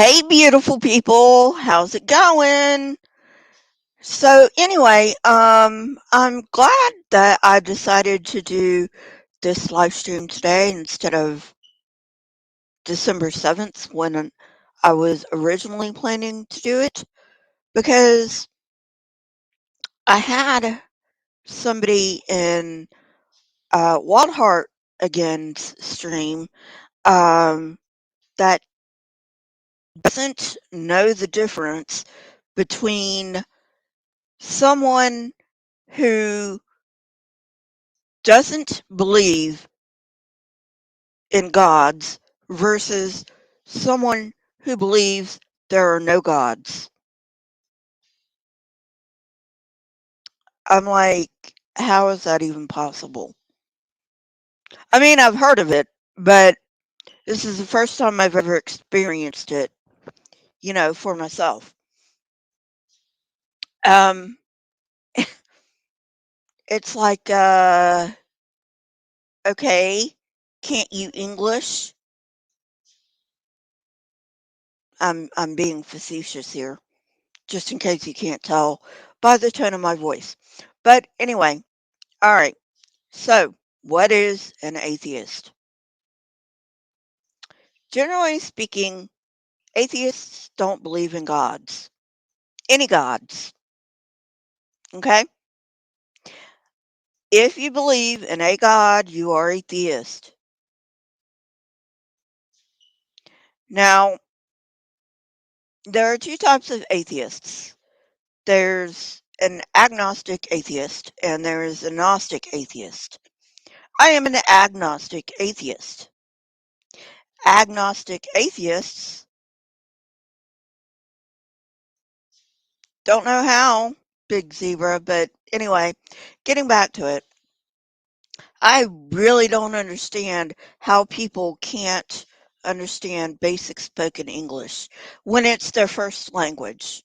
Hey, beautiful people. How's it going? So anyway, I'm glad that I decided to do this live stream today instead of December 7th when I was originally planning to do it because I had somebody in Wild Heart Again's stream um, that doesn't know the difference between someone who doesn't believe in gods versus someone who believes there are no gods. I'm like, how is that even possible? I mean, I've heard of it, but this is the first time I've ever experienced it, for myself. Um, it's like, okay, can't you English? I'm being facetious here, just in case you can't tell by the tone of my voice. But anyway, all right. So, what is an atheist? Generally speaking, atheists don't believe in gods, any gods. Okay? If you believe in a god, you are a theist. Now, there are two types of atheists. There's an agnostic atheist and there is a Gnostic atheist. I am an agnostic atheist. Agnostic atheists don't know how, big zebra, but anyway, getting back to it. I really don't understand how people can't understand basic spoken English when it's their first language.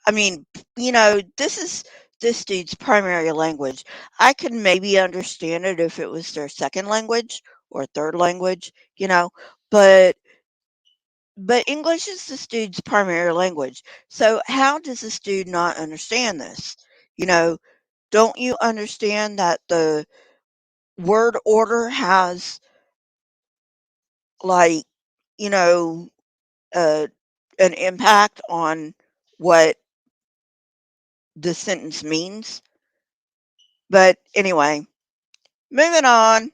I mean, this dude's primary language. I could maybe understand it if it was their second language or third language, but English is this dude's primary language. So how does this dude not understand this? You know, don't you understand that the word order has like, you know, uh, an impact on what the sentence means? But anyway, moving on.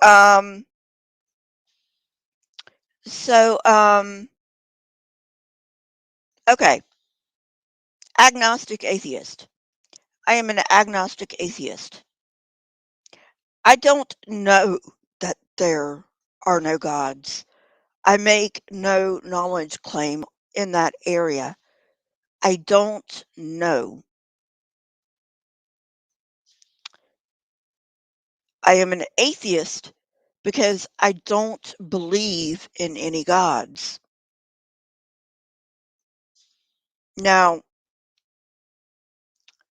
Um, so, okay, agnostic atheist. I am an agnostic atheist. I don't know that there are no gods. I make no knowledge claim in that area. I don't know. I am an atheist because I don't believe in any gods. Now,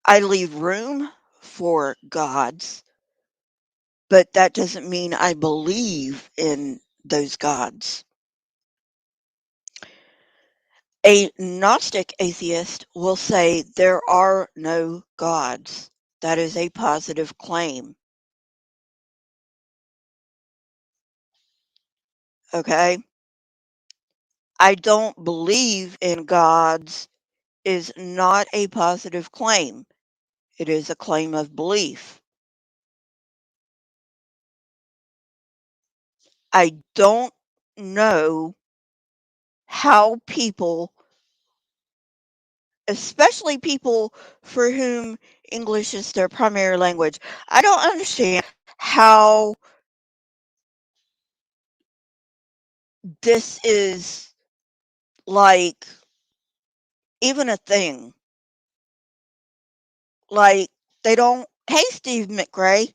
I leave room for gods, but that doesn't mean I believe in those gods. A Gnostic atheist will say there are no gods. That is a positive claim. Okay? I don't believe in gods is not a positive claim. It is a claim of belief. I don't know how people, especially people for whom English is their primary language, I don't understand how this is like even a thing. Like they don't. Hey, Steve McRae.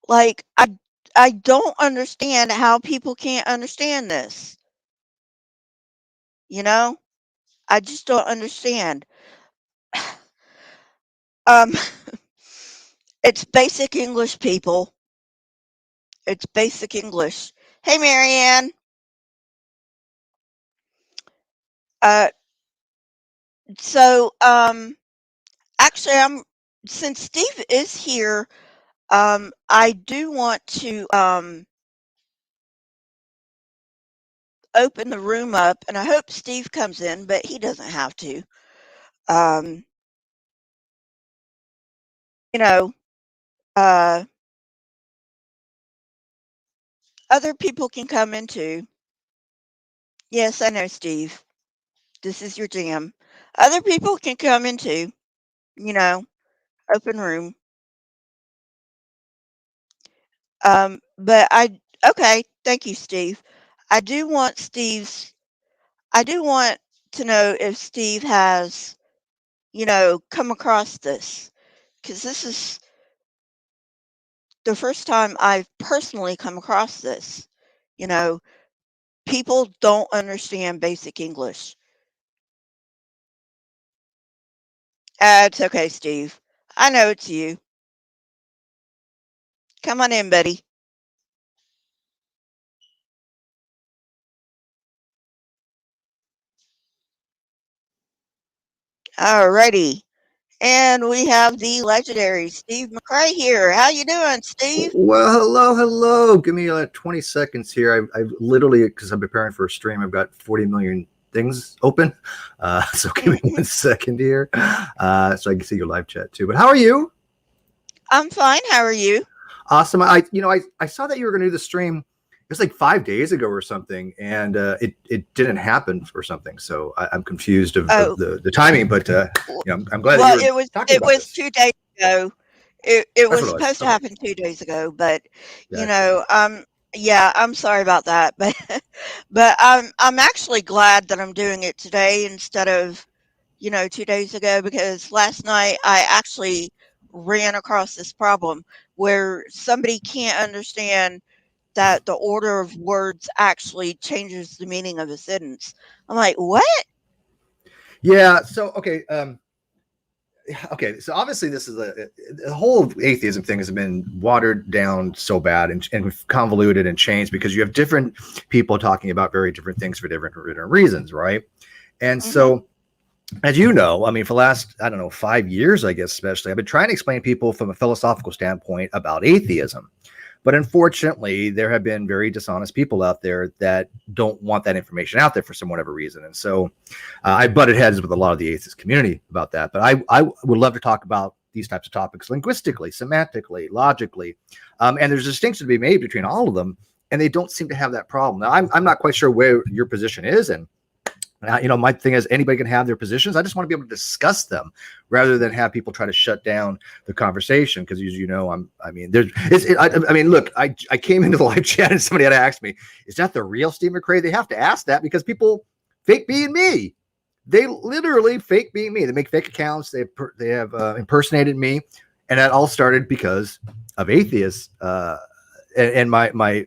Like I don't understand how people can't understand this. You know, I just don't understand. Um, it's basic English, people. It's basic English. Hey, Marianne. Uh, so, actually, since Steve is here, I do want to, open the room up, and I hope Steve comes in, but he doesn't have to. Um, you know, uh, other people can come in too. Yes, I know, Steve. This is your jam. Other people can come in too, you know, open room. But okay, thank you, Steve. I do want Steve's, I do want to know if Steve has, come across this, because this is the first time I've personally come across this. You know, people don't understand basic English. It's okay, Steve. I know it's you. Come on in, buddy. Alrighty. And we have the legendary Steve McRae here. How you doing, Steve? Well, hello. Give me 20 seconds here. I've literally, because I'm preparing for a stream, I've got 40 million things open. So give me 1 second here, so I can see your live chat too. But how are you? I'm fine. How are you? Awesome. I saw that you were going to do the stream. It was like 5 days ago or something, and it didn't happen or something. So I'm confused of the timing. But I'm glad that you were talking about this. 2 days ago. It was supposed to happen 2 days ago, but yeah, I'm sorry about that. But but I'm actually glad that I'm doing it today instead of 2 days ago, because last night I actually ran across this problem where somebody can't understand that the order of words actually changes the meaning of a sentence. I'm like, what? Yeah. So okay, so obviously this is the whole atheism thing has been watered down so bad and convoluted and changed because you have different people talking about very different things for different reasons, right? And so, as you know, I mean, for the last, I don't know, 5 years, I guess, especially, I've been trying to explain to people from a philosophical standpoint about atheism. But unfortunately, there have been very dishonest people out there that don't want that information out there for some whatever reason. And so I butted heads with a lot of the atheist community about that. But I would love to talk about these types of topics linguistically, semantically, logically. And there's a distinction to be made between all of them. And they don't seem to have that problem. Now, I'm not quite sure where your position is. And my thing is anybody can have their positions. I just want to be able to discuss them rather than have people try to shut down the conversation. Because as you know, look, I came into the live chat and somebody had asked me, is that the real Steve McRae? They have to ask that because people fake being me. They literally fake being me. They make fake accounts. They have impersonated me. And that all started because of atheists and my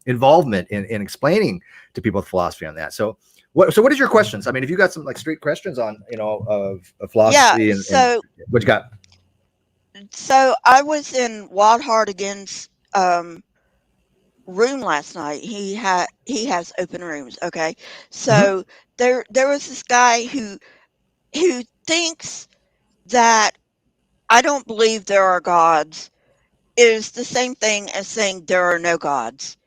involvement in explaining to people philosophy on that. So what is your questions? I mean, if you got some like straight questions on, of philosophy and what you got? So I was in Wild Heart Again's room last night. He has open rooms. Okay. So there was this guy who thinks that I don't believe there are gods is the same thing as saying there are no gods.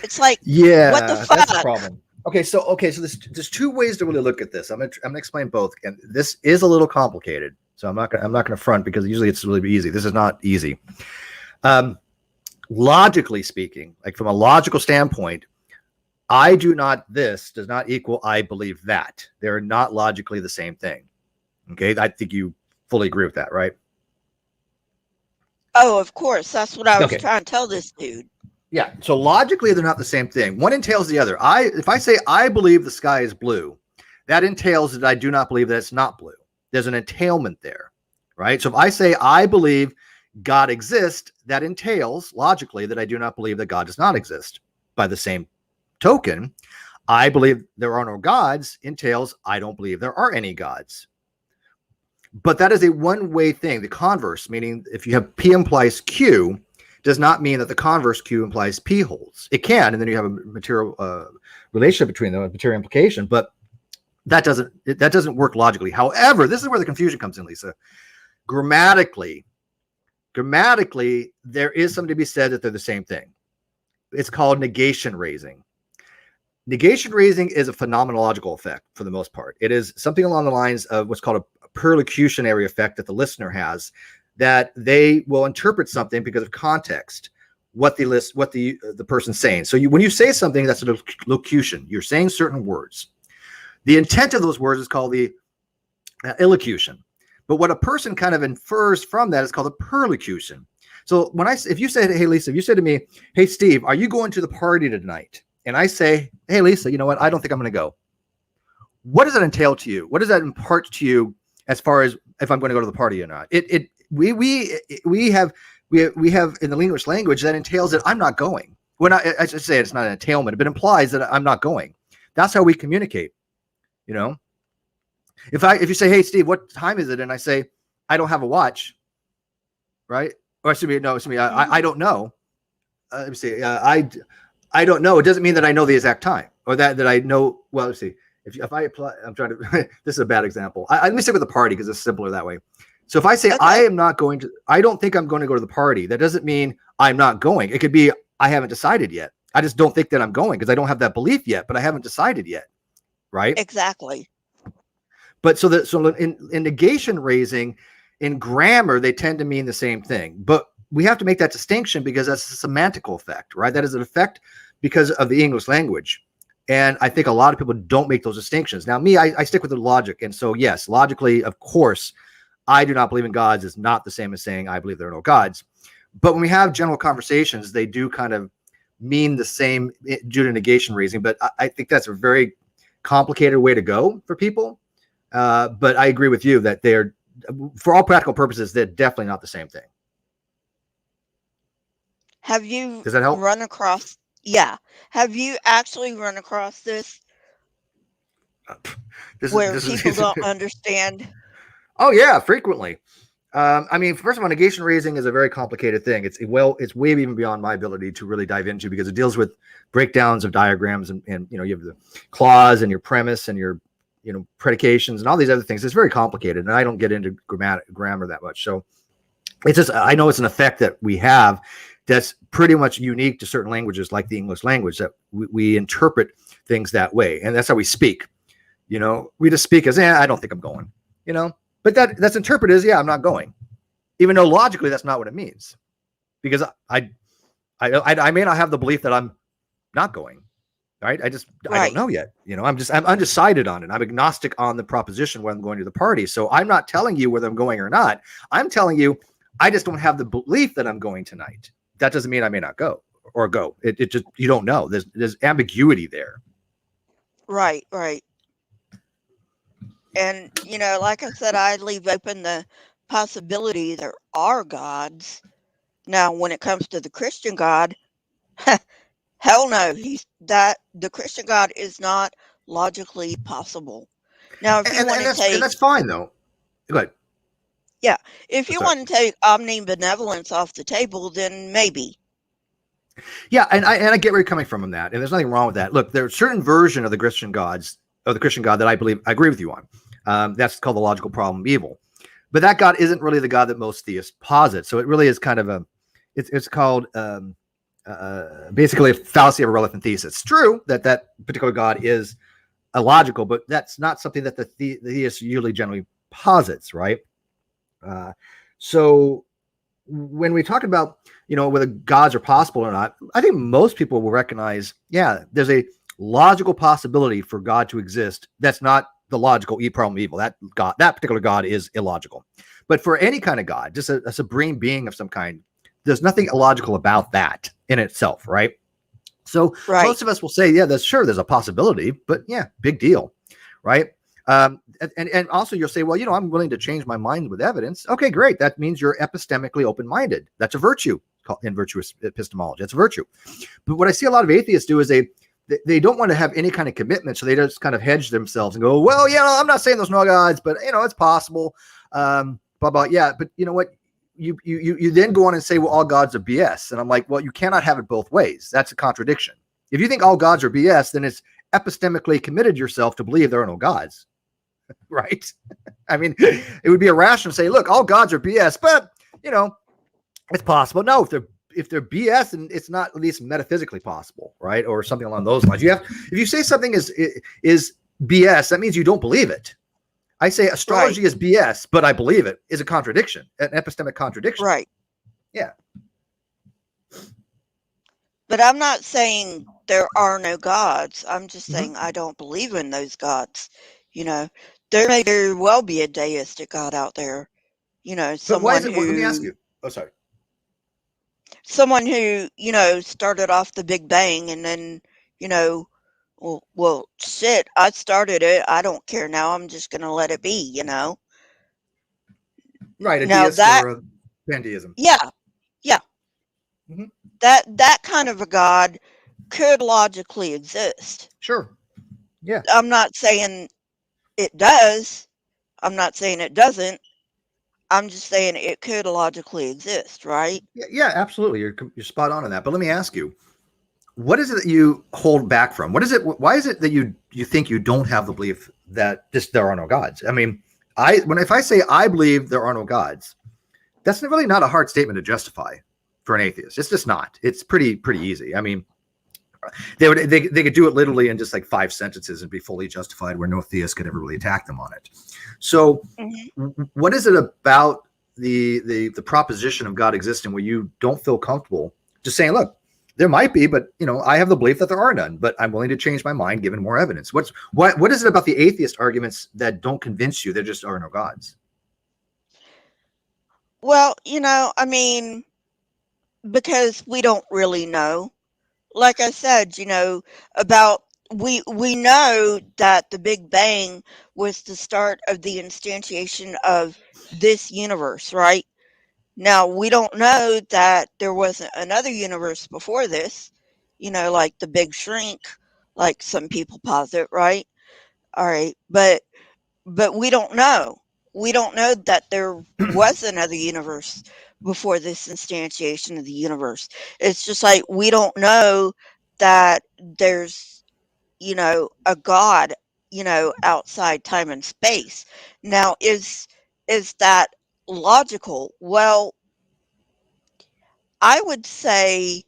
It's like, what the fuck? That's a problem. Okay, so there's two ways to really look at this. I'm gonna explain both, and this is a little complicated. So I'm not gonna front because usually it's really easy. This is not easy. Logically speaking, like from a logical standpoint, I do not this does not equal I believe that. They're not logically the same thing. Okay, I think you fully agree with that, right? Oh, of course. That's what I was trying to tell this dude. Yeah. So logically, they're not the same thing. One entails the other. If I say I believe the sky is blue, that entails that I do not believe that it's not blue. There's an entailment there, right? So if I say I believe God exists, that entails logically that I do not believe that God does not exist. By the same token, I believe there are no gods entails I don't believe there are any gods. But that is a one-way thing. The converse, meaning if you have P implies Q, does not mean that the converse Q implies P holds. It can, and then you have a material relationship between them, a material implication, but that doesn't work logically. However, this is where the confusion comes in, Lisa. Grammatically, there is something to be said that they're the same thing. It's called negation raising. Negation raising is a phenomenological effect for the most part. It is something along the lines of what's called a perlocutionary effect that the listener has, that they will interpret something because of context, what the person's saying. So when you say something, that's a locution. You're saying certain words. The intent of those words is called the illocution. But what a person kind of infers from that is called a perlocution. So if you say, hey, Lisa, if you say to me, hey, Steve, are you going to the party tonight? And I say, hey, Lisa, you know what? I don't think I'm going to go. What does that entail to you? What does that impart to you as far as if I'm going to go to the party or not? We have in the English language that entails that I'm not going. When I should say it's not an entailment, but it implies that I'm not going. That's how we communicate. You know, if you say, hey, Steve, what time is it? And I say, I don't have a watch. Right. Or excuse me. I don't know. Let me see. I don't know. It doesn't mean that I know the exact time or that I know. Well, let's see. If I apply, I'm trying to, this is a bad example. Let me stick with the party because it's simpler that way. So if I say, I don't think I'm going to go to the party, that doesn't mean I'm not going. It could be, I haven't decided yet. I just don't think that I'm going because I don't have that belief yet, but I haven't decided yet. Right. Exactly. But so in negation raising, in grammar, they tend to mean the same thing, but we have to make that distinction because that's a semantical effect, right? That is an effect because of the English language. And I think a lot of people don't make those distinctions. Now, me, I stick with the logic. And so, yes, logically, of course, I do not believe in gods is not the same as saying I believe there are no gods. But when we have general conversations, they do kind of mean the same due to negation raising. But I think that's a very complicated way to go for people. But I agree with you that they're, for all practical purposes, they're definitely not the same thing. Have you Does that help? run across? Yeah. Have you actually run across this? Where people don't understand? Oh yeah, frequently. I mean, first of all, negation raising is a very complicated thing. It's way even beyond my ability to really dive into because it deals with breakdowns of diagrams and you have the clause and your premise and your predications and all these other things. It's very complicated, and I don't get into grammar that much. So it's just, I know it's an effect that we have that's pretty much unique to certain languages, like the English language, that we interpret things that way, and that's how we speak. We just speak as, I don't think I'm going. But that's interpreted as, I'm not going, even though logically that's not what it means, because I may not have the belief that I'm not going. Right. I don't know yet. I'm undecided on it. I'm agnostic on the proposition when I'm going to the party. So I'm not telling you whether I'm going or not. I'm telling you, I just don't have the belief that I'm going tonight. That doesn't mean I may not go or go. It just, you don't know. There's ambiguity there. Right. And, like I said, I leave open the possibility there are gods. Now, when it comes to the Christian God, hell no, the Christian God is not logically possible. Now, if you want to take, and that's fine though. Go ahead. Yeah, if you want to take omnibenevolence off the table, then maybe. Yeah, and I get where you're coming from on that, and there's nothing wrong with that. Look, there's a certain version of the Christian gods, of the Christian God, that I agree with you on. That's called the logical problem of evil. But that God isn't really the God that most theists posit. So it really is kind of it's called basically a fallacy of a relevant thesis. It's true that particular God is illogical, but that's not something that the theist usually generally posits, right? So when we talk about, whether gods are possible or not, I think most people will recognize, there's a logical possibility for God to exist. That's not the logical problem of evil. That particular God is illogical. But for any kind of God, just a supreme being of some kind, there's nothing illogical about that in itself, right? So most of us will say, there's a possibility, but big deal, right? And also you'll say, well, I'm willing to change my mind with evidence. Okay, great. That means you're epistemically open-minded. That's a virtue in virtuous epistemology. That's a virtue. But what I see a lot of atheists do is they don't want to have any kind of commitment, so they just kind of hedge themselves and go, well, I'm not saying there's no gods, but it's possible. Blah blah. Yeah, but you know what? you then go on and say, well, all gods are BS. And I'm like, well, you cannot have it both ways. That's a contradiction. If you think all gods are BS, then it's epistemically committed yourself to believe there are no gods, right? I mean, it would be irrational to say, look, all gods are BS, but it's possible. No, if they're BS, and it's not at least metaphysically possible, right? Or something along those lines. If you say something is BS, that means you don't believe it. I say astrology is BS, but I believe it is a contradiction, an epistemic contradiction. Right. Yeah. But I'm not saying there are no gods. I'm just saying I don't believe in those gods. There may very well be a deistic God out there. But why is it? Let me ask you. Oh, sorry. Someone who, started off the Big Bang and then, well, shit, I started it. I don't care now. I'm just going to let it be, Right. A Now deist that, or a pantheism. yeah, yeah. Mm-hmm. That kind of a God could logically exist. Sure. Yeah. I'm not saying it does. I'm not saying it doesn't. I'm just saying it could logically exist, right? Yeah, absolutely. You're spot on that. But let me ask you, what is it that you hold back from? What is it? Why is it that you think you don't have the belief that there are no gods? I mean, if I say I believe there are no gods, that's really not a hard statement to justify for an atheist. It's just not. It's pretty easy. I mean, they could do it literally in just like 5 sentences and be fully justified, where no theist could ever really attack them on it. So what is it about the proposition of God existing where you don't feel comfortable just saying, look, there might be, but I have the belief that there are none, but I'm willing to change my mind given more evidence? What is it about the atheist arguments that don't convince you there just are no gods? Well, I mean, because we don't really know. Like I said, about we know that the Big Bang was the start of the instantiation of this universe, right? Now, we don't know that there wasn't another universe before this, like the Big Shrink, like some people posit, right? All right, but we don't know. We don't know that there was another universe before this instantiation of the universe. It's just like we don't know that there's, a God, outside time and space. Now, is that logical? Well, I would say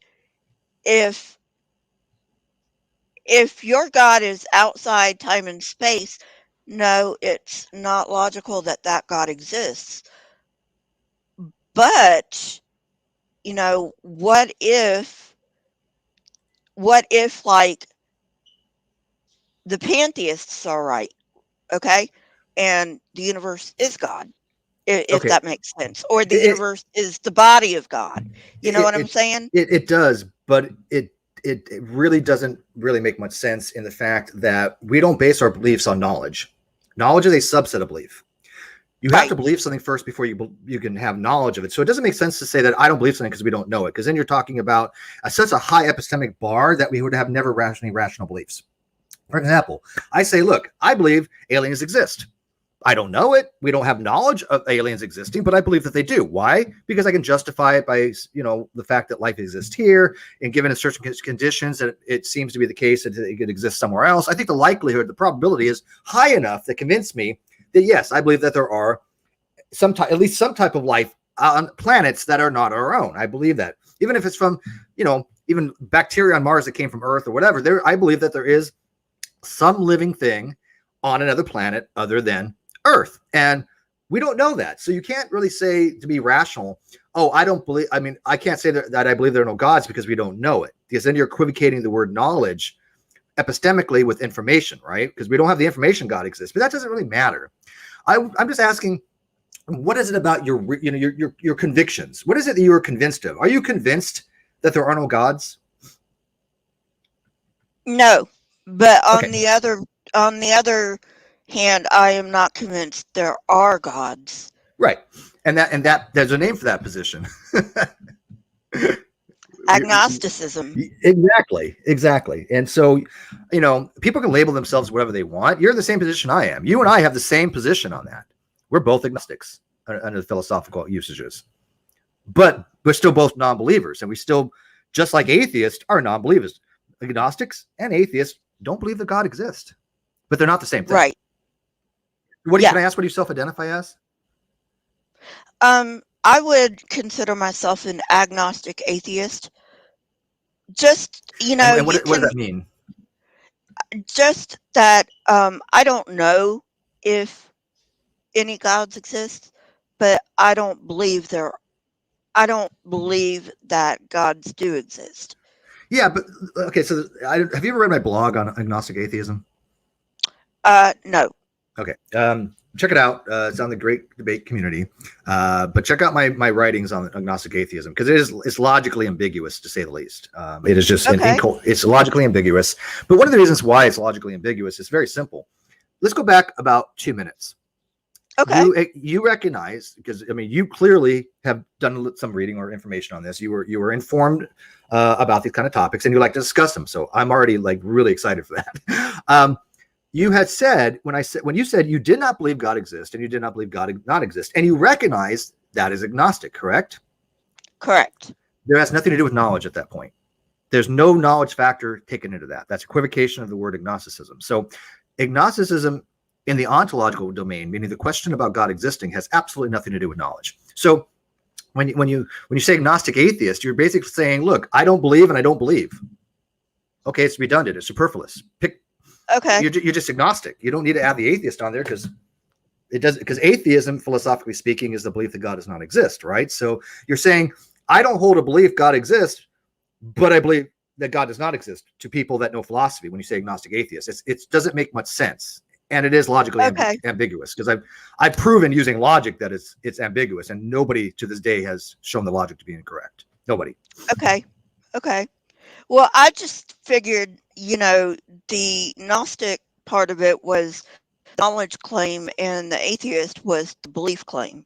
if your God is outside time and space, no, it's not logical that God exists. But, what if like the pantheists are right, okay? And the universe is God, if Okay. that makes sense. Or the universe is the body of God. You know what I'm saying? It does, but it really doesn't really make much sense in the fact that we don't base our beliefs on knowledge. Knowledge is a subset of belief. You have to believe something first before you can have knowledge of it. So it doesn't make sense to say that I don't believe something because we don't know it, because then you're talking about such a high epistemic bar that we would have never rational beliefs. For example, I say, look, I believe aliens exist. I don't know it. We don't have knowledge of aliens existing, but I believe that they do. Why? Because I can justify it by, the fact that life exists here, and given in certain conditions that it seems to be the case that it could exist somewhere else. I think the likelihood, the probability is high enough to convince me that yes, I believe that there are at least some type of life on planets that are not our own. I believe that, even if it's from, even bacteria on Mars that came from Earth or whatever. I believe that there is some living thing on another planet other than Earth, and we don't know that. So you can't really say, to be rational, I can't say that I believe there are no gods because we don't know it, because then you're equivocating the word knowledge epistemically with information, right? Because we don't have the information God exists, but that doesn't really matter. I'm just asking, what is it about your convictions? What is it that you are convinced of? Are you convinced that there are no gods? No, but on Okay. the other hand, I am not convinced there are gods. Right. And that there's a name for that position. Agnosticism. Exactly. And so, people can label themselves whatever they want. You're in the same position I am. You and I have the same position on that. We're both agnostics under the philosophical usages. but we're still both non-believers, and we still, just like atheists, are non-believers. Agnostics and atheists don't believe that God exists, but they're not the same thing. Right. Can I ask what you self-identify as? I would consider myself an agnostic atheist. Just, And what does that mean? just that I don't know if any gods exist, but I don't believe that gods do exist. Yeah, but okay. So, have you ever read my blog on agnostic atheism? No. Okay. Check it out. It's on the Great Debate community. But check out my writings on agnostic atheism, because it's logically ambiguous, to say the least. It is just it's logically ambiguous. But one of the reasons why it's logically ambiguous is very simple. Let's go back about 2 minutes. Okay. You recognize, because I mean, you clearly have done some reading or information on this. You were informed about these kind of topics, and you like to discuss them. So I'm already like really excited for that. You had said when you said you did not believe God exists, and you did not believe God not exist, and you recognize that is agnostic, correct? Correct. There has nothing to do with knowledge at that point. There's no knowledge factor taken into that. That's equivocation of the word agnosticism. So agnosticism in the ontological domain, meaning the question about God existing, has absolutely nothing to do with knowledge. So when you say agnostic atheist, you're basically saying, look, I don't believe and I don't believe. Okay, it's redundant. It's superfluous. Okay. You're just agnostic. You don't need to add the atheist on there, because atheism, philosophically speaking, is the belief that God does not exist, right? So you're saying, I don't hold a belief God exists, but I believe that God does not exist, to people that know philosophy. When you say agnostic atheist, it doesn't make much sense. And it is logically ambiguous, because I've proven using logic that it's ambiguous, and nobody to this day has shown the logic to be incorrect. Nobody. Okay. Well, I just figured, the Gnostic part of it was the knowledge claim, and the atheist was the belief claim.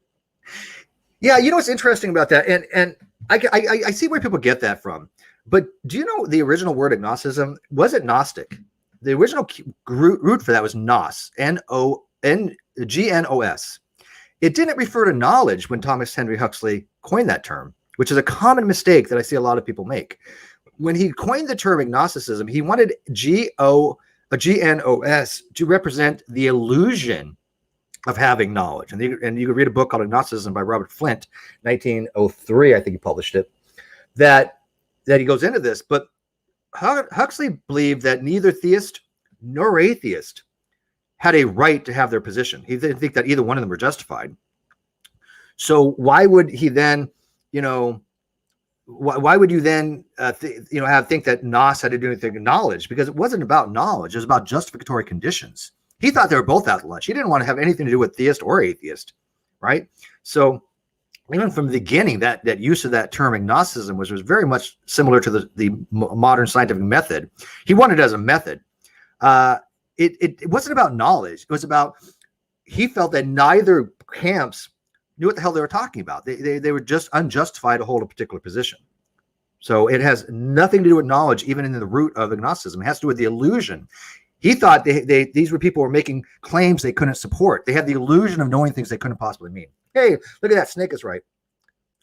Yeah, what's interesting about that, and I see where people get that from. But do you know the original word agnosticism wasn't Gnostic? The original root for that was nos, Gnos. It didn't refer to knowledge when Thomas Henry Huxley coined that term, which is a common mistake that I see a lot of people make. When he coined the term agnosticism, he wanted Gnos to represent the illusion of having knowledge. And you can read a book called Agnosticism by Robert Flint, 1903, I think he published it, that he goes into this. But Huxley believed that neither theist nor atheist had a right to have their position. He didn't think that either one of them were justified. So why would he then, why would you then, think that Nos had to do anything with knowledge? Because it wasn't about knowledge. It was about justificatory conditions. He thought they were both out to lunch. He didn't want to have anything to do with theist or atheist, right? So even from the beginning, that use of that term agnosticism was very much similar to the modern scientific method. He wanted it as a method. It wasn't about knowledge. It was about, he felt that neither camps knew what the hell they were talking about. They were just unjustified to hold a particular position. So it has nothing to do with knowledge, even in the root of agnosticism. It has to do with the illusion. He thought these were people who were making claims they couldn't support. They had the illusion of knowing things they couldn't possibly mean. Hey, look at that. Snake is right.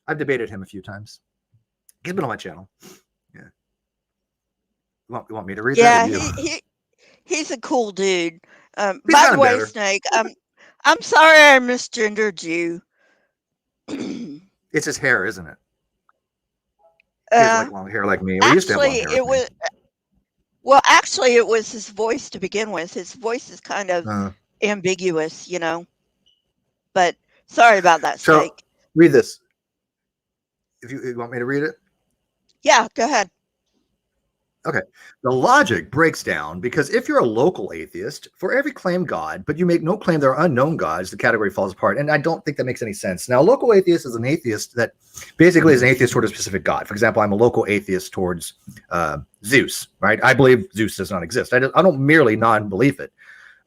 I've debated him a few times. He's been on my channel. Yeah. You want me to read that? Yeah, he's a cool dude. By the way, better. Snake, I'm sorry I misgendered you. It's his hair, isn't it? He has like long hair like me. We used to have long hair. Actually, it was his voice to begin with. His voice is kind of ambiguous, But sorry about that, Snake. So, read this. If you want me to read it? Yeah, go ahead. Okay. The logic breaks down because if you're a local atheist, for every claimed God, but you make no claim there are unknown gods, the category falls apart. And I don't think that makes any sense. Now, a local atheist is an atheist that basically is an atheist toward a specific God. For example, I'm a local atheist towards Zeus, right? I believe Zeus does not exist. I don't merely non-believe it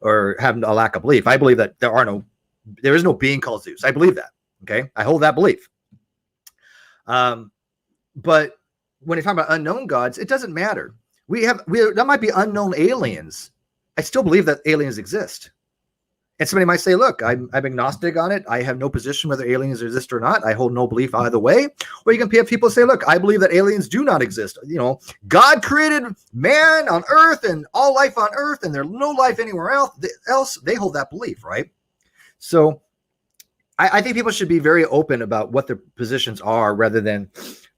or have a lack of belief. I believe that there is no being called Zeus. I believe that. Okay. I hold that belief. But when you're talking about unknown gods, it doesn't matter. That might be unknown aliens. I still believe that aliens exist. And somebody might say, look, I'm agnostic on it. I have no position whether aliens exist or not. I hold no belief either way. Or you can have people say, look, I believe that aliens do not exist. God created man on earth and all life on earth, and there's no life anywhere else. They hold that belief, right? So I think people should be very open about what their positions are rather than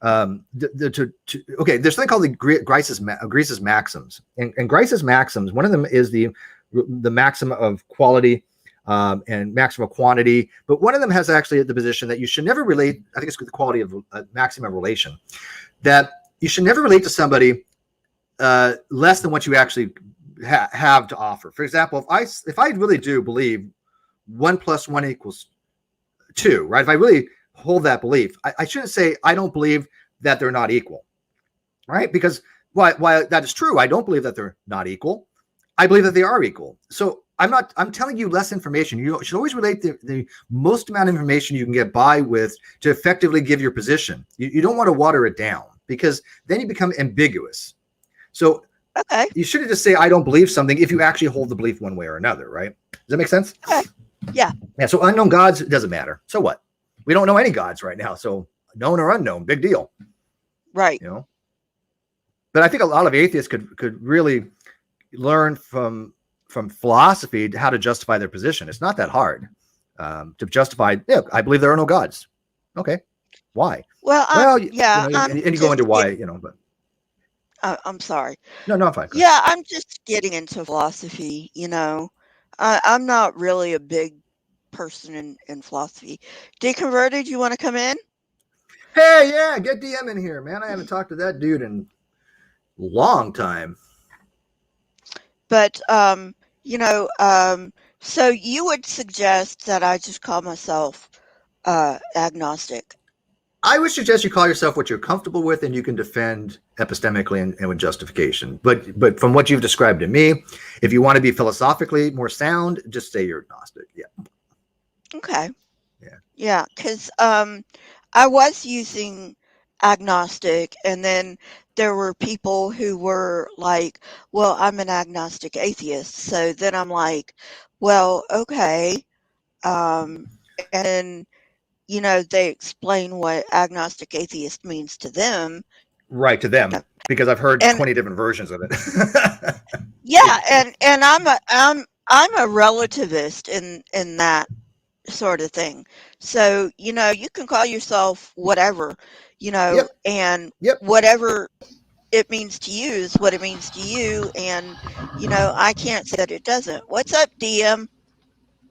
okay, there's something called the Grice's maxims. And Grice's maxims, one of them is the maxim of quality and maximum of quantity. But one of them has actually the position that you should never relate. I think it's the quality of maximum relation, that you should never relate to somebody less than what you actually have to offer. For example, if I really do believe 1 + 1 = 2, right? If I really hold that belief, I shouldn't say I don't believe that they're not equal, right? Because while that is true, I don't believe that they're not equal. I believe that they are equal. So I'm telling you less information. You should always relate the most amount of information you can get by with to effectively give your position. You don't want to water it down because then you become ambiguous. So Okay. you shouldn't just say, I don't believe something if you actually hold the belief one way or another, right? Does that make sense? Okay. Yeah. Yeah. So unknown gods, it doesn't matter. So what? We don't know any gods right now. So known or unknown, big deal. Right. But I think a lot of atheists could really learn from philosophy how to justify their position. It's not that hard to justify. Yeah, I believe there are no gods. Okay, why? Well, yeah, and you go into why, but I'm sorry. no, I'm fine. Yeah, I'm just getting into philosophy. I'm not really a big person in philosophy. Deconverted, you want to come in? Hey, yeah, get DM in here, man. I haven't talked to that dude in a long time. But so you would suggest that I just call myself agnostic? I would suggest you call yourself what you're comfortable with, and you can defend epistemically and with justification. But from what you've described to me, if you want to be philosophically more sound, just say you're agnostic. Yeah. Okay. Yeah. Yeah, because I was using agnostic, and then there were people who were like, well, I'm an agnostic atheist. So then I'm like, well, okay. And they explain what agnostic atheist means to them. Right, to them, because I've heard And 20 different versions of it. yeah, and I'm a relativist in that sort of thing. So, you can call yourself whatever, Yep. and Yep. whatever it means to you is what it means to you. And, I can't say that it doesn't. What's up, DM?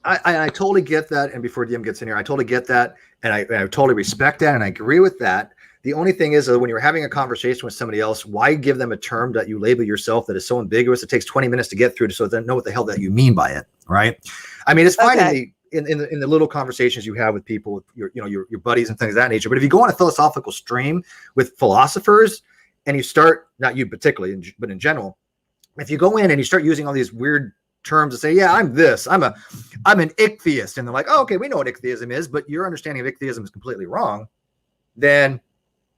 I totally get that. And before DM gets in here, I totally get that. And I totally respect that. And I agree with that. The only thing is that when you're having a conversation with somebody else, why give them a term that you label yourself that is so ambiguous? It takes 20 minutes to get through so they know what the hell that you mean by it. Right. I mean, it's fine Okay. in the little conversations you have with people, with your buddies and things of that nature. But if you go on a philosophical stream with philosophers and you start, not you particularly, but in general, if you go in and you start using all these weird terms to say, yeah, I'm this, I'm an ichtheist, and they're like, oh, okay, we know what ichtheism is, but your understanding of ichtheism is completely wrong, then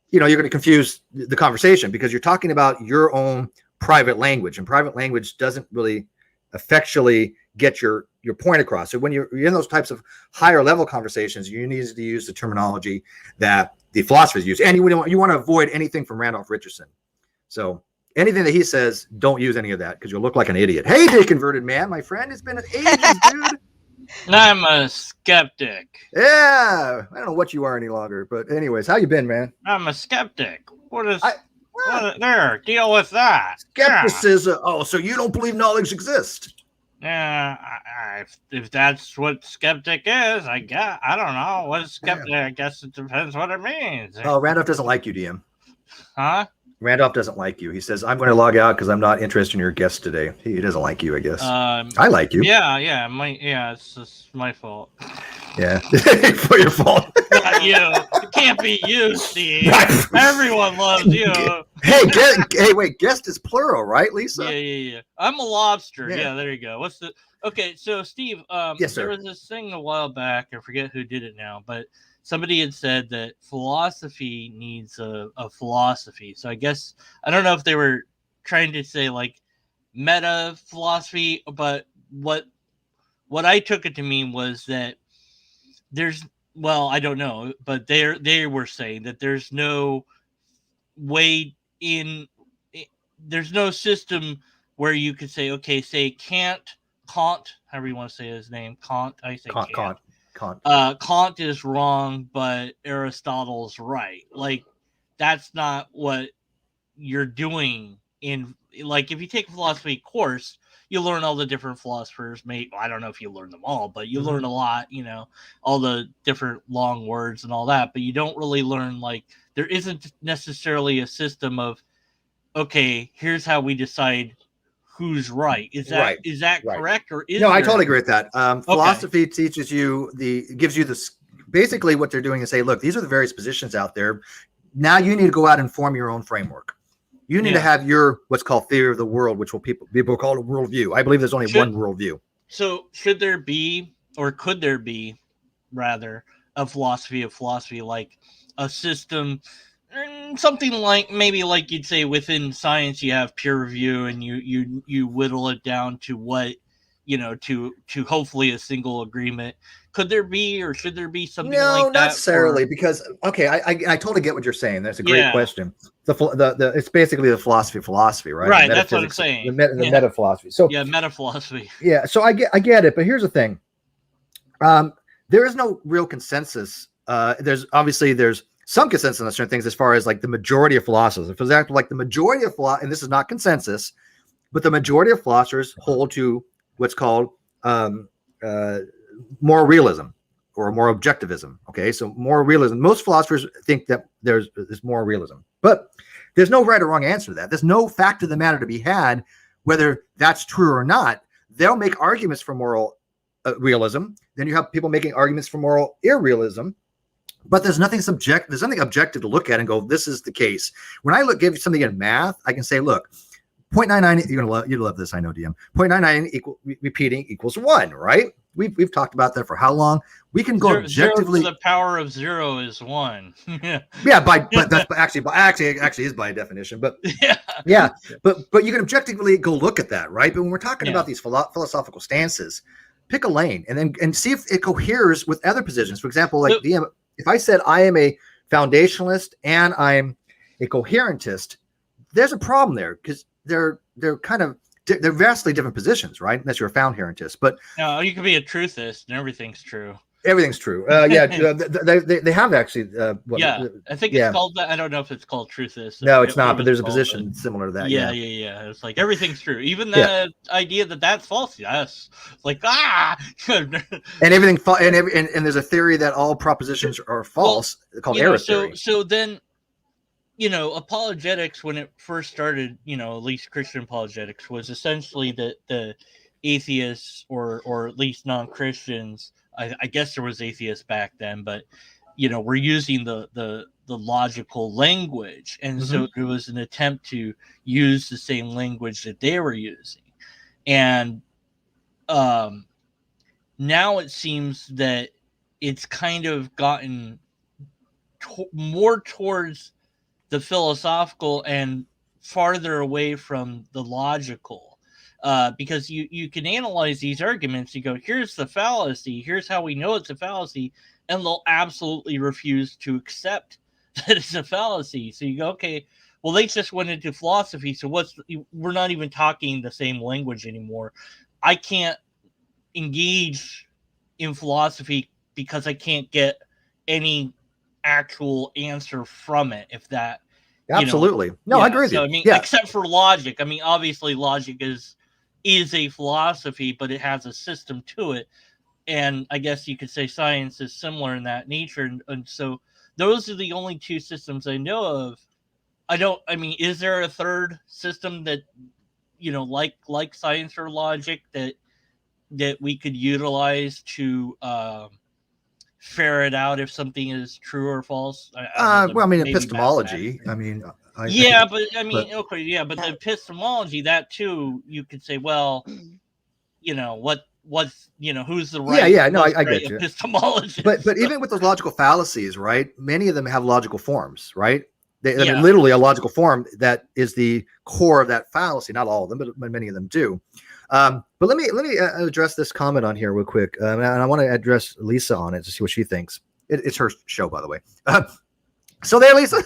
you're going to confuse the conversation because you're talking about your own private language, and private language doesn't really effectually get your point across. So when you're in those types of higher level conversations, you need to use the terminology that the philosophers use, and you want to avoid anything from Randolph Richardson. So anything that he says, don't use any of that because you'll look like an idiot. Hey, Deconverted man, my friend, it's been ages, dude. I'm a skeptic. Yeah, I don't know what you are any longer, but anyways, how you been, man? I'm a skeptic. There, deal with that. Skepticism. Yeah. Oh, so you don't believe knowledge exists? Yeah, if that's what skeptic is, I guess. I don't know. What is skeptic? Yeah. I guess it depends what it means. Oh, Randolph doesn't like you, DM. Huh? Randolph doesn't like you. He says, I'm going to log out because I'm not interested in your guest today. He doesn't like you, I guess. I like you. Yeah. It's just my fault. Yeah. For your fault. Not you. It can't be you, Steve. Everyone loves you. Hey, wait, guest is plural, right, Lisa? Yeah. I'm a lobster. Yeah, there you go. Okay, so Steve, yes, sir. There was this thing a while back, I forget who did it now, but somebody had said that philosophy needs a philosophy. So I guess, I don't know if they were trying to say like meta philosophy, but what what I took it to mean was that there's, well, I don't know, but they were saying that there's no way in, there's no system where you could say, okay, say Kant, however you want to say his name, Kant, I say Kant. Kant is wrong, but Aristotle's right. Like, that's not what you're doing in, like, if you take a philosophy course, you learn all the different philosophers. Maybe, I don't know if you learn them all, but you learn a lot, all the different long words and all that, but you don't really learn, like, there isn't necessarily a system of, okay, here's how we decide who's right. Is that right. correct, or is No, I there... totally agree with that. Philosophy teaches you gives you this, basically what they're doing is say, look, these are the various positions out there. Now you need to go out and form your own framework. You need to have your what's called theory of the world, which people call a worldview. I believe there's only one worldview. So should there be, or could there be, rather, a philosophy of philosophy, like a system, something like, maybe like you'd say within science you have peer review and you whittle it down to what, to hopefully a single agreement. Could there be, or should there be something like that? No, not necessarily, because I totally get what you're saying. That's a great question. The it's basically the philosophy, right? Right, that's what I'm saying. The meta philosophy. So meta philosophy. Yeah, so I get it, but here's the thing. There is no real consensus. There's some consensus on certain things as far as like the majority of philosophers. For example, like the majority of and this is not consensus, but the majority of philosophers hold to what's called moral realism or moral objectivism. Okay, so moral realism. Most philosophers think that there's moral realism, but there's no right or wrong answer to that. There's no fact of the matter to be had whether that's true or not. They'll make arguments for moral realism. Then you have people making arguments for moral irrealism. But there's nothing subjective. There's nothing objective to look at and go, this is the case. When I give you something in math, I can say, look, 0.99, you love this, I know, DM. 0.99 repeating equals 1, right? We've talked about that for how long? We can go objectively. The power of 0 is 1. Yeah, but that's actually is by definition. But but you can objectively go look at that, right? But when we're talking about these philosophical stances, pick a lane and see if it coheres with other positions. For example, like DM, if I said I am a foundationalist and I'm a coherentist, there's a problem there because they're vastly different positions, right? Unless you're a foundationalist, but no, you could be a truthist and everything's true. Everything's true. They have actually. I think it's called that. I don't know if it's called truthist. No, it's not. But there's a position similar to that. Yeah. It's like everything's true, even the idea that that's false. Yes, like and everything. And there's a theory that all propositions are false, called error theory. So then, apologetics, when it first started, at least Christian apologetics, was essentially that the atheists or at least non-Christians. I guess there was atheists back then, but we're using the logical language, and so it was an attempt to use the same language that they were using, and now it seems that it's kind of gotten more towards the philosophical and farther away from the logical. Because you can analyze these arguments. You go, here's the fallacy. Here's how we know it's a fallacy. And they'll absolutely refuse to accept that it's a fallacy. So you go, okay, well, they just went into philosophy. So we're not even talking the same language anymore. I can't engage in philosophy because I can't get any actual answer from it. If that, absolutely. I agree with you. I mean, except for logic. I mean, obviously logic is a philosophy, but it has a system to it. And I guess you could say science is similar in that nature. And so those are the only two systems I know of. Is there a third system that, like science or logic that we could utilize to ferret out if something is true or false? Epistemology. But the epistemology, that too, you could say, well, who's the right? I get you. Epistemology. But even with those logical fallacies, right? Many of them have logical forms, right? I mean, literally a logical form that is the core of that fallacy. Not all of them, but many of them do. But let me address this comment on here real quick, and I want to address Lisa on it to see what she thinks. It's her show, by the way. So there, Lisa.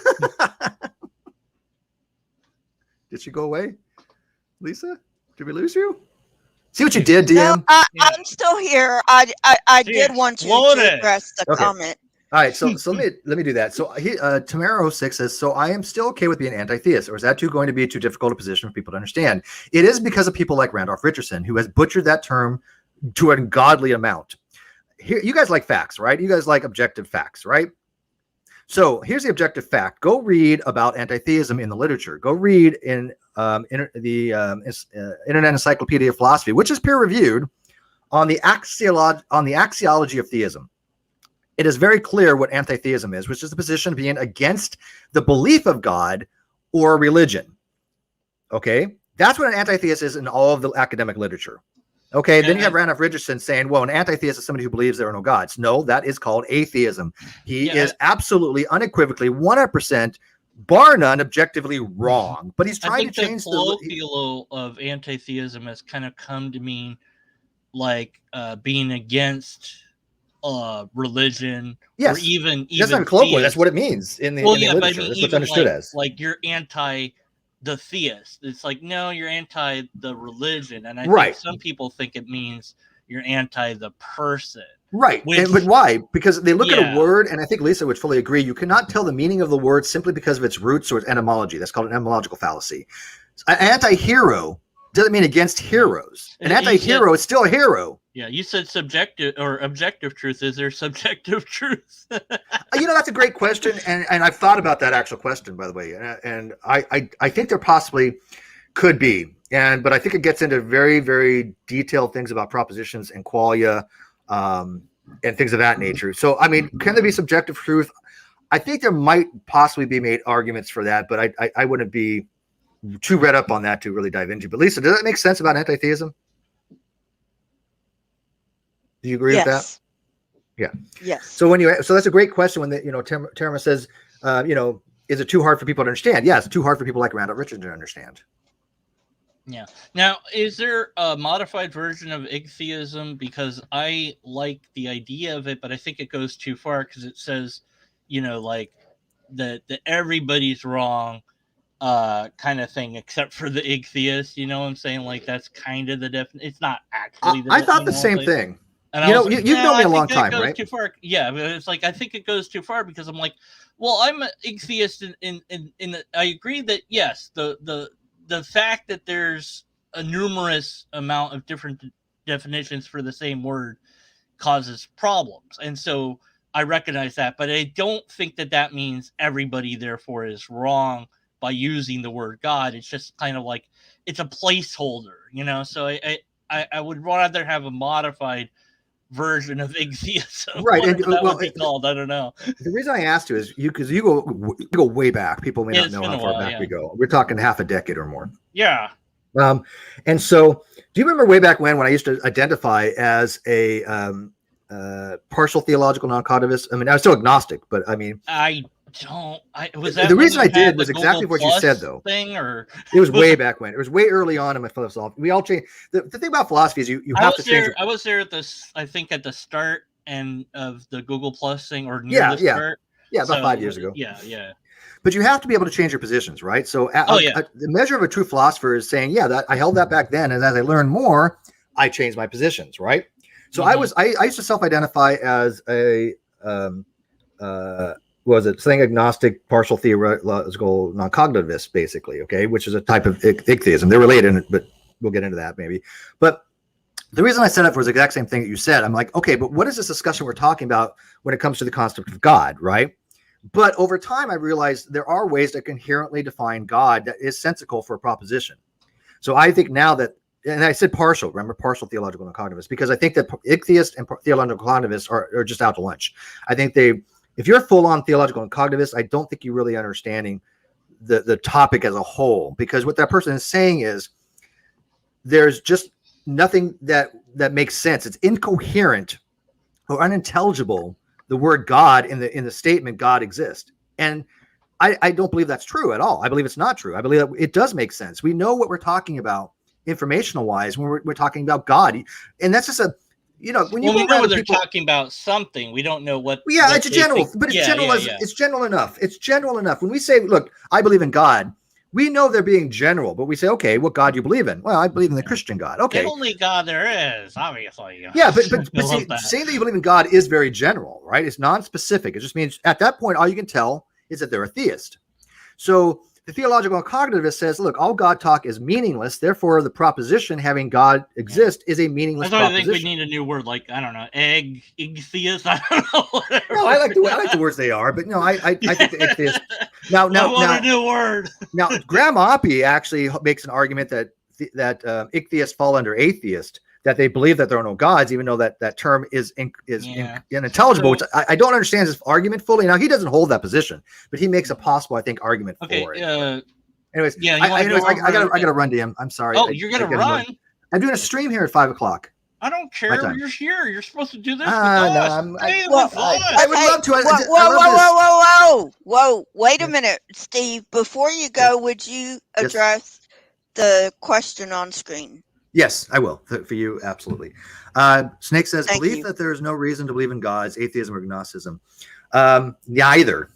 Did she go away, Lisa? Did we lose you? See what you did, DM? No, I'm still here. I did want to address the comment. All right, so let me do that. So Tamara06 says, so I am still okay with being anti-theist, or is that going to be too difficult a position for people to understand? It is because of people like Randolph Richardson, who has butchered that term to an ungodly amount. Here, you guys like facts, right? You guys like objective facts, right? So here's the objective fact. Go read about anti-theism in the literature. Go read in the Internet Encyclopedia of Philosophy, which is peer-reviewed, on the axiology of theism. It is very clear what anti-theism is, which is the position of being against the belief of God or religion. Okay? That's what an anti-theist is in all of the academic literature. Okay, then you have Randolph Richardson saying, well, an anti-theist is somebody who believes there are no gods. No, that is called atheism. He is absolutely, unequivocally, 100%, bar none, objectively wrong. But he's trying to change the colloquial of anti-theism has kind of come to mean like being against religion, or even that's not colloquial. That's what it means in the literature. But I mean, that's what's understood as. Like you're anti the theist. It's like, no, you're anti the religion, and I think some people think it means you're anti the person. Right. But why? Because they look at a word, and I think Lisa would fully agree, you cannot tell the meaning of the word simply because of its roots or its etymology. That's called an etymological fallacy. An anti-hero doesn't mean against heroes. An anti-hero is still a hero. Yeah, you said subjective or objective truth. Is there subjective truth? That's a great question, and I've thought about that actual question, by the way, and I think there possibly could be, but I think it gets into very, very detailed things about propositions and qualia, and things of that nature. So, I mean, can there be subjective truth? I think there might possibly be made arguments for that, but I wouldn't be too read up on that to really dive into. But Lisa, does that make sense about anti-theism? Do you agree with that? Yeah. Yes. So that's a great question when Tamara says, is it too hard for people to understand? Yeah, it's too hard for people like Randolph Richardson to understand. Yeah. Now, is there a modified version of atheism? Because I like the idea of it, but I think it goes too far because it says, like that everybody's wrong, kind of thing, except for the atheist. You know what I'm saying? Like that's kind of the definition. It's not actually. I thought the same thing. And you've known me a long time, right? Too far. Yeah, but it's like I think it goes too far because I'm like, well, I'm an atheist in I agree that yes, the fact that there's a numerous amount of different definitions for the same word causes problems, and so I recognize that, but I don't think that means everybody therefore is wrong by using the word God. It's just kind of like it's a placeholder, So I would rather have a modified version of atheism, right? And that would be called. I don't know. The reason I asked you is because you go way back. People may not know how far back we go. We're talking half a decade or more. Yeah. And so, do you remember way back when I used to identify as a partial theological non-cognitivist? I mean, I was still agnostic, but I mean, I don't. Was that the reason I did was exactly what you said, though. Or it was way back when. It was way early on in my philosophy. We all changed. The thing about philosophy is you have to change. I was there at this. I think at the start of the Google Plus thing, or near the start. Yeah, about 5 years ago. Yeah. But you have to be able to change your positions, right? So, the measure of a true philosopher is saying, that I held that back then, and as I learned more, I changed my positions, right? So I used to self-identify as a saying agnostic, partial theological non-cognitivist, basically, okay, which is a type of atheism. They're related, but we'll get into that maybe. But the reason I set up was the exact same thing that you said. I'm like, okay, but what is this discussion we're talking about when it comes to the concept of God, right? But over time, I realized there are ways that inherently define God that is sensical for a proposition. So I think now that, and I said partial, remember, partial theological non-cognitivists, because I think that atheists and theological cognitivists are just out to lunch. I think if you're full-on theological non-cognitivists, I don't think you're really understanding the topic as a whole, because what that person is saying is there's just nothing that makes sense. It's incoherent or unintelligible, the word God in the statement God exists. And I don't believe that's true at all. I believe it's not true. I believe that it does make sense. We know what we're talking about informational wise when we're talking about God, and that's just a, when you Well, go we know around they're people, talking about something. We don't know what. yeah, what it's a they general, think. but it's Yeah, general yeah, as yeah. it's general enough. It's general enough. When we say, look, I believe in God, we know they're being general, but we say, okay, what God do you believe in? Well, I believe in the Christian God. The Okay. only God there is, obviously. Yeah, but I love see, that. saying that you believe in God is very general, right? It's non-specific. It just means at that point, all you can tell is that they're a theist. So the theological cognitivist says, look, all God talk is meaningless. Therefore, the proposition having God exist is a meaningless That's why I think we proposition. need a new word, like, I don't know, egg theist. I don't know. Whatever. No, I like the words they are, but no, I think the atheist. Now, I want a new word. Now, Graham Oppie actually makes an argument that ichtheists fall under atheist, that they believe that there are no gods, even though that term is unintelligible, which I don't understand his argument fully. Now, he doesn't hold that position, but he makes a possible, I think, argument for it. Anyways, I gotta run to him. I'm sorry. Oh, you're gonna run? I'm doing a stream here at 5:00. I don't care. You're here. You're supposed to do this with no, us. I would love to. Whoa! Wait a minute, Steve. Before you go, would you address the question on screen? Yes, I will. For you, absolutely. Snake says, belief that there is no reason to believe in gods, atheism or agnosticism. Neither.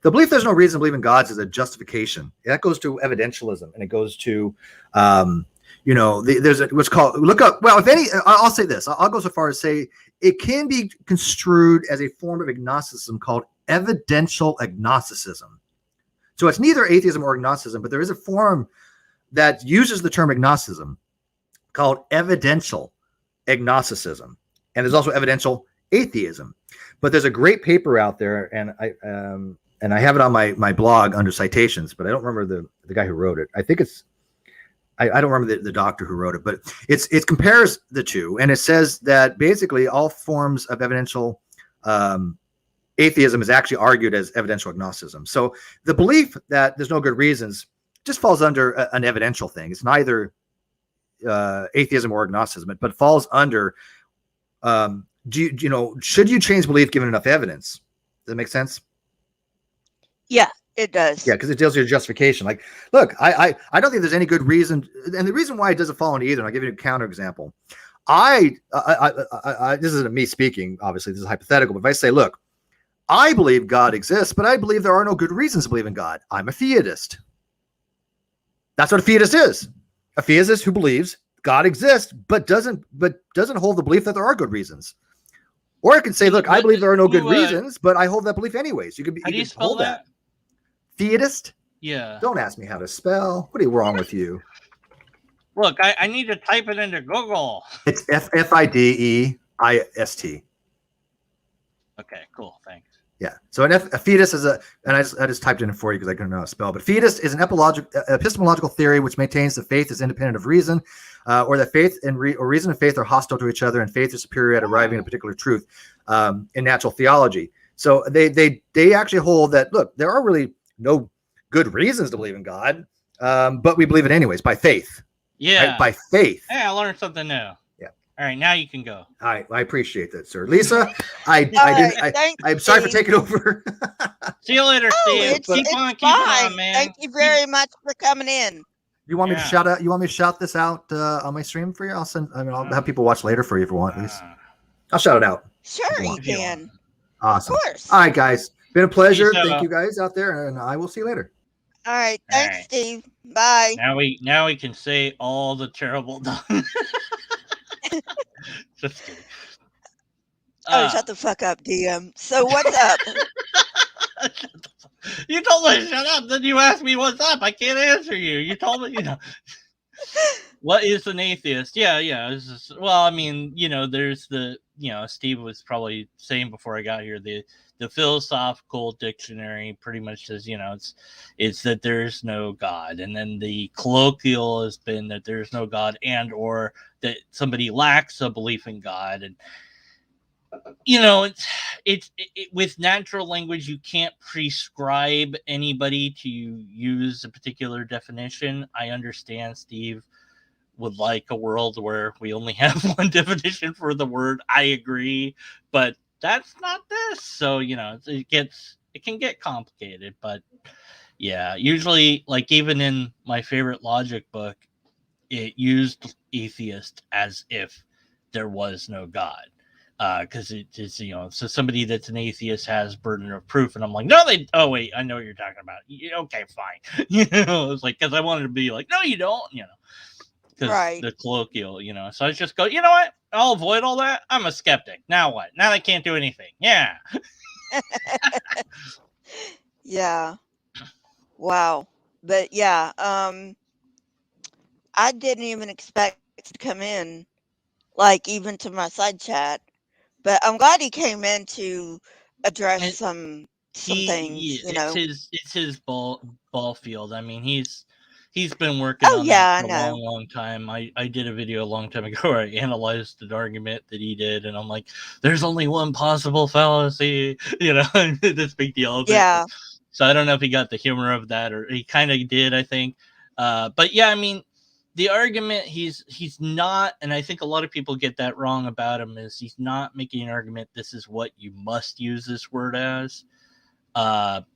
The belief there's no reason to believe in gods is a justification. That goes to evidentialism, and it goes to, there's what's called, look up, well, if any, I'll say this. I'll go so far as say it can be construed as a form of agnosticism called evidential agnosticism. So it's neither atheism or agnosticism, but there is a form that uses the term agnosticism called evidential agnosticism, and there's also evidential atheism. But there's a great paper out there, and I have it on my blog under citations, but I don't remember the guy who wrote it. I think it's I don't remember the doctor who wrote it, but it compares the two, and it says that basically all forms of evidential atheism is actually argued as evidential agnosticism. So the belief that there's no good reasons just falls under an evidential thing. It's neither atheism or agnosticism, but it falls under should you change belief given enough evidence? Does that make sense? Yeah, it does. Yeah, because it deals with your justification. Like, look, I don't think there's any good reason, and the reason why it doesn't fall into either, and I'll give you a counter example. This isn't me speaking, obviously, this is hypothetical, but if I say, look, I believe God exists, but I believe there are no good reasons to believe in God, I'm a theist. That's what a theist is. A theist who believes God exists, but doesn't hold the belief that there are good reasons. Or I can say, look, I believe there are no good reasons, but I hold that belief anyways. You can hold that. Theist? Yeah. Don't ask me how to spell. What are you wrong with you? Look, I need to type it into Google. It's Fideist. Okay, cool. Thanks. Yeah. So a fetus is and I just typed it in for you because I couldn't know how to spell. But fetus is an epistemological theory which maintains that faith is independent of reason, or that faith and reason and faith are hostile to each other, and faith is superior at arriving at a particular truth in natural theology. So they actually hold that, look, there are really no good reasons to believe in God, but we believe it anyways by faith. Yeah. Right? By faith. Hey, I learned something new. Yeah. All right, now you can go. All right, I appreciate that, sir. Lisa, I'm sorry for taking over. See you later, Steve. Keep on, man. Thank you very much for coming in. You want me to shout out? You want me to shout this out on my stream for you? I'll have people watch later for you if you want. At least I'll shout it out. Sure, you can. Awesome. Of course. All right, guys. Been a pleasure. Thank you guys out there, and I will see you later. All right. Thanks, Steve. Bye. Now we can say all the terrible. Just kidding. Shut the fuck up, DM. So what's up? You told me to shut up, then you asked me what's up. I can't answer you. You told me, what is an atheist? Yeah. Well, I mean, there's the, Steve was probably saying before I got here, the philosophical dictionary pretty much says, it's that there's no God. And then the colloquial has been that there's no God and or that somebody lacks a belief in God. And, it's with natural language, you can't prescribe anybody to use a particular definition. I understand Steve would like a world where we only have one definition for the word. I agree, but that's not this. So, it it can get complicated. But yeah, usually, like, even in my favorite logic book, it used atheist as if there was no God. Because it is, so somebody that's an atheist has burden of proof, and I'm like, no, they. Oh wait, I know what you're talking about. Okay, fine. It's like, because I wanted to be like, no, you don't. Because Right. the colloquial. So I just go, you know what? I'll avoid all that. I'm a skeptic. Now what? Now I can't do anything. Yeah. Yeah. Wow. But yeah, I didn't even expect to come in, like even to my side chat. But I'm glad he came in to address And some things, you know. it's his ball field. I mean, he's been working Oh on that yeah, I for a know. long time. I did a video a long time ago where I analyzed an argument that he did, and I'm like, there's only one possible fallacy, this big deal of it. Yeah. So I don't know if he got the humor of that, or he kind of did, I think. But yeah, I mean, the argument he's not, and I think a lot of people get that wrong about him, is he's not making an argument this is what you must use this word as.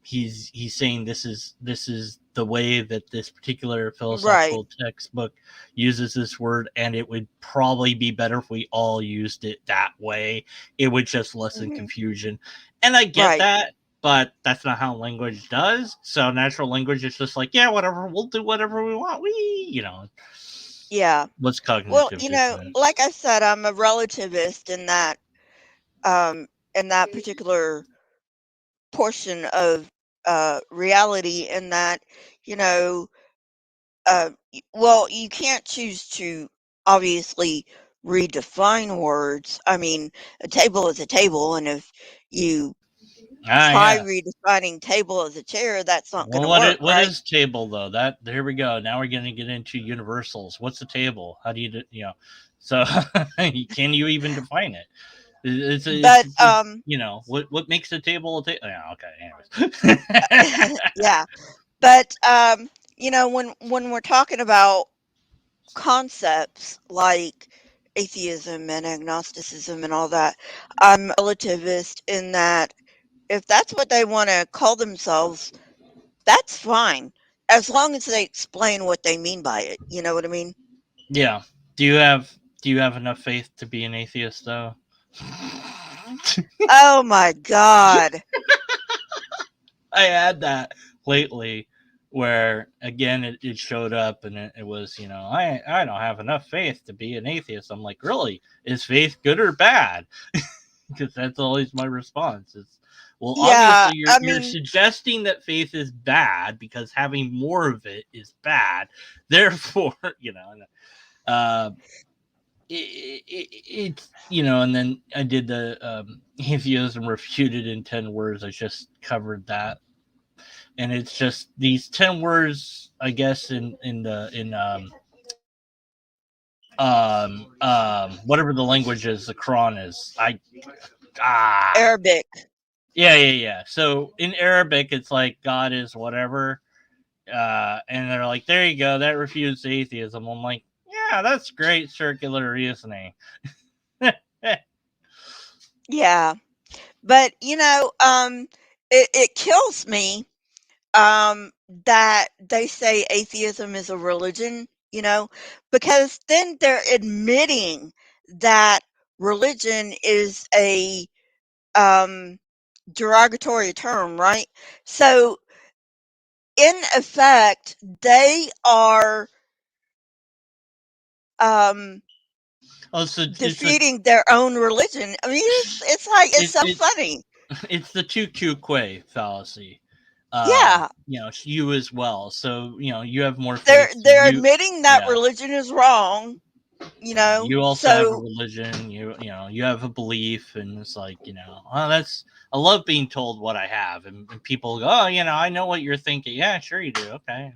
He's saying this is the way that this particular Right. philosophical textbook uses this word, and it would probably be better if we all used it that way. It would just lessen Hmm. confusion, and I get Right. that, but that's not how language does. So natural language is just like, yeah, whatever, we'll do whatever we want. Yeah. What's Well, cognitive like dissonance? I said, I'm a relativist in that particular portion of reality, in that, you know, well, you can't choose to obviously redefine words. I mean, a table is a table, and if you Ah, try yeah. redefining table as a chair, that's not going Well, to work, what right? is table though? That here we go. Now we're going to get into universals. What's a table? How do So can you even define it? But What makes a table a table? Yeah, okay. Anyways. yeah, but when we're talking about concepts like atheism and agnosticism and all that, I'm a relativist in that if that's what they want to call themselves, that's fine, as long as they explain what they mean by it. You know what I mean? Yeah. Do you have enough faith to be an atheist though? Oh my God. I had that lately where again it showed up, and it was, I don't have enough faith to be an atheist. I'm like, really? Is faith good or bad? Because that's always my response is, well, Yeah, obviously I you're mean, suggesting that faith is bad because having more of it is bad. Therefore, uh it's, and then I did the atheism refuted in 10 words. I just covered that, and it's just these 10 words, I guess, whatever the language is the Quran is. Ah Arabic. yeah. So in Arabic it's like God is whatever, and they're like, there you go, that refutes atheism. I'm like, yeah, that's great circular reasoning. Yeah. But, it kills me that they say atheism is a religion, because then they're admitting that religion is a um, derogatory term, right? So, in effect, they are um, Oh, so defeating their own religion. I mean, it's like it's so it's funny. it's the tu que fallacy. Yeah, You as well. So you have more they're faith. So they're admitting that yeah, religion is wrong, you also have a So religion. You have a belief, and it's like, oh, that's. I love being told what I have, and people go, oh, I know what you're thinking. Yeah, sure you do. Okay.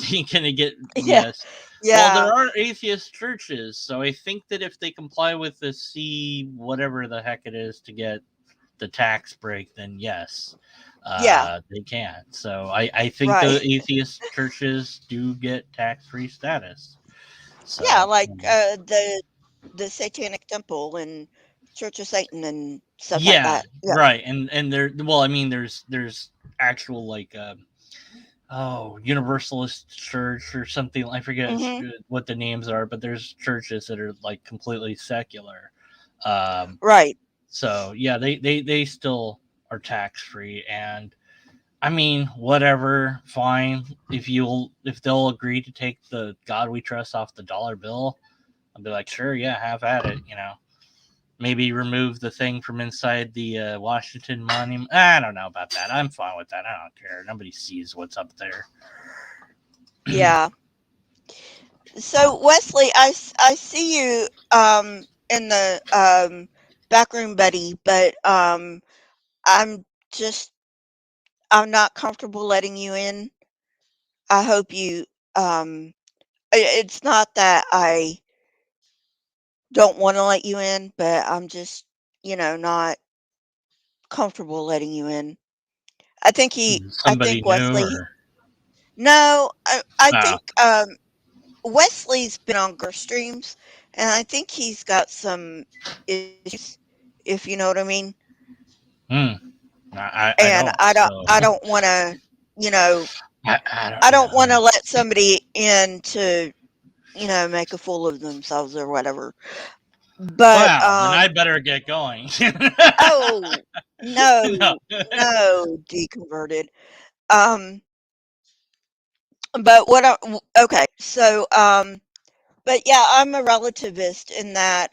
You gonna get yeah, yes. Well, there yeah, are atheist churches, so I think that if they comply with the C whatever the heck it is to get the tax break, then yes, yeah, they can. So I think the right. atheist churches do get tax free status. Yeah, So like the Satanic Temple and Church of Satan and stuff like Yeah, that. Yeah. right. And there, well, I mean, there's actual like Universalist Church or something. I forget Hmm. what the names are, but there's churches that are like completely secular. Um, Right. so yeah, they still are tax free, and I mean, whatever, fine. If they'll agree to take the God We Trust off the dollar bill, I'll be like, sure, yeah, have at it. Maybe remove the thing from inside the Washington Monument. I don't know about that. I'm fine with that. I don't care. Nobody sees what's up there. Yeah. So Wesley, I see you in the back room, buddy, but I'm just I'm not comfortable letting you in. I hope you it's not that I don't want to let you in, but I'm just, not comfortable letting you in. I Somebody think new Wesley or no, I oh, think Wesley's been on girl streams and I think he's got some issues, if you know what I mean. hmm, I And don't. So I don't want to, you know, I don't. I Yeah. don't want to let somebody in to, make a fool of themselves or whatever. But Wow. Then I better get going. oh No. no, no, deconverted. Um, but okay, so but yeah, I'm a relativist in that,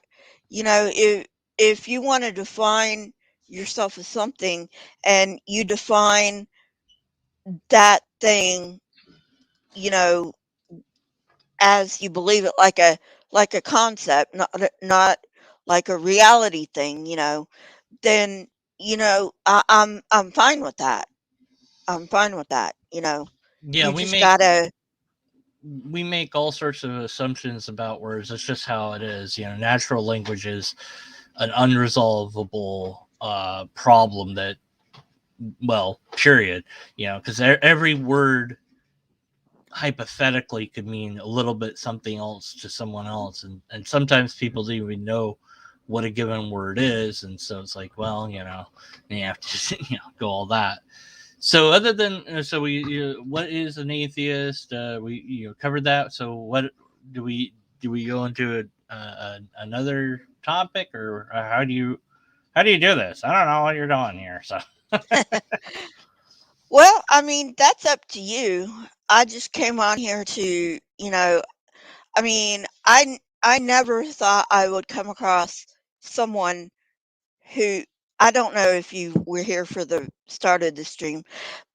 if you want to define yourself as something and you define that thing, you know, as you believe it, like a concept, not like a reality thing, then I'm fine with that. I'm fine with that. Yeah, You just gotta. we make all sorts of assumptions about words. It's just how it is. Natural language is an unresolvable problem that, well, period. Because every word hypothetically could mean a little bit something else to someone else, and sometimes people don't even know what a given word is, and so it's like, well, you have to go all that. So other than so we what is an atheist? We covered that. So what do we go into another topic, or how do you do this? I don't know what you're doing here. So Well, I mean, that's up to you. I just came on here to, I mean, I never thought I would come across someone who I don't know if you were here for the start of the stream,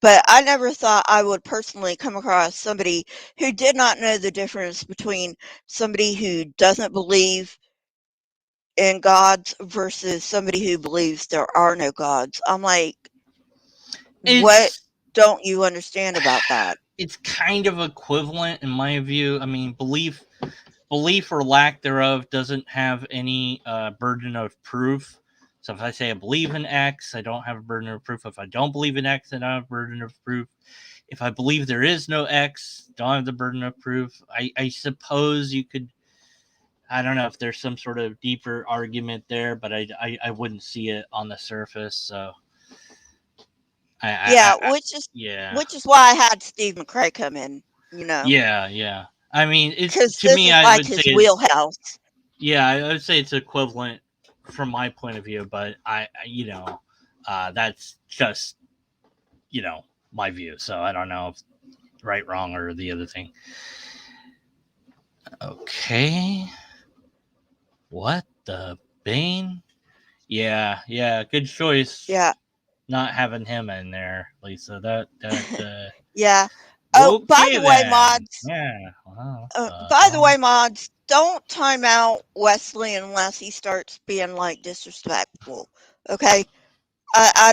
but I never thought I would personally come across somebody who did not know the difference between somebody who doesn't believe in gods versus somebody who believes there are no gods. I'm like, what it's don't you understand about that? it's kind of equivalent in my view. I mean, belief or lack thereof doesn't have any burden of proof. So if I say I believe in X, I don't have a burden of proof. If I don't believe in X, I don't have a burden of proof. If I believe there is no X, don't have the burden of proof. I suppose you could. I don't know if there's some sort of deeper argument there, but I wouldn't see it on the surface. So Yeah, yeah, which is why I had Steve McRae come in, yeah. I mean, it's because to this me. is I like would say his it's wheelhouse. yeah. I would say it's equivalent from my point of view, but that's just my view. So I don't know if right, wrong, or the other thing. Okay, what the Bane? Yeah, good choice. Yeah, Not having him in there, Lisa. That yeah. Oh, okay then. Yeah. Well, by the way, mods, don't time out Wesley unless he starts being like disrespectful. Okay, I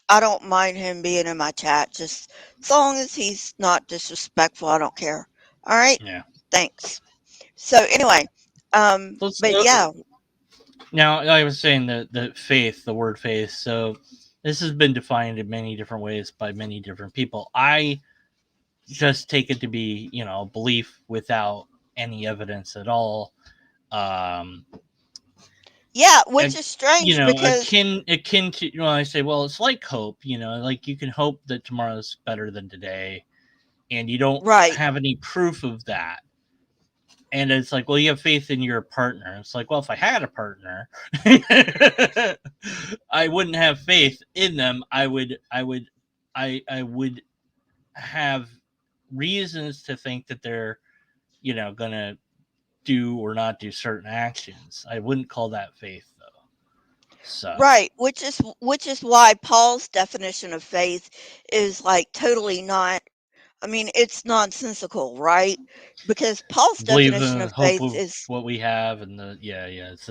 I don't mind him being in my chat. Just as long as he's not disrespectful, I don't care. All right, yeah. thanks. So anyway, Let's but yeah, now. I was saying the faith, the word faith. So this has been defined in many different ways by many different people. I just take it to be belief without any evidence at all. Um, Yeah, which a, is strange because akin to, when I say, well, it's like hope, like you can hope that tomorrow's better than today, and you don't right, have any proof of that. And it's like, well, you have faith in your partner. It's like, well, if I had a partner, I wouldn't have faith in them. I would have reasons to think that they're, gonna do or not do certain actions. I wouldn't call that faith though. So right, which is why Paul's definition of faith is like totally not. I mean, it's nonsensical, right? Because Paul's believe definition in of hope faith of is what we have, and it's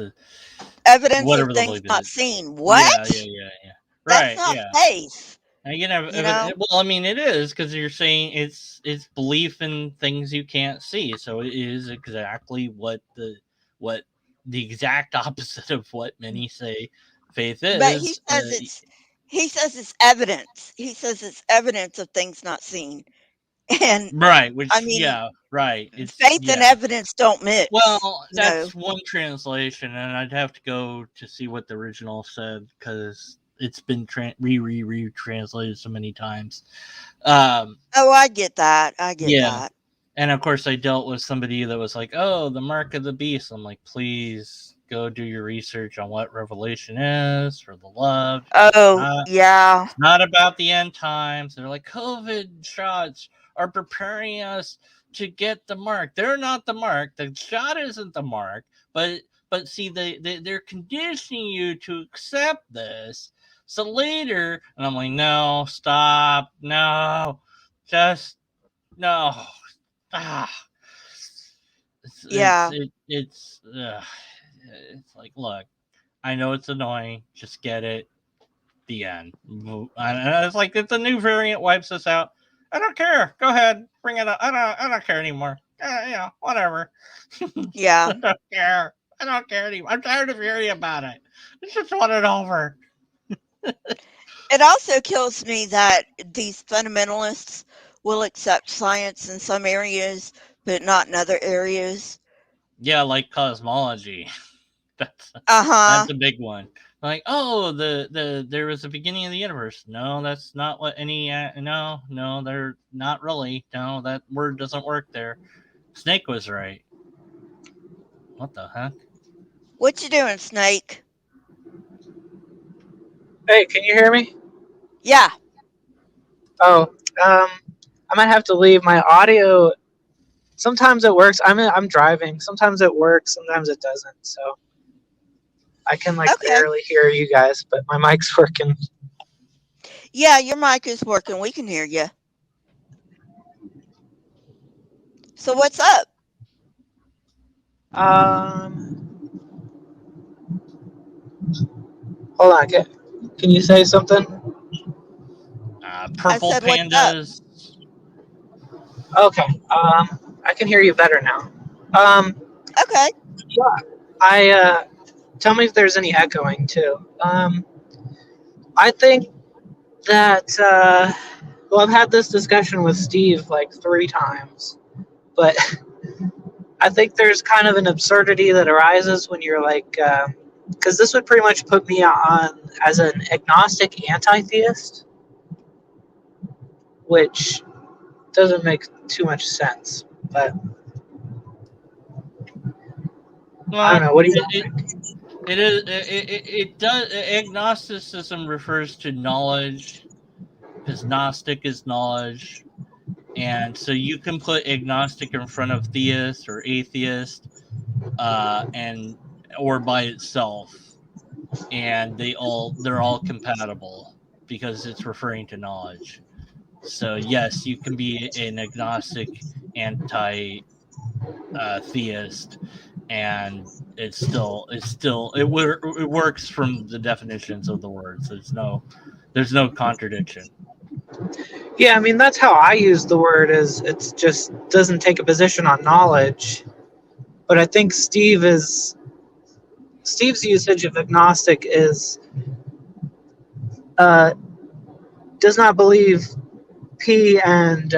evidence of whatever the things belief not is. seen. Yeah, What? yeah. That's Right, not yeah. faith, And you can have you know? well, I mean, it is because you're saying it's belief in things you can't see. So it is exactly what the exact opposite of what many say faith But is. he says it's evidence. He says it's evidence of things not seen. And Right, I which mean, right. It's faith and evidence don't mix, Well, you know. that's one translation, and I'd have to go to see what the original said because it's been translated so many times. Um, Oh, I get that. I get yeah, that. and of course, I dealt with somebody that was like, "Oh, the mark of the beast." I'm like, "Please go do your research on what Revelation is for the love." Oh, yeah. It's not about the end times. They're like, COVID shots are preparing us to get the mark. They're not the mark. The shot isn't the mark. But see, they're conditioning you to accept this. So later, and I'm like, no, stop, no, just no. Ah. Yeah. It's like, look, I know it's annoying. Just get it. The end. And it's like, if the new variant wipes us out, I don't care. Go ahead, bring it up. I don't care anymore. Whatever. Yeah. I don't care. I don't care anymore. I'm tired of hearing about it. I just want it over. It also kills me that these fundamentalists will accept science in some areas, but not in other areas. Yeah, like cosmology. that's Uh-huh. that's a big one. Like, oh, there was a beginning of the universe. No, that's not what any. No, they're not really. No, that word doesn't work there. Snake was right. What the heck? What you doing, Snake? Hey, can you hear me? Yeah. Oh, I might have to leave. My audio. Sometimes it works. I'm driving. Sometimes it works. Sometimes it doesn't. So I can like Okay. barely hear you guys, but my mic's working. Yeah, your mic is working. We can hear you. So what's up? Hold on. Can you say something? I Purple said, what's up? pandas. Okay. I can hear you better now. Okay. Yeah. Tell me if there's any echoing too. I think that well, I've had this discussion with Steve like 3 times, but I think there's kind of an absurdity that arises when you're like, because this would pretty much put me on as an agnostic anti-theist, which doesn't make too much sense. But I Well, don't know. What do you it, think? it does. Agnosticism refers to knowledge, because Gnostic is knowledge, and so you can put agnostic in front of theist or atheist, and or by itself, and they're all compatible because it's referring to knowledge. So yes, you can be an agnostic anti theist, and it works from the definitions of the words. There's no contradiction. Yeah, I mean that's how I use the word. Is it's just doesn't take a position on knowledge, but I think Steve's usage of agnostic is uh, does not believe P and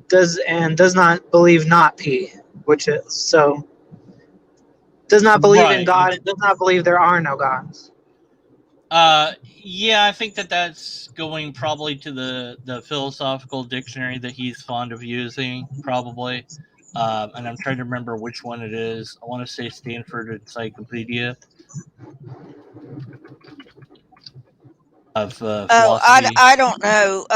does not believe not P, which is so does not believe in Right. God and does not believe there are no gods. Yeah, I think that's going probably to the philosophical dictionary that he's fond of using, probably. And I'm trying to remember which one it is. I want to say Stanford Encyclopedia of Oh, philosophy. I don't know.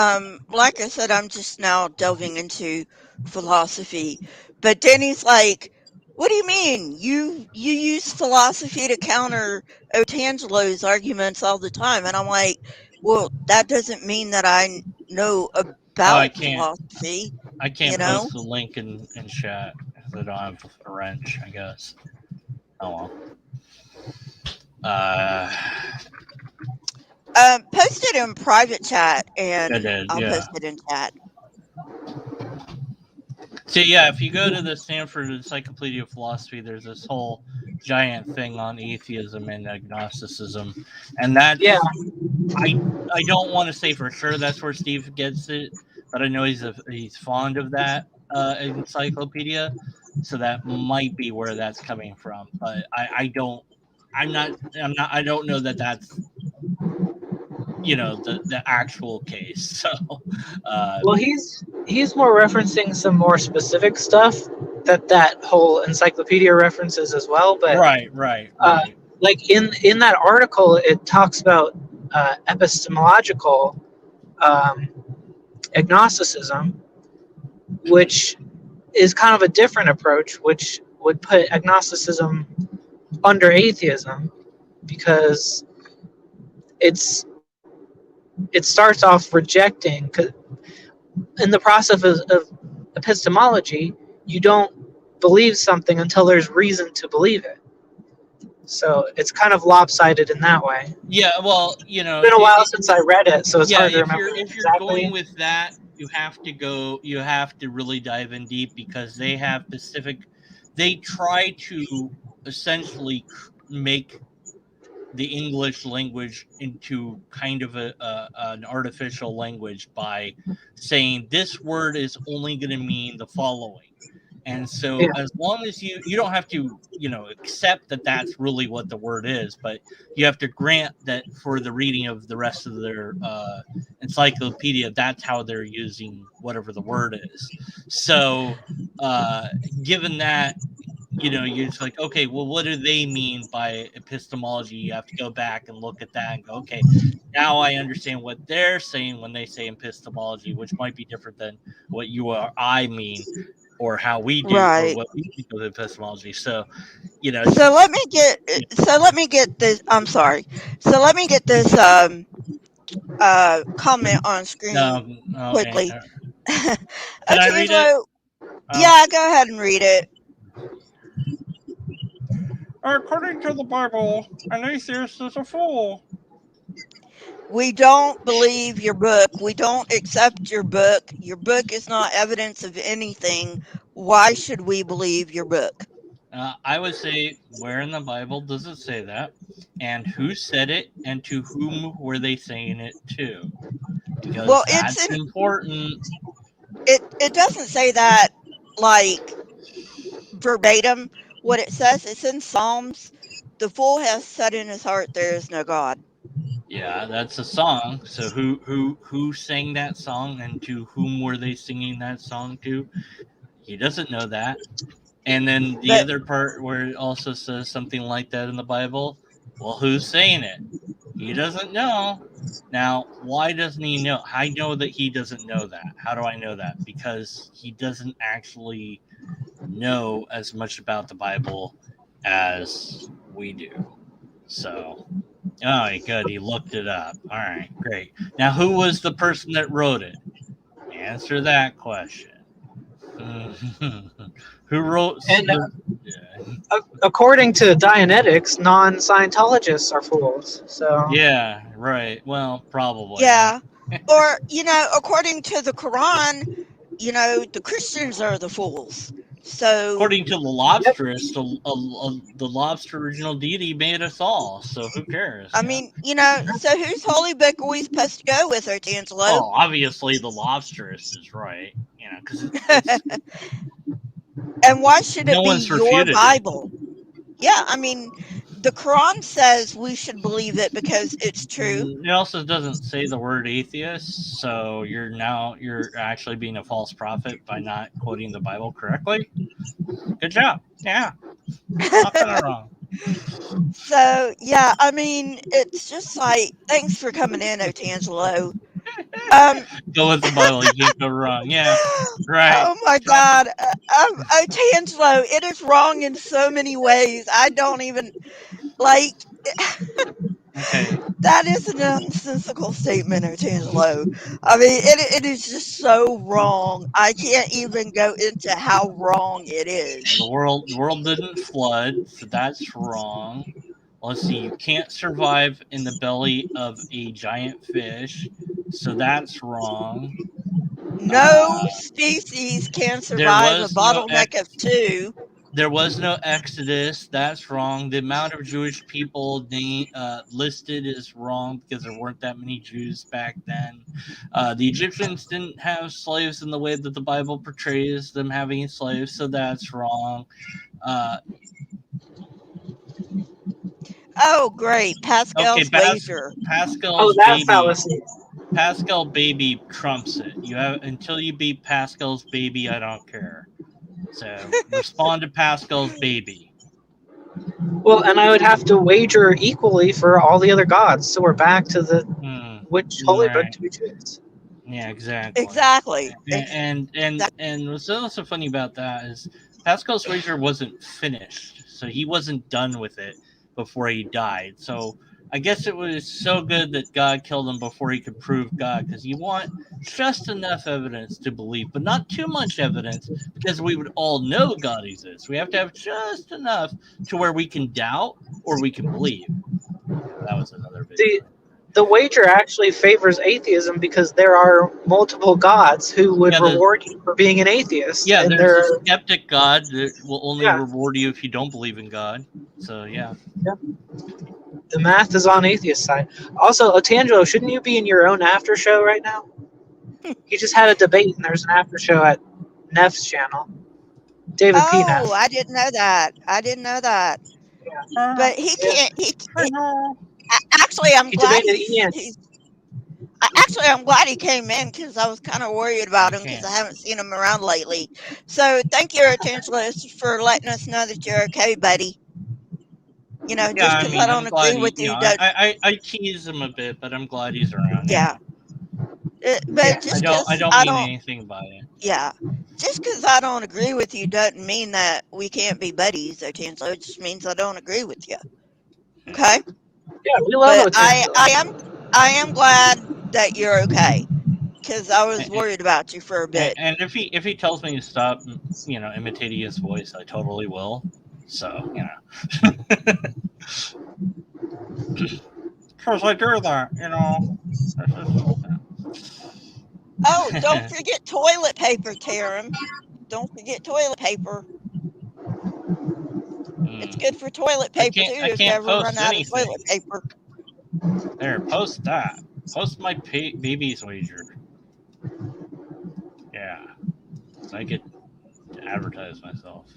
Like I said, I'm just now delving into philosophy. But Danny's like, what do you mean? You use philosophy to counter Otangelo's arguments all the time. And I'm like, well, that doesn't mean that I know Oh, about philosophy, I you can't know? post the link in chat because I don't have a wrench, I guess. Oh well. Post it in private chat I and did, I'll yeah. post it in chat. So yeah, if you go to the Stanford Encyclopedia of Philosophy, there's this whole giant thing on atheism and agnosticism, and that's Yeah, I don't want to say for sure that's where Steve gets it, but I know he's fond of that encyclopedia, so that might be where that's coming from. But I don't I don't know that that's the actual case. So well, he's more referencing some more specific stuff that whole encyclopedia references as well. But right. like in that article, it talks about epistemological agnosticism, which is kind of a different approach, which would put agnosticism under atheism because it starts off rejecting. 'Cause in the process of epistemology, you don't believe something until there's reason to believe it. So it's kind of lopsided in that way. Yeah, well, It's been a while since I read it, so it's hard to remember if you're exactly. going with that, you have to really dive in deep because they try to essentially make the English language into kind of an artificial language by saying this word is only going to mean the following. And so Yeah. as long as you don't have to, accept that that's really what the word is, but you have to grant that for the reading of the rest of their encyclopedia, that's how they're using whatever the word is. So given that, you're just like, okay, well, what do they mean by epistemology? You have to go back and look at that and go, okay, now I understand what they're saying when they say epistemology, which might be different than what you or I mean, or how we do, or Right. what we think of epistemology. So, So let me get this. I'm sorry. So let me get this comment on screen okay. quickly. Can I read it? Otangelo, yeah, go ahead and read it. According to the Bible, an atheist is a fool. We don't believe your book. We don't accept your book. Your book is not evidence of anything. Why should we believe your book? I would say, where in the Bible does it say that? And who said it? And to whom were they saying it to? Because Well, that's important. it doesn't say that like verbatim. What it says, it's in Psalms. The fool has said in his heart, there is no God. Yeah, that's a song. So who sang that song, and to whom were they singing that song to? He doesn't know that. And then the But other part where it also says something like that in the Bible, well, who's saying it? He doesn't know. Now, why doesn't he know? I know that he doesn't know that. How do I know that? Because he doesn't actually know as much about the Bible as we do. So, oh, good. He looked it up. All right, great. Now, who was the person that wrote it? Answer that question. Who wrote? And according to Dianetics, non-Scientologists are fools. So Yeah, right. Well, probably. yeah, or according to the Quran, the Christians are the fools. So According to the lobsterist, the lobster original deity made us all. So who cares? I mean, so whose holy book are we supposed to go with, Otangelo? Oh, obviously the lobsterist is right. Because And why should it no be one's your refuted it. Bible? Yeah, I mean, the Quran says we should believe it because it's true. It also doesn't say the word atheist, so you're actually being a false prophet by not quoting the Bible correctly. Good job. Yeah, not kind of wrong. So, yeah, I mean, it's just like, thanks for coming in, Otangelo. Go with the Bible. You can't go wrong. Yeah, right. Oh my Trust God. Otangelo, it is wrong in so many ways. I don't even, like, Okay. that is an nonsensical statement, Otangelo. I mean, it is just so wrong. I can't even go into how wrong it is. The world didn't flood, so that's wrong. Let's see. You can't survive in the belly of a giant fish, so that's wrong. No species can There survive a was no bottleneck of two. There was no Exodus. That's wrong. The amount of Jewish people listed is wrong because there weren't that many Jews back then. The Egyptians didn't have slaves in the way that the Bible portrays them having slaves, so that's wrong. Uh, Oh, great. okay, Pascal's wager. Oh, Pascal's that baby. fallacy. Pascal baby trumps it. You have until you beat Pascal's baby. I don't care. So respond to Pascal's baby. Well, and I would have to wager equally for all the other gods. So we're back to the which holy book Right. do we choose? Yeah, exactly. Exactly. And what's also funny about that is Pascal's wager wasn't finished, so he wasn't done with it before he died. So I guess it was so good that God killed him before he could prove God, because you want just enough evidence to believe, but not too much evidence, because we would all know God exists. We have to have just enough to where we can doubt or we can believe. That was another big one. The wager actually favors atheism because there are multiple gods who would reward you for being an atheist. Yeah, and there's a skeptic God that will only reward you if you don't believe in God. So, yeah. The math is on atheist side. Also, Otangelo, shouldn't you be in your own after show right now? He just had a debate, and there's an after show at Neff's channel. David P. Neff. Oh, I didn't know that. Yeah. But he can't. Actually, I'm He glad debated Ian. I'm glad he came in because I was kind of worried about him because I haven't seen him around lately. So thank you, Otangelo, for letting us know that you're okay, buddy. You know, just because I don't agree with you, I tease him a bit, but I'm glad he's around. Yeah. But just because I don't mean anything by it. Yeah. Just because I don't agree with you doesn't mean that we can't be buddies, Otangelo. It just means I don't agree with you. Okay? Yeah, we love Otangelo. I am glad that you're okay, because I was worried about you for a bit. And if he tells me to stop, imitating his voice, I totally will. So, because I do that, Oh, don't forget toilet paper, Tarum. Don't forget toilet paper. It's good for toilet paper too if you ever run out of toilet paper. There, post that. Post my baby's wager. Yeah, so I could advertise myself.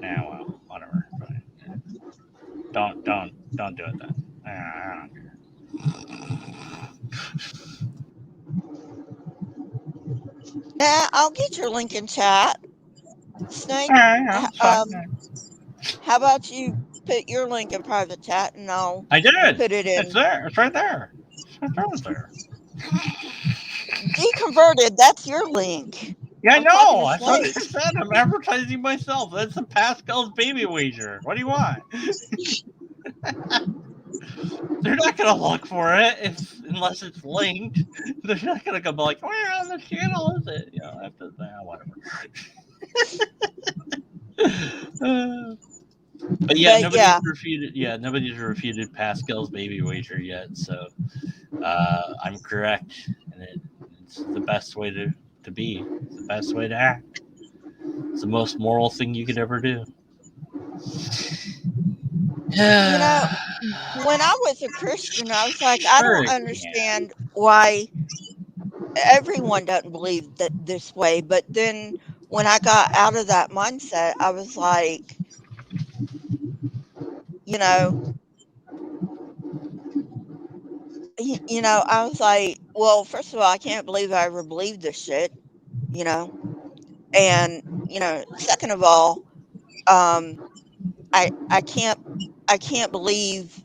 Yeah, well, whatever. Don't do it then. I don't care. Yeah, I'll get your link in chat. Snake. How about you put your link in private chat and I'll put it in. It's there. It's right there. It's there. Deconverted, that's your link. Yeah, I know. That's what I said. I'm advertising myself. That's the Pascal's baby wager. What do you want? They're not gonna look for it unless it's linked. They're not gonna go like, "Where on the channel is it?" After that, whatever. But nobody's refuted. Yeah, nobody's refuted Pascal's baby wager yet. So I'm correct, and it's the best way to be. It's the best way to act. It's the most moral thing you could ever do. When I was a Christian, I was like, I don't understand why everyone doesn't believe that this way. But then when I got out of that mindset, I was like, you know, I was like, well, first of all, I can't believe I ever believed this shit, you know, and second of all, um, I can't believe,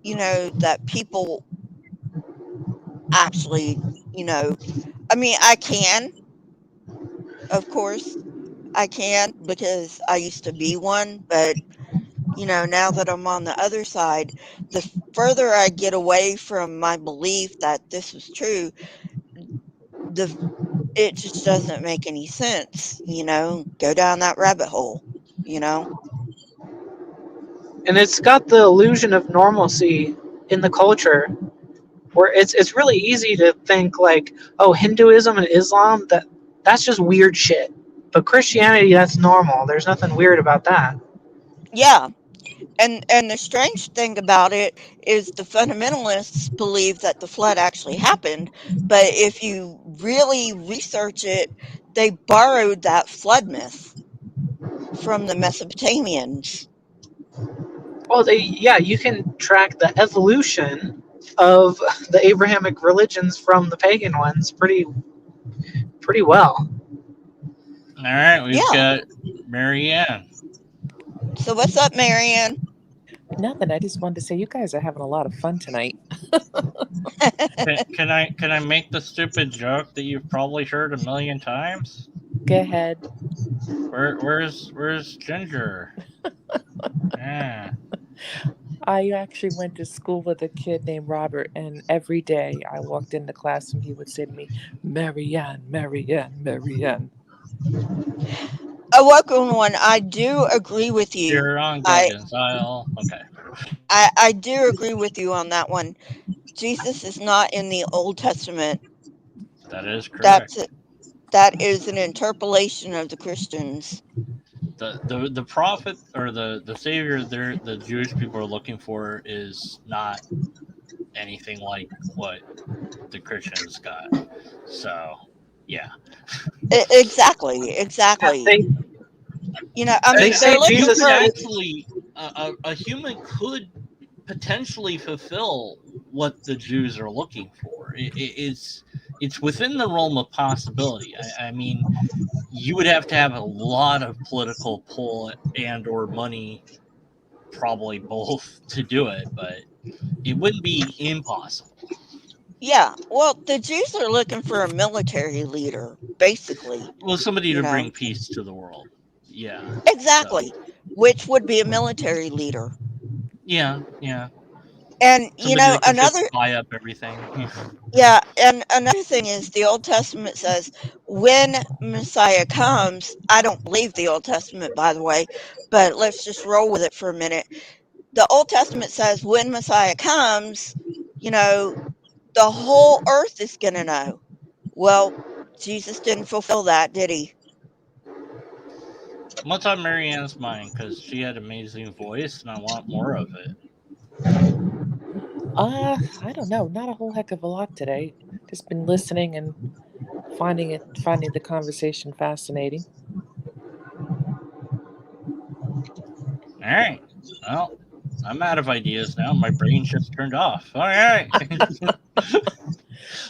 that people actually, you know, I mean, I can, of course, I can because I used to be one, but now that I'm on the other side, the further I get away from my belief that this was true, the it just doesn't make any sense, go down that rabbit hole, you know? And it's got the illusion of normalcy in the culture, where it's really easy to think like, oh, Hinduism and Islam, that's just weird shit. But Christianity, that's normal. There's nothing weird about that. Yeah. And the strange thing about it is the fundamentalists believe that the flood actually happened, but if you really research it, they borrowed that flood myth from the Mesopotamians. Well, you can track the evolution of the Abrahamic religions from the pagan ones pretty well. All right, we've Yeah. got Marianne. So what's up, Marianne? Nothing. I just wanted to say you guys are having a lot of fun tonight. Can I make the stupid joke that you've probably heard a million times? Go ahead. Where's Ginger? Yeah. I actually went to school with a kid named Robert, and every day I walked into class and he would say to me, Marianne, Marianne, Marianne. A welcome one. I do agree with you. You're on I Guggens. Okay. I do agree with you on that one. Jesus is not in the Old Testament. That is correct. That is an interpolation of the Christians. The prophet or the savior the Jewish people are looking for is not anything like what the Christians got. So, yeah. Exactly. They I They mean, say they're looking Jesus for. Actually, a human could potentially fulfill what the Jews are looking for. It's within the realm of possibility. I mean, you would have to have a lot of political pull and or money, probably both, to do it, but it wouldn't be impossible. Yeah, well, the Jews are looking for a military leader, basically. Well, somebody You to know, bring peace to the world. Yeah. exactly, which would be a military leader. Yeah. And Somebody that could just another buy up everything. yeah, and another thing is the Old Testament says when Messiah comes, I don't believe the Old Testament, by the way, but let's just roll with it for a minute. The Old Testament says when Messiah comes, you know, the whole earth is going to know. Well, Jesus didn't fulfill that, did he? What's on Marianne's mind? Because she had amazing voice, and I want more of it. I don't know. Not a whole heck of a lot today. Just been listening and finding the conversation fascinating. All right. Well, I'm out of ideas now. My brain just turned off. All right.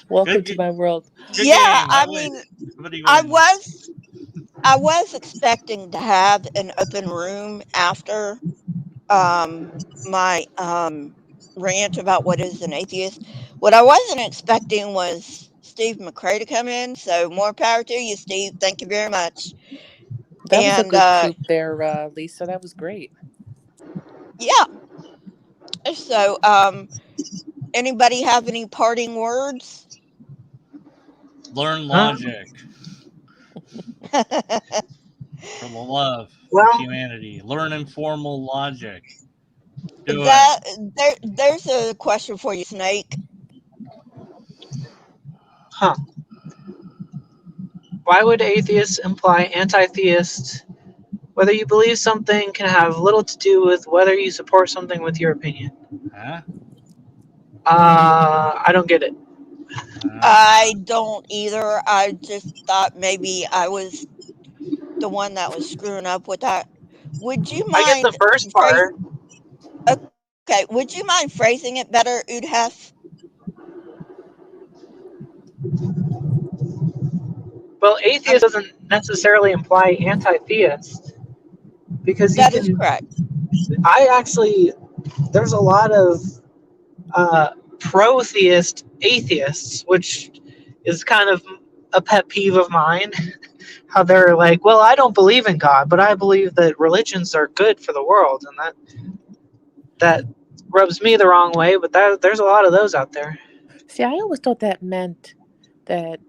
Welcome to my world. Good Yeah, game. I mean, Somebody I wins. was expecting to have an open room after my rant about what is an atheist. What I wasn't expecting was Steve McRae to come in. So more power to you, Steve. Thank you very much. That was a And good coup there, Lisa. That was great. yeah. So anybody have any parting words? Learn logic for the love of well, humanity. Learn informal logic. Do it. There's a question for you, Snake. huh? Why would atheists imply anti-theists? Whether you believe something can have little to do with whether you support something with your opinion. Huh? I don't get it. I don't either. I just thought maybe I was the one that was screwing up with that. Would you I get the mind first phrase? part. Okay, would you mind phrasing it better, Udhef? Well, atheist doesn't necessarily imply anti-theist because you That is can. correct. There's a lot of pro-theist atheists, which is kind of a pet peeve of mine. How they're like, well, I don't believe in God, but I believe that religions are good for the world, and that rubs me the wrong way. But there's a lot of those out there. See, I always thought that meant that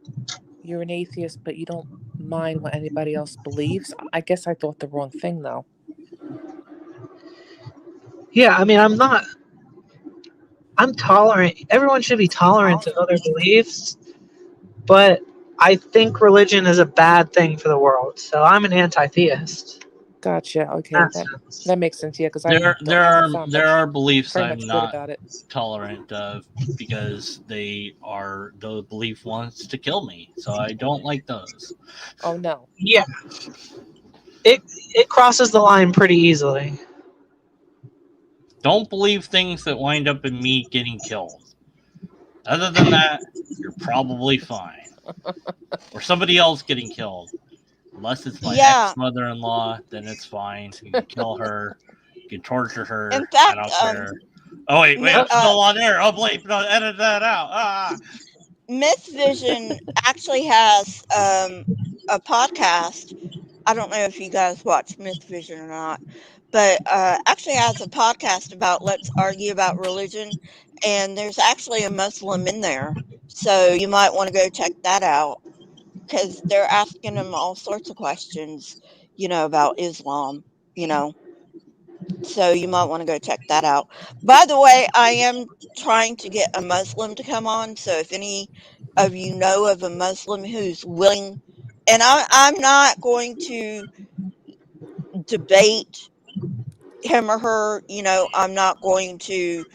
you're an atheist, but you don't mind what anybody else believes. I guess I thought the wrong thing, though. Yeah, I mean, I'm tolerant. Everyone should be tolerant of other beliefs, but I think religion is a bad thing for the world. So I'm an anti-theist. Gotcha. Okay, that makes sense. Yeah, because I There don't sound there are beliefs very I'm much good not about it. tolerant of because the belief wants to kill me, so I don't like those. Oh no. Yeah, it crosses the line pretty easily. Don't believe things that wind up in me getting killed. Other than that, you're probably fine. Or somebody else getting killed. Unless it's my ex-mother-in-law, then it's fine. You can kill her. You can torture her. In fact, I don't care. Oh, wait, I'm still on air. Oh, bleep, no, edit that out. Myth Vision actually has a podcast. I don't know if you guys watch Myth Vision or not, but actually has a podcast about Let's Argue About Religion, and there's actually a Muslim in there. So you might want to go check that out because they're asking him all sorts of questions, about Islam, So you might want to go check that out. By the way, I am trying to get a Muslim to come on. So if any of you know of a Muslim who's willing, and I'm not going to debate him or her, I'm not going to,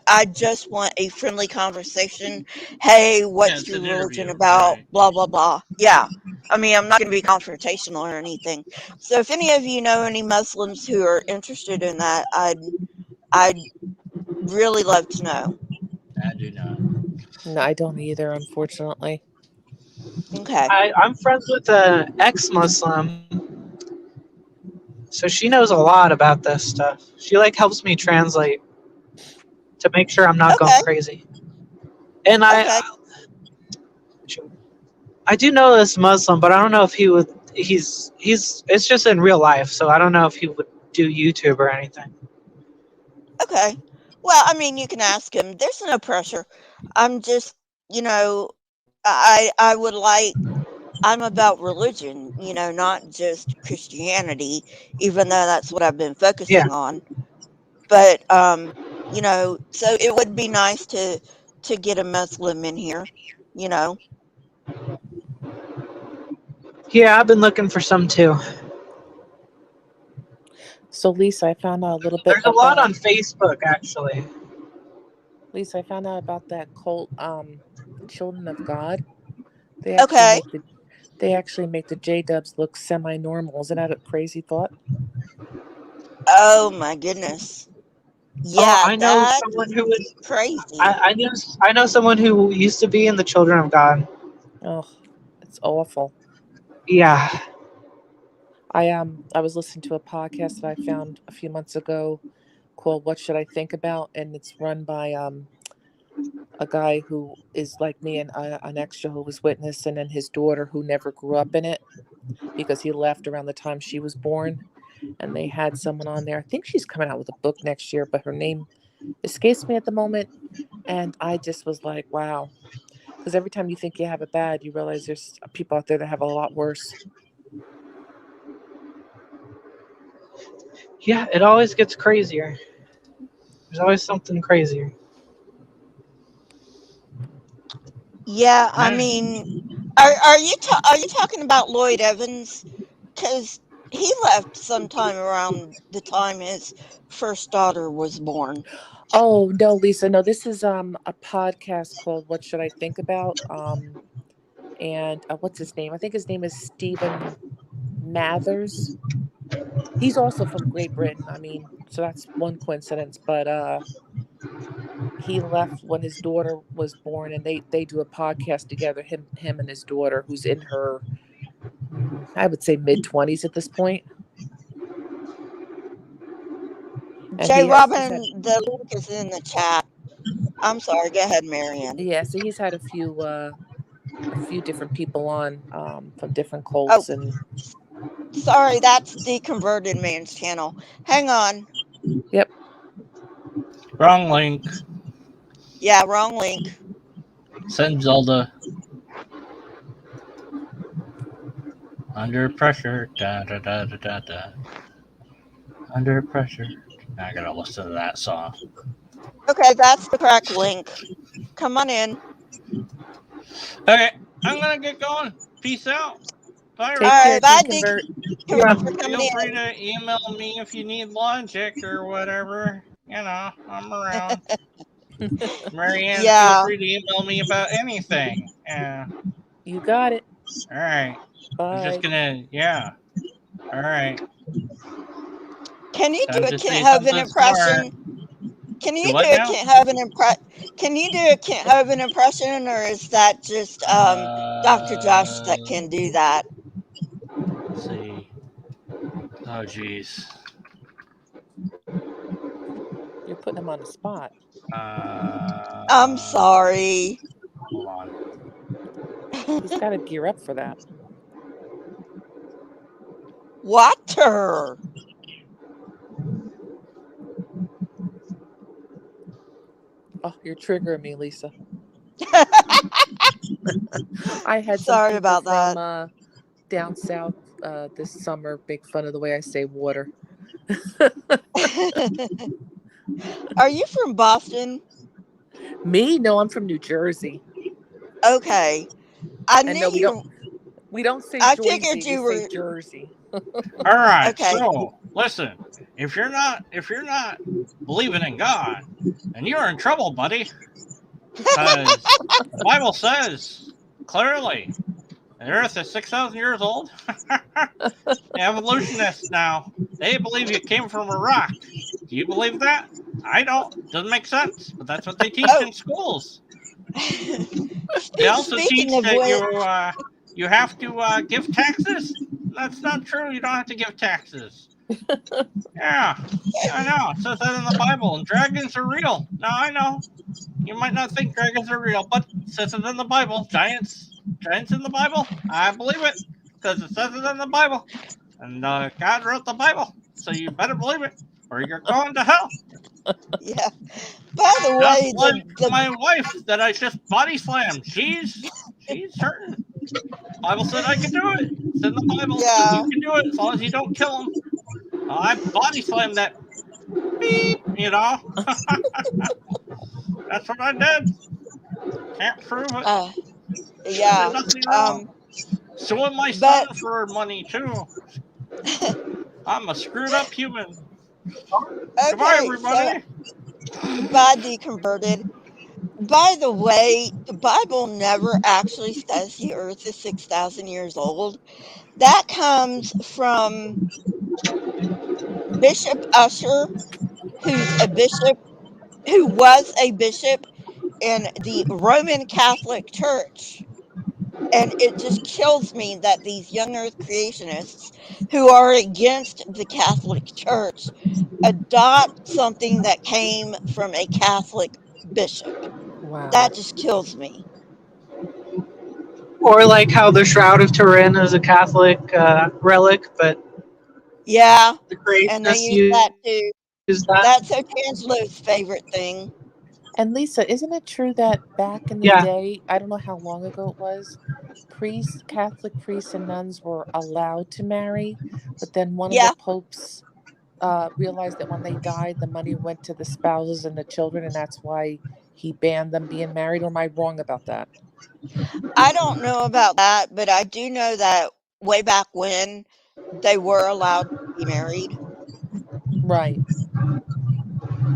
I just want a friendly conversation. Hey, what's your religion about? Right. Blah, blah, blah. Yeah. I mean, I'm not going to be confrontational or anything. So if any of you know any Muslims who are interested in that, I'd really love to know. I do not. No, I don't either, unfortunately. Okay. I'm friends with an ex-Muslim, so she knows a lot about this stuff. She helps me translate to make sure I'm not going crazy. And I do know this Muslim, but I don't know if he would. He's. It's just in real life, so I don't know if he would do YouTube or anything. Okay. Well, I mean, you can ask him. There's no pressure. I'm just, I would like. I'm about religion, not just Christianity, even though that's what I've been focusing on. But so it would be nice to get a Muslim in here, Yeah, I've been looking for some too. So, Lisa, I found out a little bit. There's a lot on Facebook, actually. Lisa, I found out about that cult, Children of God. They actually make the J-dubs look semi-normal. Isn't that a crazy thought? Oh my goodness! Yeah, I know someone who was crazy. I know someone who used to be in the Children of God. Oh, it's awful. Yeah. I was listening to a podcast that I found a few months ago called "What Should I Think About," and it's run by a guy who is like me and an ex-Jehovah's Witness, and then his daughter who never grew up in it because he left around the time she was born. And they had someone on there. I think she's coming out with a book next year, but her name escapes me at the moment. And I just was like, wow. Because every time you think you have it bad, you realize there's people out there that have a lot worse. Yeah, it always gets crazier. There's always something crazier. Yeah, I mean, are you talking about Lloyd Evans? Because he left sometime around the time his first daughter was born. Oh no, Lisa, no, this is a podcast called "What Should I Think About?" And what's his name? I think his name is Stephen Mathers. He's also from Great Britain. I mean, so that's one coincidence. But he left when his daughter was born, and they do a podcast together. Him and his daughter, who's in her, I would say mid-20s at this point. And Jay he's Robin, had, the link is in the chat. I'm sorry. Go ahead, Marianne. yeah. So he's had a few different people on from different Oh, cults and. sorry. That's Deconverted Man's channel. Hang on. Yep. Wrong link. Yeah, wrong link. Send Zelda. Under pressure. Da da da da da da. Under pressure. I gotta listen to that song. Okay, that's the correct link. Come on in. Okay, I'm gonna get going. Peace out. Bye. Take All care, right, bye, Deconvert. Deconvert, for coming Feel free in. to email me if you need logic or whatever. You know, I'm around. Marianne, Yeah. feel free to email me about anything. Yeah. You got it. All right. I'm Bye. just gonna, yeah. All right. Can you do Time a to say Kent Hovind something impression? smart. Can you Do do what a now? Kent Hovind impression? Can you do a Kent Hovind impression, or is that just Dr. Josh that can do that? Let's see. Oh, jeez. You're putting him on the spot. I'm sorry. Hold on. He's got to gear up for that. Water. Oh, you're triggering me, Lisa. I had some Sorry people about from that. down south this summer make fun of the way I say water. Are you from Boston? Me? No, I'm from New Jersey. Okay. I And knew no, you. we don't say I Jersey, figured you we say were. Jersey. All right. Okay. So listen, if you're not believing in God, then you're in trouble, buddy. Because the Bible says clearly the Earth is 6,000 years old. The evolutionists now, they believe you came from a rock. Do you believe that? I don't. Doesn't make sense, but that's what they teach Oh. in schools. They also Speaking teach of that which, you have to give taxes. That's not true. You don't have to give taxes. Yeah, I know. It says that in the Bible. And dragons are real. No, I know. You might not think dragons are real, but it says it in the Bible. Giants in the Bible. I believe it because it says it in the Bible. And God wrote the Bible, so you better believe it, or you're going to hell. yeah. By the way, Just like my wife that I just body slammed. She's hurting. Bible said I can do it. It's in the Bible. Yeah. You can do it as long as you don't kill them. I body slammed that beep, you know. That's what I did. Can't prove it. Yeah. Did nothing wrong. Suing my son for money too. I'm a screwed up human. Goodbye, everybody. So, goodbye, Deconverted. By the way, the Bible never actually says the earth is 6,000 years old. That comes from Bishop Usher, who was a bishop in the Roman Catholic Church. And it just kills me that these young earth creationists who are against the Catholic Church adopt something that came from a Catholic bishop. Wow. That just kills me. Or like how the Shroud of Turin is a Catholic relic, but Yeah, the and they creationists use that too. use that. That's Otangelo's favorite thing. And Lisa, isn't it true that back in the day, I don't know how long ago it was, Catholic priests and nuns were allowed to marry, but then one of the popes realized that when they died, the money went to the spouses and the children, and that's why he banned them being married? Or am I wrong about that? I don't know about that, but I do know that way back when they were allowed to be married. Right.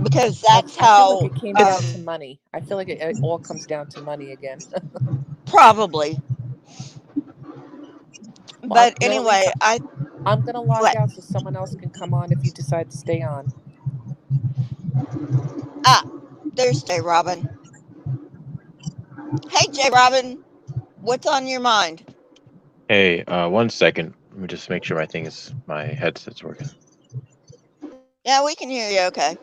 Because that's I feel how like it came down to money. I feel like it all comes down to money again. Probably. Well, But anyway, I'm gonna log What? out so someone else can come on if you decide to stay on. Ah, there's J. Robin. Hey, J. Robin, what's on your mind? Hey, 1 second. Let me just make sure my headset's working. Yeah, we can hear you okay.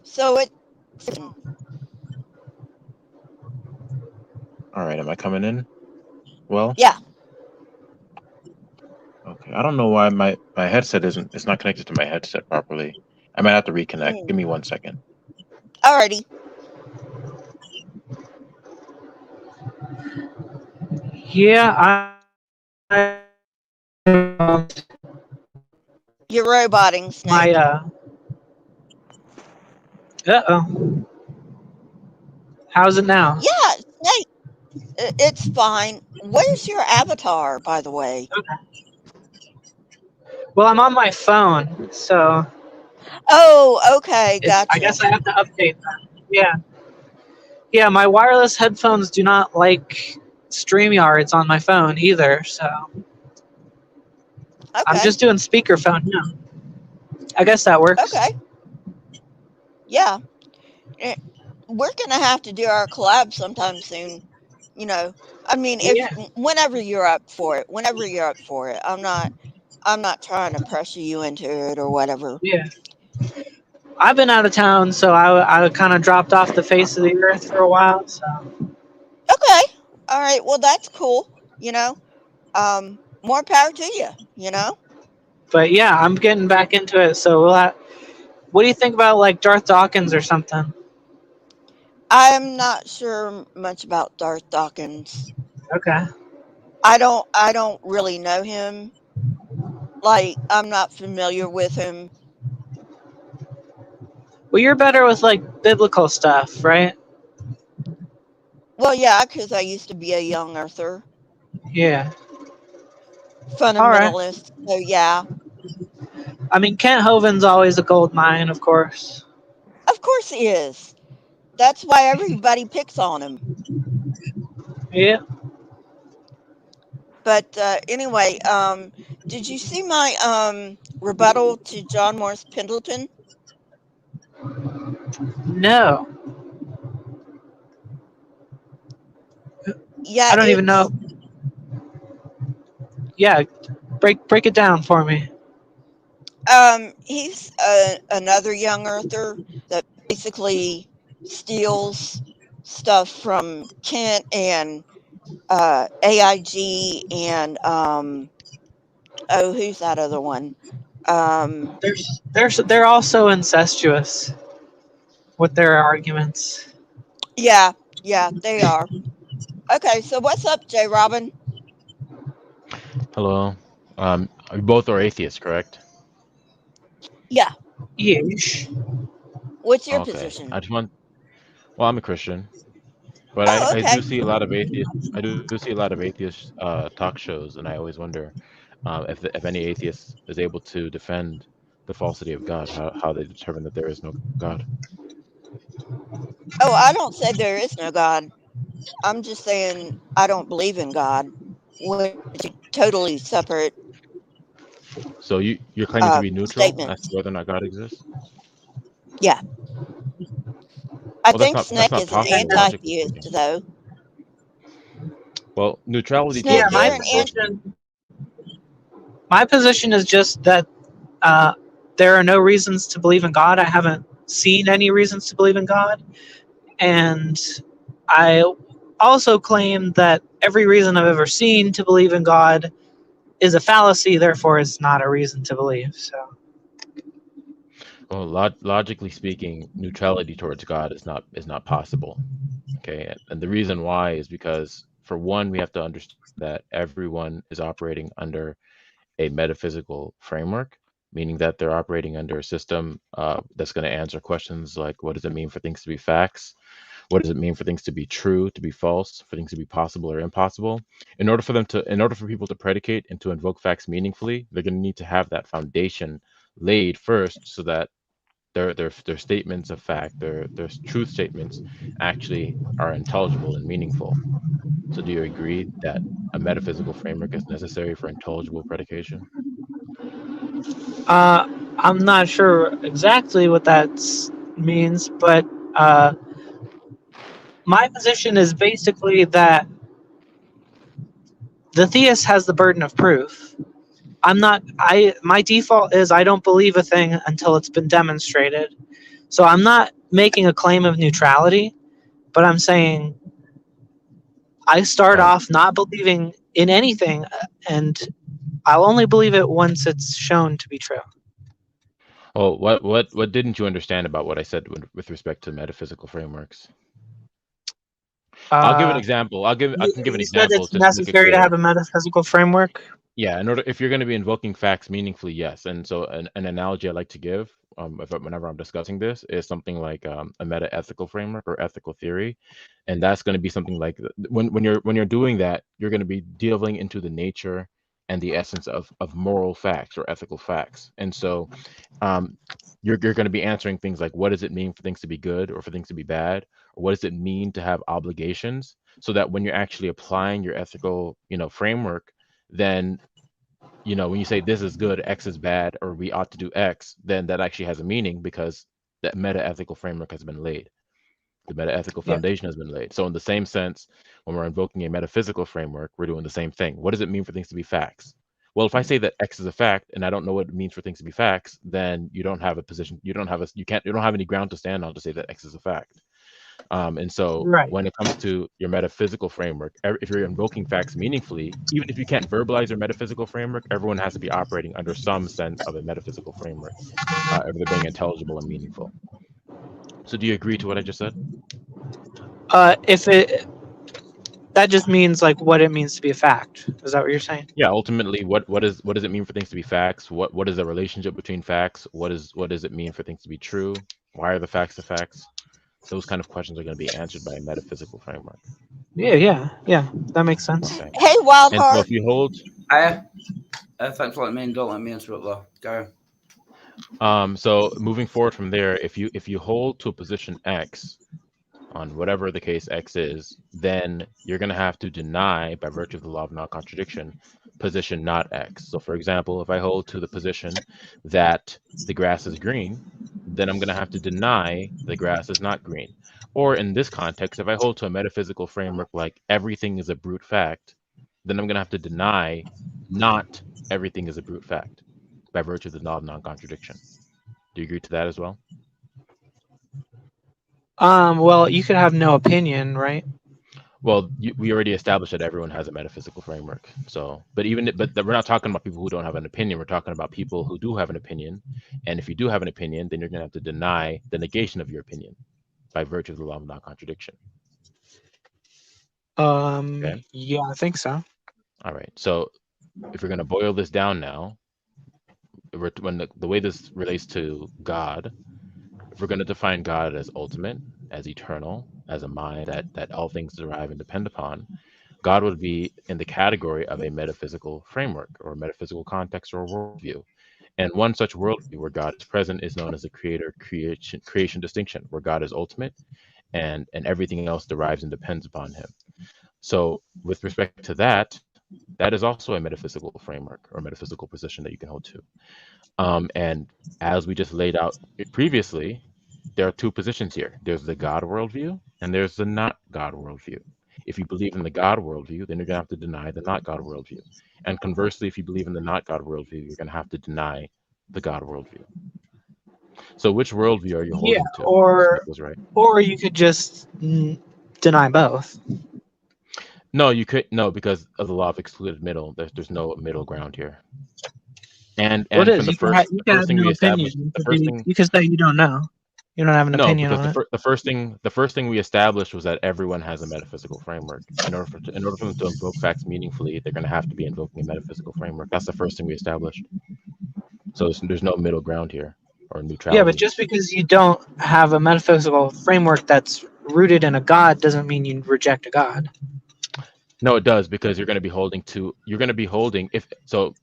So it's All right, am I coming in? Well, yeah. okay. I don't know why my headset it's not connected to my headset properly. I might have to reconnect. Give me 1 second. Alrighty. Yeah, You're roboting, Snake. my uh-oh. How's it now? Yeah, Snake. It's fine. Where's your avatar, by the way? Well, I'm on my phone, so Oh, okay, I gotcha. guess I have to update that. Yeah. Yeah, my wireless headphones do not like StreamYards on my phone either, so I'm Okay, just doing speakerphone now. I guess that works. okay. Yeah. Eh, We're gonna have to do our collab sometime soon. You know, I mean, if Yeah. whenever you're up for it, whenever you're up for it. I'm not trying to pressure you into it or whatever. Yeah. I've been out of town, so I kind of dropped off the face of the earth for a while. So Okay. All right. Well, that's cool. You know, more power to you. but yeah, I'm getting back into it. So what do you think about like Darth Dawkins or something? I'm not sure much about Darth Dawkins. Okay. I don't really know him. Like, I'm not familiar with him. Well, you're better with like biblical stuff, right? Well, yeah, because I used to be a young earther, Yeah. All right. fundamentalist. So yeah, I mean, Kent Hovind's always a gold mine, of course. of course he is. That's why everybody picks on him. Yeah. But anyway, did you see my rebuttal to John Morris Pendleton? No, Yeah, I don't even know. Yeah, break it down for me. he's another young earther that basically steals stuff from Kent and AIG and oh, who's that other one? Um, They're also incestuous with their arguments. yeah, yeah, they are. Okay, so what's up, J. Robin? Hello. You both are atheists, correct? Yeah, Yeesh. what's your Okay. position? Well, I'm a Christian, but Oh, I okay. do see a lot of atheists. I do see a lot of atheist talk shows, and I always wonder if any atheist is able to defend the falsity of God, how they determine that there is no God. Oh, I don't say there is no God. I'm just saying I don't believe in God, which are totally separate So you're claiming to be neutral as to statements. whether or not God exists? Yeah, I Well, that's think not Snake is an possible logically anti-theist, speaking. though. Well, neutrality Yeah, Snake, towards you're God an is both. my position is just that uh, there are no reasons to believe in God. I haven't seen any reasons to believe in God, and I also claim that every reason I've ever seen to believe in God is a fallacy. Therefore, it's not a reason to believe. So Well, logically speaking, neutrality towards God is not possible. Okay, and the reason why is because for one, we have to understand that everyone is operating under a metaphysical framework, meaning that they're operating under a system that's going to answer questions like, what does it mean for things to be facts? What does it mean for things to be true, to be false, for things to be possible or impossible? In order for people to predicate and to invoke facts meaningfully, they're going to need to have that foundation laid first, so that their statements of fact, their truth statements actually are intelligible and meaningful. So do you agree that a metaphysical framework is necessary for intelligible predication? I'm not sure exactly what that means, but my position is basically that the theist has the burden of proof. My default is I don't believe a thing until it's been demonstrated. So I'm not making a claim of neutrality, but I'm saying I start Um, off not believing in anything, and I'll only believe it once it's shown to be true. well, what didn't you understand about what I said with respect to metaphysical frameworks? I'll give an Uh, example. I can give an you said example it's just to make it necessary to clear. have a metaphysical framework. Yeah, in order if you're going to be invoking facts meaningfully, yes. And so an analogy I like to give, whenever I'm discussing this, is something like a meta-ethical framework or ethical theory, and that's going to be something like when you're doing that, you're going to be delving into the nature and the essence of moral facts or ethical facts. And so um, you're going to be answering things like, what does it mean for things to be good or for things to be bad, or what does it mean to have obligations, so that when you're actually applying your ethical framework, then when you say this is good, X is bad, or we ought to do X, then that actually has a meaning because that meta-ethical framework has been laid. The meta-ethical Yeah. foundation has been laid. So in the same sense, when we're invoking a metaphysical framework, we're doing the same thing. What does it mean for things to be facts? Well, if I say that X is a fact and I don't know what it means for things to be facts, then you don't have a position, you don't have any ground to stand on to say that X is a fact. And so Right. when it comes to your metaphysical framework, if you're invoking facts meaningfully, even if you can't verbalize your metaphysical framework, everyone has to be operating under some sense of a metaphysical framework, if they're being intelligible and meaningful. So do you agree to what I just said? If it that just means like what it means to be a fact. Is that what you're saying? Yeah, ultimately, what does it mean for things to be facts? What is the relationship between facts? What does it mean for things to be true? Why are the facts the facts? Those kind of questions are going to be answered by a metaphysical framework. Yeah. That makes sense. Okay. Hey, And so Wildheart. if you hold Thanks for letting me in. Don't let me interrupt though. Go. so moving forward from there, if you hold to a position X on whatever the case X is, then you're going to have to deny, by virtue of the law of non-contradiction, position not X. So for example, if I hold to the position that the grass is green, then I'm going to have to deny the grass is not green. Or in this context, if I hold to a metaphysical framework like everything is a brute fact, then I'm going to have to deny not everything is a brute fact by virtue of the law of non-contradiction. Do you agree to that as well? Well, you could have no opinion, right? Well, we already established that everyone has a metaphysical framework. So, but we're not talking about people who don't have an opinion. We're talking about people who do have an opinion. And if you do have an opinion, then you're going to have to deny the negation of your opinion by virtue of the law of non-contradiction. Okay. Yeah, I think so. All right. So, if we're going to boil this down now, when the way this relates to God, if we're going to define God as ultimate, as eternal, as a mind that all things derive and depend upon, God would be in the category of a metaphysical framework or a metaphysical context or worldview. And one such worldview where God is present is known as the creation distinction, where God is ultimate and everything else derives and depends upon him. So with respect to that, that is also a metaphysical framework or metaphysical position that you can hold to. And as we just laid out previously, there are two positions here. There's the God worldview and there's the not God worldview. If you believe in the God worldview, then you're going to have to deny the not God worldview. And conversely, if you believe in the not God worldview, you're going to have to deny the God worldview. So which worldview are you holding to? Or Right. or you could just deny both. No, you could because of the law of excluded middle. There's no middle ground here. And What from is? the You can first have thing no we opinion. established, the first thing You can say you don't know. You don't have an no, opinion because on it. the first thing we established was that everyone has a metaphysical framework. In order for them to invoke facts meaningfully, they're going to have to be invoking a metaphysical framework. That's the first thing we established. So there's no middle ground here or neutrality. Yeah, but just because you don't have a metaphysical framework that's rooted in a God doesn't mean you reject a God. No, it does, because you're going to be holding if so.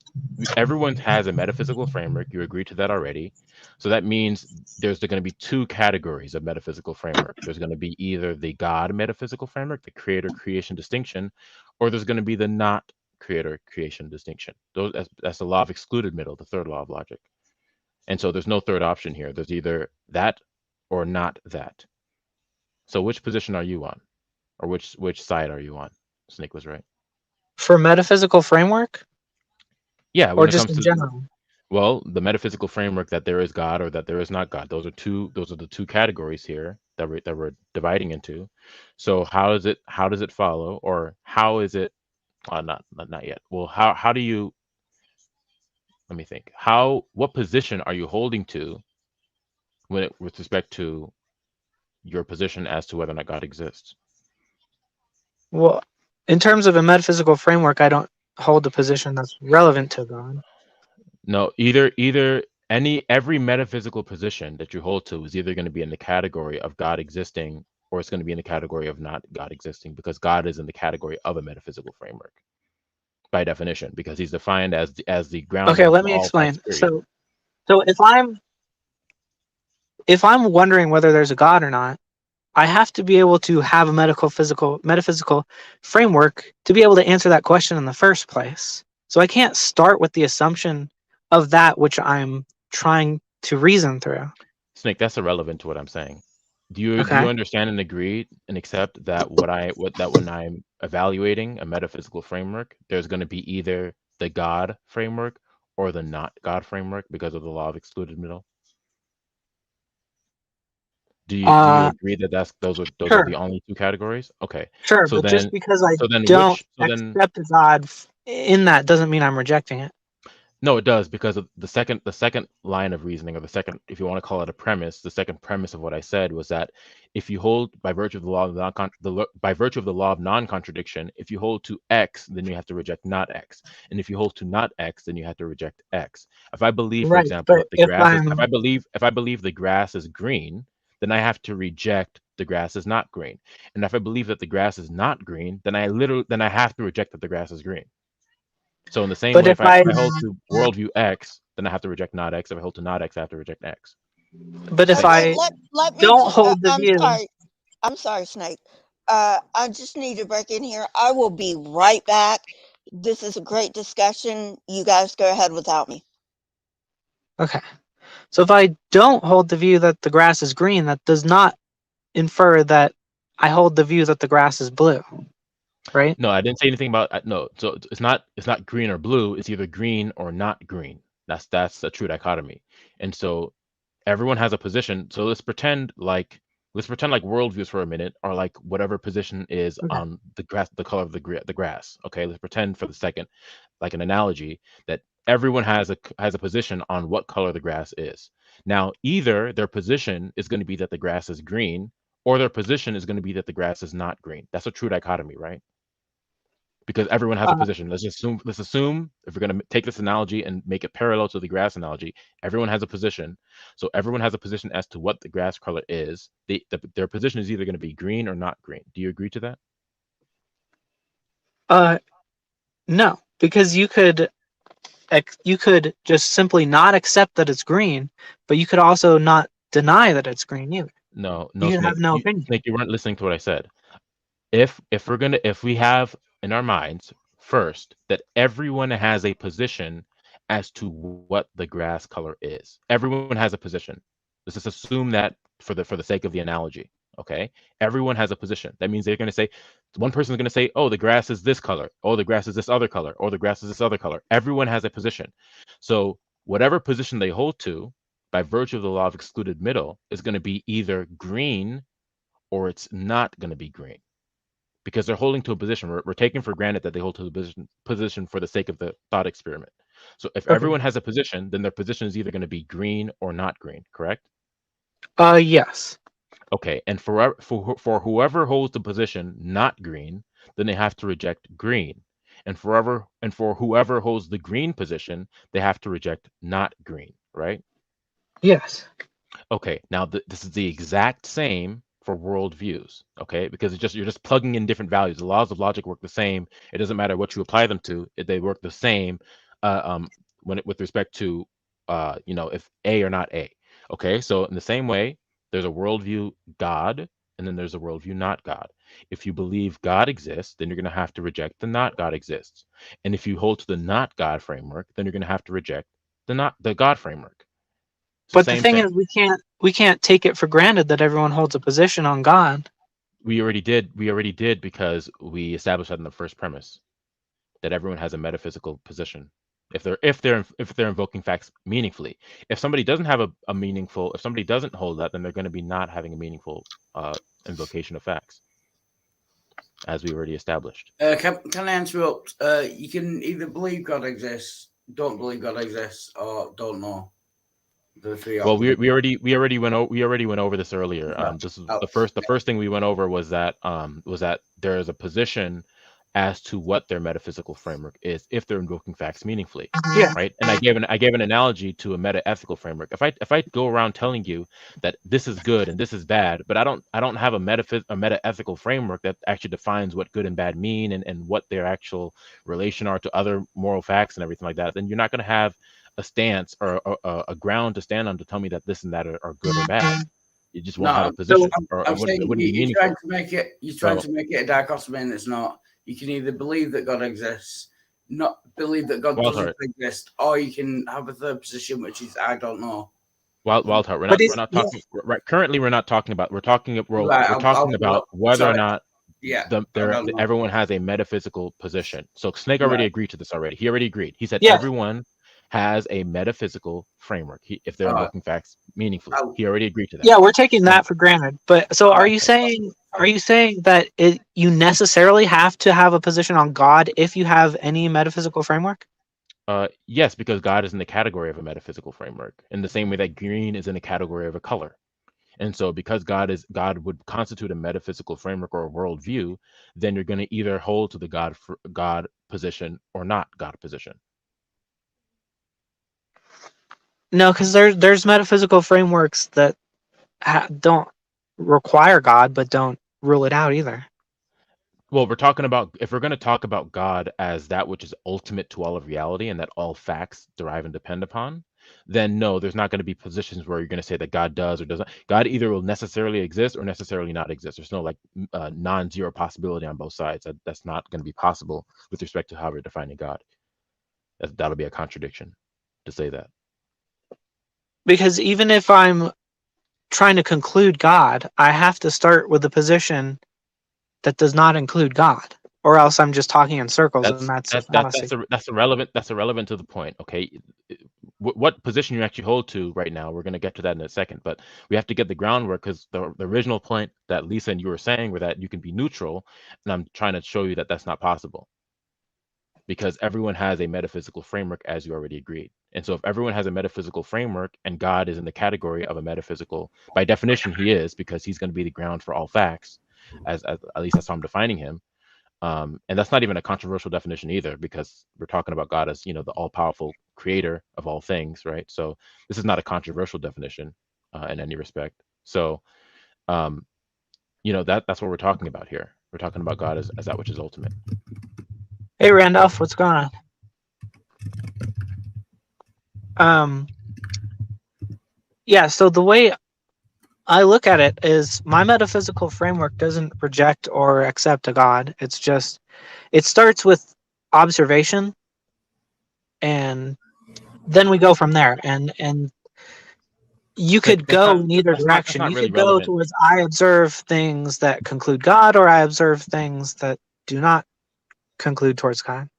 everyone has a metaphysical framework. You agree to that already. So that means there's going to be two categories of metaphysical framework. There's going to be either the God metaphysical framework, the creator creation distinction, or there's going to be the not creator creation distinction. That's the law of excluded middle, the third law of logic. And so there's no third option here. There's either that or not that. So which position are you on? Or which side are you on? Snake was right. For metaphysical framework, Yeah, or when it just comes in to general? well, the metaphysical framework that there is God or that there is not God. Those are the two categories here that we're dividing into. So how does it follow, or how is it not yet. Well, how do you let me think. What position are you holding to with respect to your position as to whether or not God exists? Well, in terms of a metaphysical framework, I don't hold a position that's relevant to God. No, every metaphysical position that you hold to is either going to be in the category of God existing, or it's going to be in the category of not God existing, because God is in the category of a metaphysical framework by definition, because he's defined as the ground Okay, of let me all facts, explain. period. So if I'm wondering whether there's a God or not, I have to be able to have a metaphysical framework to be able to answer that question in the first place. So I can't start with the assumption of that which I'm trying to reason through. Snake, that's irrelevant to what I'm saying. Do you Okay. understand and agree and accept that when I'm evaluating a metaphysical framework, there's going to be either the God framework or the not God framework because of the law of excluded middle? Do you Uh, agree that those are the sure, only two categories? Okay. sure, So but just then because I so then don't which so then accept God in that doesn't mean I'm rejecting it. No, it does, because of the second line of reasoning, or the second, if you want to call it a premise, the second premise of what I said was that if you hold by virtue of the law of by virtue of the law of non-contradiction, if you hold to X, then you have to reject not X, and if you hold to not X, then you have to reject X. If I believe, for Right, example, but that the if grass is, I'm if I believe the grass is green, then I have to reject the grass is not green, and if I believe that the grass is not green, then I have to reject that the grass is green. So in the same but way, if if I hold to worldview X, then I have to reject not X. If I hold to not X, I have to reject X. but if Okay, I let me. don't hold the view, I'm sorry, Snake. I just need to break in here. I will be right back. This is a great discussion. You guys go ahead without me. okay. So if I don't hold the view that the grass is green, that does not infer that I hold the view that the grass is blue, right? No, I didn't say anything about no. So it's not green or blue. It's either green or not green. That's a true dichotomy. And so everyone has a position. So let's pretend like worldviews for a minute are like whatever position is Okay. on the grass, the color of the grass. Okay, let's pretend for the second, like an analogy, that everyone has a position on what color the grass is. Now, either their position is going to be that the grass is green, or their position is going to be that the grass is not green. That's a true dichotomy, right? Because everyone has a Uh, position. Let's assume if we're going to take this analogy and make it parallel to the grass analogy, everyone has a position. So everyone has a position as to what the grass color is. Their position is either going to be green or not green. Do you agree to that? uh, no, because you could just simply not accept that it's green, but you could also not deny that it's green either. No, no, You could have Snake. no opinion. Snake, you weren't listening to what I said. If we have in our minds first that everyone has a position as to what the grass color is. Everyone has a position. Let's just assume that for the sake of the analogy. Okay, everyone has a position. That means they're going to say, one person is going to say, oh, the grass is this color, oh, the grass is this other color, or the grass is this other color. Everyone has a position. So whatever position they hold to, by virtue of the law of excluded middle, is going to be either green or it's not going to be green, because they're holding to a position. We're taking for granted that they hold to the position for the sake of the thought experiment. So if Okay. everyone has a position, then their position is either going to be green or not green, correct? Yes. Okay, and for whoever holds the position not green, then they have to reject green. And for whoever holds the green position, they have to reject not green, right? Yes. Okay, now this is the exact same for worldviews, okay? Because you're just plugging in different values. The laws of logic work the same. It doesn't matter what you apply them to; they work the same with respect to if A or not A. Okay, so in the same way, there's a worldview God, and then there's a worldview not God. If you believe God exists, then you're going to have to reject the not God exists. And if you hold to the not God framework, then you're going to have to reject the God framework. It's the But the same thing thing. is, we can't take it for granted that everyone holds a position on God. We already did because we established that in the first premise that everyone has a metaphysical position. If they're invoking facts meaningfully. If somebody doesn't have a meaningful, if somebody doesn't hold that, then they're going to be not having a meaningful invocation of facts, as we already established. Can I interrupt? You can either believe God exists, don't believe God exists, or don't know. The three Well, options. we already went over this earlier. This is the first thing we went over was that there is a position as to what their metaphysical framework is if they're invoking facts meaningfully, Yeah. right? And I gave an analogy to a meta-ethical framework. If I go around telling you that this is good and this is bad, but I don't have a meta-ethical framework that actually defines what good and bad mean and what their actual relation are to other moral facts and everything like that, then you're not going to have a stance or a ground to stand on to tell me that this and that are good or bad. You just won't have a position, or I'm it wouldn't be you're meaningful. trying to make it. You're trying to make it a dichotomy, and it's not. You can either believe that God exists, not believe that God doesn't exist, or you can have a third position, which is I don't know. Wildheart, we're not talking right. Currently, we're talking about whether or not everyone has a metaphysical position. So Snake already agreed to this already. He already agreed. He said everyone has a metaphysical framework. If they're invoking facts meaningfully, he already agreed to that. Yeah, we're taking that for granted. But so are you saying that you necessarily have to have a position on God if you have any metaphysical framework? Yes, because God is in the category of a metaphysical framework, in the same way that green is in the category of a color. And so because God would constitute a metaphysical framework or a worldview, then you're going to either hold to the God position or not God position. No, because there's metaphysical frameworks that don't require God, but don't rule it out either. Well, if we're going to talk about God as that which is ultimate to all of reality and that all facts derive and depend upon, then no, there's not going to be positions where you're going to say that God does or doesn't. God either will necessarily exist or necessarily not exist. There's no non-zero possibility on both sides. That's not going to be possible with respect to how we're defining God. That'll be a contradiction to say that. Because even if I'm trying to conclude God, I have to start with a position that does not include God, or else I'm just talking in circles, and that's a fallacy. That's irrelevant. That's irrelevant to the point. Okay, what position you actually hold to right now? We're going to get to that in a second, but we have to get the groundwork because the original point that Lisa and you were saying were that you can be neutral, and I'm trying to show you that that's not possible. Because everyone has a metaphysical framework, as you already agreed. And so if everyone has a metaphysical framework and God is in the category of a metaphysical, by definition, he is, because he's going to be the ground for all facts, as at least that's how I'm defining him. And that's not even a controversial definition either, because we're talking about God as, the all-powerful creator of all things, right? So this is not a controversial definition in any respect. So, that's what we're talking about here. We're talking about God as that which is ultimate. Hey, Randolph, what's going on? Yeah, so the way I look at it is my metaphysical framework doesn't reject or accept a God. It's just, it starts with observation, and then we go from there. And you could go in either direction. You could go towards I observe things that conclude God, or I observe things that do not conclude towards God.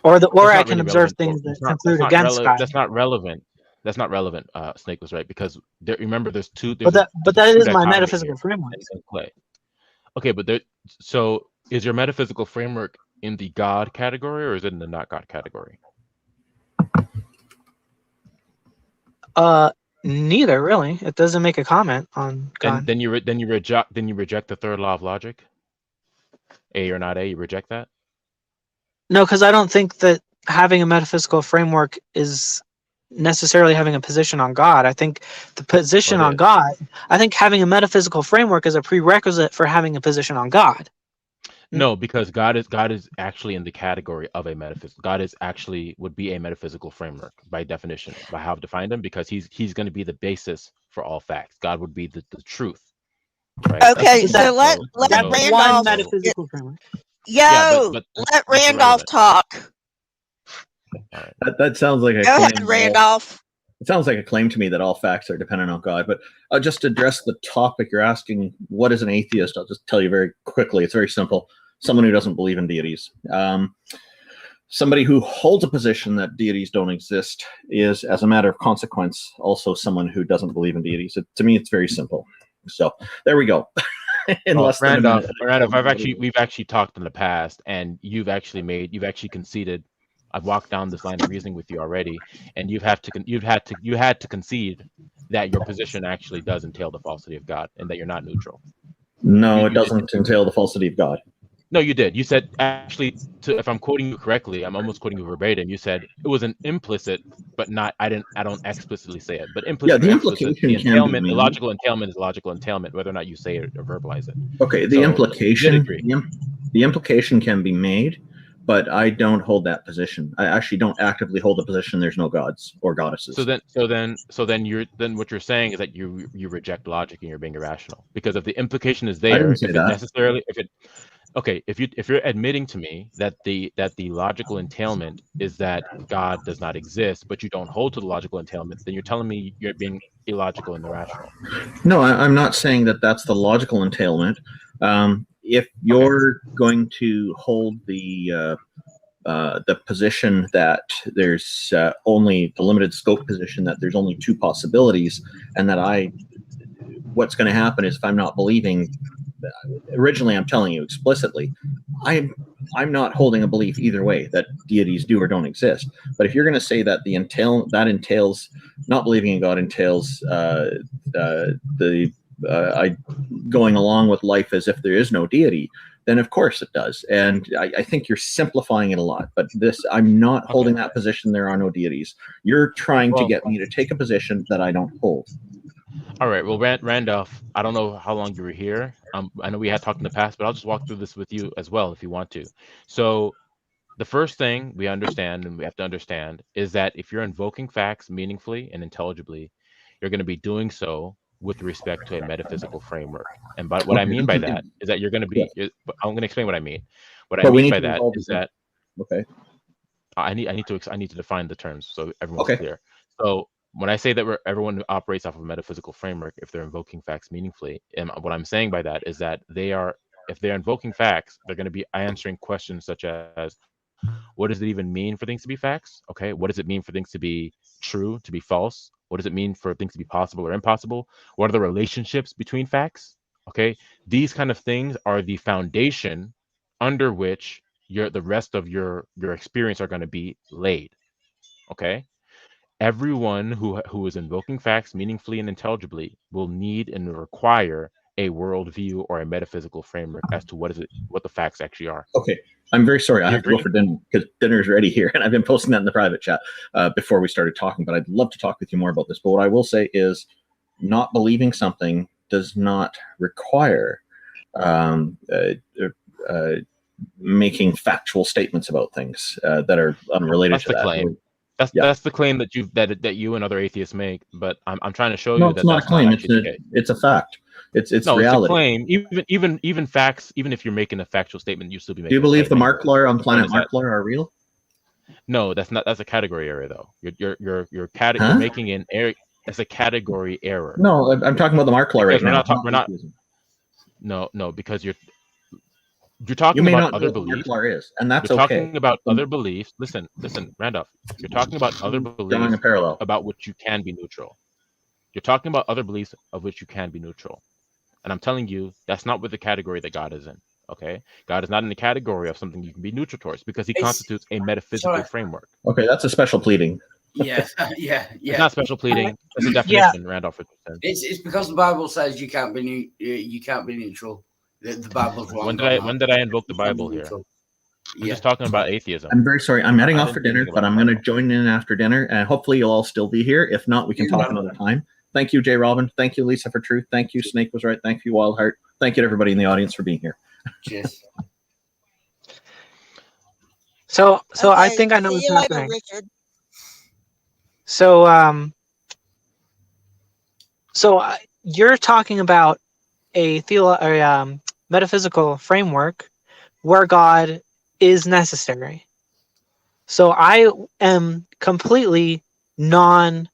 Or I can observe things that conclude against God. That's not relevant. That's not relevant. Snake was right, because remember, there's two. But that is my metaphysical framework. Okay, but so is your metaphysical framework in the God category, or is it in the not God category? Neither really. It doesn't make a comment on God. And then you reject the third law of logic. A or not A, you reject that? No, because I don't think that having a metaphysical framework is necessarily having a position on God. I think the position on God, I think having a metaphysical framework is a prerequisite for having a position on God. No, because God is actually in the category of a metaphysical. God is actually would be a metaphysical framework by definition, by how I've defined him, because he's going to be the basis for all facts. God would be the truth, right? Okay, so let That's one Randolph metaphysical framework. Yeah, but let that's Randolph irrelevant. talk. All right. That sounds like a Go claim. ahead, Randolph. It sounds like a claim to me that all facts are dependent on God. But just to address the topic you're asking, what is an atheist? I'll just tell you very quickly. It's very simple. Someone who doesn't believe in deities. Somebody who holds a position that deities don't exist is, as a matter of consequence, also someone who doesn't believe in deities. To me, it's very simple. So there we go. In less than a minute. Randolph, we've actually talked in the past, and you've actually conceded. I've walked down this line of reasoning with you already, and you had to concede that your position actually does entail the falsity of God, and that you're not neutral. No, it doesn't entail the falsity of God. No, you did. You said, actually, if I'm quoting you correctly, I'm almost quoting you verbatim. You said it was an implicit, but not. I don't explicitly say it, but implicit. Yeah, the implication the entailment, can be the logical entailment is logical entailment, whether or not you say it or verbalize it. Okay, the implication can be made, but I don't hold that position. I actually don't actively hold the position there's no gods or goddesses. So then what you're saying is that you reject logic and you're being irrational, because if the implication is there, I didn't say that. if you're admitting to me that the logical entailment is that God does not exist, but you don't hold to the logical entailment, then you're telling me you're being illogical and irrational. No, I'm not saying that that's the logical entailment. If you're going to hold the position that there's only the limited scope position, that there's only two possibilities, and that what's going to happen is, if I'm not believing, originally I'm telling you explicitly, I'm not holding a belief either way that deities do or don't exist. But if you're going to say that that entails not believing in God entails going along with life as if there is no deity, then of course it does. And I think you're simplifying it a lot. But I'm not holding that position. There are no deities. You're trying to get me to take a position that I don't hold. All right. Well, Randolph, I don't know how long you were here. I know we had talked in the past, but I'll just walk through this with you as well if you want to. So the first thing we understand, and we have to understand, is that if you're invoking facts meaningfully and intelligibly, you're going to be doing so with respect to a metaphysical framework. And what I mean by that is that you're going to be, I'm going to explain what I mean. What I mean by that is that, I need to define the terms so everyone's clear. So when I say that everyone operates off of a metaphysical framework, if they're invoking facts meaningfully, and what I'm saying by that is that if they're invoking facts, they're going to be answering questions such as, what does it even mean for things to be facts? Okay, what does it mean for things to be true, to be false? What does it mean for things to be possible or impossible? What are the relationships between facts? Okay, these kind of things are the foundation under which the rest of your experience are going to be laid. Okay. Everyone who is invoking facts meaningfully and intelligibly will need and require a worldview or a metaphysical framework as to what the facts actually are. Okay. I'm very sorry. I have to go for dinner because dinner's ready here, and I've been posting that in the private chat before we started talking, but I'd love to talk with you more about this. But what I will say is, not believing something does not require making factual statements about things that are unrelated to that. Claim. That's the claim that you and other atheists make, but I'm trying to show you that it's not a claim. It's a fact. It's reality. It's a claim. Even facts. Even if you're making a factual statement, you still be making. Do you believe the Marklar on planet Marklar are real? No, that's a category error though. You're making an error. That's a category error. No, I'm talking about the Marklar right now. We're not. No, because you're talking about other beliefs. Is, and that's you're talking about other beliefs. Listen, Randolph. You're talking about other beliefs about which you can be neutral. You're talking about other beliefs of which you can be neutral. And I'm telling you, that's not with the category that God is in. Okay? God is not in the category of something you can be neutral towards because he constitutes a metaphysical framework. Okay, that's a special pleading. Yeah. It's not special pleading. It's a definition, Randolph. It's because the Bible says you can't be neutral. The Bible's wrong. When did I invoke the Bible here? I'm just talking about atheism. I'm very sorry. I'm heading off for dinner, but I'm going to join in after dinner, and hopefully you'll all still be here. If not, we can talk another time. Thank you, Jay Robin. Thank you, Lisa, for truth. Thank you, Snake was right. Thank you, Wildheart. Thank you to everybody in the audience for being here. Cheers. So I Okay, think I know see what's you later, happening. Richard. So you're talking about a metaphysical framework where God is necessary. So I am completely non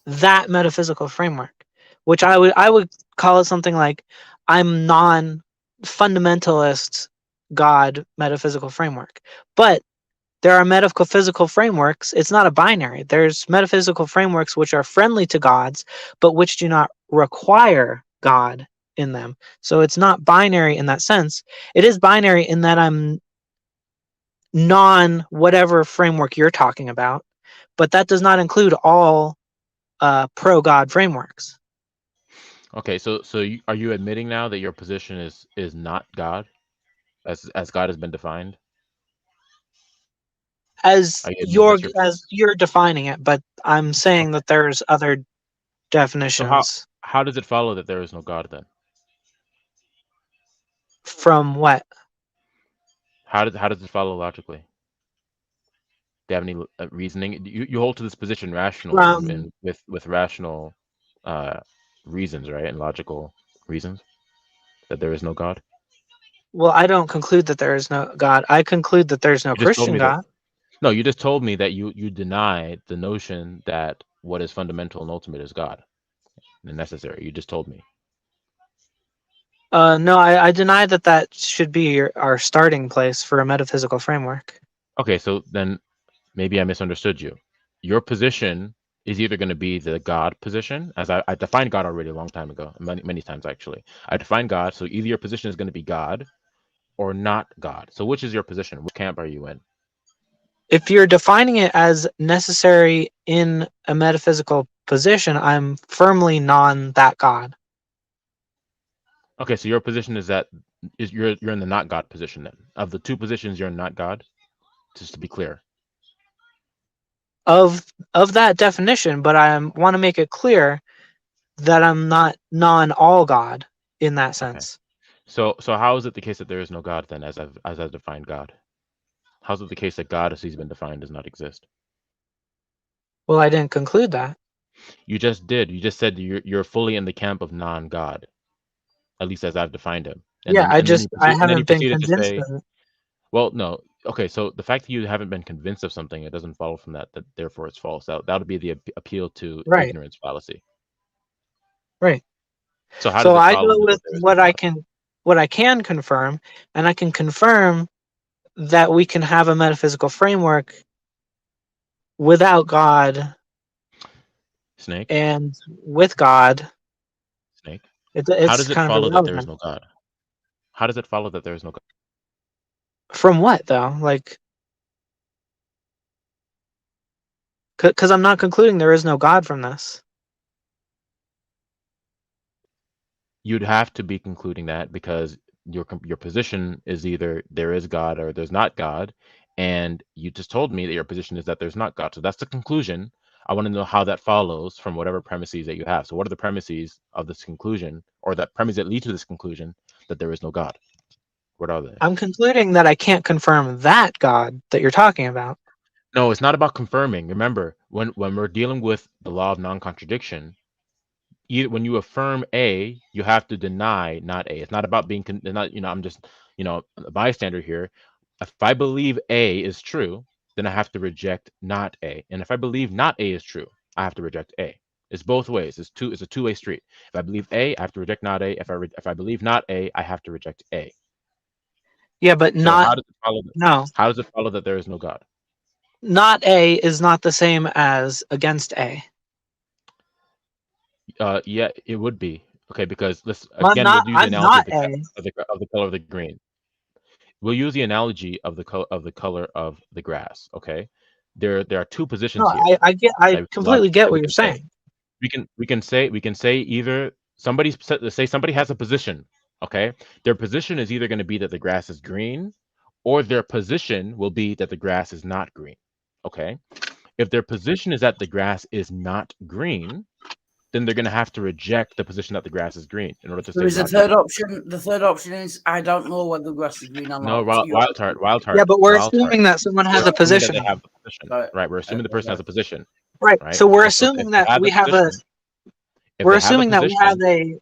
that metaphysical framework, which I would call it something like I'm non fundamentalist God metaphysical framework. But there are metaphysical frameworks. It's not a binary. There's metaphysical frameworks which are friendly to gods, but which do not require God in them. So it's not binary in that sense. It is binary in that I'm non whatever framework you're talking about, but that does not include all pro God frameworks. Okay, so are you admitting now that your position is not God, as God has been defined? As Are you admitting that's your you're defining it, but I'm saying okay? that there's other So definitions. how does it follow that there is no God then? From what? How does it follow logically? Do you have any reasoning? You hold to this position rationally From and with rational uh, reasons, right, and logical reasons that there is no God. Well, I don't conclude that there is no God. I conclude that there's no You just told Christian me that. God. No, you just told me that you deny the notion that what is fundamental and ultimate is God and necessary. You just told me. No, I deny that that should be our starting place for a metaphysical framework. Okay, so then maybe I misunderstood you. Your position is either going to be the God position, as I defined God already a long time ago, many times actually. I defined God, so either your position is going to be God or not God. So which is your position? Which camp are you in? If you're defining it as necessary in a metaphysical position, I'm firmly non that God. Okay, so your position is that you're in the not God position then. Of the two positions, you're not God. Just to be clear. Of that definition, but I want to make it clear that I'm not non all God in that Okay. sense. So how is it the case that there is no God then, as I've defined God? How's it the case that God, as He's been defined, does not exist? Well, I didn't conclude that. You just did. You just said you're fully in the camp of non-God, at least as I've defined Him. And Yeah, then I you haven't been proceeded to convinced say, of it. well, no. Okay, so the fact that you haven't been convinced of something, it doesn't follow from that therefore it's false. That would be the appeal to Right, ignorance fallacy. right. So how does So it I follow go then with that there is no God? what I can confirm, and I can confirm that we can have a metaphysical framework without God Snake? and with God. Snake? How It's does it kind of follow that there is irrelevant. no God? How does it follow that there is no God? From what though? Like, because I'm not concluding there is no God from this. You'd have to be concluding that because your position is either there is God or there's not God, and you just told me that your position is that there's not God. So that's the conclusion. I want to know how that follows from whatever premises that you have. So what are the premises of this conclusion, or that premise that lead to this conclusion that there is no God? What are they? I'm concluding that I can't confirm that God that you're talking about. No, it's not about confirming. Remember, when we're dealing with the law of non-contradiction, when you affirm A, you have to deny not A. It's not about being not. I'm just a bystander here. If I believe A is true, then I have to reject not A. And if I believe not A is true, I have to reject A. It's both ways. It's a two-way street. If I believe A, I have to reject not A. If I believe not A, I have to reject A. Yeah, but So not no. how does it follow that there is no God? Not A is not the same as against A. Yeah, it would be. Okay, because we'll use the I'm analogy not of A. the color of the green. We'll use the analogy of the color of the grass. Okay, there are two No, positions here. I That completely get we what you're can say. saying. We can say either say somebody has a position. Okay, their position is either going to be that the grass is green, or their position will be that the grass is not green. Okay, if their position is that the grass is not green, then they're going to have to reject the position that the grass is green in order to There say is a God third doesn't. option. The third option is I don't know whether the grass is green or No, not. wild heart. Yeah, but we're Wild heart. assuming that someone has We're a assuming that position. they have the position, Sorry. right? We're assuming the person has a position, Right. right? So we're Okay, assuming if that they have we the have a. position, if We're they have a assuming that we position, have a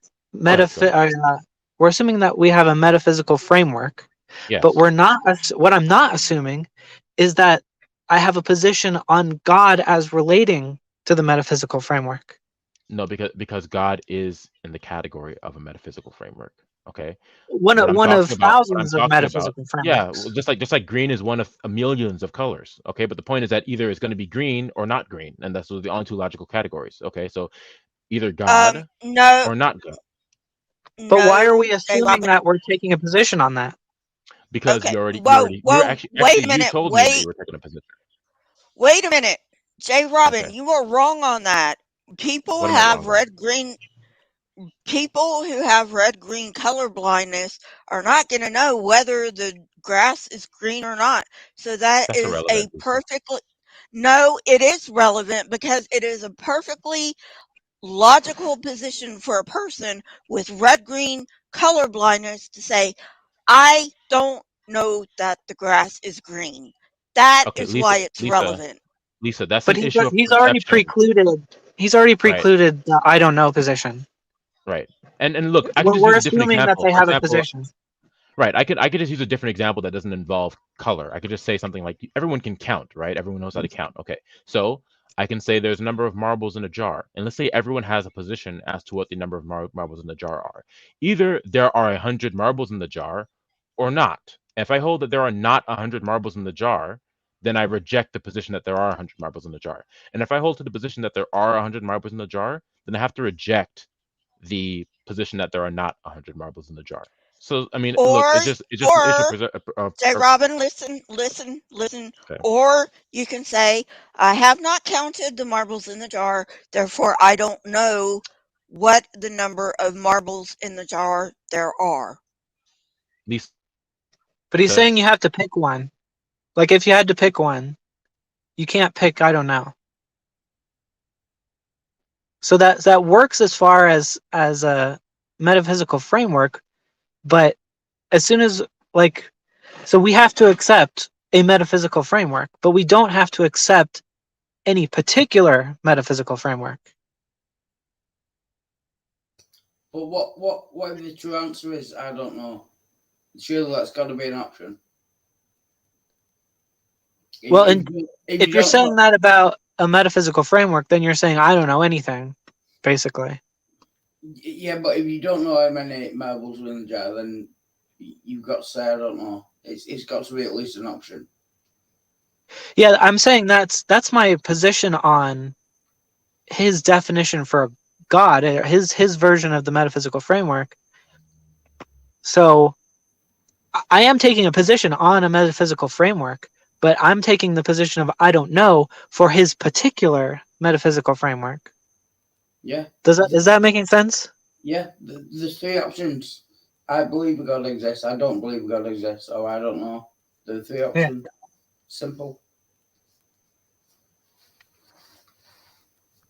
we're assuming that we have a metaphysical framework, yes. but we're not. What I'm not assuming is that I have a position on God as relating to the metaphysical framework. No, because God is in the category of a metaphysical framework. Okay. One What I'm of talking about, thousands of metaphysical yeah, frameworks. well, just like green is one of millions of colors. Okay, but the point is that either it's going to be green or not green, and that's the only two logical categories. Okay, so either God No, or not God, But why are we no, J. assuming Robin. that we're taking a position on that? because Okay, we were whoa, wait a you minute, told me that you were taking a position. wait a minute. J. Robin, Okay, you were wrong on that. People what am I wrong on? people who have red-green color blindness are not going to know whether the grass is green or not. So that That's is a irrelevant. perfectly, no, it is relevant because it is a perfectly logical position for a person with red-green color blindness to say, I don't know that the grass is green. That Okay, is why it's relevant. Lisa, that's But an issue of he's already perception, precluded. He's already right? precluded the I don't know position. Right. And look, I could just We're use a different assuming that example. they For have a example, position. right. I could just use a different example that doesn't involve color. I could just say something like everyone can count, right? Everyone knows how to count. Okay. So I can say there's a number of marbles in a jar. And let's say everyone has a position as to what the number of marbles in the jar are. Either there are 100 marbles in the jar or not. If I hold that there are not 100 marbles in the jar, then I reject the position that there are 100 marbles in the jar. And if I hold to the position that there are 100 marbles in the jar, then I have to reject the position that there are not 100 marbles in the jar. So I mean, look, Or, it's just an issue J. of Robin, listen. okay. Or you can say, I have not counted the marbles in the jar, therefore I don't know what the number of marbles in the jar there are. Lisa, But he's saying you have to pick one. Like if you had to pick one, you can't pick I don't know. So that works as far as a metaphysical framework, but as soon as so we have to accept a metaphysical framework, but we don't have to accept any particular metaphysical framework. But what if the true answer is I don't know? Surely that's got to be an option. Well, if you're saying that about a metaphysical framework, then you're saying I don't know anything, basically. Yeah, but if you don't know how many marbles are in the jar, then you've got to say I don't know. It's got to be at least an option. Yeah, I'm saying that's my position on his definition for God, his version of the metaphysical framework. So I am taking a position on a metaphysical framework, but I'm taking the position of I don't know for his particular metaphysical framework. Yeah. Is that making sense? Yeah, there's three options. I believe God exists. I don't believe God exists. Or I don't know. The three options. Yeah. Simple.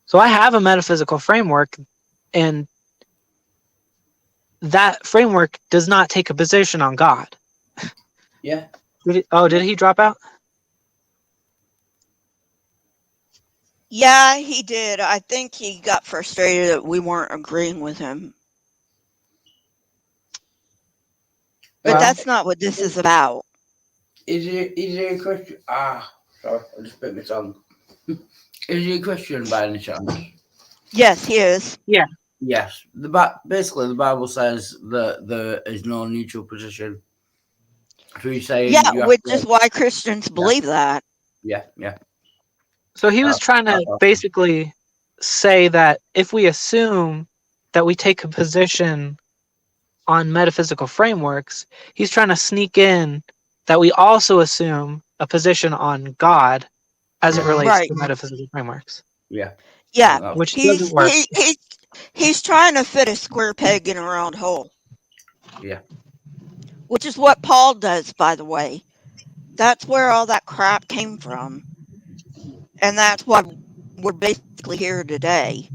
So I have a metaphysical framework, and that framework does not take a position on God. Yeah. Did he drop out? Yeah, he did. I think he got frustrated that we weren't agreeing with him. But that's not what this is about. Is he a Christian? Sorry, I just bit my tongue. Is he a Christian by any chance? Yes, he is. Yeah. Yes. Basically, the Bible says that there is no neutral position. So he's saying which is why Christians believe that. Yeah. So he was trying to basically say that if we assume that we take a position on metaphysical frameworks, he's trying to sneak in that we also assume a position on God as it relates to metaphysical frameworks. Yeah. Yeah. Which doesn't work. He's trying to fit a square peg in a round hole. Yeah. Which is what Paul does, by the way. That's where all that crap came from. And that's why we're basically here today.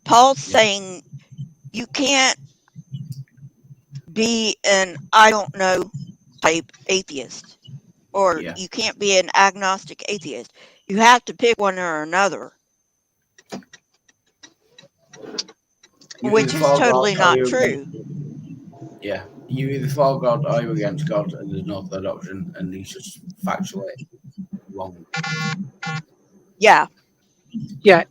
Paul's saying you can't be an I don't know type atheist, or you can't be an agnostic atheist. You have to pick one or another, which is totally not true. Yeah, you either for God or you're against God, and there's no third option, and he's just factually wrong. Yeah. Yeah.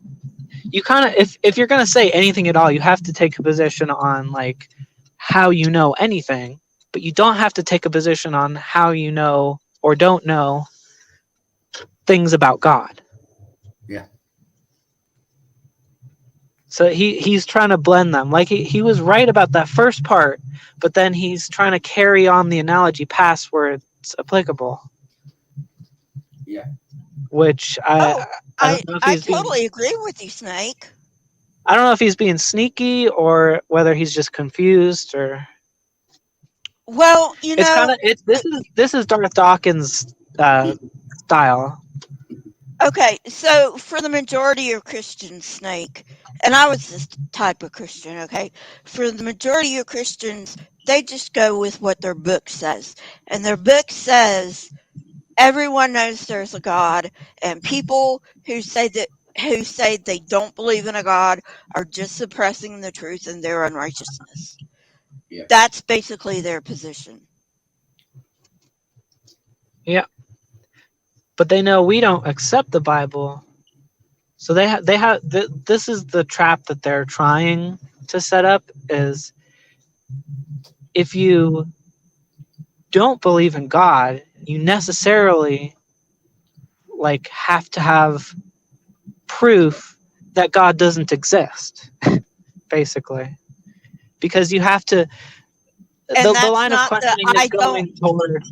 You kind of, if you're going to say anything at all, you have to take a position on like how you know anything, but you don't have to take a position on how you know or don't know things about God. Yeah. So he's trying to blend them. Like he was right about that first part, but then he's trying to carry on the analogy past where it's applicable. Yeah. Which I don't know if he's totally agree with you, Snake. I don't know if he's being sneaky or whether he's just confused or. Well, it's kind of this is Darth Dawkins' style. Okay, so for the majority of Christians, Snake, and I was this type of Christian, okay? For the majority of Christians, they just go with what their book says. And their book says everyone knows there's a God, and people who say they don't believe in a God are just suppressing the truth in their unrighteousness. Yeah. That's basically their position. Yeah. But they know we don't accept the Bible, so they have. This is the trap that they're trying to set up: is if you don't believe in God, you necessarily have to have proof that God doesn't exist, basically, because you have to. The line of questioning is going toward.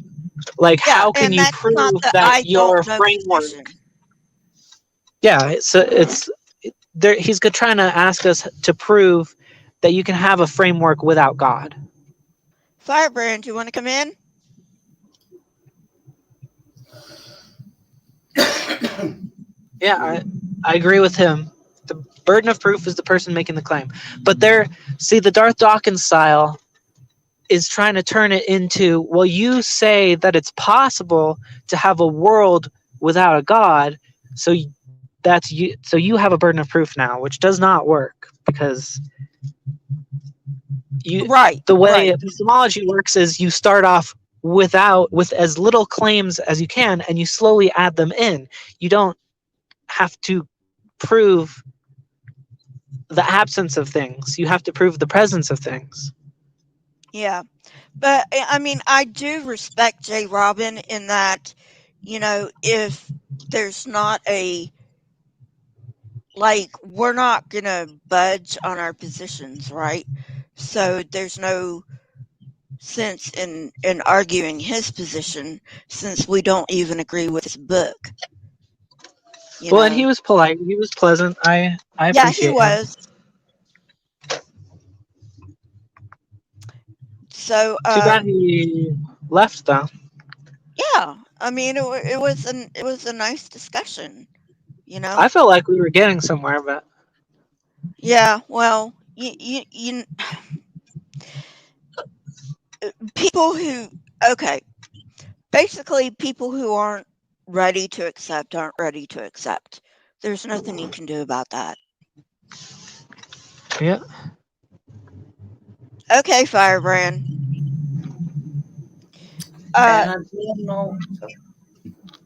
How can you prove that your framework? Yeah, so it's there. He's trying to ask us to prove that you can have a framework without God. Firebrand, do you want to come in? Yeah, I agree with him. The burden of proof is the person making the claim. But the Darth Dawkins style is trying to turn it into, well, you say that it's possible to have a world without a God, so that's you. So you have a burden of proof now, which does not work because the way epistemology works is you start off with as little claims as you can, and you slowly add them in. You don't have to prove the absence of things. You have to prove the presence of things. Yeah. But, I mean, I do respect J. Robin in that, if there's not we're not going to budge on our positions, right? So there's no sense in arguing his position since we don't even agree with his book. And he was polite. He was pleasant. I appreciate him. Yeah, he was. So too bad he left, though. Yeah, I mean, it was a nice discussion, I felt like we were getting somewhere, but yeah, well, people who basically people who aren't ready to accept aren't ready to accept. There's nothing you can do about that. Yeah. Okay, Firebrand.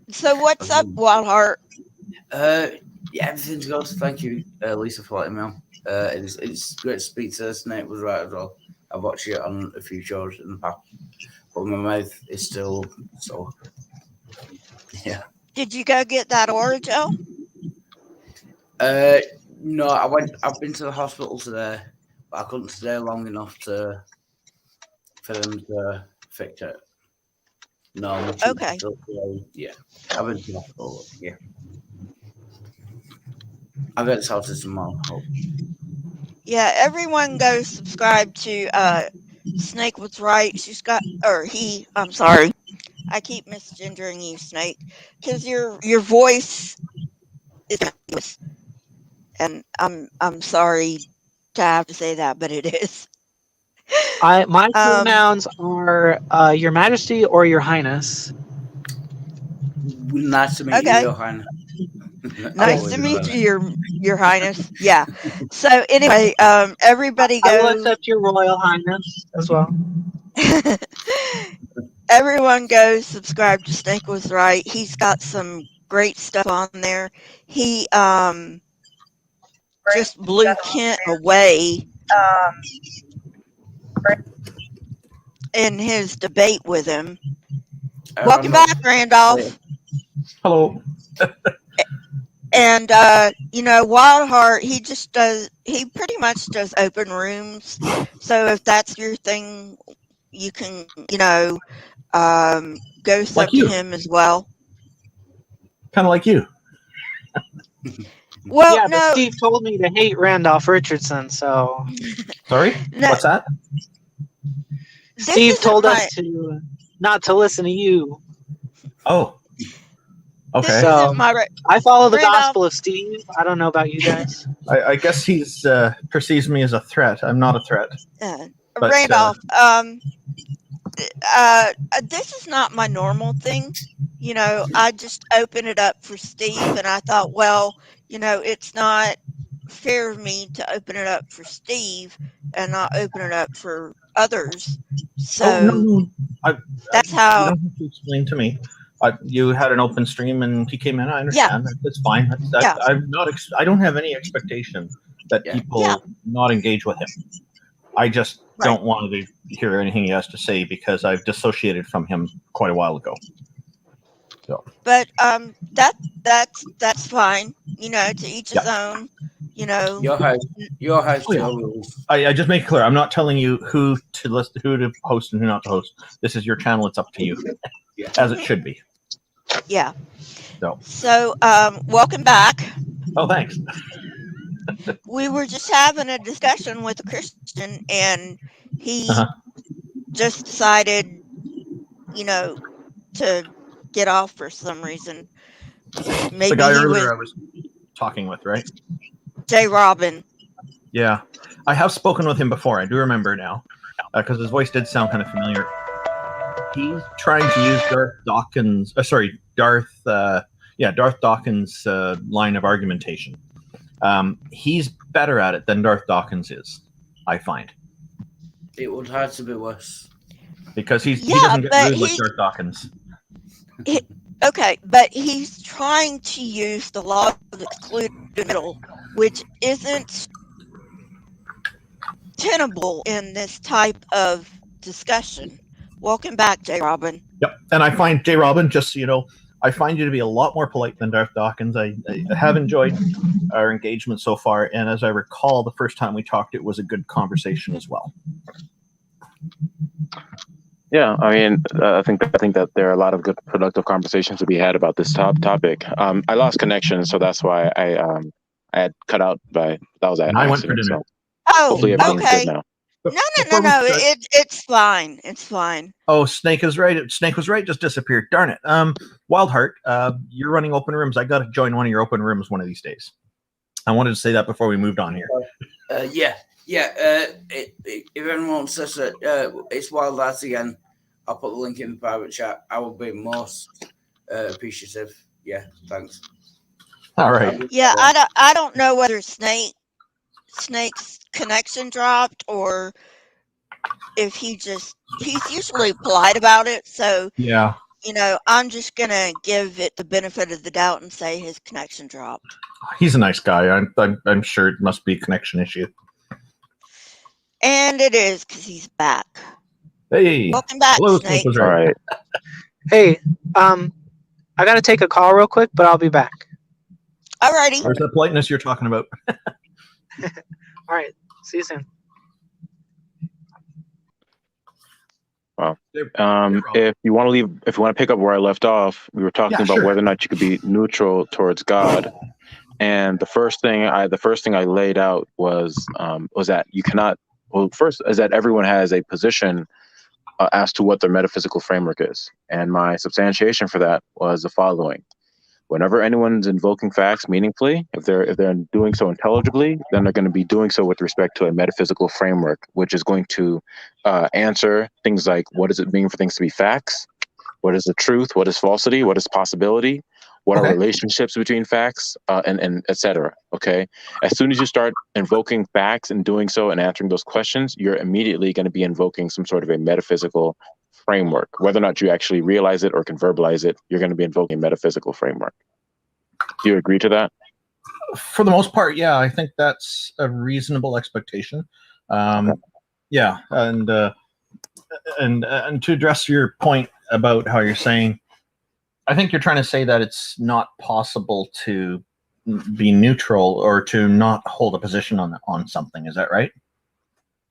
So what's up, Wildheart? Yeah, everything's good. Thank you, Lisa, for letting me on. It's great to speak to Snake was right as well. I've watched it on a few shows in the past, but my mouth is still so. Yeah. Did you go get that Oreo? No, I've been to the hospital today, but I couldn't stay long enough for them to fix it. No. Okay. Yeah, I've been to the hospital. Yeah. I'll get sorted tomorrow. Yeah, everyone go subscribe to Snake was right. I'm sorry. I keep misgendering you, Snake, because your voice is and I'm sorry to have to say that, but it is. My pronouns are Your Majesty or Your Highness. Nice to meet you, Okay. Your Highness. Nice to meet you, Your Highness. Yeah. So anyway, everybody I will go. accept Your Royal Highness as well. Everyone go subscribe to Snake Was Right. He's got some great stuff on there. He just blew Kent away in his debate with him. Welcome back, Randolph. Hello. And Wildheart, he pretty much does open rooms. So if that's your thing, you can, go sub Like to you. him as well. Kind of like you. Well, Yeah, but no, Steve told me to hate Randolph Richardson, so Sorry? No. What's that? this Steve isn't told my, us to not to listen to you. Oh. this Okay. So- isn't my, I follow the Randolph- gospel of Steve. I don't know about you guys. I guess he's perceives me as a threat. I'm not a threat. But, Randolph, this is not my normal thing. I just open it up for Steve, and I thought, well, it's not fair of me to open it up for Steve and not open it up for others. So no. that's You how. don't have to explain to me. You had an open stream and he came in. I understand. That's fine. Yeah. I don't have any expectation that people not engage with him. I just don't want to hear anything he has to say because I've dissociated from him quite a while ago. So. But that's fine. To each his own. Your house, Oh, yeah. your rules. I just make it clear. I'm not telling you who to listen, who to host and who not to host. This is your channel. It's up to you, as it should be. Yeah. So, welcome back. oh, thanks. We were just having a discussion with a Christian, and he just decided, to get off for some reason. Maybe The guy he earlier I was was talking with, right? J. Robin. Yeah, I have spoken with him before. I do remember now, because his voice did sound kind of familiar. He's trying to use Darth Dawkins' line of argumentation. He's better at it than Darth Dawkins is, I find. It would have to be worse. Because he doesn't get but rude like Darth Dawkins. Okay, but he's trying to use the law of excluded middle, which isn't tenable in this type of discussion. Welcome back, J. Robin. Yep, and I find J. Robin, just so you know, I find you to be a lot more polite than Darth Dawkins. I have enjoyed our engagement so far, and as I recall, the first time we talked, it was a good conversation as well. Yeah, I mean, I think that there are a lot of good, productive conversations to be had about this topic. I lost connection, so that's why I had cut out. That was an I went for accident. dinner. So Oh, hopefully everything's okay. good now. No. It's fine. It's fine. Oh, Snake is right. Snake was right. Just disappeared. Darn it. Wildheart, you're running open rooms. I got to join one of your open rooms one of these days. I wanted to say that before we moved on here. If anyone wants us, it's Wild Arts again. I'll put the link in the private chat. I will be most appreciative. Yeah, thanks. All right. Yeah, I don't know whether Snake's connection dropped or if he's usually polite about it. So Yeah. I'm just gonna give it the benefit of the doubt and say his connection dropped. He's a nice guy. I'm sure it must be a connection issue. And it is because he's back. Hey. Welcome back, Hello, Snake. was All right. right. Hey, I gotta take a call real quick, but I'll be back. Alrighty. Where's that politeness you're talking about? All right, see you soon. Well, if you want to pick up where I left off, we were talking about whether or not you could be neutral towards God. And the first thing I laid out was that you cannot. Well, first is that everyone has a position as to what their metaphysical framework is, and my substantiation for that was the following: Whenever anyone's invoking facts meaningfully, if they're doing so intelligibly, then they're going to be doing so with respect to a metaphysical framework, which is going to answer things like, what does it mean for things to be facts? What is the truth? What is falsity? What is possibility? What are relationships between facts? And et cetera. Okay. As soon as you start invoking facts and doing so and answering those questions, you're immediately going to be invoking some sort of a metaphysical framework. Whether or not you actually realize it or can verbalize it, you're going to be invoking a metaphysical framework. Do you agree to that? For the most part, yeah. I think that's a reasonable expectation. Yeah, and to address your point about how you're saying, I think you're trying to say that it's not possible to be neutral or to not hold a position on something. Is that right?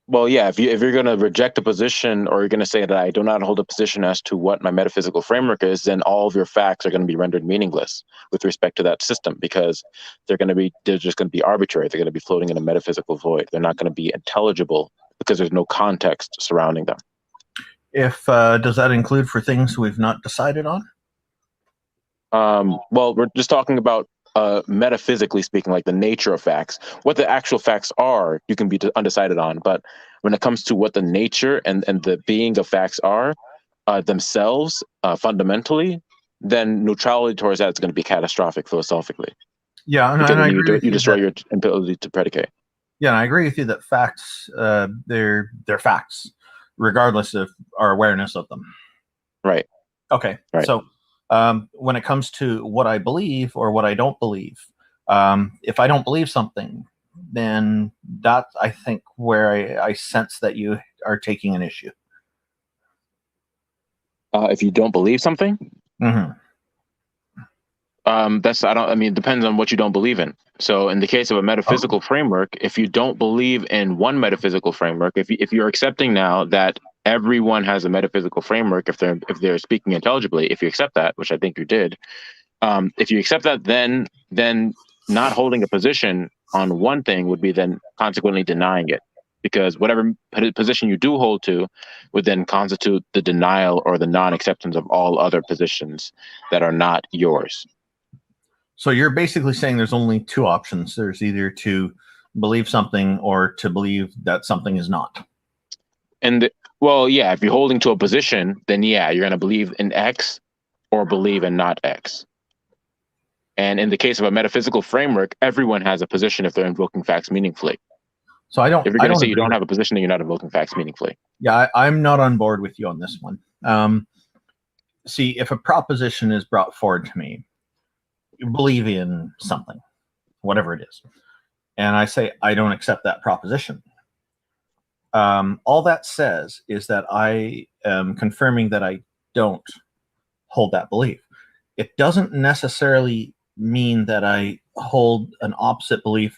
Well, yeah. If you're going to reject a position, or you're going to say that I do not hold a position as to what my metaphysical framework is, then all of your facts are going to be rendered meaningless with respect to that system, because they're just going to be arbitrary. They're going to be floating in a metaphysical void. They're not going to be intelligible because there's no context surrounding them. If does that include for things we've not decided on? Well, we're just talking about metaphysically speaking, like the nature of facts. What the actual facts are, you can be undecided on. But when it comes to what the nature and the being of facts are themselves fundamentally, then neutrality towards that is going to be catastrophic philosophically. Yeah, and I agree with you destroy your ability to predicate. Yeah, and I agree with you that facts, they're facts, regardless of our awareness of them. Right. Okay. Right. So when it comes to what I believe or what I don't believe, if I don't believe something, then that's, I think, where I sense that you are taking an issue. If you don't believe something? Mm-hmm. It depends on what you don't believe in. So in the case of a metaphysical framework, if you don't believe in one metaphysical framework, if you're accepting now that everyone has a metaphysical framework, if they're speaking intelligibly, if you accept that, which I think you did, if you accept that, then not holding a position on one thing would be then consequently denying it, because whatever position you do hold to would then constitute the denial or the non-acceptance of all other positions that are not yours. So you're basically saying there's only two options. There's either to believe something or to believe that something is not. Well, yeah, if you're holding to a position, then yeah, you're going to believe in X or believe in not X. And in the case of a metaphysical framework, everyone has a position if they're invoking facts meaningfully. So if you're going to say you don't have a position, then you're not invoking facts meaningfully. Yeah, I'm not on board with you on this one. See, if a proposition is brought forward to me, you believe in something, whatever it is, and I say I don't accept that proposition. All that says is that I am confirming that I don't hold that belief. It doesn't necessarily mean that I hold an opposite belief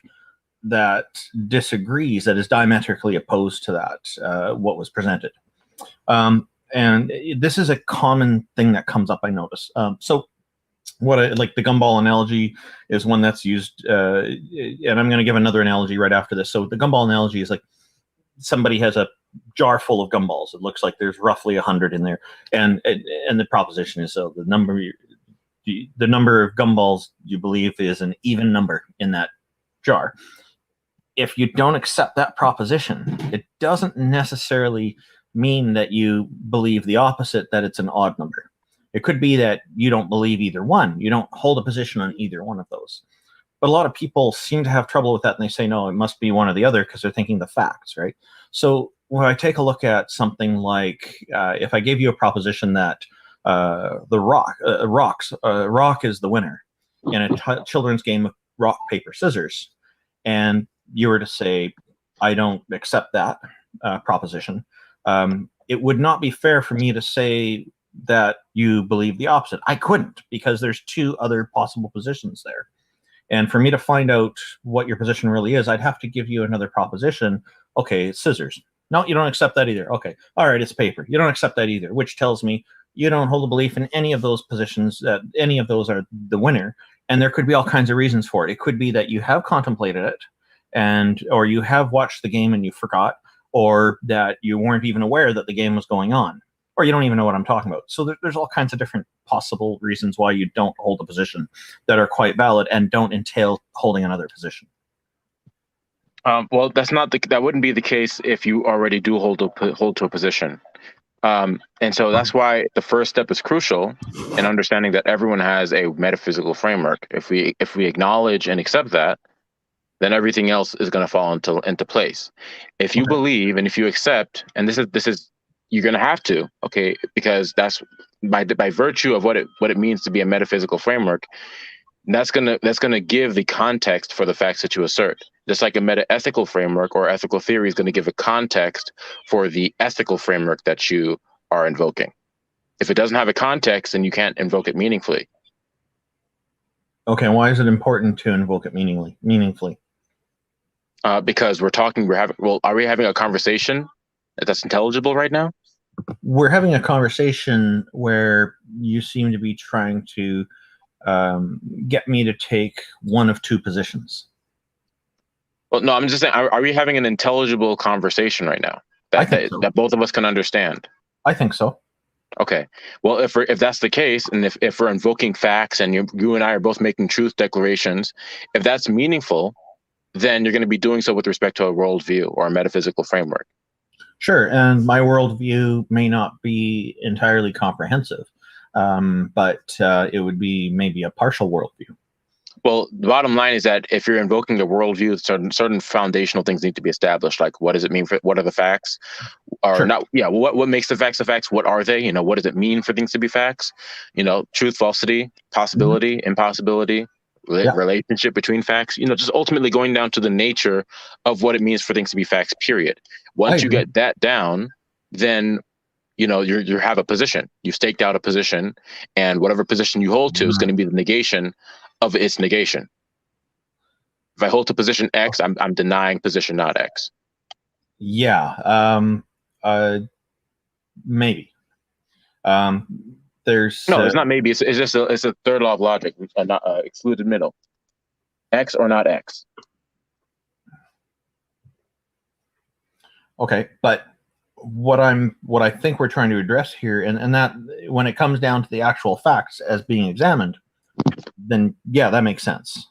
that disagrees, that is diametrically opposed to that, what was presented. And this is a common thing that comes up, I notice. So like the gumball analogy is one that's used, and I'm going to give another analogy right after this. So the gumball analogy is like somebody has a jar full of gumballs. It looks like there's roughly 100 in there, and the proposition is so the number of gumballs you believe is an even number in that jar. If you don't accept that proposition, it doesn't necessarily mean that you believe the opposite, that it's an odd number. It could be that you don't believe either one. You don't hold a position on either one of those. But a lot of people seem to have trouble with that, and they say, no, it must be one or the other because they're thinking the facts, right? So when I take a look at something like, if I gave you a proposition that the rock is the winner in a children's game of rock, paper, scissors, and you were to say, I don't accept that proposition, it would not be fair for me to say that you believe the opposite. I couldn't, because there's two other possible positions there. And for me to find out what your position really is, I'd have to give you another proposition. Okay, it's scissors. No, you don't accept that either. Okay, all right, it's paper. You don't accept that either, which tells me you don't hold a belief in any of those positions, that any of those are the winner. And there could be all kinds of reasons for it. It could be that you have contemplated it, or you have watched the game and you forgot, or that you weren't even aware that the game was going on. or you don't even know what I'm talking about. So there's all kinds of different possible reasons why you don't hold a position that are quite valid and don't entail holding another position. Well, that wouldn't be the case if you already do hold to a position. And so that's why the first step is crucial in understanding that everyone has a metaphysical framework. If we acknowledge and accept that, then everything else is going to fall into place. If you believe and if you accept, and this is you're going to have to, okay, because that's by virtue of what it means to be a metaphysical framework. That's gonna give the context for the facts that you assert. Just like a meta-ethical framework or ethical theory is going to give a context for the ethical framework that you are invoking. If it doesn't have a context, then you can't invoke it meaningfully. Okay, why is it important to invoke it meaningfully? Because are we having a conversation that's intelligible right now? We're having a conversation where you seem to be trying to get me to take one of two positions. Well, no, I'm just saying, are we having an intelligible conversation right now that both of us can understand? I think so. Okay. Well, if that's the case, and if we're invoking facts and you and I are both making truth declarations, if that's meaningful, then you're going to be doing so with respect to a worldview or a metaphysical framework. Sure, and my worldview may not be entirely comprehensive, but it would be maybe a partial worldview. Well, the bottom line is that if you're invoking a worldview, certain foundational things need to be established. Like, what does it mean what are the facts? Or Sure. not? Yeah. What makes the facts the facts? What are they? What does it mean for things to be facts? Truth, falsity, possibility, impossibility, relationship between facts. Just ultimately going down to the nature of what it means for things to be facts. Period. Once you get that down, then you have a position. You've staked out a position, and whatever position you hold to is going to be the negation of its negation. If I hold to position X, I'm denying position not X. Yeah. Maybe. There's no. It's not maybe. It's just it's a third law of logic. Not excluded middle. X or not X. Okay, but what I think we're trying to address here, and that when it comes down to the actual facts as being examined, then yeah, that makes sense.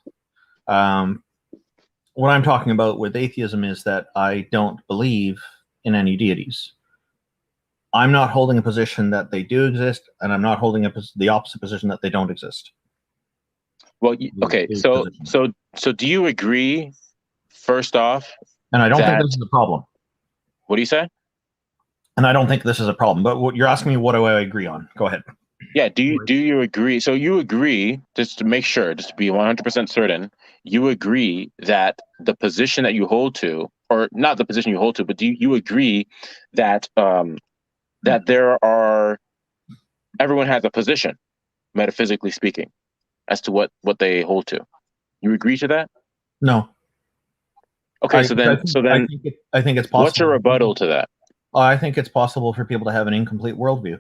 What I'm talking about with atheism is that I don't believe in any deities. I'm not holding a position that they do exist, and I'm not holding the opposite position that they don't exist. Well, okay, so do you agree, first off? And I don't think this is a problem. What do you say? And I don't think this is a problem. But what you're asking me, what do I agree on? Go ahead. Yeah, do you agree? So you agree, just to make sure, just to be 100% certain, you agree that the position that you hold to, or not the position you hold to, but do you agree that that everyone has a position, metaphysically speaking, as to what they hold to? You agree to that? No. Okay, so then I think it's possible. What's your rebuttal to that? I think it's possible for people to have an incomplete worldview.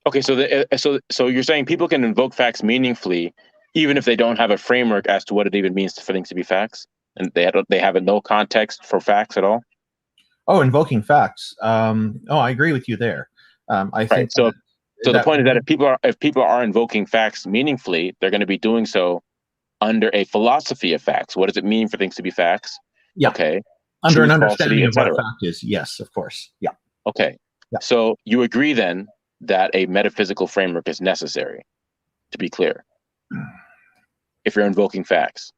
Okay, so you're saying people can invoke facts meaningfully, even if they don't have a framework as to what it even means for things to be facts, and they have no context for facts at all. Oh, invoking facts. I agree with you there. I think so. The point is that if people are invoking facts meaningfully, they're going to be doing so under a philosophy of facts. What does it mean for things to be facts? Yeah. Okay. Under Truth, an understanding falsity, of what a fact is. Yes, of course. Yeah. Okay. Yeah. So you agree then that a metaphysical framework is necessary, to be clear, if you're invoking facts.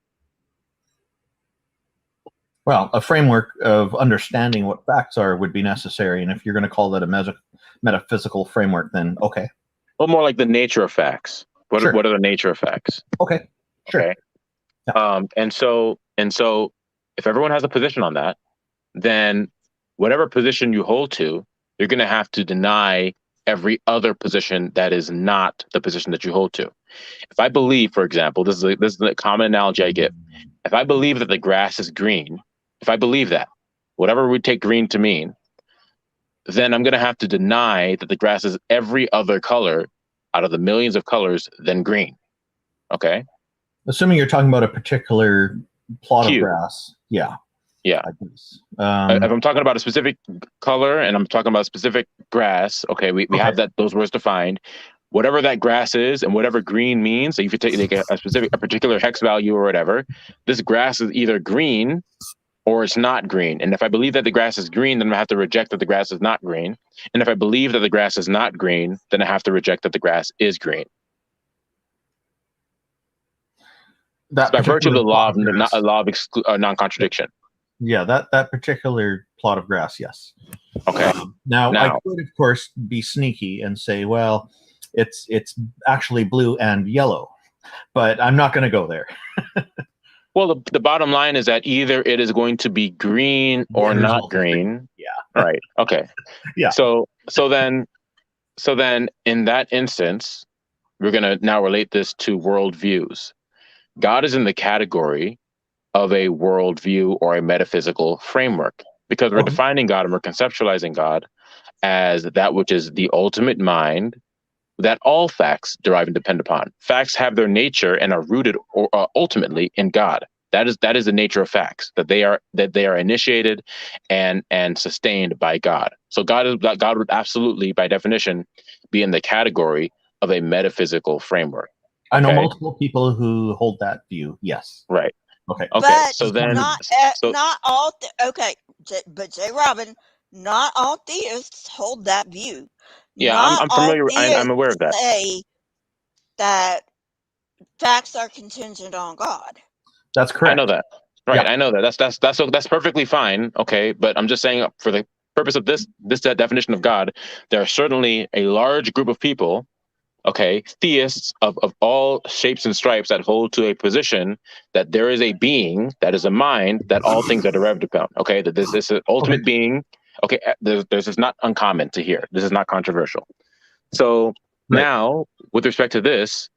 Well, a framework of understanding what facts are would be necessary. And if you're going to call that a metaphysical framework, then okay. Well, more like the nature of facts. What are the nature of facts? Okay. Sure. Okay. Yeah. And so if everyone has a position on that, then whatever position you hold to, you're going to have to deny every other position that is not the position that you hold to. If I believe, for example, this is the common analogy I give. If I believe that the grass is green, if I believe that, whatever we take green to mean, then I'm going to have to deny that the grass is every other color out of the millions of colors than green. Okay? Assuming you're talking about a particular plot of grass. Yeah. Yeah. I guess. If I'm talking about a specific color and I'm talking about a specific grass, okay, we Okay. have those words defined. Whatever that grass is and whatever green means, so if you take like a particular hex value or whatever, this grass is either green or it's not green. And if I believe that the grass is green, then I have to reject that the grass is not green. And if I believe that the grass is not green, then I have to reject that the grass is green. That By virtue of the law of grass, non-contradiction. yeah, that particular plot of grass, yes. Okay. Now, I could, of course, be sneaky and say, well, it's actually blue and yellow, but I'm not going to go there. Well, the bottom line is that either it is going to be green or not green. Yeah. Right. Okay. Yeah. So then in that instance, we're going to now relate this to worldviews. God is in the category of a worldview or a metaphysical framework because we're defining God and we're conceptualizing God as that which is the ultimate mind that all facts derive and depend upon. Facts have their nature and are rooted ultimately in God. That is the nature of facts, that they are initiated and sustained by God. So God would absolutely, by definition, be in the category of a metaphysical framework. I know multiple people who hold that view. Yes. Right. Okay. But so then, not all. But J. Robin, not all theists hold that view. Yeah, Not I'm familiar. I'm aware of that. Say that facts are contingent on God. That's correct. I know that. Right. Yeah. I know that. That's perfectly fine. Okay, but I'm just saying, for the purpose of this definition of God, there are certainly a large group of people, okay, theists of all shapes and stripes, that hold to a position that there is a being, that is a mind, that all things are derived upon. Okay, that this is an ultimate being. Okay, this is not uncommon to hear. This is not controversial. So now, with respect to this,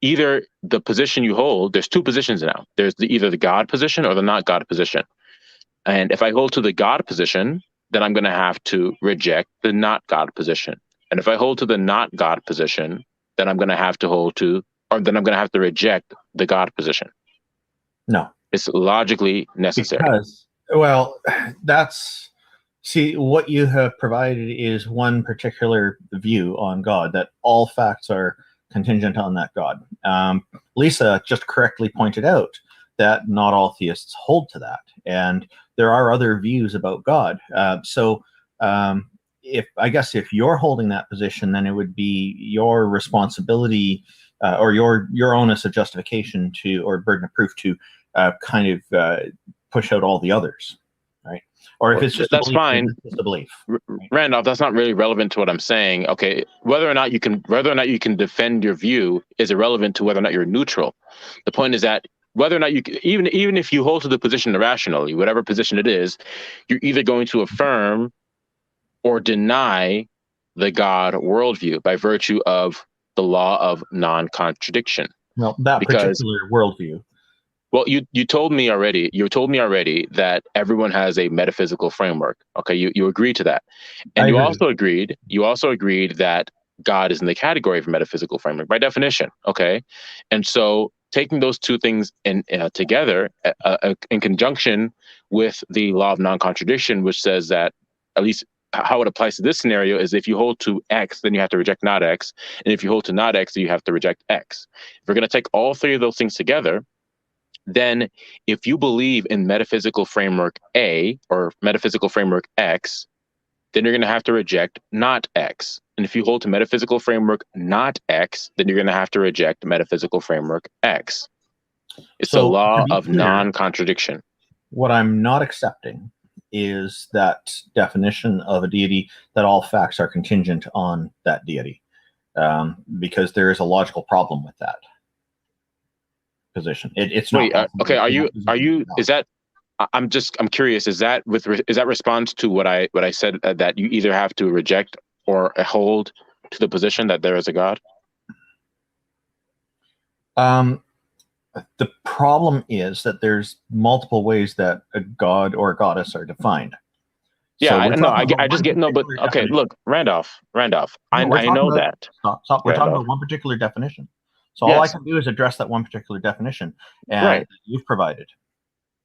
either the position you hold, there's two positions now. There's either the God position or the not God position. And if I hold to the God position, then I'm going to have to reject the not God position. And if I hold to the not God position, then I'm going to have to reject the God position. No. It's logically necessary. Because, well, see, what you have provided is one particular view on God, that all facts are contingent on that God. Lisa just correctly pointed out that not all theists hold to that, and there are other views about God. If you're holding that position, then it would be your responsibility or your onus of justification or burden of proof to push out all the others, right? Or if it's just that's fine. It's just a belief. Randolph, that's not really relevant to what I'm saying. Okay, whether or not you can defend your view is irrelevant to whether or not you're neutral. The point is that whether or not you even if you hold to the position irrationally, whatever position it is, you're either going to affirm or deny the God worldview by virtue of the law of non-contradiction. Well, particular worldview. Well, you told me already that everyone has a metaphysical framework. Okay, you agreed to that. And you also agreed that God is in the category of a metaphysical framework by definition. Okay. And so taking those two things together in conjunction with the law of non-contradiction, which says that, at least how it applies to this scenario, is if you hold to X, then you have to reject not X. And if you hold to not X, then you have to reject X. If we're going to take all three of those things together, then if you believe in metaphysical framework A or metaphysical framework X, then you're going to have to reject not X. And if you hold to metaphysical framework not X, then you're going to have to reject metaphysical framework X. It's the law of non-contradiction. What I'm not accepting is that definition of a deity, that all facts are contingent on that deity, because there is a logical problem with that position. It's not. Wait, okay. I'm curious. Is that response to what I said, that you either have to reject or hold to the position that there is a God? The problem is that there's multiple ways that a god or a goddess are defined. Yeah, I just get no, but okay. Look, Randolph, I know that. Stop. We're talking about one particular definition. So all I can do is address that one particular definition, and you've provided.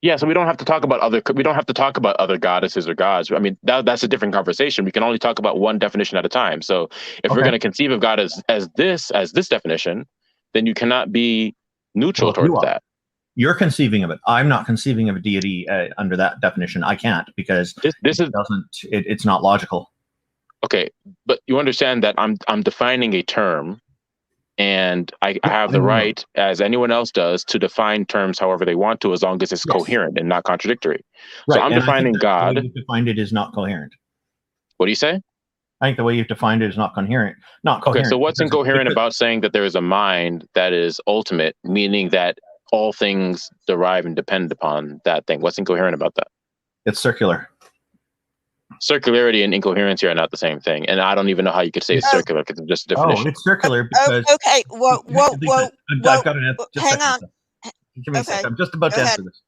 Yeah, so we don't have to talk about other goddesses or gods. I mean, that's a different conversation. We can only talk about one definition at a time. So if we're Okay. going to conceive of God as this definition, then you cannot be neutral Well, you towards are. that. You're conceiving of it. I'm not conceiving of a deity under that definition. I can't, because it's not logical. Okay, but you understand that I'm defining a term, and I have the I know. right, as anyone else does, to define terms however they want to, as long as it's Yes. coherent and not contradictory. Right. So I'm and I defining think that God. the way you've defined it is not coherent. What do you say? I think the way you've defined it is not coherent. Okay, so what's incoherent about saying that there is a mind that is ultimate, meaning that all things derive and depend upon that thing? What's incoherent about that? It's circular. Circularity and incoherency are not the same thing, and I don't even know how you could say it's circular because it's just a definition. Oh, it's circular because. Okay. Whoa. I've got an answer. Just Hang on. Give me a second. I'm just about to answer this.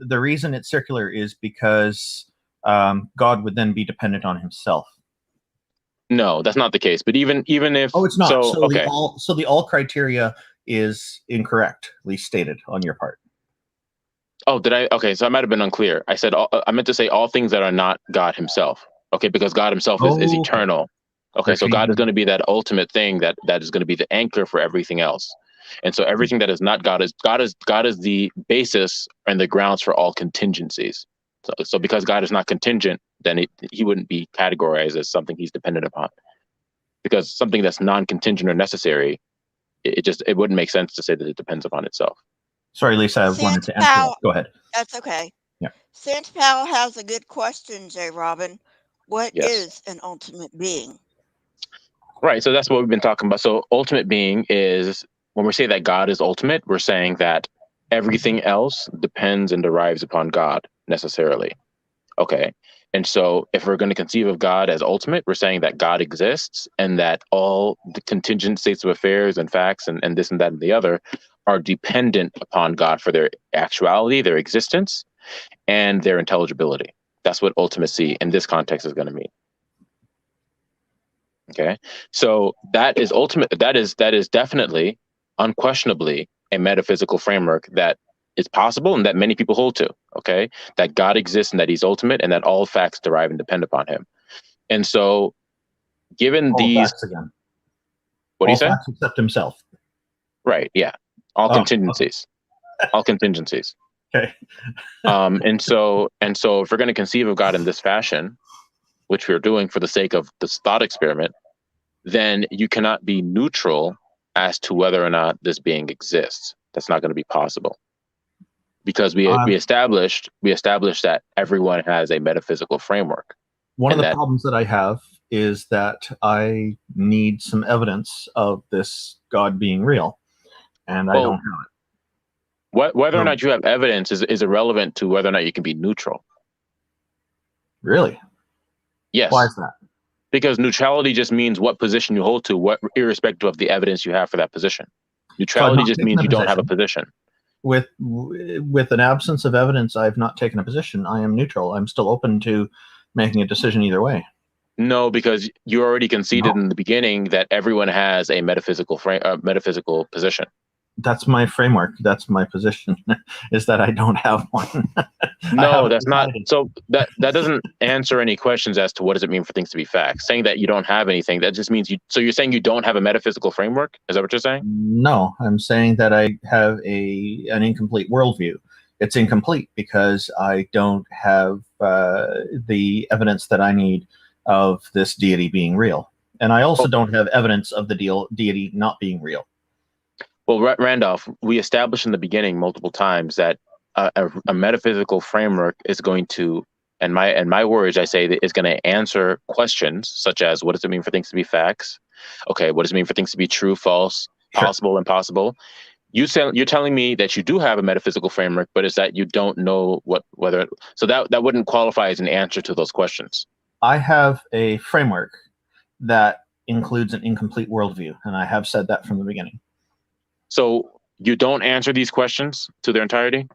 The reason it's circular is because God would then be dependent on himself. No, that's not the case. But even if it's not. So okay. The all criteria is incorrectly stated on your part. Oh, did I? Okay, so I might have been unclear. I said I meant to say all things that are not God himself. Okay, because God himself is eternal. Okay, so God is going to be that ultimate thing that is going to be the anchor for everything else. And so everything that is not God is the basis and the grounds for all contingencies. So because God is not contingent, then he wouldn't be categorized as something he's dependent upon. Because something that's non-contingent or necessary, it wouldn't make sense to say that it depends upon itself. Sorry, Lisa, I wanted to answer that. Go ahead. That's okay. Yeah. Since Powell has a good question, J. Robin, what is an ultimate being? Right. So that's what we've been talking about. So ultimate being is, when we say that God is ultimate, we're saying that everything else depends and derives upon God necessarily. Okay. And so if we're going to conceive of God as ultimate, we're saying that God exists and that all the contingent states of affairs and facts and this and that and the other are dependent upon God for their actuality, their existence, and their intelligibility. That's what ultimacy in this context is going to mean. Okay. So that is ultimate. That is definitely, unquestionably, a metaphysical framework that is possible and that many people hold to. Okay. That God exists and that he's ultimate and that all facts derive and depend upon him. And so given all these facts again. What do you say? All facts except himself. Right. Yeah. All contingencies. All contingencies. Okay. And so if we're going to conceive of God in this fashion, which we're doing for the sake of this thought experiment, then you cannot be neutral as to whether or not this being exists. That's not going to be possible, because we established that everyone has a metaphysical framework. One of the problems that I have is that I need some evidence of this God being real, and I don't have it. Whether or not you have evidence is irrelevant to whether or not you can be neutral. Really? Yes. Why is that? Because neutrality just means what position you hold to, irrespective of the evidence you have for that position. Neutrality just means you don't have a position. With an absence of evidence, I've not taken a position. I am neutral. I'm still open to making a decision either way. No, because you already conceded in the beginning that everyone has a metaphysical position. That's my framework. That's my position, is that I don't have one. No, that's not. So that doesn't answer any questions as to what does it mean for things to be facts. Saying that you don't have anything, that just means so you're saying you don't have a metaphysical framework? Is that what you're saying? No, I'm saying that I have an incomplete worldview. It's incomplete because I don't have the evidence that I need of this deity being real. And I also don't have evidence of the deity not being real. Well, Randolph, we established in the beginning multiple times that a metaphysical framework is going to, and my words, I say, that is going to answer questions such as, what does it mean for things to be facts? Okay, what does it mean for things to be true, false, possible, impossible? You're telling me that you do have a metaphysical framework, but is that you don't know so that wouldn't qualify as an answer to those questions. I have a framework that includes an incomplete worldview, and I have said that from the beginning. So you don't answer these questions to their entirety?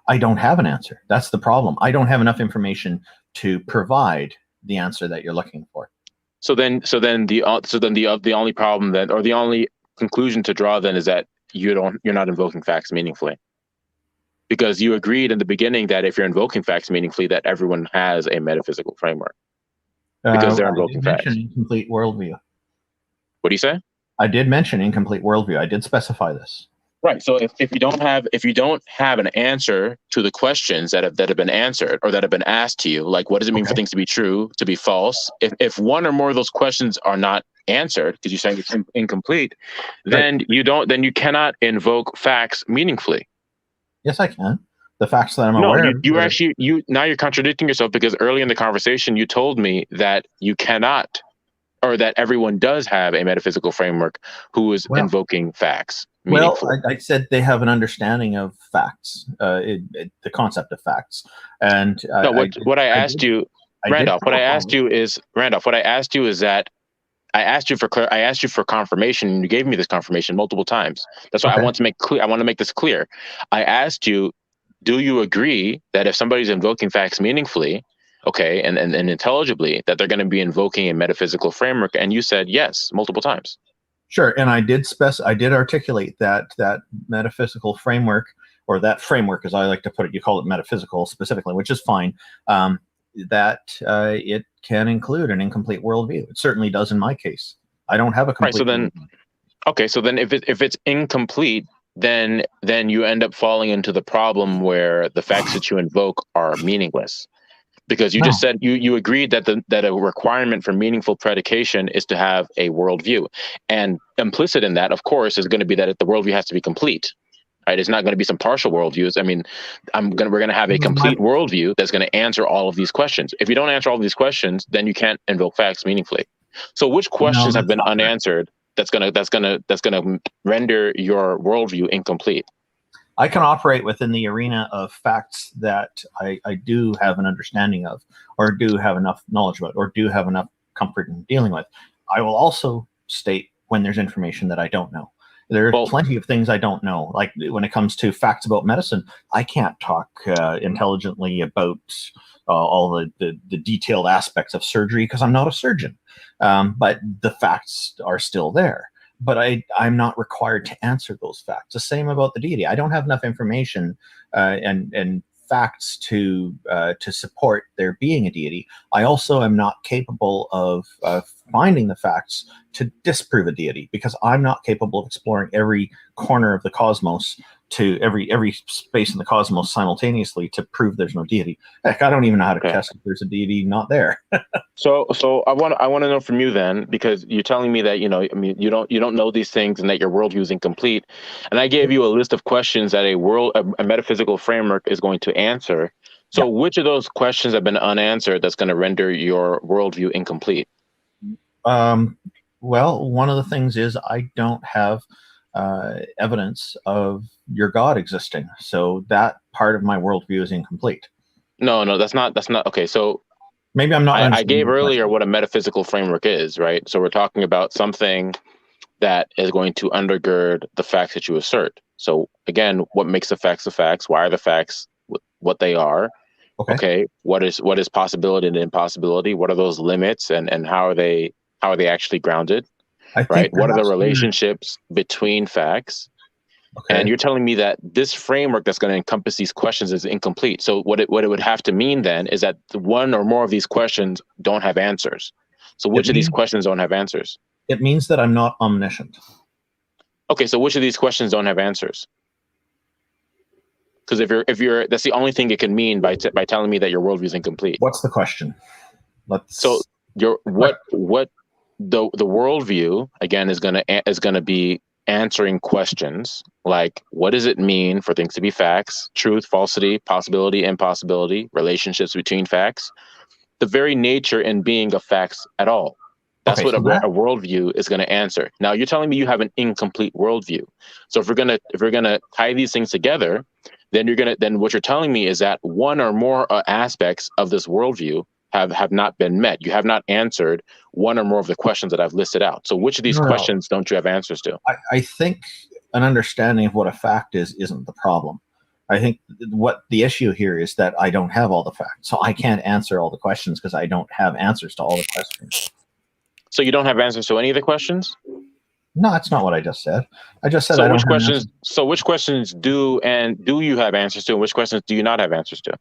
I don't have an answer. That's the problem. I don't have enough information to provide the answer that you're looking for. So then the only problem then, or the only conclusion to draw then, is that you're not invoking facts meaningfully. because you agreed in the beginning that if you're invoking facts meaningfully, that everyone has a metaphysical framework because they're I invoking did mention facts. incomplete worldview. What do you say? I did mention incomplete worldview. I did specify this. Right. So if you don't have an answer to the questions that have been answered or that have been asked to you, like what does it mean for things to be true, to be false? If one or more of those questions are not answered because you're saying it's incomplete, then you cannot invoke facts meaningfully. Yes, I can. The facts that I'm No, aware now you're contradicting yourself, because early in the conversation you told me that you cannot, or that everyone does have a metaphysical framework who is invoking facts. Well, I said they have an understanding of facts, the concept of facts, and what I asked you is that I asked you for confirmation, and you gave me this confirmation multiple times. That's why I want to make clear. I want to make this clear. I asked you, do you agree that if somebody's invoking facts meaningfully, and intelligibly, that they're going to be invoking a metaphysical framework? And you said yes multiple times. Sure, and I did articulate that metaphysical framework, or that framework, as I like to put it. You call it metaphysical specifically, which is fine. That it can include an incomplete worldview. It certainly does in my case. I don't have a complete. So then, if it's incomplete, then you end up falling into the problem where the facts that you invoke are meaningless. Because you just said you agreed that a requirement for meaningful predication is to have a worldview, and implicit in that, of course, is going to be that the worldview has to be complete. Right? It's not going to be some partial worldviews. I mean, we're going to have a complete worldview that's going to answer all of these questions. If you don't answer all of these questions, then you can't invoke facts meaningfully. So, which questions have been unanswered that's going to render your worldview incomplete? I can operate within the arena of facts that I do have an understanding of, or do have enough knowledge about, or do have enough comfort in dealing with. I will also state when there's information that I don't know. There are plenty of things I don't know. Like when it comes to facts about medicine, I can't talk intelligently about all the detailed aspects of surgery because I'm not a surgeon. But the facts are still there. But I'm not required to answer those facts. The same about the deity. I don't have enough information and facts to support there being a deity. I also am not capable of finding the facts to disprove a deity, because I'm not capable of exploring every corner of the cosmos, to every space in the cosmos simultaneously to prove there's no deity. Heck, I don't even know how to test if there's a deity not there. So I want to know from you then, because you're telling me that you don't know these things and that your worldview is incomplete, and I gave you a list of questions that a metaphysical framework is going to answer. So which of those questions have been unanswered that's going to render your worldview incomplete? Well, one of the things is I don't have evidence of your God existing, so that part of my worldview is incomplete. No, that's not okay. So maybe I'm not. I gave earlier what a metaphysical framework is, right? So we're talking about something that is going to undergird the facts that you assert. So again, what makes the facts the facts? Why are the facts what they are? Okay. What is possibility and impossibility? What are those limits, and how are they actually grounded? Right? What are the relationships between facts? And you're telling me that this framework that's going to encompass these questions is incomplete. So what it would have to mean then is that one or more of these questions don't have answers. So which of these questions don't have answers? It means that I'm not omniscient. Okay, so which of these questions don't have answers? Because if you're that's the only thing it can mean by telling me that your worldview is incomplete. What's the question? So the worldview again is gonna be answering questions like, what does it mean for things to be facts, truth, falsity, possibility, impossibility, relationships between facts, the very nature and being of facts at all. That's what a worldview is going to answer. Now you're telling me you have an incomplete worldview. So if we're gonna tie these things together, then what you're telling me is that one or more aspects of this worldview have not been met. You have not answered one or more of the questions that I've listed out. So which of these questions don't you have answers to? I think an understanding of what a fact isn't the problem. I think what the issue here is that I don't have all the facts. So I can't answer all the questions because I don't have answers to all the questions. So you don't have answers to any of the questions? No, that's not what I just said. I just said I So don't which have an answer. questions? So which questions do you have answers to, and which questions do you not have answers to?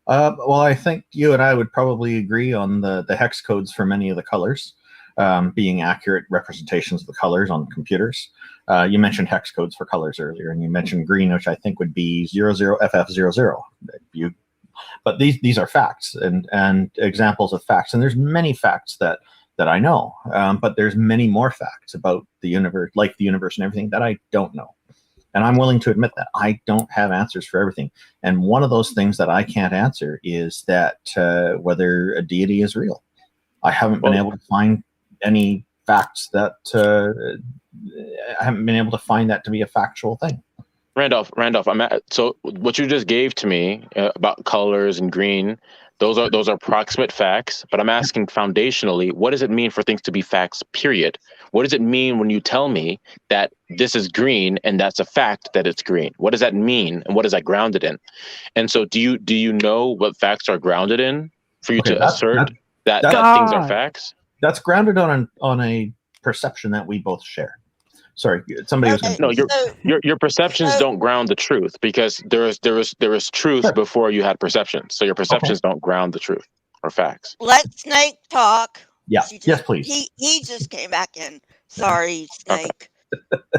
Well, I think you and I would probably agree on the hex codes for many of the colors being accurate representations of the colors on computers. You mentioned hex codes for colors earlier, and you mentioned green, which I think would be 00FF00. But these are facts and examples of facts, and there's many facts that I know, but there's many more facts about the universe, like the universe and everything, that I don't know. And I'm willing to admit that I don't have answers for everything. And one of those things that I can't answer is that whether a deity is real. I haven't been able to find any facts that I haven't been able to find that to be a factual thing. Randolph, so what you just gave to me about colors and green, those are approximate facts, but I'm asking foundationally, what does it mean for things to be facts, period? What does it mean when you tell me that this is green and that's a fact that it's green? What does that mean, and what is that grounded in? And so do you know what facts are grounded in for you to assert that things are facts? That's grounded on a perception that we both share. Sorry, somebody was going to. No, your perceptions don't ground the truth, because there is truth before you had perceptions. So your perceptions don't ground the truth or facts. Let Snake talk. Yeah. Yes, please. He just came back in. Sorry, Snake.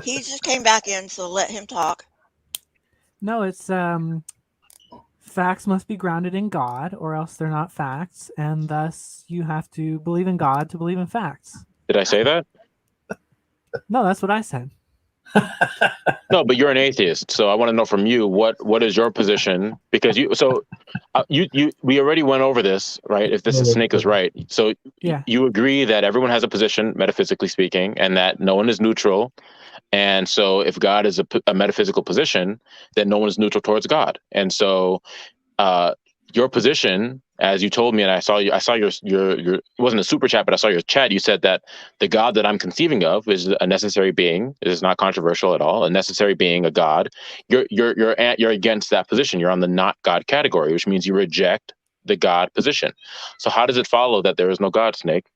He just came back in, so let him talk. No, it's facts must be grounded in God, or else they're not facts, and thus you have to believe in God to believe in facts. Did I say that? No, that's what I said. No, but you're an atheist, so I want to know from you what is your position, because we already went over this, right? If this is Snake is right, so you agree that everyone has a position, metaphysically speaking, and that no one is neutral, and so if God is a metaphysical position, then no one is neutral towards God, and so your position, as you told me, and I saw your it wasn't a super chat, but I saw your chat. You said that the God that I'm conceiving of is a necessary being. It is not controversial at all. A necessary being, a God. You're against that position. You're on the not God category, which means you reject the God position. So how does it follow that there is no God, Snake?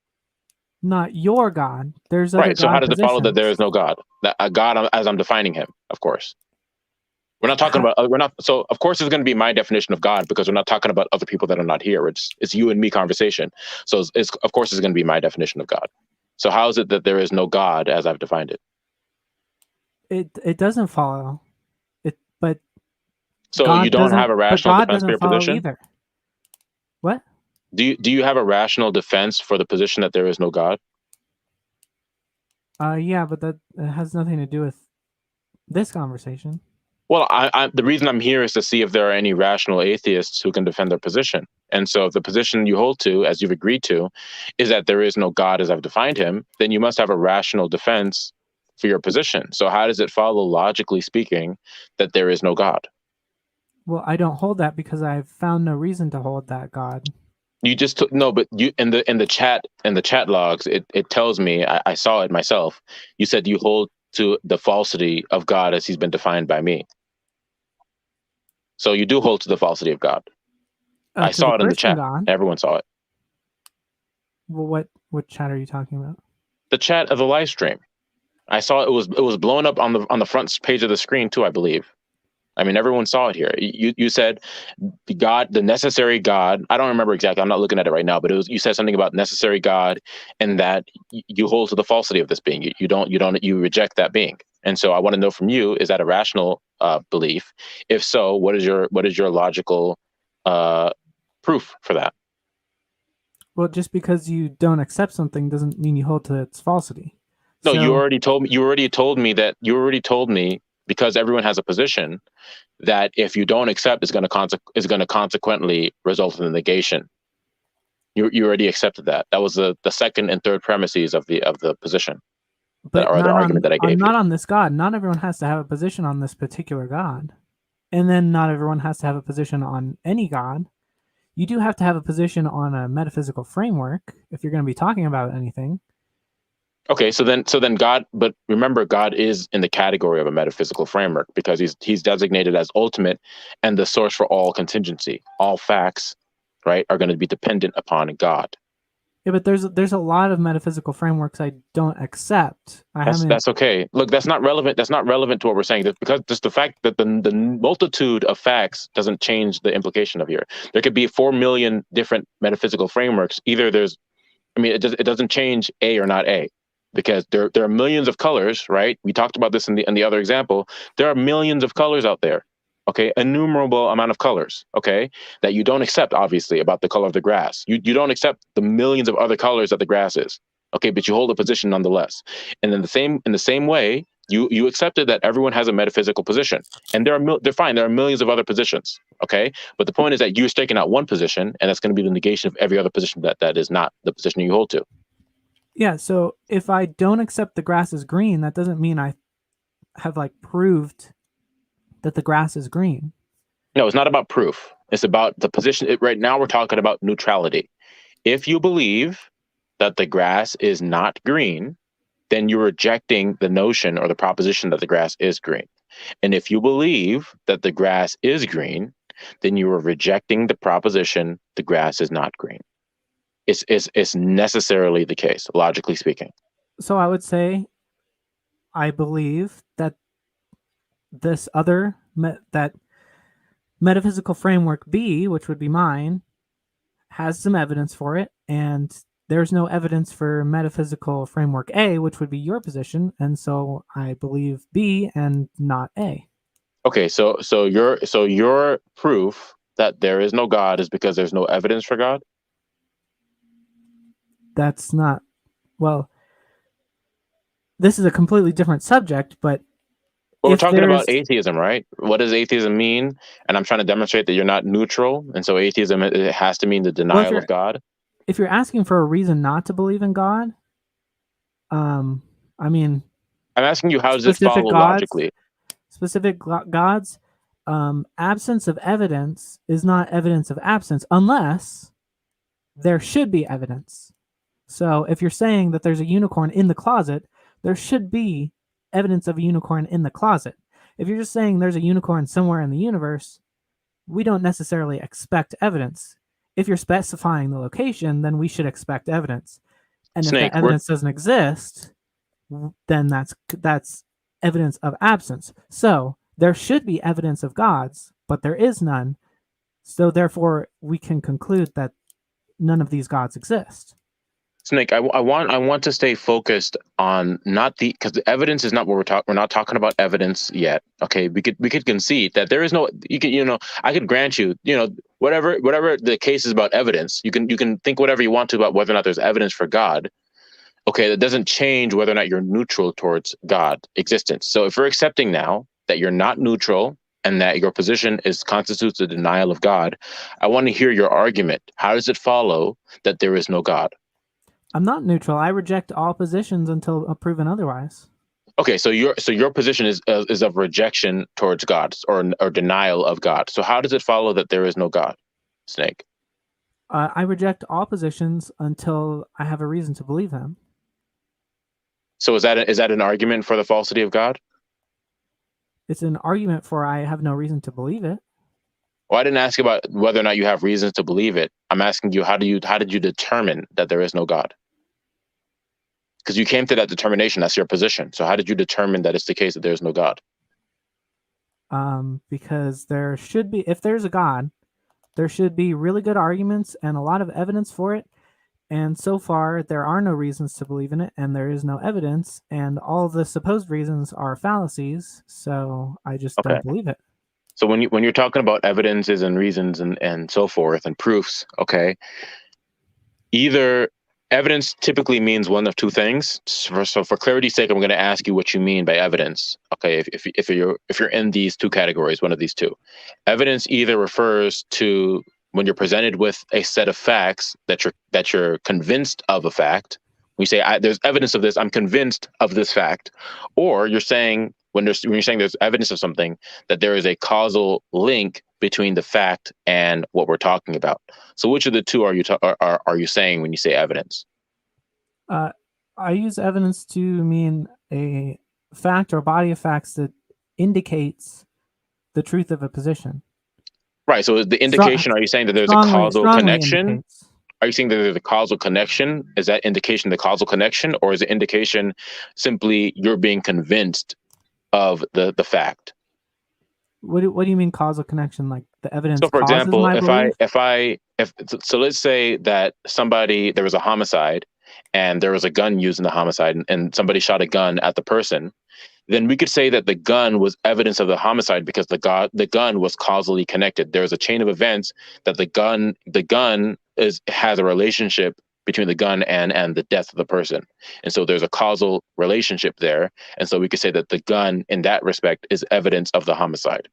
Not your God. There's other right. So God how does it follow that positions. there is no God? That a God as I'm defining him, of course. We're not talking about, so of course it's going to be my definition of God, because we're not talking about other people that are not here. It's you and me conversation. So it's of course it's going to be my definition of God. So how is it that there is no God as I've defined it? It doesn't follow. But so God you don't have a rational defense for your position either. What? Do you have a rational defense for the position that there is no God? Yeah, but that has nothing to do with this conversation. Well, the reason I'm here is to see if there are any rational atheists who can defend their position. And so if the position you hold to, as you've agreed to, is that there is no God as I've defined him, then you must have a rational defense for your position. So how does it follow, logically speaking, that there is no God? Well, I don't hold that because I've found no reason to hold that God. You just no, but you in the chat logs, it tells me, I saw it myself. You said you hold to the falsity of God as he's been defined by me. So you do hold to the falsity of God. I saw it in the chat. God. Everyone saw it. Well, what chat are you talking about? The chat of the live stream. I saw it was blown up on the front page of the screen too, I believe. I mean, everyone saw it here. You said God, the necessary God. I don't remember exactly. I'm not looking at it right now, but you said something about necessary God, and that you hold to the falsity of this being. You reject that being. And so I want to know from you: is that a rational belief? If so, what is your logical proof for that? Well, just because you don't accept something doesn't mean you hold to its falsity. No, you already told me because everyone has a position that if you don't accept, is going to consequently result in the negation. You already accepted that. That was the second and third premises of the position. But the argument that I gave. Not on this God. Not everyone has to have a position on this particular God, and then not everyone has to have a position on any God. You do have to have a position on a metaphysical framework if you're going to be talking about anything. Okay, so then God, but remember, God is in the category of a metaphysical framework because he's designated as ultimate and the source for all contingency. All facts, right, are going to be dependent upon God. Yeah, but there's a lot of metaphysical frameworks I don't accept. That's okay. Look, that's not relevant. That's not relevant to what we're saying. Because just the fact that the multitude of facts doesn't change the implication of here. There could be 4 million different metaphysical frameworks. Either there's, I mean, it doesn't change A or not A, because there are millions of colors, right? We talked about this in the other example. There are millions of colors out there. Okay, innumerable amount of colors. Okay, that you don't accept, obviously, about the color of the grass. You don't accept the millions of other colors that the grass is. Okay, but you hold a position nonetheless. And in the same way, you accepted that everyone has a metaphysical position, and they're fine. There are millions of other positions. Okay, but the point is that you're staking out one position, and that's going to be the negation of every other position that is not the position you hold to. Yeah, so if I don't accept the grass is green, that doesn't mean I have like proved that the grass is green. No, it's not about proof. It's about the position. Right now, we're talking about neutrality. If you believe that the grass is not green, then you're rejecting the notion or the proposition that the grass is green. And if you believe that the grass is green, then you are rejecting the proposition the grass is not green. It's necessarily the case, logically speaking. So I would say I believe that this other that metaphysical framework B, which would be mine, has some evidence for it, and there's no evidence for metaphysical framework A, which would be your position, and so I believe B and not A. Okay, so your proof that there is no God is because there's no evidence for God? That's not, well, this is a completely different subject, but we're talking about atheism, right? What does atheism mean? And I'm trying to demonstrate that you're not neutral, and so atheism, it has to mean the denial of God. If you're asking for a reason not to believe in God, I mean, I'm asking you, how does it follow logically? Specific gods, absence of evidence is not evidence of absence unless there should be evidence. So if you're saying that there's a unicorn in the closet, there should be evidence of a unicorn in the closet. If you're just saying there's a unicorn somewhere in the universe, we don't necessarily expect evidence. If you're specifying the location, then we should expect evidence. And if that evidence doesn't exist, then that's evidence of absence. So there should be evidence of gods, but there is none. So therefore, we can conclude that none of these gods exist. Snake, I want to stay focused on because the evidence is not what we're talking. We're not talking about evidence yet. Okay, we could concede that there is no. I could grant you, whatever the case is about evidence. You can think whatever you want to about whether or not there's evidence for God. Okay, that doesn't change whether or not you're neutral towards God existence. So if we're accepting now that you're not neutral and that your position constitutes a denial of God, I want to hear your argument. How does it follow that there is no God? I'm not neutral. I reject all positions until proven otherwise. Okay, so your position is of rejection towards God or denial of God. So how does it follow that there is no God, Snake? I reject all positions until I have a reason to believe them. So is that an argument for the falsity of God? It's an argument for I have no reason to believe it. Well, I didn't ask about whether or not you have reasons to believe it. I'm asking you, how did you determine that there is no God? Because you came to that determination. That's your position. So how did you determine that it's the case that there's no God? Because there should be, if there's a God, there should be really good arguments and a lot of evidence for it. And so far, there are no reasons to believe in it, and there is no evidence, and all the supposed reasons are fallacies. So I just don't believe it. So when you're talking about evidences and reasons and so forth and proofs, okay, either evidence typically means one of two things. So for clarity's sake, I'm going to ask you what you mean by evidence. Okay, if you're in these two categories, one of these two, evidence either refers to when you're presented with a set of facts that you're convinced of a fact. We say there's evidence of this. I'm convinced of this fact, or you're saying. When you're saying there's evidence of something, that there is a causal link between the fact and what we're talking about. So which of the two are you saying when you say evidence? I use evidence to mean a fact or body of facts that indicates the truth of a position. Right. So the indication, are you saying that there's a causal connection? Are you saying that there's a causal connection? Is that indication the causal connection, or is it indication simply you're being convinced of the fact? What do you mean causal connection? Like the evidence So, for causes example, my belief? so let's say that there was a homicide, and there was a gun used in the homicide, and somebody shot a gun at the person. Then we could say that the gun was evidence of the homicide because the gun was causally connected. There's a chain of events that the gun has a relationship between the gun and the death of the person. And so there's a causal relationship there. And so we could say that the gun in that respect is evidence of the homicide.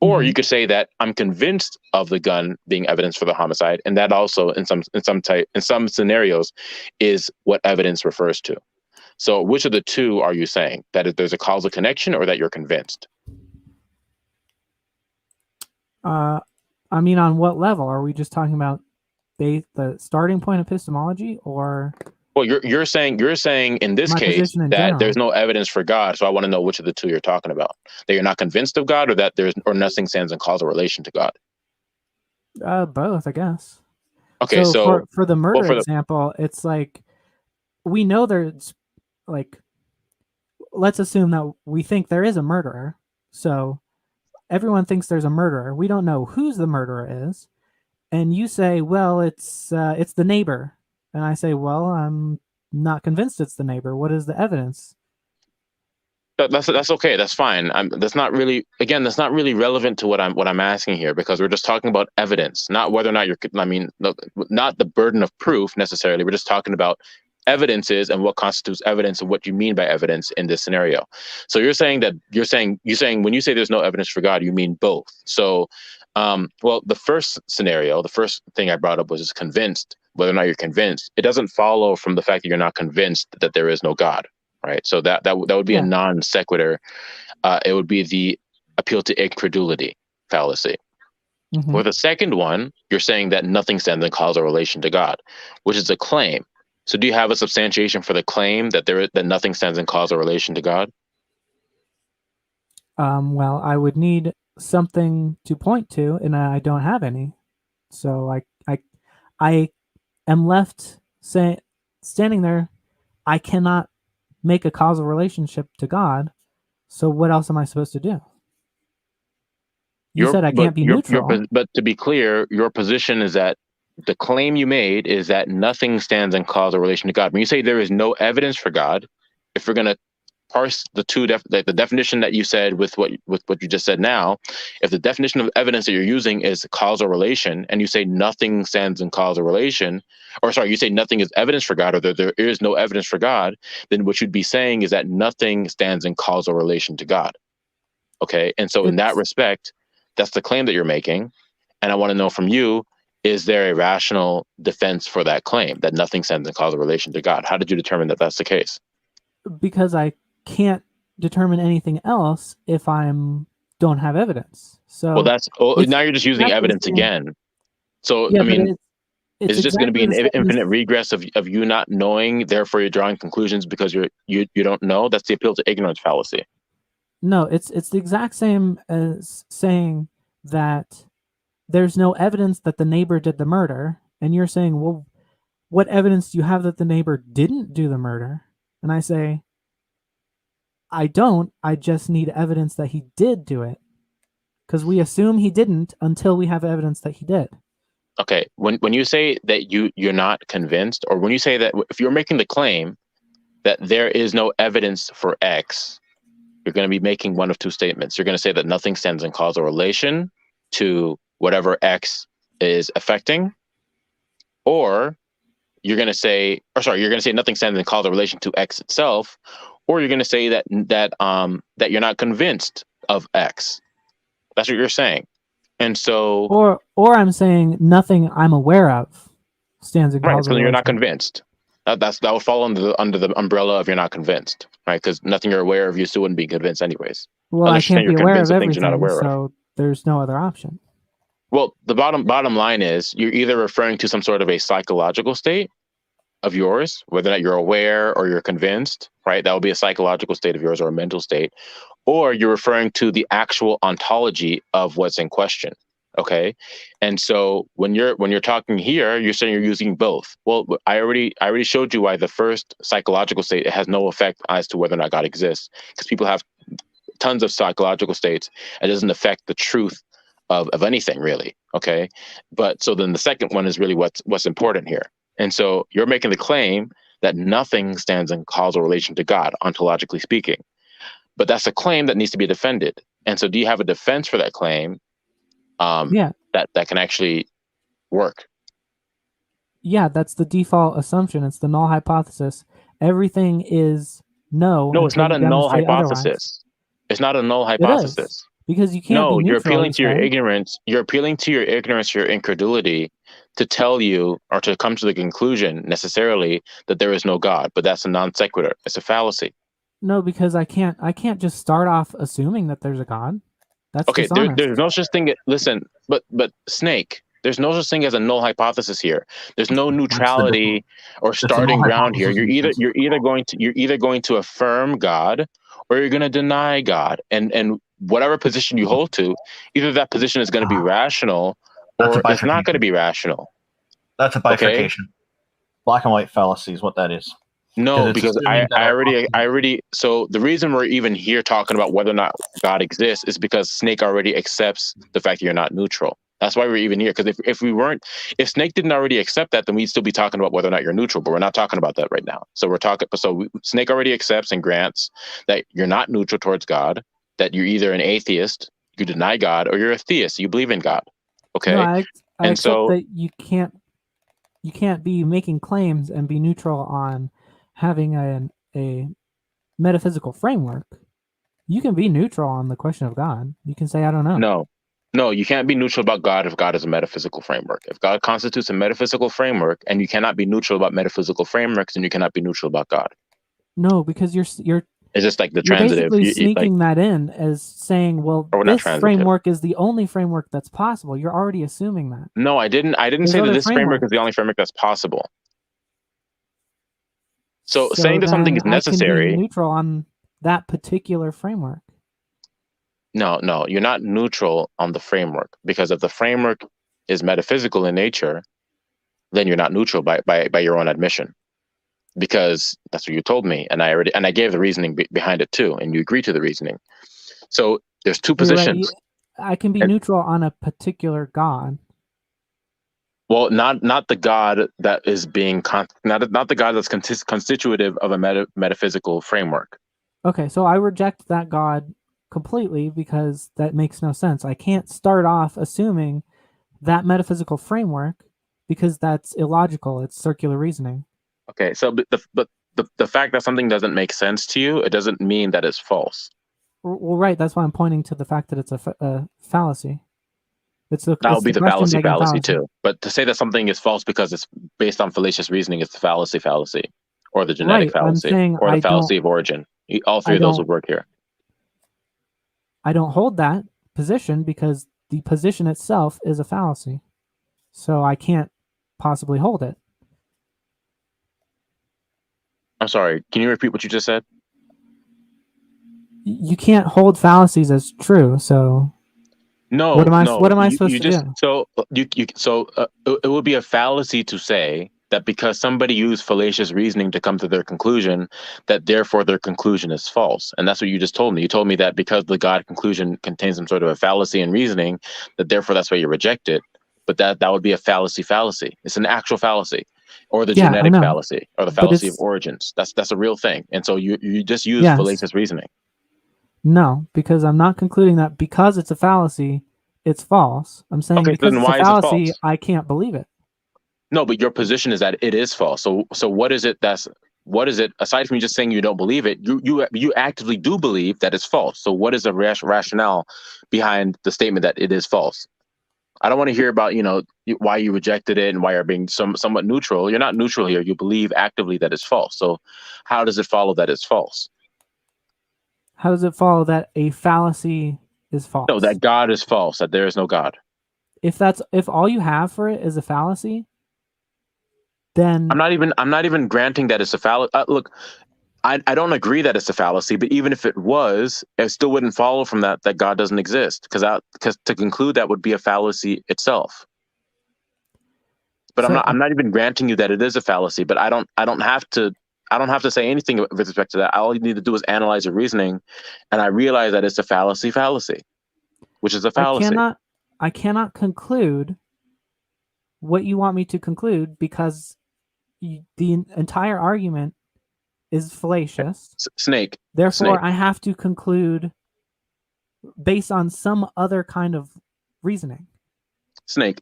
Or you could say that I'm convinced of the gun being evidence for the homicide, and that also in some scenarios is what evidence refers to. So which of the two are you saying? That there's a causal connection, or that you're convinced? I mean, on what level? Are we just talking about the starting point epistemology, or? Well, you're saying in this My case position in that general. there's no evidence for God. So I want to know which of the two you're talking about. That you're not convinced of God, or that nothing stands in causal relation to God. Both, I guess. Okay, so for the murder example, it's like we know there's like, let's assume that we think there is a murderer. So everyone thinks there's a murderer. We don't know who's the murderer is. And you say, well, it's the neighbor. And I say, well, I'm not convinced it's the neighbor. What is the evidence? That's okay. That's fine. That's not really relevant to what I'm asking here, because we're just talking about evidence, not whether or not not the burden of proof necessarily. We're just talking about evidences and what constitutes evidence and what you mean by evidence in this scenario. So you're saying when you say there's no evidence for God, you mean both. So, well, the first scenario, the first thing I brought up was just convinced. Whether or not you're convinced, it doesn't follow from the fact that you're not convinced that there is no God. Right. So that would be a non sequitur. It would be the appeal to incredulity fallacy. Mm-hmm. For the second one, you're saying that nothing stands in causal relation to God, which is a claim. So do you have a substantiation for the claim that that nothing stands in causal relation to God? Well, I would need something to point to, and I don't have any. So I am left standing there. I cannot make a causal relationship to God. So what else am I supposed to do? You said I can't be neutral. But to be clear, your position is that the claim you made is that nothing stands in causal relation to God. When you say there is no evidence for God, if we're going to parse the two, the definition that you said with what you just said now, if the definition of evidence that you're using is causal relation, and you say nothing stands in causal relation, you say nothing is evidence for God, or there is no evidence for God, then what you'd be saying is that nothing stands in causal relation to God. Okay, and so in that respect, that's the claim that you're making, and I want to know from you, is there a rational defense for that claim that nothing stands in causal relation to God? How did you determine that that's the case? Because I can't determine anything else if don't have evidence. So now you're just using evidence again. So yeah, I mean, it's just going to be an infinite regress of you not knowing, therefore you're drawing conclusions because you don't know. That's the appeal to ignorance fallacy. No, it's the exact same as saying that there's no evidence that the neighbor did the murder, and you're saying, well, what evidence do you have that the neighbor didn't do the murder? And I say, I don't. I just need evidence that he did do it, because we assume he didn't until we have evidence that he did. Okay, when you say that you're not convinced, or when you say that if you're making the claim that there is no evidence for X, you're going to be making one of two statements. You're going to say that nothing stands in causal relation to whatever X is affecting, or you're going to say nothing stands in causal relation to X itself, or you're going to say that you're not convinced of X. That's what you're saying. And so, or I'm saying nothing I'm aware of stands in causal relation. Right, so you're not convinced. That would fall under the umbrella of you're not convinced, right? Because nothing you're aware of, you still wouldn't be convinced anyways. Well, I can't be aware of everything, you're not aware so of. There's no other option. Well, the bottom line is you're either referring to some sort of a psychological state of yours, whether or not you're aware or you're convinced, right? That would be a psychological state of yours or a mental state, or you're referring to the actual ontology of what's in question. Okay, and so when you're talking here, you're saying you're using both. Well, I already showed you why the first psychological state, it has no effect as to whether or not God exists, because people have tons of psychological states. It doesn't affect the truth of anything really. Okay, but so then the second one is really what's important here. And so you're making the claim that nothing stands in causal relation to God, ontologically speaking. But that's a claim that needs to be defended. And so do you have a defense for that claim? Yeah. That can actually work. Yeah, that's the default assumption. It's the null hypothesis. Everything is no. No, it's until not you a null demonstrate hypothesis. otherwise. It's not a null It is, hypothesis. because you can't No, be you're neutral. appealing You to your said. ignorance. You're appealing to your ignorance, your incredulity, to tell you or to come to the conclusion necessarily that there is no God. But that's a non sequitur. It's a fallacy. No, because I can't just start off assuming that there's a God. That's Okay, dishonest. there's no such thing. Listen, but Snake, there's no such thing as a null hypothesis here. There's no neutrality or starting ground here. You're either going to affirm God or you're going to deny God, and whatever position you hold to, either that position is going to be rational or it's not going to be rational. That's a bifurcation. Okay? Black and white fallacy is what that is. No, because I already. So the reason we're even here talking about whether or not God exists is because Snake already accepts the fact that you're not neutral. That's why we're even here. Because if Snake didn't already accept that, then we'd still be talking about whether or not you're neutral. But we're not talking about that right now. So Snake already accepts and grants that you're not neutral towards God. That you're either an atheist, you deny God, or you're a theist, you believe in God. Okay, no, I accept that you can't be making claims and be neutral on having a metaphysical framework. You can be neutral on the question of God. You can say, I don't know. No, you can't be neutral about God if God is a metaphysical framework. If God constitutes a metaphysical framework and you cannot be neutral about metaphysical frameworks, then you cannot be neutral about God. No, because you're it's just like the you're transitive. Basically sneaking that in as saying, well, this framework is the only framework that's possible. You're already assuming that. No, I didn't say that this framework is the only framework that's possible. So saying that something is necessary. I can be neutral on that particular framework. No, you're not neutral on the framework, because if the framework is metaphysical in nature, then you're not neutral by your own admission, because that's what you told me, and I gave the reasoning behind it too, and you agreed to the reasoning. So there's two positions. Right. I can be neutral on a particular God. Well, not the God that is being not the God that's constitutive of a metaphysical framework. Okay, so I reject that God completely because that makes no sense. I can't start off assuming that metaphysical framework because that's illogical. It's circular reasoning. Okay, so but the fact that something doesn't make sense to you, it doesn't mean that it's false. Well, right. That's why I'm pointing to the fact that it's a fallacy. That would be the fallacy too. But to say that something is false because it's based on fallacious reasoning is the fallacy, or the genetic fallacy, or the fallacy of origin. All three of those would work here. I don't hold that position because the position itself is a fallacy. So I can't possibly hold it. I'm sorry. Can you repeat what you just said? You can't hold fallacies as true. So no. What am I supposed to do? So it would be a fallacy to say that because somebody used fallacious reasoning to come to their conclusion, that therefore their conclusion is false. And that's what you just told me. You told me that because the God conclusion contains some sort of a fallacy in reasoning, that therefore that's why you reject it. But that would be a fallacy. It's an actual fallacy, or the genetic fallacy, or the fallacy of origins. That's a real thing. And so you just use fallacious reasoning. No, because I'm not concluding that because it's a fallacy, it's false. I'm saying because it's a fallacy, I can't believe it. No, but your position is that it is false. So what is it aside from just saying you don't believe it, you actively do believe that it's false. So what is the rationale behind the statement that it is false? I don't want to hear about, why you rejected it and why you're being somewhat neutral. You're not neutral here. You believe actively that it's false. So how does it follow that it's false? How does it follow that a fallacy is false? No, that God is false, that there is no God. If all you have for it is a fallacy, then I'm not even granting that it's a fallacy. Look, I don't agree that it's a fallacy, but even if it was, it still wouldn't follow from that God doesn't exist, because to conclude that would be a fallacy itself. But So, I'm not even granting you that it is a fallacy, but I don't have to say anything with respect to that. All you need to do is analyze your reasoning, and I realize that it's a fallacy, which is a fallacy. I cannot conclude what you want me to conclude because the entire argument is fallacious. Snake. Therefore, Snake. I have to conclude based on some other kind of reasoning. Snake.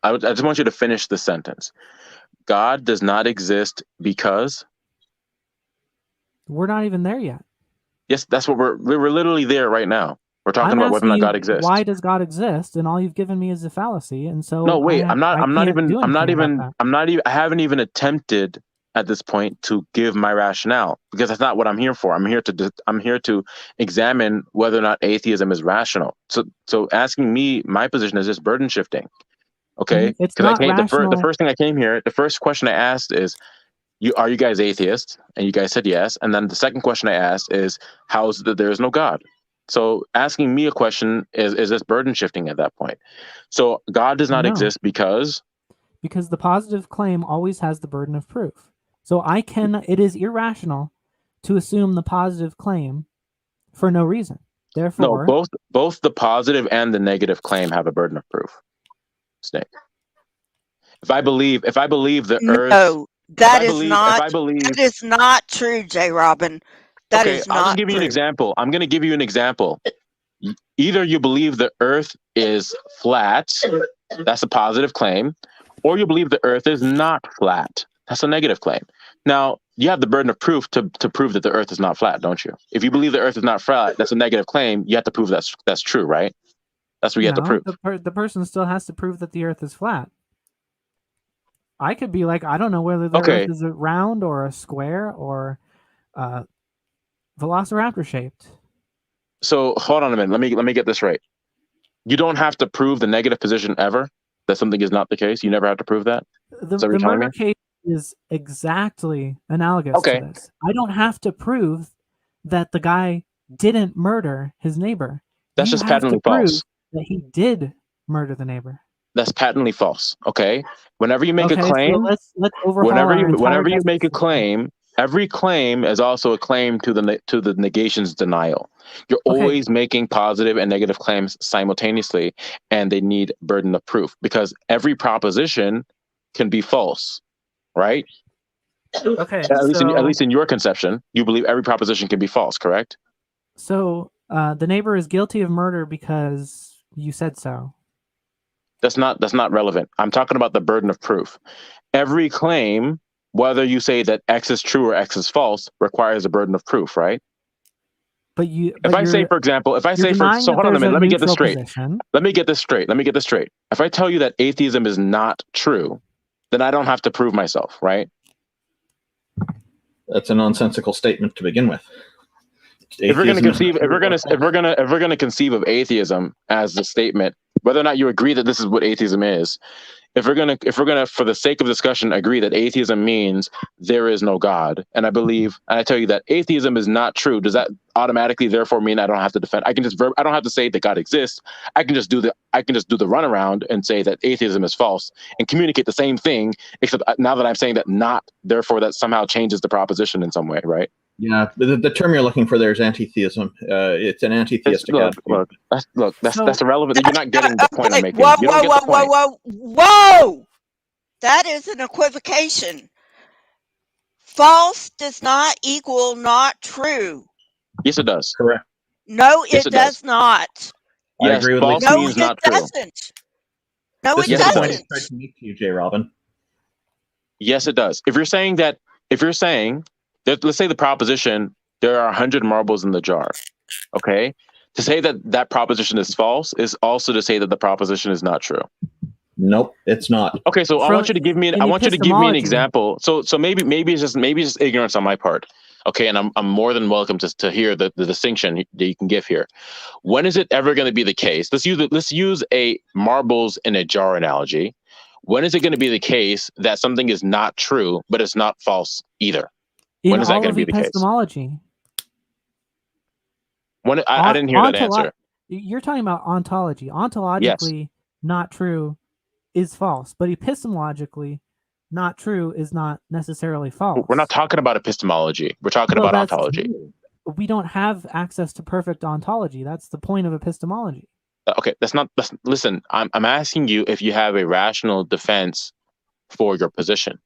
I just want you to finish the sentence. God does not exist because... We're not even there yet. Yes, that's what we're literally there right now. We're talking about whether or not God exists. Why does God exist? And all you've given me is a fallacy. And so no, wait, I haven't even attempted at this point to give my rationale, because that's not what I'm here for. I'm here to examine whether or not atheism is rational. So asking me my position is just burden shifting. Okay? It's not rational. The first thing I came here, the first question I asked is, are you guys atheists? And you guys said yes. And then the second question I asked is, how is it that there is no God? So asking me a question is this burden shifting at that point. So God does not exist because the positive claim always has the burden of proof. So it is irrational to assume the positive claim for no reason. Therefore, no, both the positive and the negative claim have a burden of proof. Snake. If I believe the earth. No, that is not true, J. Robin. That is not I'll just give you an example. I'm going to give you an example. Either you believe the earth is flat, that's a positive claim, or you believe the earth is not flat. That's a negative claim. Now, you have the burden of proof to prove that the earth is not flat, don't you? If you believe the earth is not flat, that's a negative claim. You have to prove that's true, right? That's what you have to prove. The person still has to prove that the earth is flat. I could be like, I don't know whether the earth is a round or a square or velociraptor shaped. So hold on a minute. Let me get this right. You don't have to prove the negative position ever, that something is not the case. You never have to prove that. The murder case is exactly analogous to this. I don't have to prove that the guy didn't murder his neighbor. That's just patently false. That he did murder the neighbor. That's patently false. Okay. Whenever you make a claim, so let's overhaul whenever you make a claim, every claim is also a claim to the negation's denial. You're always making positive and negative claims simultaneously, and they need burden of proof, because every proposition can be false, right? Okay. At least in your conception, you believe every proposition can be false, correct? So the neighbor is guilty of murder because you said so. That's not relevant. I'm talking about the burden of proof. Every claim, whether you say that X is true or X is false, requires a burden of proof, right? So hold on a minute, let me get this straight. Let me get this straight. If I tell you that atheism is not true, then I don't have to prove myself, right? That's a nonsensical statement to begin with. If we're going to conceive of atheism as a statement, whether or not you agree that this is what atheism is, if we're gonna, for the sake of discussion, agree that atheism means there is no God, and I tell you that atheism is not true, does that automatically therefore mean I don't have to defend? I don't have to say that God exists. I can just do the runaround and say that atheism is false and communicate the same thing, except now that I'm saying that not, therefore that somehow changes the proposition in some way, right? Yeah, the term you're looking for there is anti-theism. It's an anti-theistic attitude. That's irrelevant. You're not getting the point I'm making. Whoa! That is an equivocation. False does not equal not true. Yes, it does. Correct. No, it does not. I agree with false means not true. No, it doesn't. Tried to make you, J. Robin. Yes, it does. If you're saying let's say the proposition, there are 100 marbles in the jar. Okay. To say that proposition is false is also to say that the proposition is not true. Nope, it's not. Okay, so I want you to give me an example. So maybe it's just ignorance on my part. Okay, and I'm more than welcome to hear the distinction that you can give here. When is it ever going to be the case? Let's use a marbles in a jar analogy. When is it going to be the case that something is not true, but it's not false either? When In is that all going to of be the case? epistemology. When I didn't hear that answer. You're talking about ontology. Yes. Ontologically, not true is false, but epistemologically, not true is not necessarily false. We're not talking about epistemology. We're talking Well, about that's- ontology. We don't have access to perfect ontology. That's the point of epistemology. Okay, listen. I'm asking you if you have a rational defense for your position.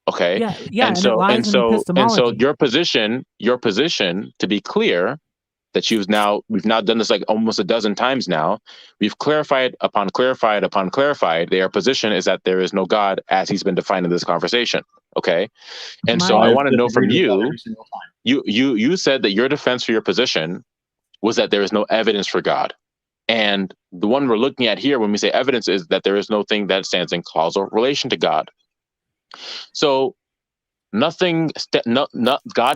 Okay. Yeah, and it lies in epistemology. your position, to be clear, that we've now done this like almost a dozen times now. We've clarified upon clarified upon clarified. Their position is that there is no God as he's been defined in this conversation. Okay. And so I want to know from you, you said that your defense for your position was that there is no evidence for God. And the one we're looking at here when we say evidence is that there is no thing that stands in causal relation to God. So God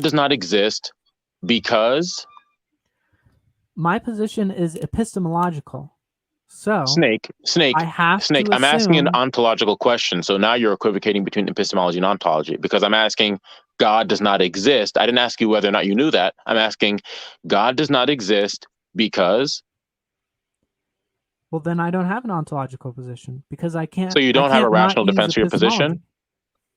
does not exist because my position is epistemological. So Snake. I have Snake. to I'm asking an assume- ontological question. So now you're equivocating between epistemology and ontology because I'm asking God does not exist. I didn't ask you whether or not you knew that. I'm asking God does not exist because. Well, then I don't have an ontological position because I can't. So you don't have a rational defense for your epistemology. position?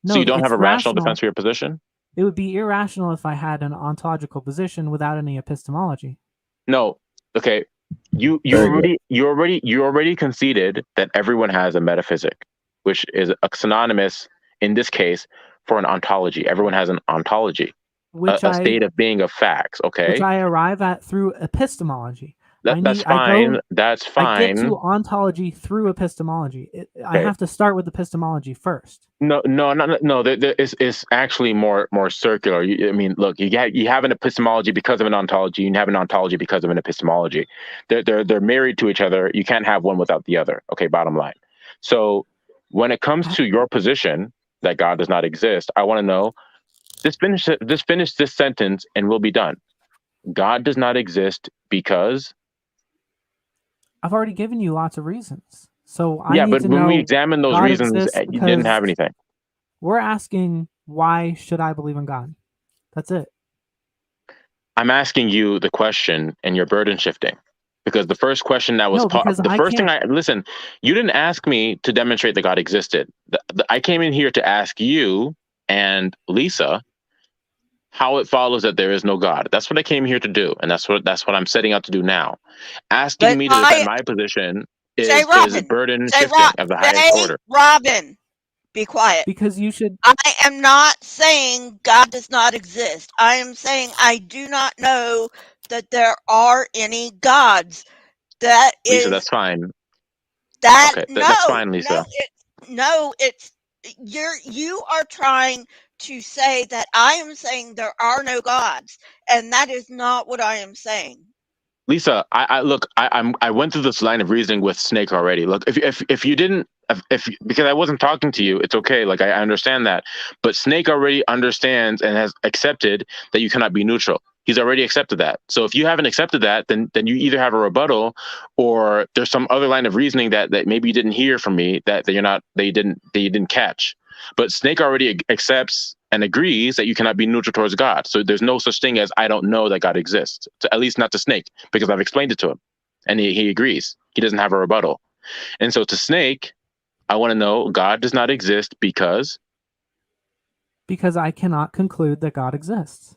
No, So you don't have a rational rational. defense for your position? It would be irrational if I had an ontological position without any epistemology. No. Okay. You already conceded that everyone has a metaphysic, which is a synonymous in this case for an ontology. Everyone has an ontology, a state of being of facts. Okay, which I arrive at through epistemology. That's fine. That's fine. I get to ontology through epistemology. I have to start with epistemology first. No. It's actually more circular. I mean, look, you have an epistemology because of an ontology. You have an ontology because of an epistemology. They're married to each other. You can't have one without the other. Okay, bottom line. So when it comes to your position that God does not exist, I want to know. Just finish this sentence, and we'll be done. God does not exist because. I've already given you lots of reasons. So but when we examine those reasons, you didn't have anything. We're asking, why should I believe in God? That's it. I'm asking you the question, and you're burden shifting, because the first question that was listen. You didn't ask me to demonstrate that God existed. I came in here to ask you and Lisa how it follows that there is no God. That's what I came here to do, and that's what I'm setting out to do now. Asking me to defend my position is burden shifting of the highest order. Robin, be quiet. Because you should. I am not saying God does not exist. I am saying I do not know that there are any gods. That is Lisa, that's fine. That's fine, Lisa. You are trying to say that I am saying there are no gods, and that is not what I am saying. Lisa, I went through this line of reasoning with Snake already. Look, if you didn't, because I wasn't talking to you, it's okay. Like I understand that, but Snake already understands and has accepted that you cannot be neutral. He's already accepted that. So if you haven't accepted that, then you either have a rebuttal, or there's some other line of reasoning that maybe you didn't hear from me that you didn't catch. But Snake already accepts and agrees that you cannot be neutral towards God. So there's no such thing as I don't know that God exists. At least not to Snake, because I've explained it to him, and he agrees. He doesn't have a rebuttal. And so to Snake, I want to know God does not exist because I cannot conclude that God exists.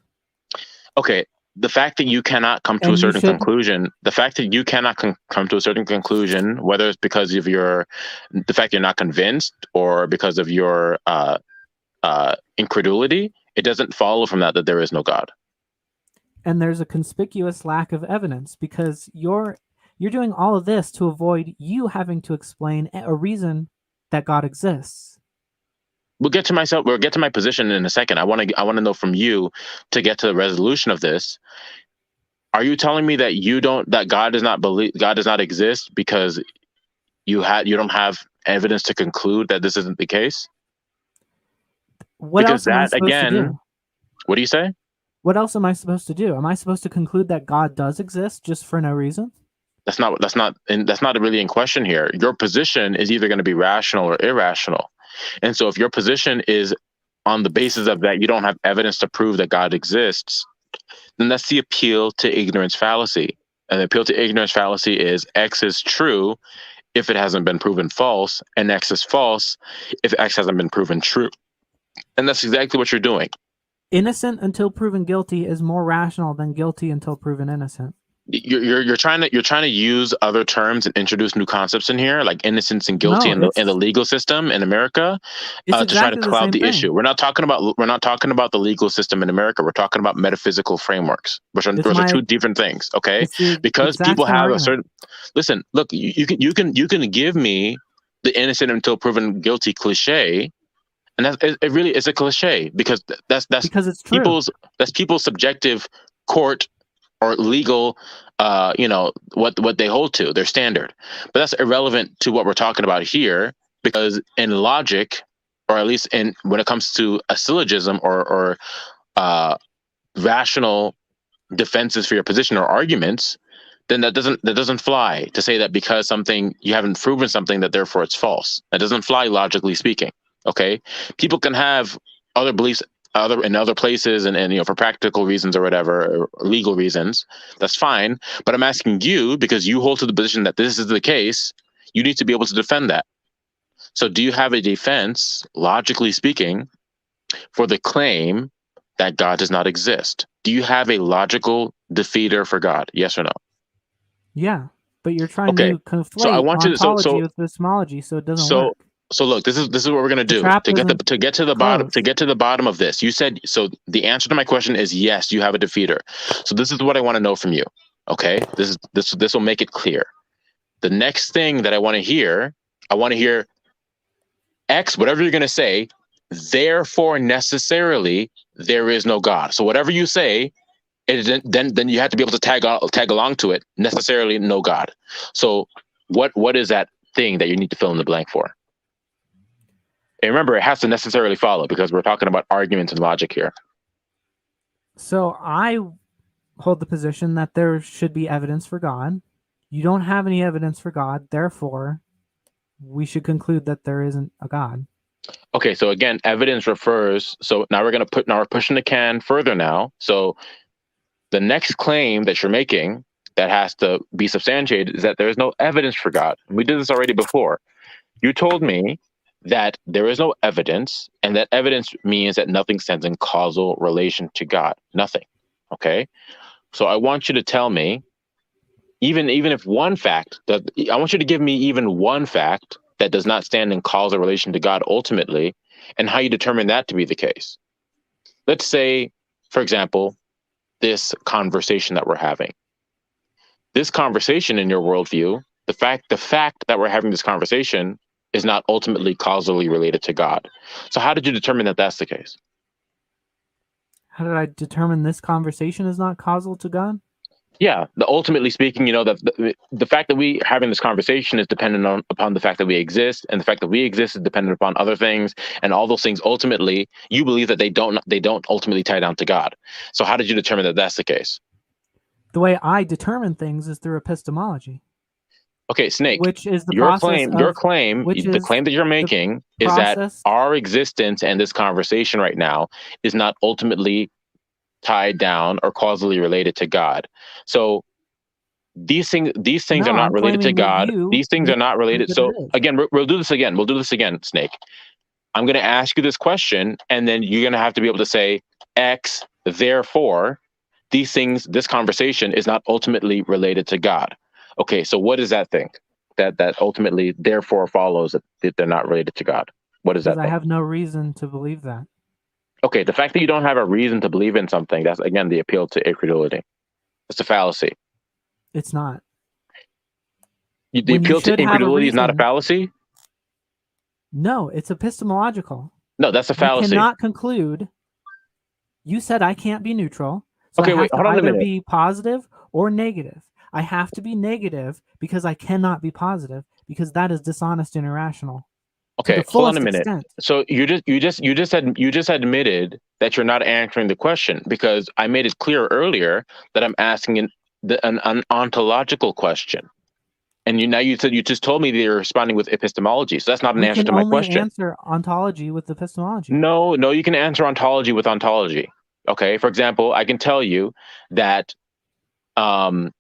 Okay, the fact that you cannot come to a certain conclusion, whether it's because of the fact you're not convinced or because of your incredulity, it doesn't follow from that there is no God. And there's a conspicuous lack of evidence because you're doing all of this to avoid you having to explain a reason that God exists. We'll get to my position in a second. I want to know from you to get to the resolution of this. Are you telling me that God does not exist because you don't have evidence to conclude that this isn't the case? What else am I supposed to do? What do you say? What else am I supposed to do? Am I supposed to conclude that God does exist just for no reason? That's not really in question here. Your position is either going to be rational or irrational. And so if your position is on the basis of that you don't have evidence to prove that God exists, then that's the appeal to ignorance fallacy. And the appeal to ignorance fallacy is X is true if it hasn't been proven false, and X is false if X hasn't been proven true. And that's exactly what you're doing. Innocent until proven guilty is more rational than guilty until proven innocent. You're trying to use other terms and introduce new concepts in here, like innocence and guilty in the legal system in America, to try to cloud the issue. We're not talking about the legal system in America. We're talking about metaphysical frameworks, which are two different things. Okay, because people have a certain. Listen, look, you can give me the innocent until proven guilty cliche, and it really is a cliche because that's because it's true. people's subjective court or legal, what they hold to, their standard. But that's irrelevant to what we're talking about here, because in logic, or at least when it comes to a syllogism or rational defenses for your position or arguments, then that doesn't fly to say that because you haven't proven something that therefore it's false. That doesn't fly logically speaking. Okay, people can have other beliefs in other places and for practical reasons or whatever, or legal reasons, that's fine. But I'm asking you, because you hold to the position that this is the case, you need to be able to defend that. So do you have a defense, logically speaking, for the claim that God does not exist? Do you have a logical defeater for God? Yes or no? Yeah, but you're trying to conflate ontology with epistemology, so it doesn't work. So look, this is what we're gonna do to get to the bottom of this. You said so. The answer to my question is yes. You have a defeater. So this is what I want to know from you. Okay, this will make it clear. The next thing that I want to hear X, whatever you're gonna say. Therefore, necessarily, there is no God. So whatever you say, then you have to be able to tag along to it. Necessarily, no God. So what is that thing that you need to fill in the blank for? And remember, it has to necessarily follow because we're talking about arguments and logic here. So I hold the position that there should be evidence for God. You don't have any evidence for God, therefore, we should conclude that there isn't a God. Okay, so again, evidence refers. So now we're pushing the can further now. So the next claim that you're making that has to be substantiated is that there is no evidence for God. We did this already before. You told me that there is no evidence, and that evidence means that nothing stands in causal relation to God. Nothing. Okay? So I want you to tell me, even if one fact, I want you to give me even one fact that does not stand in causal relation to God ultimately, and how you determine that to be the case. Let's say, for example, this conversation that we're having. This conversation in your worldview, the fact that we're having this conversation is not ultimately causally related to God. So how did you determine that that's the case? How did I determine this conversation is not causal to God? Yeah, ultimately speaking, that the fact that we having this conversation is dependent upon the fact that we exist, and the fact that we exist is dependent upon other things, and all those things ultimately, you believe that they don't ultimately tie down to God. So how did you determine that that's the case? The way I determine things is through epistemology. Okay, Snake. Which is the the claim that you're making is that our existence and this conversation right now is not ultimately tied down or causally related to God. So these things are not related to God. These things are not related. So again, we'll do this again. We'll do this again, Snake. I'm going to ask you this question, and then you're going to have to be able to say X, therefore, this conversation is not ultimately related to God. Okay, so what is that thing that ultimately therefore follows that they're not related to God? What is that? I have no reason to believe that. Okay, the fact that you don't have a reason to believe in something, that's again the appeal to incredulity. It's a fallacy. It's not. The appeal to incredulity is not a fallacy? No, it's epistemological. No, that's a fallacy. You cannot conclude. You said I can't be neutral. So okay, I have wait, hold on a minute. Be positive or negative. I have to be negative because I cannot be positive because that is dishonest and irrational. Okay, hold on a minute. So you just admitted that you're not answering the question because I made it clear earlier that I'm asking an ontological question. And you said you just told me that you're responding with epistemology, so that's not an We answer can to my only question. answer ontology with epistemology. No, you can answer ontology with ontology. Okay, for example, I can tell you that I'm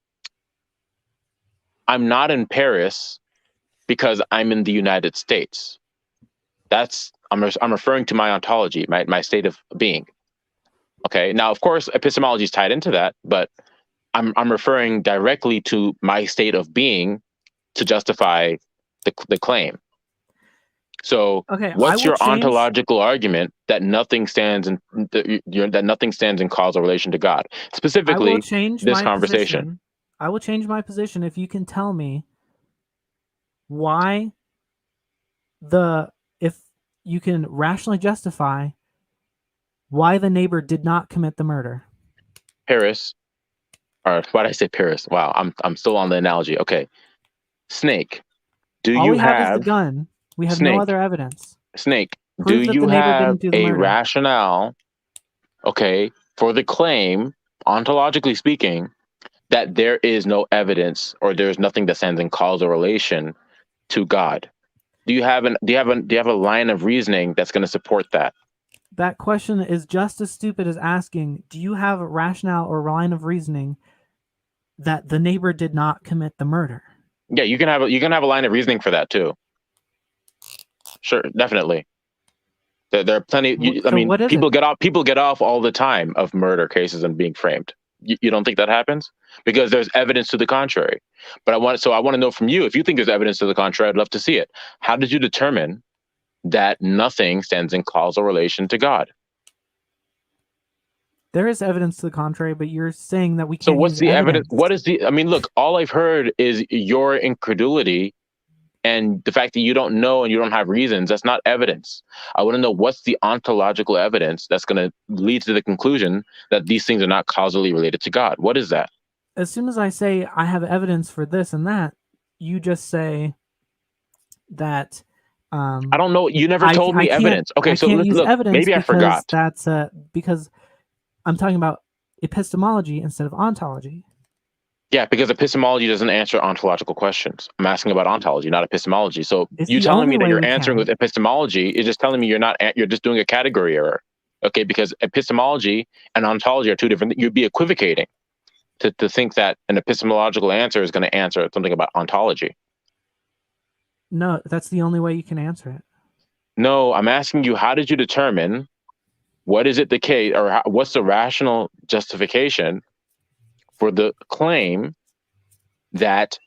not in Paris because I'm in the United States. I'm referring to my ontology, my state of being. Okay, now of course epistemology is tied into that, but I'm referring directly to my state of being to justify the claim. So, Okay, I what's will your change. ontological argument that nothing stands in that nothing stands in causal relation to God? I will Specifically, change this my conversation. position. I will change my position if you can tell me why if you can rationally justify why the neighbor did not commit the murder. Paris, or why did I say Paris? Wow, I'm still on the analogy. Okay, Snake, do All you we have is the have gun. We have no Snake? other evidence. Snake, do Prove that you the neighbor have didn't do the a murder. rationale? Okay, for the claim, ontologically speaking, that there is no evidence or there's nothing that stands in causal relation to God. Do you have a line of reasoning that's going to support that? That question is just as stupid as asking, do you have a rationale or line of reasoning that the neighbor did not commit the murder? Yeah, you can have a line of reasoning for that too. Sure, definitely. There are plenty. What is people it? people get off all the time of murder cases and being framed. You don't think that happens? Because there's evidence to the contrary. But I want to know from you, if you think there's evidence to the contrary, I'd love to see it. How did you determine that nothing stands in causal relation to God? There is evidence to the contrary, but you're saying that we So can't what's use the evidence. What is the? Look, all I've heard is your incredulity and the fact that you don't know and you don't have reasons. That's not evidence. I want to know what's the ontological evidence that's going to lead to the conclusion that these things are not causally related to God. What is that? As soon as I say I have evidence for this and that, you just say that. I don't know. You never told me evidence. Okay, I so can't use look, evidence maybe I forgot. That's because I'm talking about epistemology instead of ontology. Yeah, because epistemology doesn't answer ontological questions. I'm asking about ontology, not epistemology. So It's you the telling only me that way you're we answering can. with epistemology is just telling me you're just doing a category error. Okay, because epistemology and ontology are two different. You'd be equivocating to think that an epistemological answer is going to answer something about ontology. No, that's the only way you can answer it. No, I'm asking you, how did you determine what is it the case, or what's the rational justification for the claim that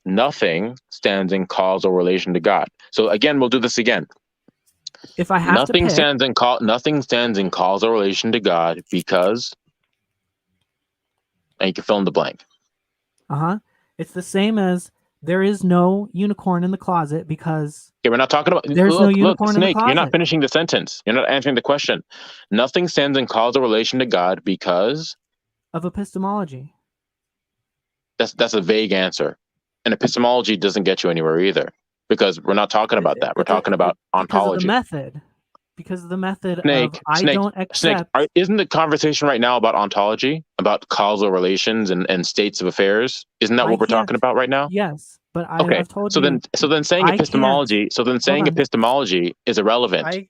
nothing stands in causal relation to God? So again, we'll do this again. If I have nothing to pick, nothing stands in causal relation to God because, and you can fill in the blank. It's the same as there is no unicorn in the closet because Okay, we're not talking about. There's no unicorn in the Snake, you're not closet. finishing the sentence. You're not answering the question. Nothing stands in causal relation to God because of epistemology. that's a vague answer. And epistemology doesn't get you anywhere either, because we're not talking about that. We're talking about ontology. Because of the method Snake, of I don't accept. Snake, isn't the conversation right now about ontology, about causal relations and states of affairs? Isn't that what we're talking about right now? Yes, but I've told you. So then saying epistemology. So then saying epistemology is irrelevant.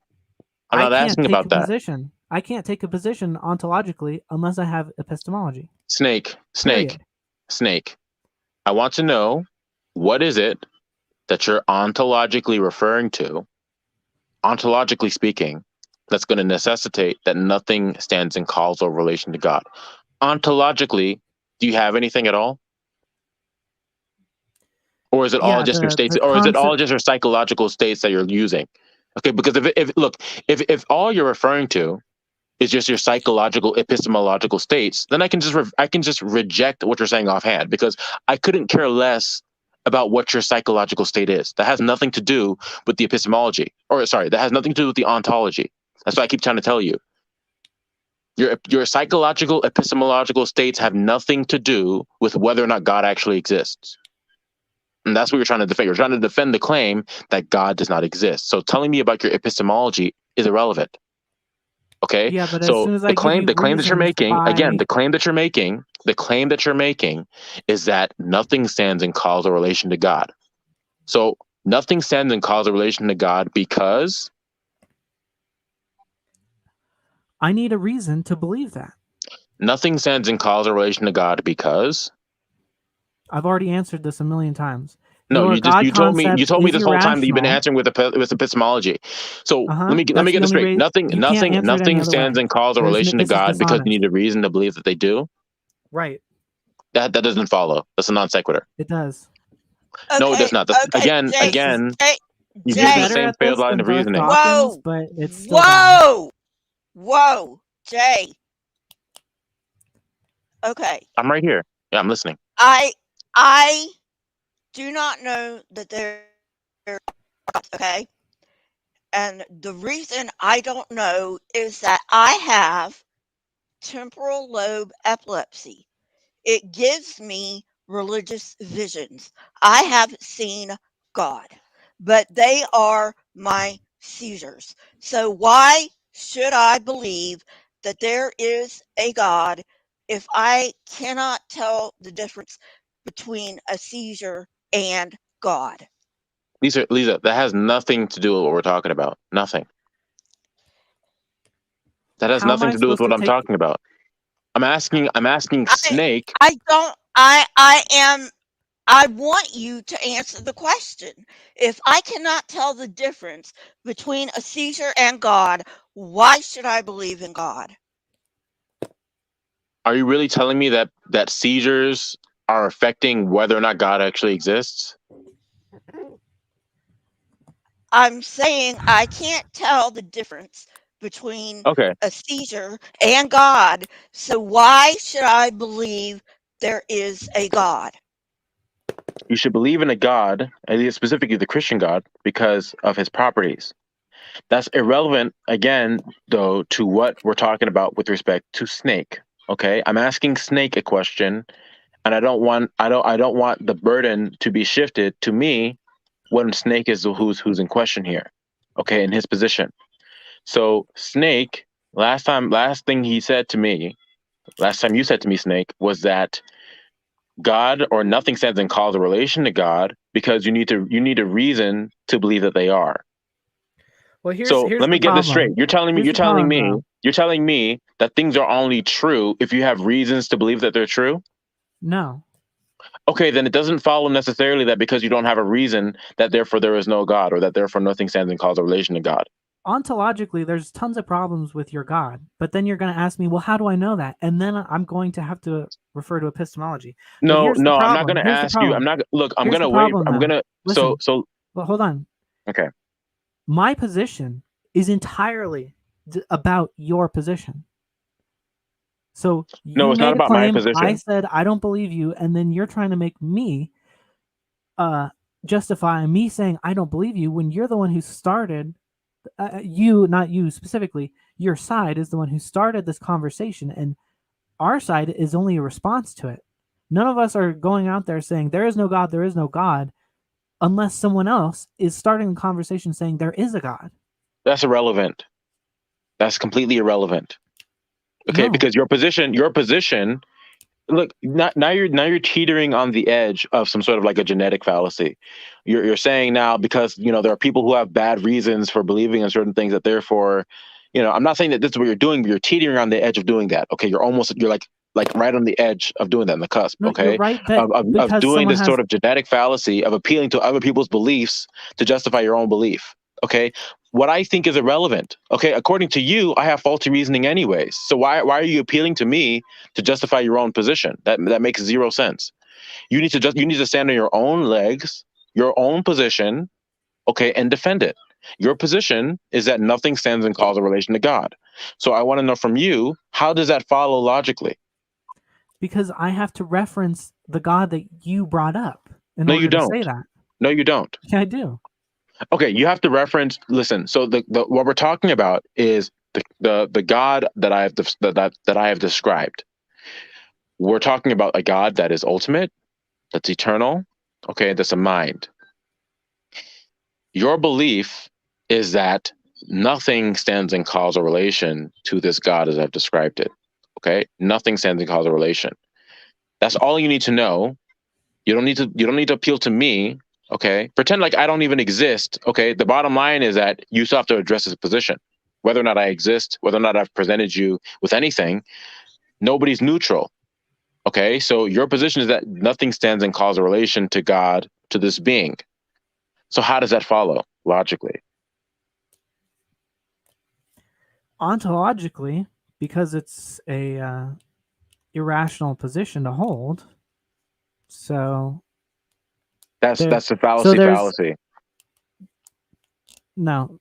I'm not asking about that. I can't take a position ontologically unless I have epistemology. Snake. I want to know, what is it that you're ontologically referring to, ontologically speaking, that's going to necessitate that nothing stands in causal relation to God? Ontologically, do you have anything at all? Or is it all just your states, or is it all just your psychological states that you're using? Okay, because if all you're referring to is just your psychological epistemological states, then I can just reject what you're saying offhand, because I couldn't care less about what your psychological state is. That has nothing to do with the epistemology, that has nothing to do with the ontology. That's what I keep trying to tell you. Your psychological epistemological states have nothing to do with whether or not God actually exists. And that's what you're trying to defend. You're trying to defend the claim that God does not exist. So telling me about your epistemology is irrelevant. Okay. Yeah, but so as soon as the claim that you're making, again, the claim that you're making the claim that you're making is that nothing stands in causal relation to God. So nothing stands in causal relation to God because I need a reason to believe that. nothing stands in causal relation to God because I've already answered this a million times. no, Your you just God you told me concept is this whole time that you've been irrational. answering with epistemology. So let me That's get the this only straight. way. Nothing You can't answer it any nothing other stands way. in causal relation to This is God because you dishonest. need a reason to believe that they do. Right. That doesn't follow. That's a non sequitur. It does. No, it does Okay, not. That's, okay, again, Jay, again, Jay, you've You're used the Jay. better same at failed this line than of Garth reasoning. Dawkins, Whoa, but it's still bad. whoa, Jay. Okay, I'm right here. Yeah, I'm listening. I do not know that they're okay. And the reason I don't know is that I have temporal lobe epilepsy. It gives me religious visions. I have seen God, but they are my seizures. So why should I believe that there is a God if I cannot tell the difference between a seizure and God? Lisa, that has nothing to do with what we're talking about. Nothing. That has How am nothing I to do with supposed what to I'm take? talking about. I'm asking Snake. I don't I am I want you to answer the question. If I cannot tell the difference between a seizure and God, why should I believe in God? Are you really telling me that seizures are affecting whether or not God actually exists? I'm saying I can't tell the difference between Okay. a seizure and God, so why should I believe there is a God? You should believe in a God, at least specifically the Christian God, because of his properties. That's irrelevant, again, though, to what we're talking about with respect to Snake. Okay, I'm asking Snake a question, and I don't want the burden to be shifted to me when Snake is who's in question here. Okay, in his position. So Snake, last time you said to me, Snake, was that God or nothing stands in causal relation to God because you need a reason to believe that they are. Well, So here's let the me get this problem. straight. You're telling Here's the problem, though. me that things are only true if you have reasons to believe that they're true? No. Okay, then it doesn't follow necessarily that because you don't have a reason that therefore there is no God or that therefore nothing stands in causal relation to God. Ontologically, there's tons of problems with your God, but then you're going to ask me, well, how do I know that? And then I'm going to have to refer to epistemology. But No, here's the I'm not problem. going to Here's the ask you. I'm problem. not. Look, I'm Here's going to the wait. problem, I'm though. going to. Listen. So. Well, hold on. Okay. My position is entirely about your position. So No, you it's not made a about my claim. I position. said I don't believe you, and then you're trying to make me justify me saying I don't believe you when you're the one who started. You, not you specifically. Your side is the one who started this conversation, and our side is only a response to it. None of us are going out there saying there is no God, there is no God, unless someone else is starting the conversation saying there is a God. That's irrelevant. That's completely irrelevant. Okay, No. because your position. Look, now you're teetering on the edge of some sort of like a genetic fallacy. You're saying now because there are people who have bad reasons for believing in certain things that therefore, I'm not saying that this is what you're doing, but you're teetering on the edge of doing that. Okay, you're like right on the edge of doing that, in the cusp. No, you're Okay, right that of because doing someone this has sort of genetic fallacy of appealing to other people's beliefs to justify your own belief. Okay, what I think is irrelevant. Okay, according to you, I have faulty reasoning anyways. So why are you appealing to me to justify your own position? That makes zero sense. You need to stand on your own legs, your own position, okay, and defend it. Your position is that nothing stands in causal relation to God. So I want to know from you, how does that follow logically? Because I have to reference the God that you brought up in No, order you to don't. say that. No, you don't. Yeah, I do. Okay, you have to reference. Listen. So the what we're talking about is the God that I have described. We're talking about a God that is ultimate, that's eternal, okay, that's a mind. Your belief is that nothing stands in causal relation to this God as I've described it. Okay, nothing stands in causal relation. That's all you need to know. You don't need to appeal to me. Okay, pretend like I don't even exist. Okay, the bottom line is that you still have to address this position, whether or not I exist, whether or not I've presented you with anything. Nobody's neutral. Okay, so your position is that nothing stands in causal relation to God, to this being. So how does that follow logically? Ontologically, because it's a irrational position to hold. So That's there, a fallacy. so there's Fallacy. no,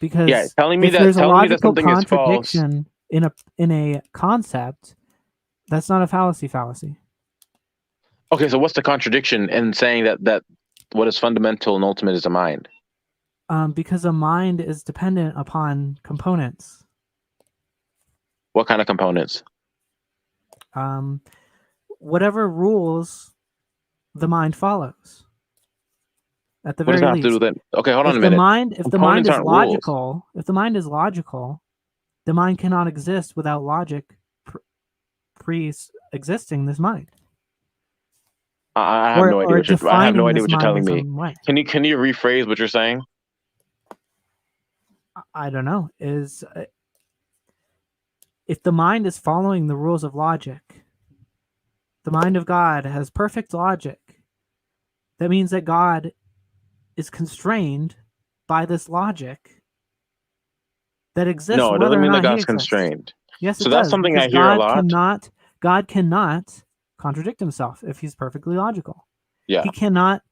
Yeah, because telling me if there's a that logical something is false. contradiction in a concept, that's not a fallacy. Fallacy. Okay, so what's the contradiction in saying that what is fundamental and ultimate is the mind? Because a mind is dependent upon components. What kind of components? Whatever rules the mind follows. At the What does very that have to do least. with it? Okay, hold on a If minute. the mind Components is aren't rules. logical, the mind cannot exist without logic pre-existing this mind. I have no idea. I have no idea what you're telling me. Can you rephrase what you're saying? I don't know. If the mind is following the rules of logic, the mind of God has perfect logic. That means that God is constrained by this logic that exists. No, it doesn't mean that God's constrained. Yes, it so does. That's something I hear a lot. God cannot contradict himself if he's perfectly logical. Yeah. He cannot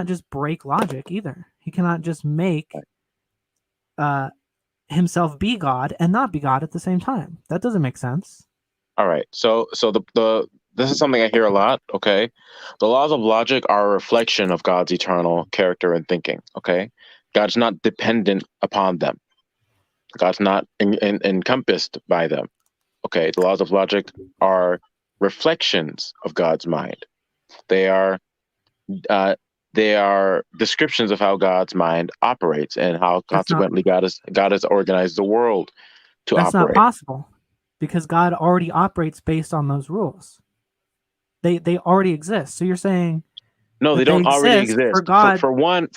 just break logic either. He cannot just make himself be God and not be God at the same time. That doesn't make sense. All right. So this is something I hear a lot. Okay. The laws of logic are a reflection of God's eternal character and thinking. Okay. God's not dependent upon them. God's not encompassed by them. Okay. The laws of logic are reflections of God's mind. They are descriptions of how God's mind operates and how consequently God has organized the world to operate. That's not possible because God already operates based on those rules. They already exist. So you're saying no, they don't already exist. For God, for one,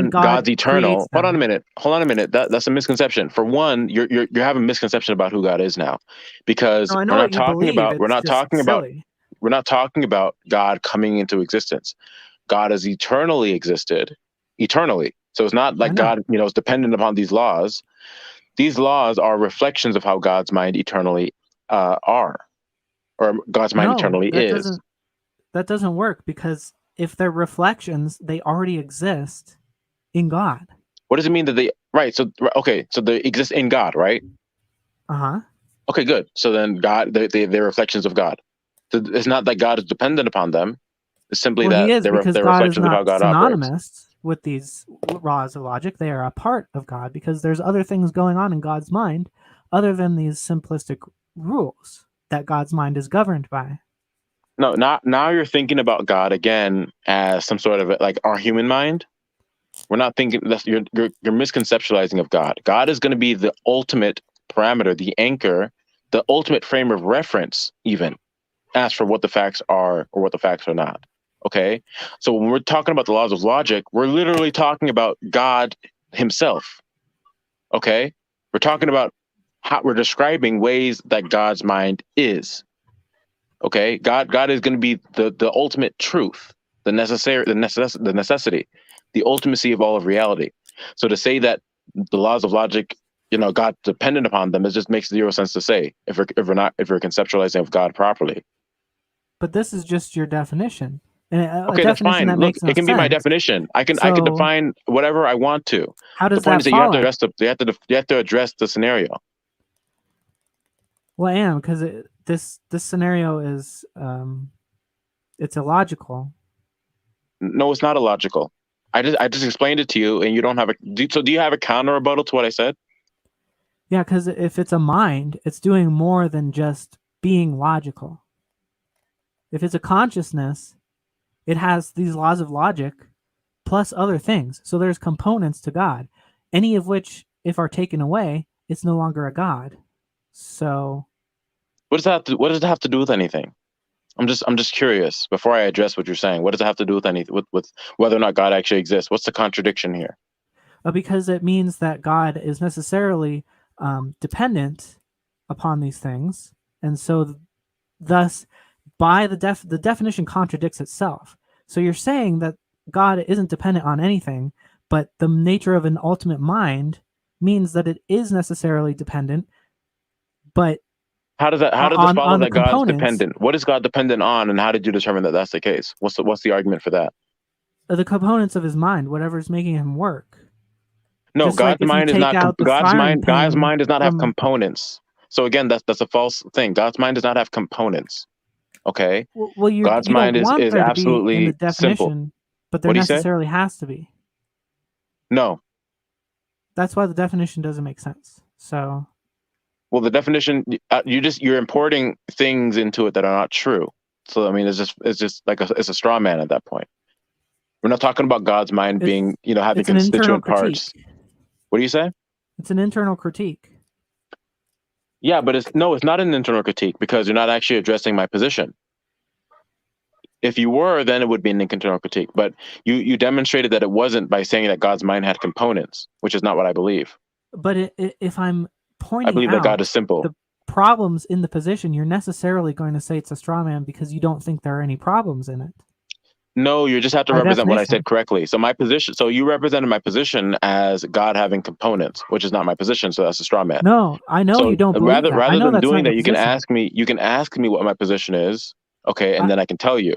God's eternal. Hold on a minute. That's a misconception. For one, you're having a misconception about who God is now, because we're not talking about God coming into existence. God has eternally existed, eternally. So it's not like God, is dependent upon these laws. These laws are reflections of how God's mind eternally are, or God's mind eternally is. That doesn't work because if they're reflections, they already exist in God. What does it mean that they? Right. So they exist in God, right? Okay, good. So then God, they're reflections of God. So it's not that God is dependent upon them. It's simply that they're reflections of how God synonymous operates. With these laws of logic. They are a part of God because there's other things going on in God's mind other than these simplistic rules that God's mind is governed by. No, now you're thinking about God again as some sort of like our human mind. We're not thinking that you're misconceptualizing of God. God is going to be the ultimate parameter, the anchor, the ultimate frame of reference, even as for what the facts are or what the facts are not. Okay. So when we're talking about the laws of logic, we're literally talking about God himself. Okay. We're talking about how we're describing ways that God's mind is. Okay. God is going to be the ultimate truth, the necessity, the ultimacy of all of reality. So to say that the laws of logic, God's dependent upon them, it just makes zero sense to say if we're conceptualizing of God properly. But this is just your definition. Okay, that's fine. Look, it can be my definition. I can define whatever I want to. How does the point that is that follow? you have to address the scenario. Well, I am, because this scenario is it's illogical. No, it's not illogical. I just explained it to you, and you don't have so do you have a counter rebuttal to what I said? Yeah, because if it's a mind, it's doing more than just being logical. If it's a consciousness, it has these laws of logic plus other things. So there's components to God, any of which, if are taken away, it's no longer a God. So what does it have to do with anything? I'm just curious. Before I address what you're saying, what does it have to do with with whether or not God actually exists? What's the contradiction here? Because it means that God is necessarily dependent upon these things, and so thus, by the definition contradicts itself. So you're saying that God isn't dependent on anything, but the nature of an ultimate mind means that it is necessarily dependent. But How does this on follow the that God's components, dependent? What is God dependent on, and how did you determine that that's the case? What's the argument for that? the components of his mind, whatever's making him work. No, Just like God's if you mind is take not out the God's firing mind. God's pin mind does not have from, components. So again, that's a false thing. God's mind does not have components. Okay, well, you God's don't mind want is there to be in the absolutely simple. definition, but there What do you say? necessarily has to be. No. That's why the definition doesn't make sense. So, Well, the definition you're importing things into it that are not true. So I mean, it's just like it's a straw man at that point. We're not talking about God's mind being, having it's an internal constituent parts. critique. What do you say? It's an internal critique. Yeah, but it's not an internal critique because you're not actually addressing my position. If you were, then it would be an internal critique. But you demonstrated that it wasn't by saying that God's mind had components, which is not what I believe. But if I'm pointing I believe that God is simple. the problems in the position, you're necessarily going to say it's a straw man because you don't think there are any problems in it. No, you just have to By represent what I definition. said correctly. So my position, so you represented my position as God having components, which is not my position. So that's a straw man. No, I know So you don't believe rather that. I know than that's doing not that, your you can position. ask me what my position is, okay, and then I can tell you.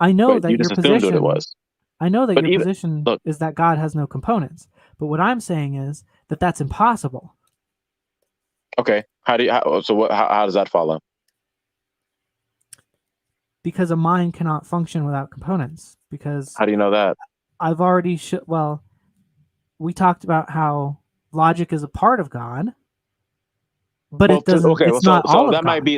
I know But that you your just assumed what it position. was. I know that But your even position look, is that God has no components. But what I'm saying is that that's impossible. okay, how does that follow? Because a mind cannot function without components. Because How do you know that? I've already we talked about how logic is a part of God, but Well, it doesn't. okay, well, It's not all so of that might be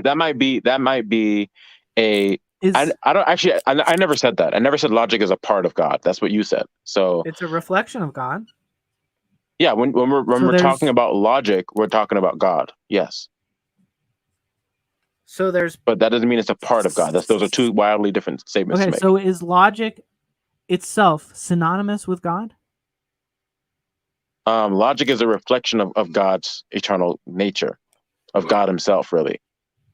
a. I don't actually. I never said that. I never said logic is a part of God. That's what you said. So it's a reflection of God. yeah, when we're talking about logic, we're talking about God. Yes. So But that doesn't mean it's a part of God. Those are two wildly different statements to okay. make. So is logic itself synonymous with God? Logic is a reflection of God's eternal nature, of God Himself, really.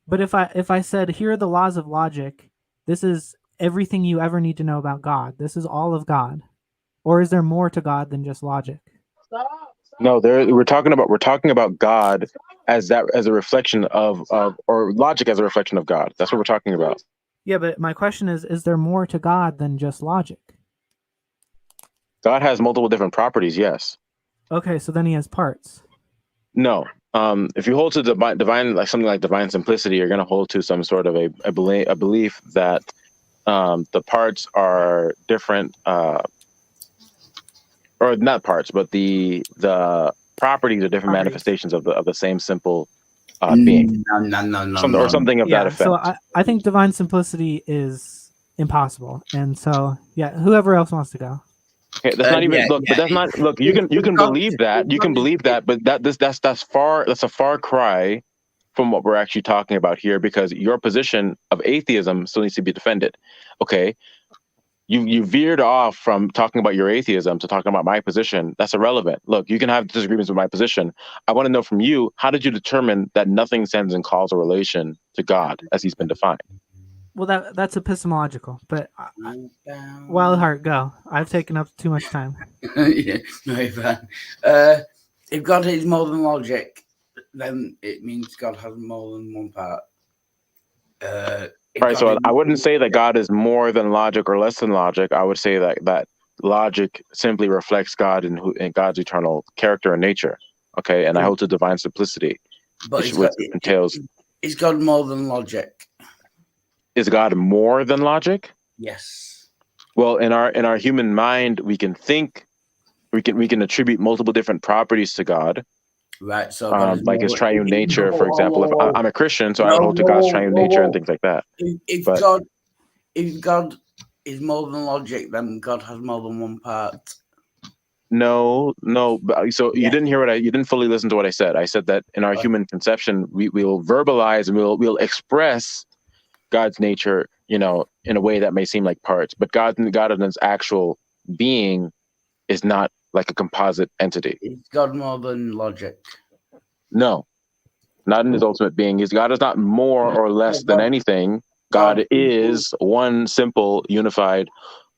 But if I said, here are the laws of logic, this is everything you ever need to know about God. This is all of God. Or is there more to God than just logic? No, we're talking about God as a reflection of or logic as a reflection of God. That's what we're talking about. Yeah, but my question is there more to God than just logic? God has multiple different properties, yes. Okay, so then He has parts. No. If you hold to divine, like something like divine simplicity, you're going to hold to some sort of a belief that the parts are different, or not parts, but the properties are different manifestations of the same simple being. No. Or something of that effect. So I think divine simplicity is impossible, and so whoever else wants to go. Okay, that's not even but that's not look. You can believe that. You can believe that, but that's a far cry from what we're actually talking about here, because your position of atheism still needs to be defended. Okay, you veered off from talking about your atheism to talking about my position. That's irrelevant. Look, you can have disagreements with my position. I want to know from you, how did you determine that nothing stands in causal relation to God as He's been defined? Well, that's epistemological, but Wildheart, go. I've taken up too much time. Yeah, no, if God is more than logic, then it means God has more than one part. Right, so I wouldn't say that God is more than logic or less than logic. I would say that logic simply reflects God and God's eternal character and nature. Okay, and I hold to divine simplicity, which entails. Is God more than logic? Is God more than logic? Yes. Well, in our human mind, we can think, we can attribute multiple different properties to God. Right. So like His triune nature, for example. If I'm a Christian, so I would hold to God's triune nature and things like that. If God is more than logic, then God has more than one part. No. So you didn't hear you didn't fully listen to what I said. I said that in our human conception, we'll verbalize and we'll express God's nature, in a way that may seem like parts, but God in his actual being is not like a composite entity. Is God more than logic? No, not in his ultimate being. God is not more or less than anything. God is one simple, unified,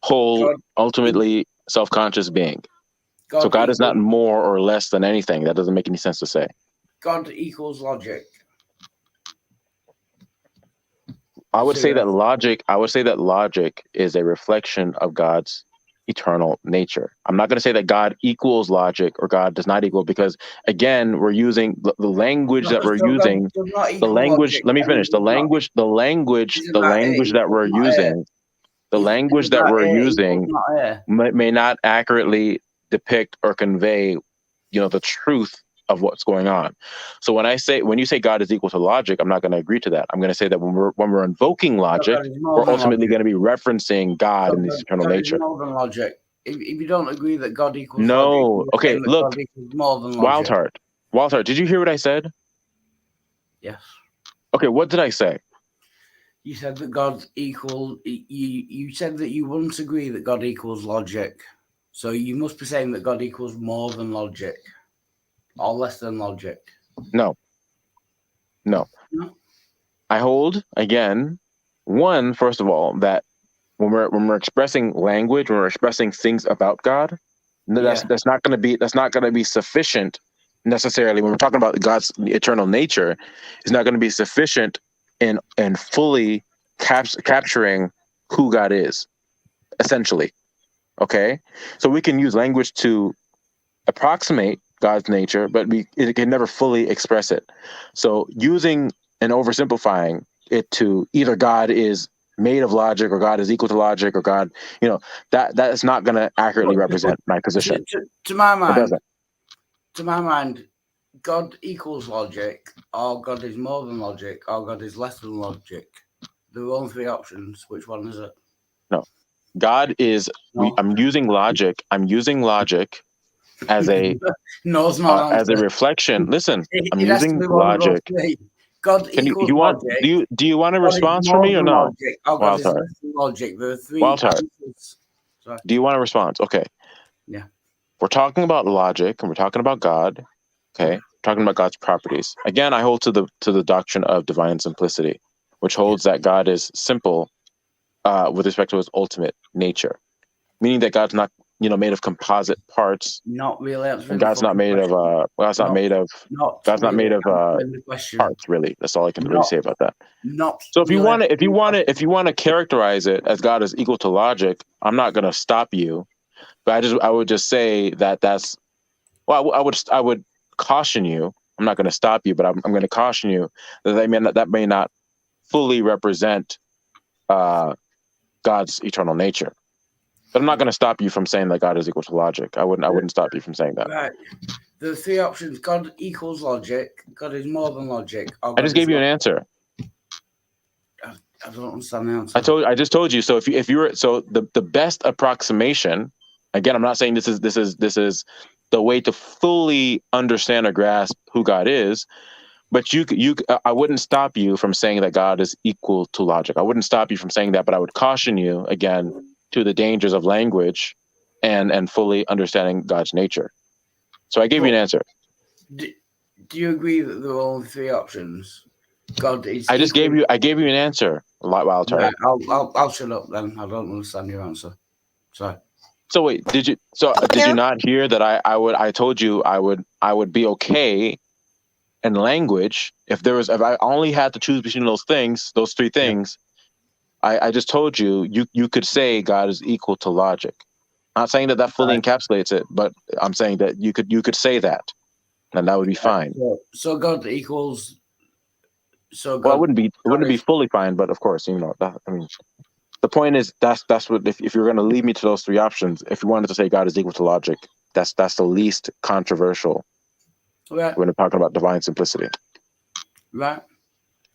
whole, ultimately self-conscious being. So God is not more or less than anything. That doesn't make any sense to say. God equals logic. I would say that logic is a reflection of God's eternal nature. I'm not going to say that God equals logic or God does not equal, because again, we're using the language that we're using. The language. Let me finish. The language that we're using. The language that we're using may not accurately depict or convey, the truth of what's going on. So when you say God is equal to logic, I'm not going to agree to that. I'm going to say that when we're invoking logic, we're ultimately going to be referencing God and his eternal nature. More than logic. If you don't agree that God equals no, logic, okay, look, God equals more than logic. Wild Heart, did you hear what I said? Yes. Okay, what did I say? You said that God equal. You said that you wouldn't agree that God equals logic. So you must be saying that God equals more than logic, or less than logic. No. I hold again. One, first of all, that when we're expressing language, when we're expressing things about God, that's not going to be sufficient necessarily. When we're talking about God's eternal nature, it's not going to be sufficient in fully capturing who God is, essentially. Okay, so we can use language to approximate God's nature, but it can never fully express it. So using and oversimplifying it to either God is made of logic or God is equal to logic or God, that is not going to accurately represent my position. To my mind, God equals logic, or God is more than logic, or God is less than logic. There are only three options. Which one is it? No, God is. I'm using logic. As a no, it's not as a reflection. Listen, I'm using logic. God equals logic. Do you want a response from me or no? God is less than logic. There are three answers. Do you want a response? Okay. Yeah. We're talking about logic and we're talking about God. Okay. We're talking about God's properties. Again, I hold to the doctrine of divine simplicity, which holds that God is simple with respect to his ultimate nature, meaning that God's not made of composite parts. Not really. And God's not made of parts, really. That's all I can really say about that. So if you want to characterize it as God is equal to logic, I'm not going to stop you, but I would just say that's I would caution you. I'm not going to stop you, but I'm going to caution you that may not fully represent God's eternal nature. But I'm not going to stop you from saying that God is equal to logic. I wouldn't stop you from saying that. Right. There are three options. God equals logic. God is more than logic. I just gave you an answer. I don't understand the answer. I just told you. So if you were the best approximation, again, I'm not saying this is the way to fully understand or grasp who God is, but I wouldn't stop you from saying that God is equal to logic. I wouldn't stop you from saying that, but I would caution you again to the dangers of language and fully understanding God's nature. So I gave you an answer. Do you agree that there are only three options? God is. I gave you an answer. Wild Heart. Right, I'll shut up then. I don't understand your answer. Sorry. So wait, did you not hear that I told you I would be okay in language if I only had to choose between those three things. Yeah. I just told you could say God is equal to logic. I'm not saying that fully encapsulates it, but I'm saying that you could say that, and that would be fine. So God equals. So God, well, it wouldn't be fully fine, but of course, the point is that's what if you're going to lead me to those three options, if you wanted to say God is equal to logic, that's the least controversial. Right. When we're talking about divine simplicity. Right.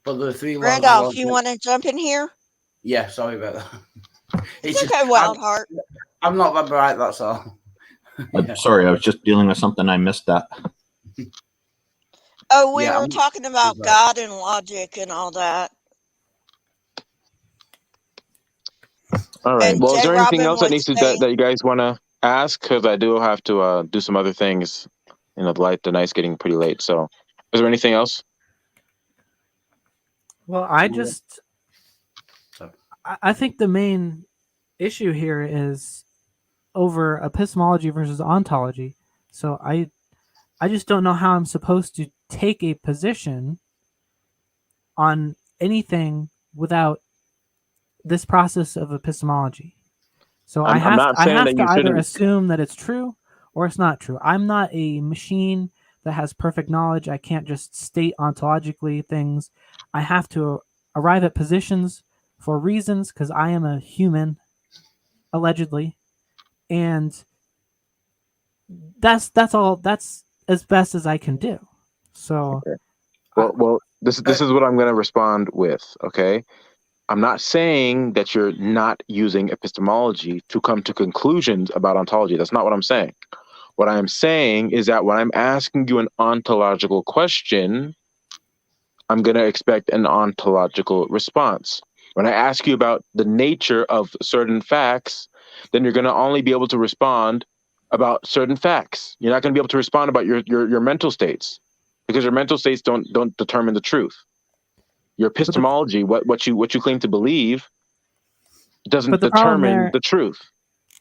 But the three. Randolph, you want to jump in here? Yeah, sorry about that. It's okay, Wild Heart. I'm not that bright, that's all. I'm sorry, I was just dealing with something. I missed that. Oh, we were talking about God and logic and all that. All right. And Well, is J. there anything Robin else that would needs to say, that you guys want to ask? Because I do have to do some other things. You know, the night's getting pretty late. So, is there anything else? Well, I think the main issue here is over epistemology versus ontology. So I just don't know how I'm supposed to take a position on anything without this process of epistemology. So I'm not I saying have that to you either shouldn't. assume that it's true or it's not true. I'm not a machine that has perfect knowledge. I can't just state ontologically things. I have to arrive at positions for reasons because I am a human, allegedly, and that's all. That's as best as I can do. So, Well, this is what I'm going to respond with. Okay. I'm not saying that you're not using epistemology to come to conclusions about ontology. That's not what I'm saying. What I'm saying is that when I'm asking you an ontological question, I'm going to expect an ontological response. When I ask you about the nature of certain facts, then you're going to only be able to respond about certain facts. You're not going to be able to respond about your mental states, because your mental states don't determine the truth. Your epistemology, what you claim to believe, doesn't but the problem determine there, the truth.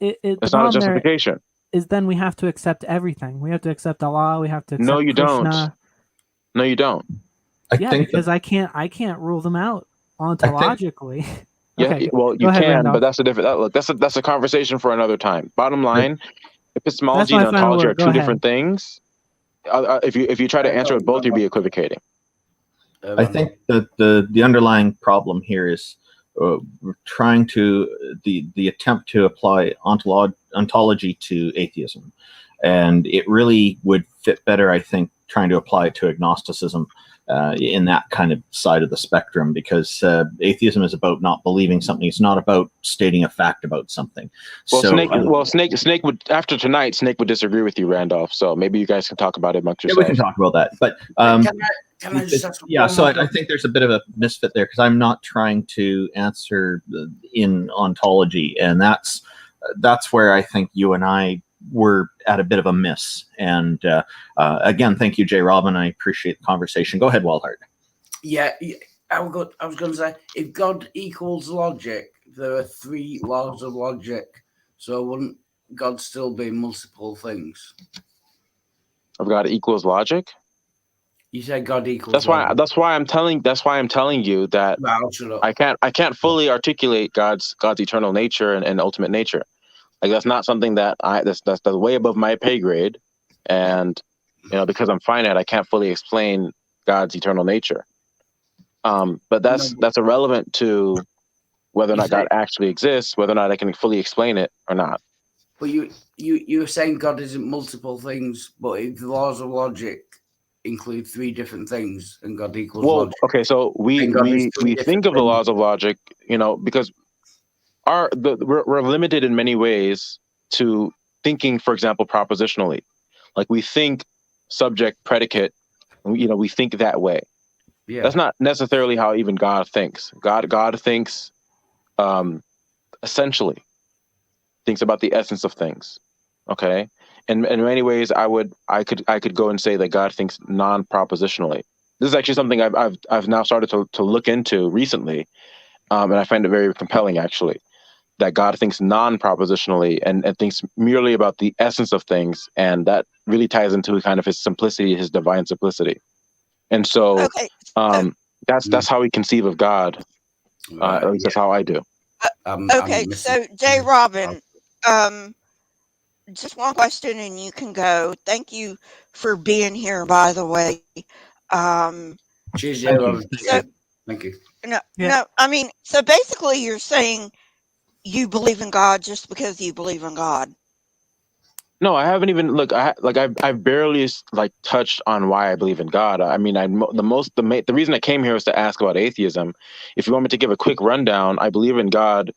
the It's not a problem there justification. is then we have to accept everything. We have to accept Allah. We have to accept No, you don't. Krishna. No, you don't. Yeah, because I can't rule them out ontologically. Yeah, Okay, well, go you ahead, can, Randolph. but that's a different. Look, that's a conversation for another time. Bottom line, epistemology That's and my final ontology word. are Go two ahead. different things. If you try to answer it both, you'd be equivocating. I think that the underlying problem here is trying to the attempt to apply ontology to atheism, and it really would fit better, I think, trying to apply it to agnosticism in that kind of side of the spectrum, because atheism is about not believing something. It's not about stating a fact about something. Well, So, Snake would, after tonight, Snake would disagree with you, Randolph. So maybe you guys can talk about it amongst yeah, yourselves. we can talk about that. But Can I just ask yeah, one so more I question? think there's a bit of a misfit there, because I'm not trying to answer in ontology, and that's where I think you and I were at a bit of a miss. And again, thank you, Jay Robin. I appreciate the conversation. Go ahead, Wildheart. Yeah, I was going to say, if God equals logic, there are three laws of logic. So wouldn't God still be multiple things? Of God equals logic. You said God equals. That's why I'm telling you that I'll shut up. I can't fully articulate God's eternal nature and ultimate nature. Like, that's not something that that's way above my pay grade, and because I'm finite, I can't fully explain God's eternal nature. But that's irrelevant to whether or not God actually exists, whether or not I can fully explain it or not. But you were saying God isn't multiple things, but if the laws of logic include three different things, and God equals logic. Okay, so we think of the laws of logic, because we're limited in many ways to thinking, for example, propositionally. Like, we think subject predicate, we think that way. Yeah. That's not necessarily how even God thinks. God thinks essentially, thinks about the essence of things. Okay, and in many ways, I could go and say that God thinks non-propositionally. This is actually something I've now started to look into recently, and I find it very compelling, actually, that God thinks non-propositionally and thinks merely about the essence of things, and that really ties into kind of his simplicity, his divine simplicity. And so, that's how we conceive of God. At least that's how I do. Okay, so Jay Robin, just one question and you can go. Thank you for being here, by the way. Cheers, Jay Robin. Thank you. No, I mean, so basically you're saying you believe in God just because you believe in God. No, I haven't even I've barely touched on why I believe in God. I mean, the reason I came here was to ask about atheism. If you want me to give a quick rundown, I believe in God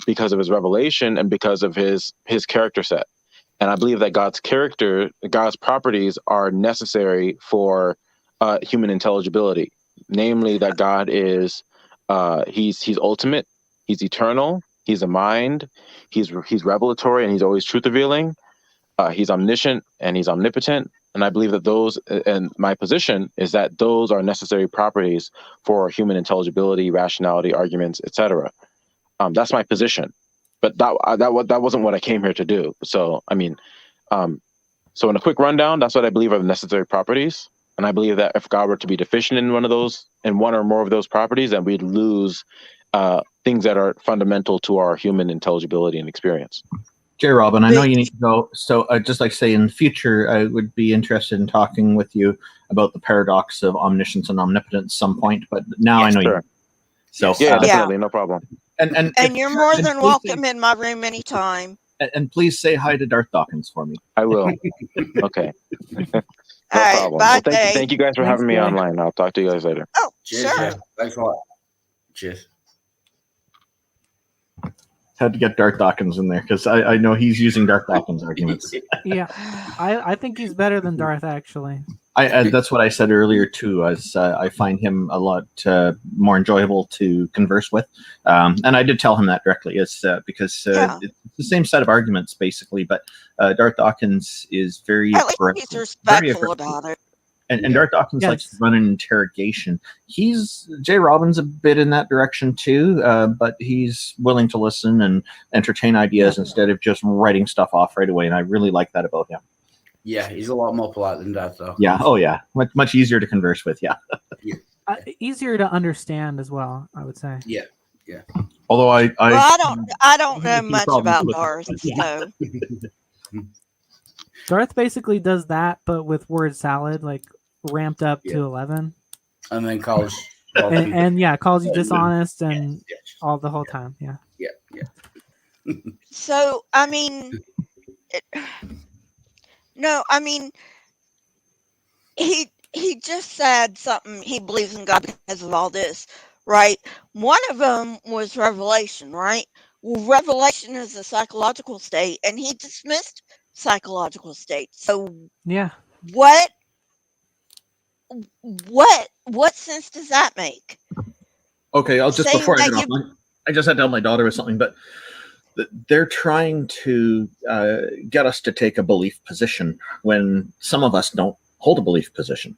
because of his revelation and because of his character set. And I believe that God's character, God's properties are necessary for human intelligibility. Namely, that God is he's ultimate, he's eternal, He's a mind. He's revelatory, and he's always truth revealing. He's omniscient and he's omnipotent. And I believe that those, and my position is that those are necessary properties for human intelligibility, rationality, arguments, etc. That's my position. But that wasn't what I came here to do. So I mean, so in a quick rundown, that's what I believe are the necessary properties. And I believe that if God were to be deficient in one or more of those properties, then we'd lose things that are fundamental to our human intelligibility and experience. J. Robin, I know you need to go, so I'd just like to say in the future, I would be interested in talking with you about the paradox of omniscience and omnipotence at some point, but now I know you. So yeah, definitely, no problem. And you're more than welcome in my room anytime. And please say hi to Darth Dawkins for me. I will. Okay. No right, problem. bye, Well, thank you guys for having me Jay. online. I'll talk to you guys later. Oh, Cheers, sure. yeah. Thanks a lot. Cheers. Had to get Darth Dawkins in there because I know he's using Darth Dawkins arguments. Yeah, I think he's better than Darth, actually. That's what I said earlier too. As I find him a lot more enjoyable to converse with, and I did tell him that directly. It's because it's the same set of arguments basically, but Darth Dawkins is very At least he's respectful about it. And Darth Dawkins likes to run an interrogation. J. Robin's a bit in that direction too, but he's willing to listen and entertain ideas instead of just writing stuff off right away. And I really like that about him. Yeah, he's a lot more polite than Darth Dawkins. Yeah, oh yeah, much easier to converse with. Yeah, easier to understand as well, I would say. Yeah, yeah. Although I don't know much about Darth, so. Darth basically does that, but with word salad, like ramped up to 11. And then calls and calls you dishonest and all the whole time. Yeah. Yeah. So I mean, he just said something. He believes in God because of all this, right? One of them was revelation, right? Well, revelation is a psychological state, and he dismissed psychological state. So yeah, what sense does that make? Okay, I'll just before I get off, I just had to tell my daughter or something, but they're trying to get us to take a belief position when some of us don't hold a belief position,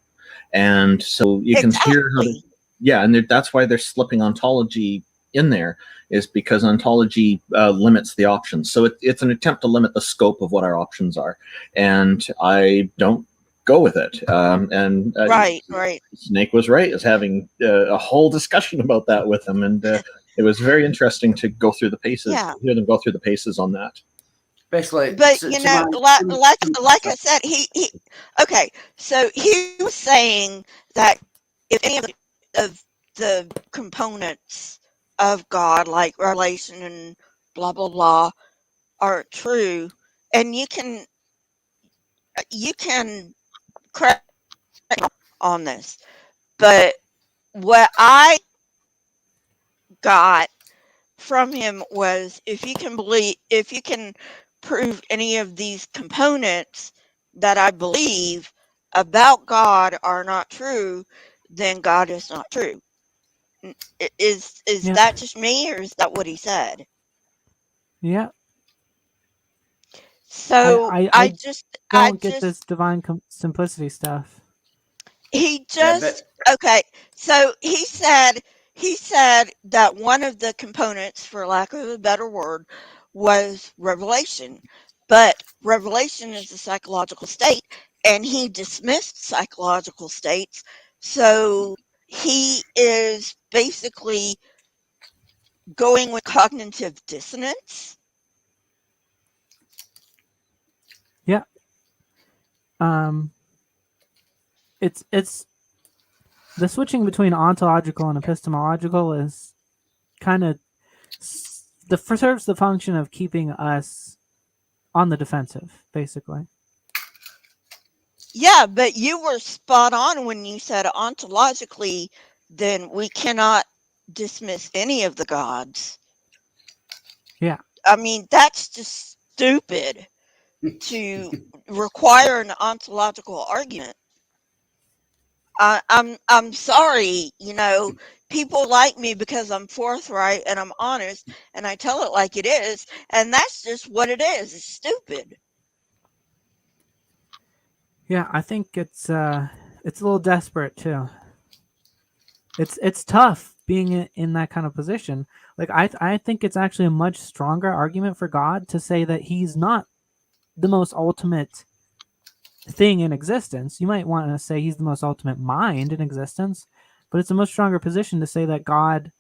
and so you can hear how and that's why they're slipping ontology in there, is because ontology limits the options. So it's an attempt to limit the scope of what our options are, and I don't go with it. Right. Snake was right, is having a whole discussion about that with him, and it was very interesting to go through the paces, hear them go through the paces on that. Basically, but like I said, he okay. So he was saying that if any of the components of God, like revelation and blah blah blah, are true, and you can correct on this, but what I got from him was if you can prove any of these components that I believe about God are not true, then God is not true. Is that just me, or is that what he said? Yeah. So I don't get this divine simplicity stuff. He just okay. So he said that one of the components, for lack of a better word, was revelation. But revelation is a psychological state, and he dismissed psychological states. So he is basically going with cognitive dissonance. Yeah. It's the switching between ontological and epistemological is kind of serves the function of keeping us on the defensive, basically. Yeah, but you were spot on when you said ontologically, then we cannot dismiss any of the gods. Yeah. I mean, that's just stupid to require an ontological argument. I'm sorry, people like me because I'm forthright and I'm honest and I tell it like it is, and that's just what it is. It's stupid. Yeah, I think it's a little desperate too. It's tough being in that kind of position. Like I think it's actually a much stronger argument for God to say that he's not the most ultimate thing in existence. You might want to say he's the most ultimate mind in existence, but it's a much stronger position to say that God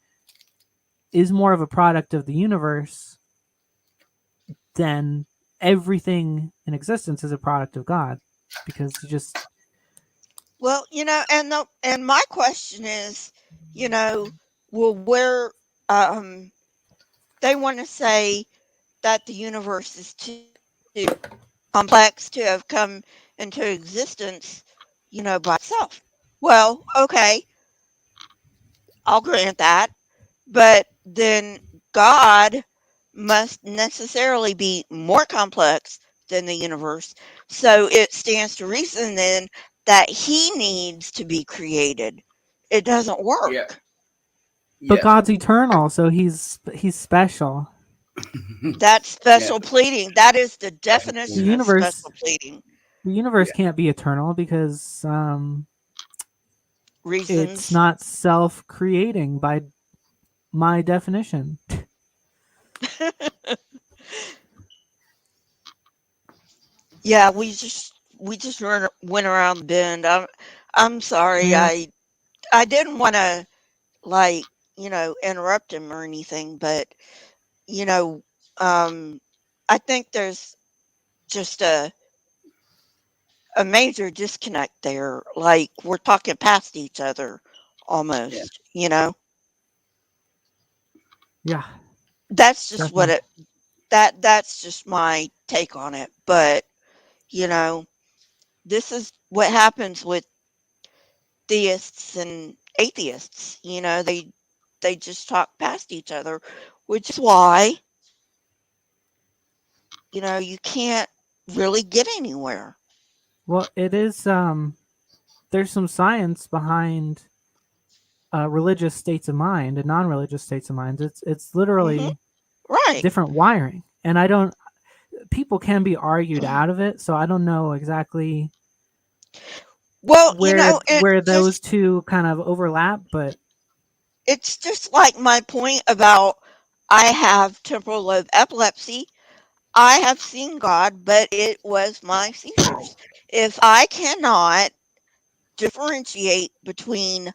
is more of a product of the universe than everything in existence is a product of God, because you just Well, and my question is, well, where they want to say that the universe is too complex to have come into existence, by itself. Well, okay, I'll grant that, but then God must necessarily be more complex than the universe. So it stands to reason then that he needs to be created. It doesn't work. Yeah. but Yeah. God's eternal, so he's special. That's Yeah. special pleading. That is the The definition of universe special pleading. the universe can't be eternal because it's Reasons. not self-creating by my definition. Yeah, we just went around the bend. I'm sorry. Yeah. I didn't want to, like, interrupt him or anything, but you know, I think there's just a major disconnect there. Like we're talking past each other almost. Yeah, That's just what definitely. that's just my take on it. But you know, this is what happens with theists and atheists. They just talk past each other, which is why you can't really get anywhere. Well, it is there's some science behind religious states of mind and non-religious states of mind. It's Hmm. literally Right. different wiring, and I don't. People can be argued out of it, so I don't know exactly Well, where those two kind of overlap, but it's just like my point about I have temporal lobe epilepsy. I have seen God, but it was my seizures. If I cannot differentiate between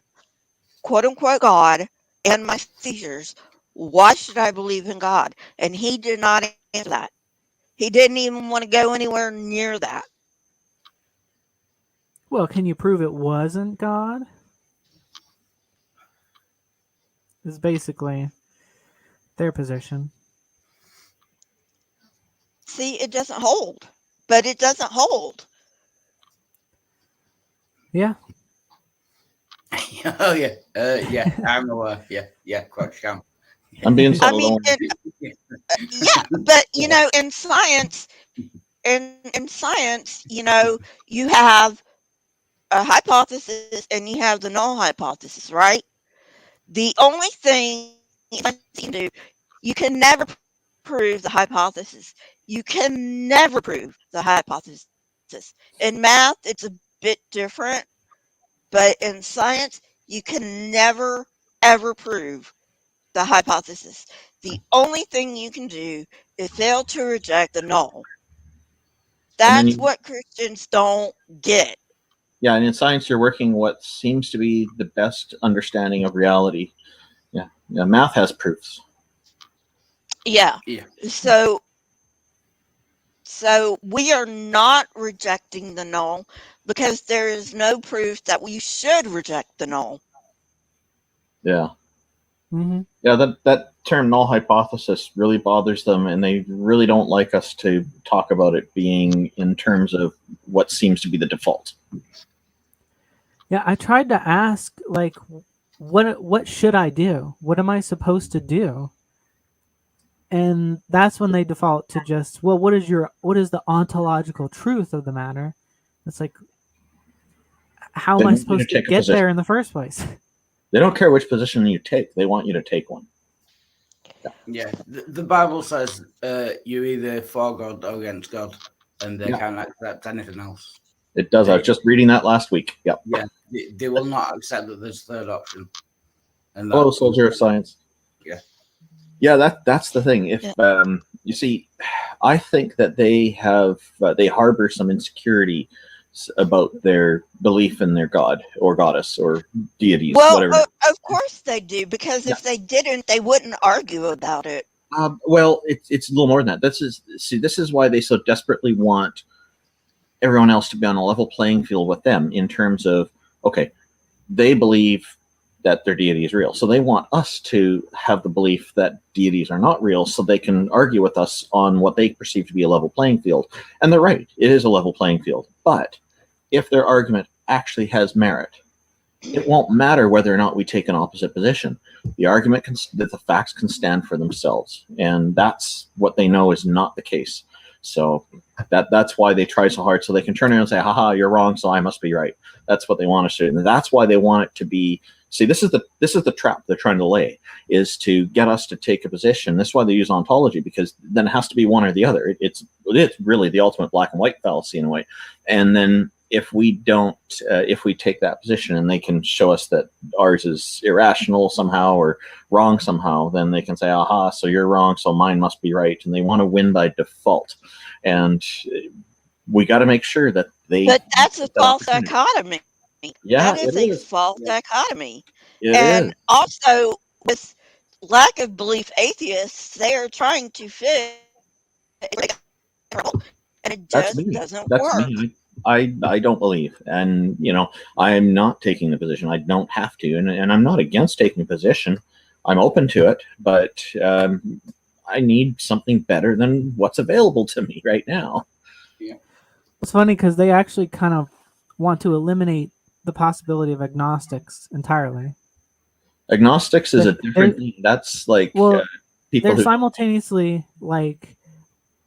quote unquote God and my seizures, why should I believe in God? And he did not answer that. He didn't even want to go anywhere near that. well, can you prove it wasn't God? Is basically their position. See, it doesn't hold. But it doesn't hold. Yeah. Oh yeah. Yeah. I'm aware. Yeah. Yeah. Quite scam. I'm being I so mean, alone. yeah, but in science, in science, you have a hypothesis and you have the null hypothesis, right? The only thing science can do, you can never prove the hypothesis. You can never prove the hypothesis. In math, it's a bit different, but in science, you can never ever prove the hypothesis. The only thing you can do is fail to reject the null. And then That's you, what Christians don't get. yeah, and in science, you're working what seems to be the best understanding of reality. Yeah, yeah, math has proofs. Yeah. Yeah. So we are not rejecting the null because there is no proof that we should reject the null. Yeah, Mm-hmm. yeah. That term null hypothesis really bothers them, and they really don't like us to talk about it being in terms of what seems to be the default. Yeah, I tried to ask, like, what should I do? What am I supposed to do? And that's when they default to just, well, what is the ontological truth of the matter? It's like, how They am I want you to supposed to take a get position. there in the first place? They don't care which position you take. They want you to take one. Yeah, the Bible says you're either for God or against God, and they Yeah. can't accept anything else. It does. I was just reading that last week. Yep. Yeah, they will not accept that there's a third option. And Hello, soldier of science. Yeah. Yeah, that's the thing. If you see, I think that they have they harbor some insecurity about their belief in their god or goddess or deities, Well, whatever. of course they do, because if they didn't, they wouldn't argue about it. Well, it's a little more than that. This is why they so desperately want everyone else to be on a level playing field with them in terms of, okay, they believe that their deity is real, so they want us to have the belief that deities are not real, so they can argue with us on what they perceive to be a level playing field. And they're right, it is a level playing field. But if their argument actually has merit, it won't matter whether or not we take an opposite position. The argument that the facts can stand for themselves, and that's what they know is not the case. So that's why they try so hard, so they can turn around and say, haha, you're wrong, so I must be right. That's what they want us to do. And that's why they want it to be, see, this is the trap they're trying to lay, is to get us to take a position. That's why they use ontology, because then it has to be one or the other. It's really the ultimate black and white fallacy in a way. And then if we don't, if we take that position and they can show us that ours is irrational somehow or wrong somehow, then they can say, aha, so you're wrong, so mine must be right. And they want to win by default. And we got to make sure that they. But that's a false dichotomy. Yeah, that is it a is. false dichotomy. It and is. Also, with lack of belief atheists, they are trying to fit, and it That's just me. doesn't That's work. me. I don't believe, and I'm not taking the position. I don't have to, and I'm not against taking a position. I'm open to it, but I need something better than what's available to me right now. Yeah, It's funny because they actually kind of want to eliminate the possibility of agnostics entirely. Agnostics is a different thing. That's like well, people they're who simultaneously like,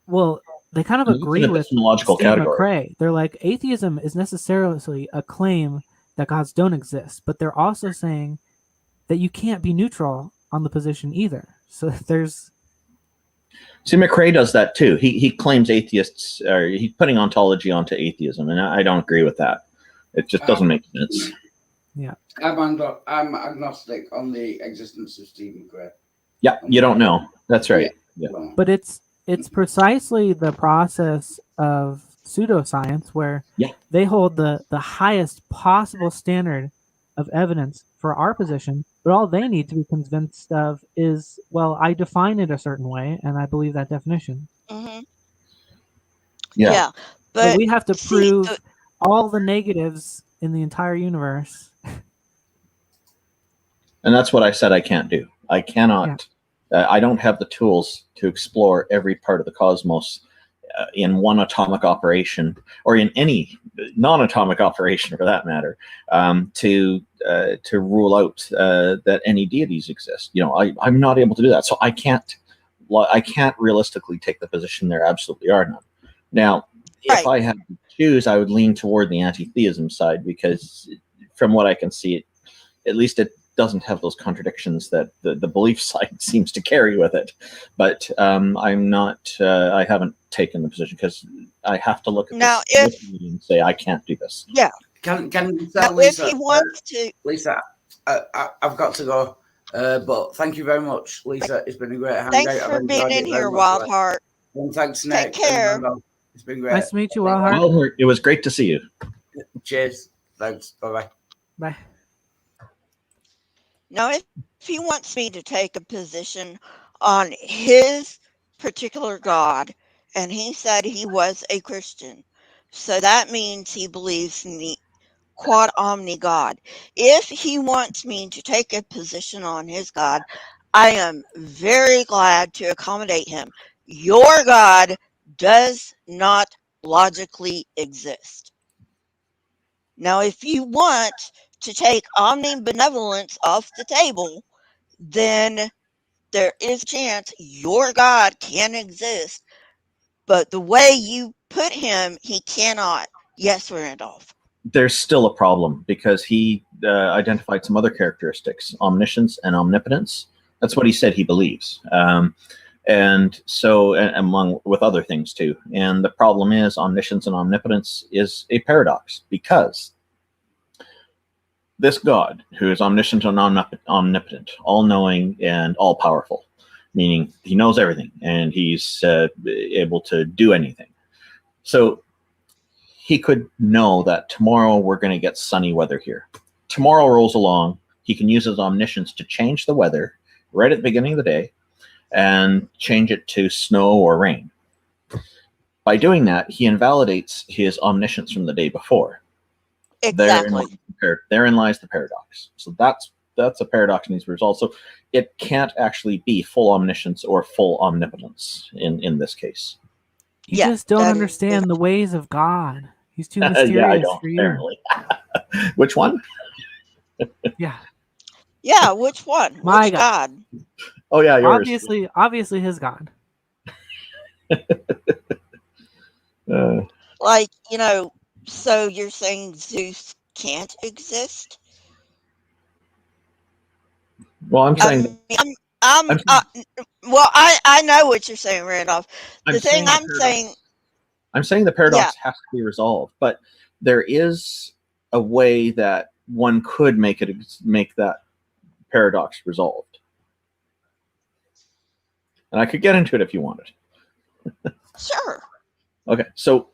well, they kind of agree with Steve McRae. They're like, atheism is necessarily a claim that gods don't exist, but they're also saying that you can't be neutral on the position either. So there's. See, McRae does that too. He claims atheists, or he's putting ontology onto atheism, and I don't agree with that. It just doesn't make sense. Yeah, I'm agnostic on the existence of Steve McRae. Yeah, you don't know. That's right. Yeah. But it's precisely the process of pseudoscience where they hold the highest possible standard of evidence for our position, but all they need to be convinced of is, well, I define it a certain way, and I believe that definition. Mm-hmm. Yeah. But we have to prove all the negatives in the entire universe. And that's what I said I can't do. I cannot. I don't have the tools to explore every part of the cosmos in one atomic operation, or in any non-atomic operation for that matter, to rule out that any deities exist. I'm not able to do that, so I can't realistically take the position there absolutely are none. Now, if I had to choose, I would lean toward the anti-theism side, because from what I can see, at least it doesn't have those contradictions that the belief side seems to carry with it. But I'm not. I haven't taken the position because I have to look at now this and say I can't do this. Yeah. Can you tell Lisa? If he wants to, Lisa, I've got to go. But thank you very much, Lisa. It's been a great hang. Thanks for being in here, Wildheart. And thanks, Nick. Take care. It's been great. Nice to meet you, Wildheart. It was great to see you. Cheers. Thanks. Bye-bye. Bye. Now, if he wants me to take a position on his particular God, and he said he was a Christian, so that means he believes in the quad omni God. If he wants me to take a position on his God, I am very glad to accommodate him. Your God does not logically exist. Now, if you want to take omnibenevolence off the table, then there is a chance your God can exist, but the way you put him, he cannot. Yes, Randolph. there's still a problem because he identified some other characteristics: omniscience and omnipotence. That's what he said he believes. And so, among with other things too. And the problem is, omniscience and omnipotence is a paradox, because this God, who is omniscient and omnipotent, all-knowing and all-powerful, meaning he knows everything and he's able to do anything. So he could know that tomorrow we're going to get sunny weather here. Tomorrow rolls along. He can use his omniscience to change the weather right at the beginning of the day and change it to snow or rain. By doing that, he invalidates his omniscience from the day before. Exactly. Therein lies the paradox. So that's a paradox that needs to be resolved. So it can't actually be full omniscience or full omnipotence in this case. You Yeah, just don't that is- understand the ways of God. He's too mysterious Yeah, I don't, for you. apparently. Which one? Yeah. Yeah, which one? My Which God. God? Oh yeah, yours. Obviously his God. Like, so you're saying Zeus can't exist? Well, I'm saying. Well, I know what you're saying, Randolph. The thing I'm saying. I'm saying the paradox has to be resolved, but there is a way that one could make that paradox resolved, and I could get into it if you wanted. Sure. Okay, so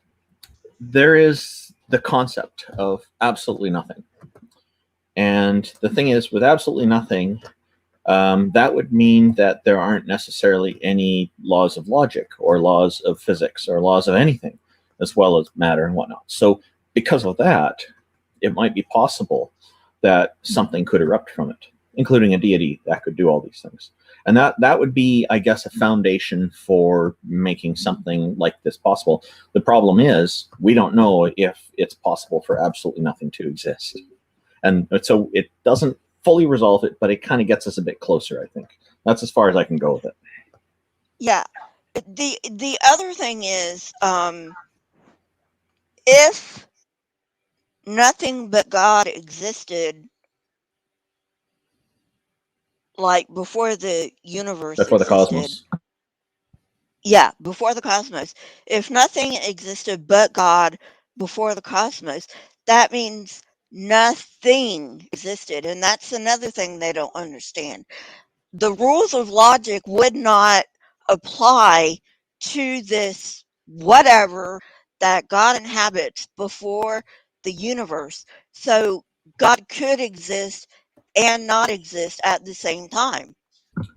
there is the concept of absolutely nothing, and the thing is, with absolutely nothing, that would mean that there aren't necessarily any laws of logic or laws of physics or laws of anything, as well as matter and whatnot. So because of that, it might be possible that something could erupt from it, including a deity that could do all these things. And that would be, I guess, a foundation for making something like this possible. The problem is, we don't know if it's possible for absolutely nothing to exist. And so it doesn't fully resolve it, but it kind of gets us a bit closer, I think. That's as far as I can go with it. Yeah. The other thing is, if nothing but God existed, like before the universe Before the existed. cosmos. Yeah, before the cosmos. If nothing existed but God before the cosmos, that means nothing existed. And that's another thing they don't understand. The rules of logic would not apply to this whatever that God inhabits before the universe. So God could exist and not exist at the same time.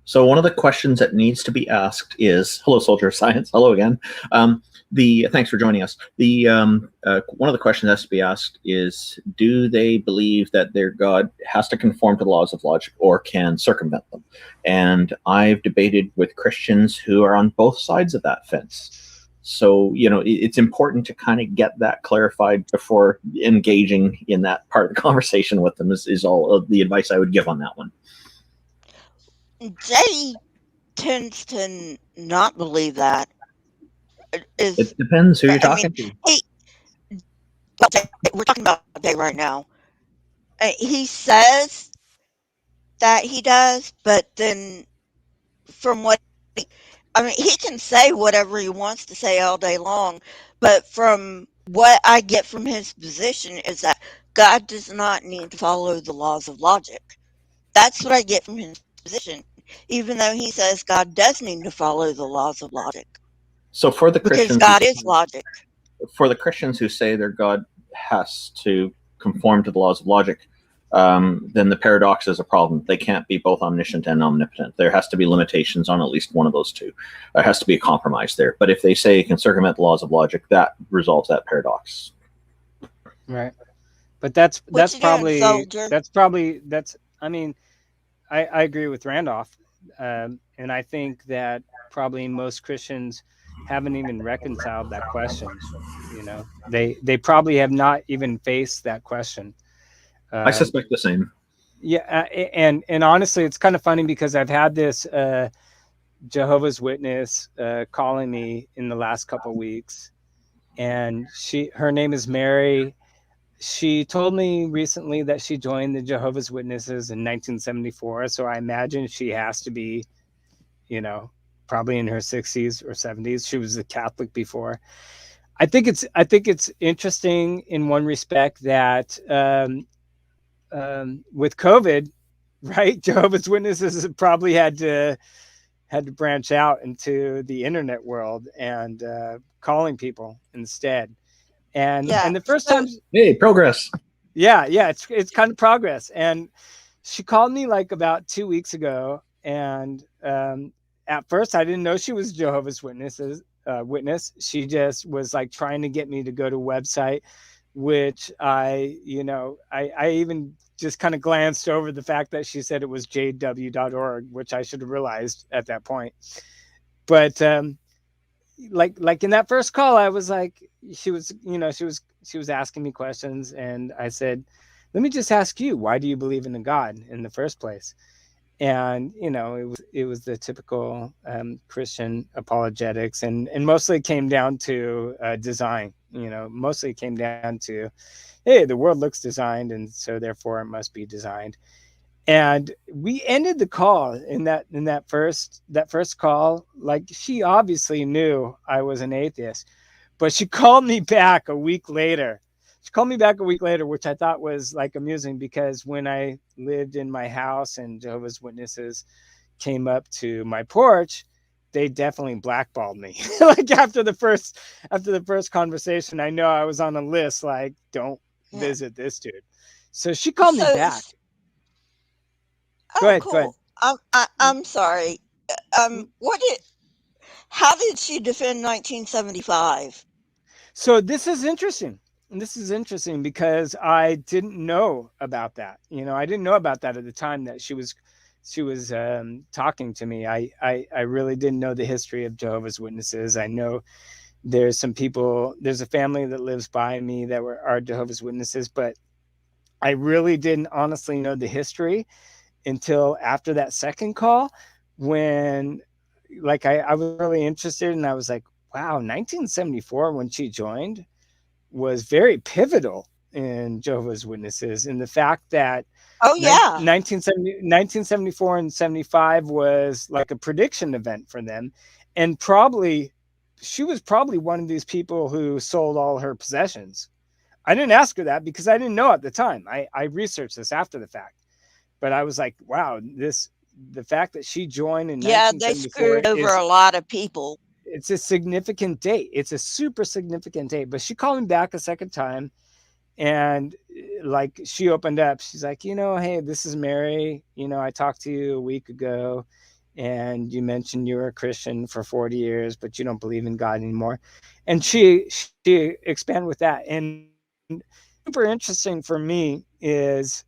So one of the questions that needs to be asked is, hello, Soldier of Science. Hello again. Thanks for joining us. One of the questions that has to be asked is, do they believe that their God has to conform to the laws of logic or can circumvent them? And I've debated with Christians who are on both sides of that fence. So, it's important to kind of get that clarified before engaging in that part of the conversation with them is all of the advice I would give on that one. Jay tends to not believe that. It depends who you're talking to. We're talking about Jay right now. He says that he does, but then from what he can say whatever he wants to say all day long, but from what I get from his position is that God does not need to follow the laws of logic. That's what I get from his position, even though he says God does need to follow the laws of logic. So for the Because Christians, God is logic. For the Christians who say their God has to conform to the laws of logic, then the paradox is a problem. They can't be both omniscient and omnipotent. There has to be limitations on at least one of those two. There has to be a compromise there. But if they say it can circumvent the laws of logic, that resolves that paradox. Right. But that's probably I mean, I agree with Randolph, and I think that probably most Christians haven't even reconciled that question. They probably have not even faced that question. I suspect the same. Yeah, and honestly, it's kind of funny because I've had this Jehovah's Witness calling me in the last couple of weeks, and her name is Mary. she told me recently that she joined the Jehovah's Witnesses in 1974. So I imagine she has to be, probably in her 60s or 70s. She was a Catholic before. I think it's interesting in one respect that with COVID, right, Jehovah's Witnesses probably had to branch out into the internet world and calling people instead. And the first time, hey, progress. Yeah, it's kind of progress. And she called me like about 2 weeks ago, and at first I didn't know she was Jehovah's witness. She just was like trying to get me to go to a website, which I even just kind of glanced over the fact that she said it was jw.org, which I should have realized at that point. But like in that first call, I was like, she was asking me questions, and I said, let me just ask you, why do you believe in a God in the first place? And it was the typical Christian apologetics, and mostly came down to design. Mostly came down to, hey, the world looks designed, and so therefore it must be designed. And we ended the call in that first call, like, she obviously knew I was an atheist, but she called me back a week later. Which I thought was like amusing, because when I lived in my house and Jehovah's Witnesses came up to my porch, they definitely blackballed me. Like after the first conversation, I know I was on a list, like, don't visit this dude. So she called me back. Go ahead. I'm sorry. How did she defend 1975? So this is interesting. Because I didn't know about that. I didn't know about that at the time that she was talking to me. I really didn't know the history of Jehovah's Witnesses. I know there's a family that lives by me that are Jehovah's Witnesses, but I really didn't honestly know the history until after that second call, when like I was really interested, and I was like, wow, 1974 when she joined was very pivotal in Jehovah's Witnesses, in the fact that 1974 and 75 was like a prediction event for them. And she was probably one of these people who sold all her possessions. I didn't ask her that because I didn't know at the time. I researched this after the fact. But I was like, wow, the fact that she joined in 1974, they screwed over a lot of people. It's a significant date. It's a super significant date. But she called me back a second time, and like, she opened up. She's like, hey, this is Mary. I talked to you a week ago, and you mentioned you were a Christian for 40 years, but you don't believe in God anymore. And she expanded with that. And super interesting for me is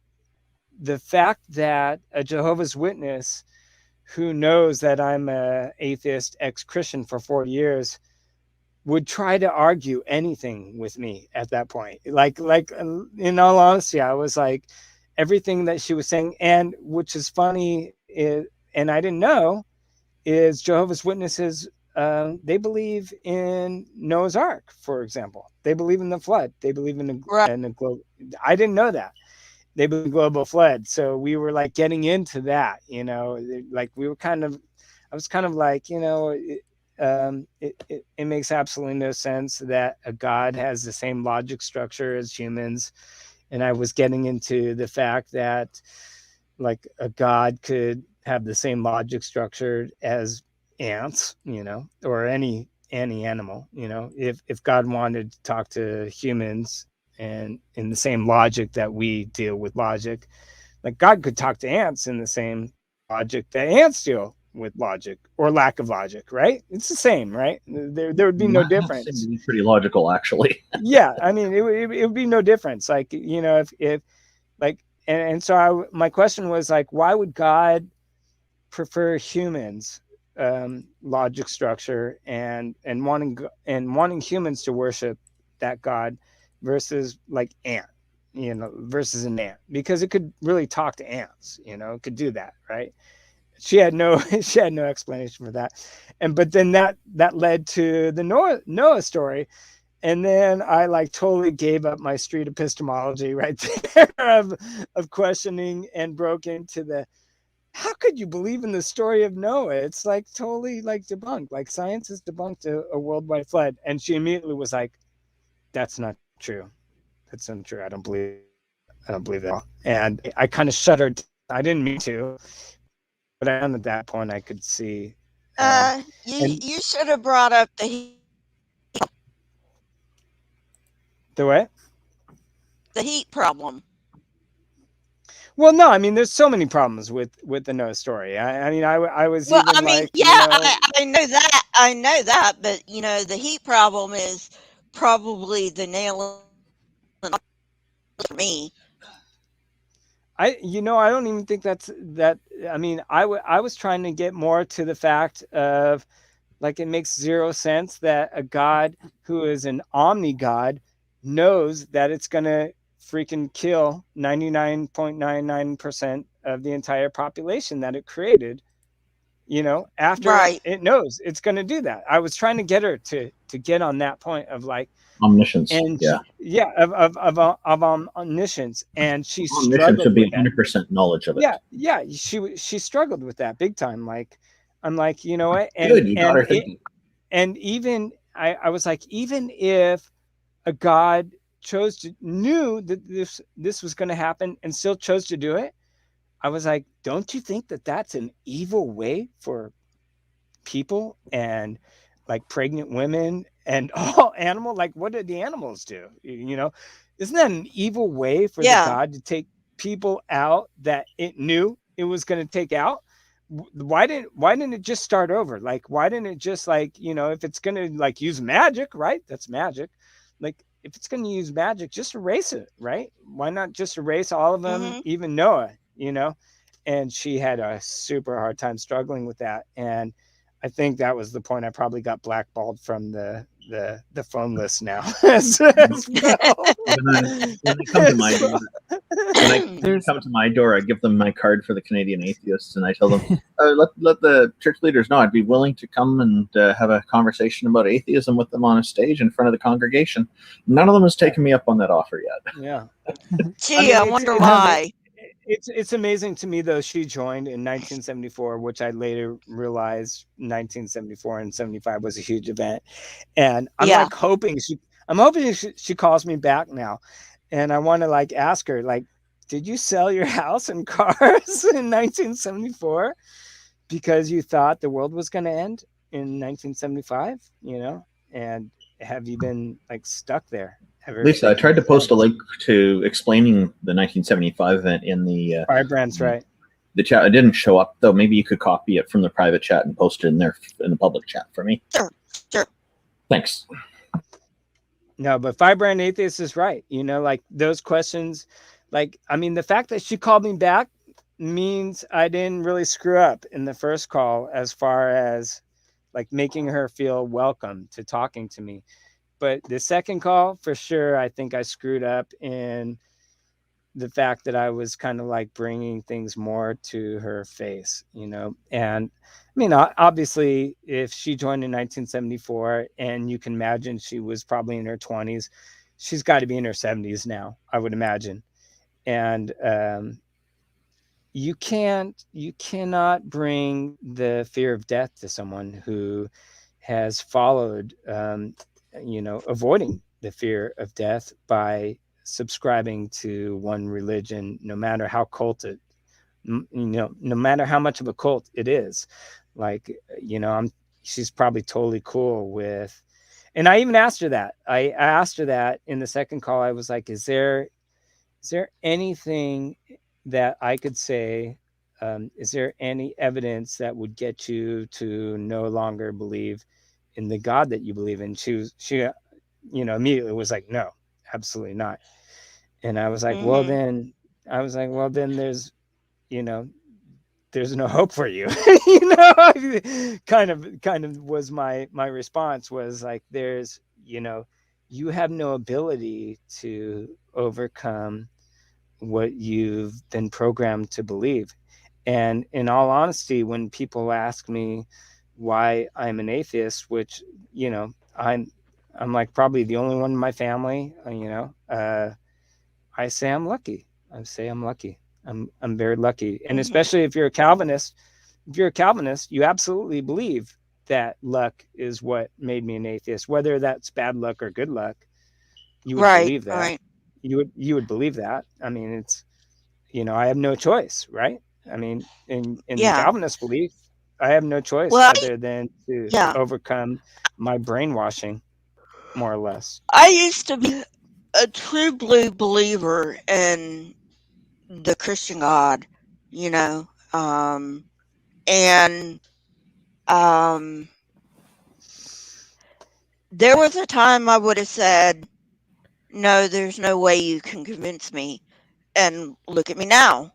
the fact that a Jehovah's Witness who knows that I'm an atheist ex-Christian for 40 years would try to argue anything with me at that point. Like in all honesty, I was like, everything that she was saying, and which is funny, and I didn't know, is Jehovah's Witnesses, they believe in Noah's Ark, for example. They believe in the flood. They believe in the globe. I didn't know that. They believe in global flood. So we were like getting into that, like we were I was kind of like, it makes absolutely no sense that a God has the same logic structure as humans. And I was getting into the fact that like a God could have the same logic structure as ants, or any animal, if God wanted to talk to humans and in the same logic that we deal with logic, like God could talk to ants in the same logic that ants deal with logic or lack of logic, right? It's the same, right? There would be no difference. That seems pretty logical, actually. Yeah, I mean, it would be no difference. Like, if like, and so my question was like, why would God prefer humans logic structure and wanting humans to worship that God versus like versus an ant, because it could really talk to ants, it could do that, right? She had no explanation for that. But then that led to the Noah story. And then I like totally gave up my street epistemology right there of questioning, and broke into the, how could you believe in the story of Noah? It's like totally like debunked. Like science has debunked a worldwide flood. And she immediately was like, that's not true. That's not true. I don't believe that. And I kind of shuddered. I didn't mean to, but at that point I could see. You should have brought up the heat. The what? The heat problem. Well, no, I mean, there's so many problems with the Noah story. I mean, I was Well, even I mean, like, yeah, I know that. I know that, but the heat problem is probably the nail for me. I don't even think that's that. I mean, I was trying to get more to the fact of, like, it makes zero sense that a God who is an omni God knows that it's going to freaking kill 99.99% of the entire population that it created, after it knows it's going to do that. I was trying to get her to get on that point of like omniscience. And of omniscience, and she omniscience struggled would be with that. 100% knowledge of it. Yeah, she struggled with that big time. Like, I'm like, you know what? Good, you got her thinking. And even I was like, even if a God knew that this was going to happen and still chose to do it, I was like, don't you think that that's an evil way for people and like pregnant women and all animal? Like, what did the animals do? Isn't that an evil way for the God to take people out that it knew it was going to take out? Why didn't it just start over? Like, why didn't it just, like, if it's going to like use magic, right? That's magic. Like, if it's going to use magic, just erase it, right? Why not just erase all of them, even Noah, And she had a super hard time struggling with that. And I think that was the point I probably got blackballed from the phone list now as well. When they come to my door, come to my door, I give them my card for the Canadian Atheists, and I tell them, let the church leaders know I'd be willing to come and have a conversation about atheism with them on a stage in front of the congregation. None of them has taken me up on that offer yet. Yeah. Gee, I wonder why. It's amazing to me, though. She joined in 1974, which I later realized 1974 and 75 was a huge event. And I'm hoping she calls me back now. And I want to like ask her, like, did you sell your house and cars in 1974 because you thought the world was going to end in 1975? And have you been like stuck there? Lisa, I tried to post a link to explaining the 1975 event in the Firebrands, right? The chat. It didn't show up though. Maybe you could copy it from the private chat and post it in there in the public chat for me. Sure. Thanks. No, but Firebrand Atheist is right. Like those questions, like, I mean, the fact that she called me back means I didn't really screw up in the first call as far as like making her feel welcome to talking to me. But the second call, for sure, I think I screwed up in the fact that I was kind of like bringing things more to her face, And I mean, obviously, if she joined in 1974, and you can imagine she was probably in her 20s, she's got to be in her 70s now, I would imagine. And you cannot bring the fear of death to someone who has followed avoiding the fear of death by subscribing to one religion, no matter how culted, no matter how much of a cult it is. Like, she's probably totally cool with, and I even asked her that. I asked her that in the second call. I was like, is there anything that I could say? Is there any evidence that would get you to no longer believe in the God that you believe in? She immediately was like, no, absolutely not. And I was like, well, then there's no hope for you. Kind of was my response, was like, there's, you have no ability to overcome what you've been programmed to believe. And in all honesty, when people ask me why I'm an atheist, which, I'm like probably the only one in my family. I say I'm lucky. I'm very lucky, and especially if you're a Calvinist. If you're a Calvinist, you absolutely believe that luck is what made me an atheist, whether that's bad luck or good luck. You would Right, believe that. right. You would believe that. I mean, it's I have no choice, right? I mean, in the Yeah. Calvinist belief, I have no choice Well, other than to yeah. overcome my brainwashing, more or less. I used to be a true blue believer in the Christian God, you know, and um, there was a time I would have said, "No, there's no way you can convince me." And look at me now.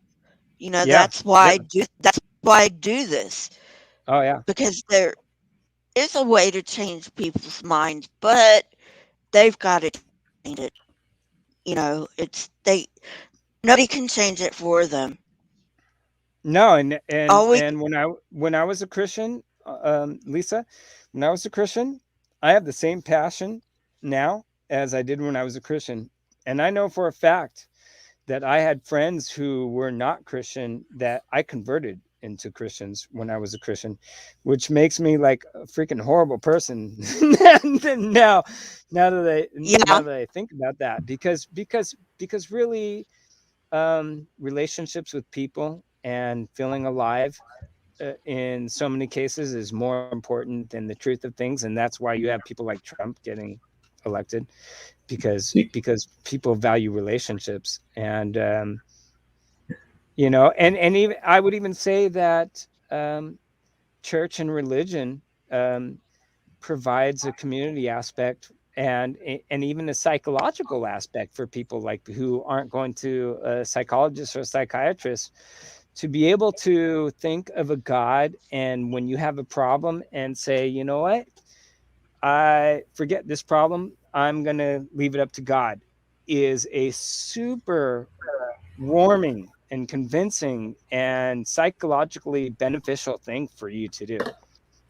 You know, Yeah, that's why yeah. I do. That's why I do this, Oh yeah. because there is a way to change people's minds, but they've got to change it. You know, it's they. Nobody can change it for them. No, and All we and when I was a Christian, Lisa, when I was a Christian, I have the same passion now as I did when I was a Christian, and I know for a fact that I had friends who were not Christian that I converted into Christians when I was a Christian, which makes me like a freaking horrible person now. yeah, Now that I think about that, because really, relationships with people and feeling alive in so many cases is more important than the truth of things, and that's why you have people like Trump getting elected, because people value relationships. And and even I would even say that church and religion provides a community aspect and even a psychological aspect for people like who aren't going to a psychologist or a psychiatrist, to be able to think of a God, and when you have a problem and say, you know what, I forget this problem, I'm going to leave it up to God, is a super warming and convincing and psychologically beneficial thing for you to do.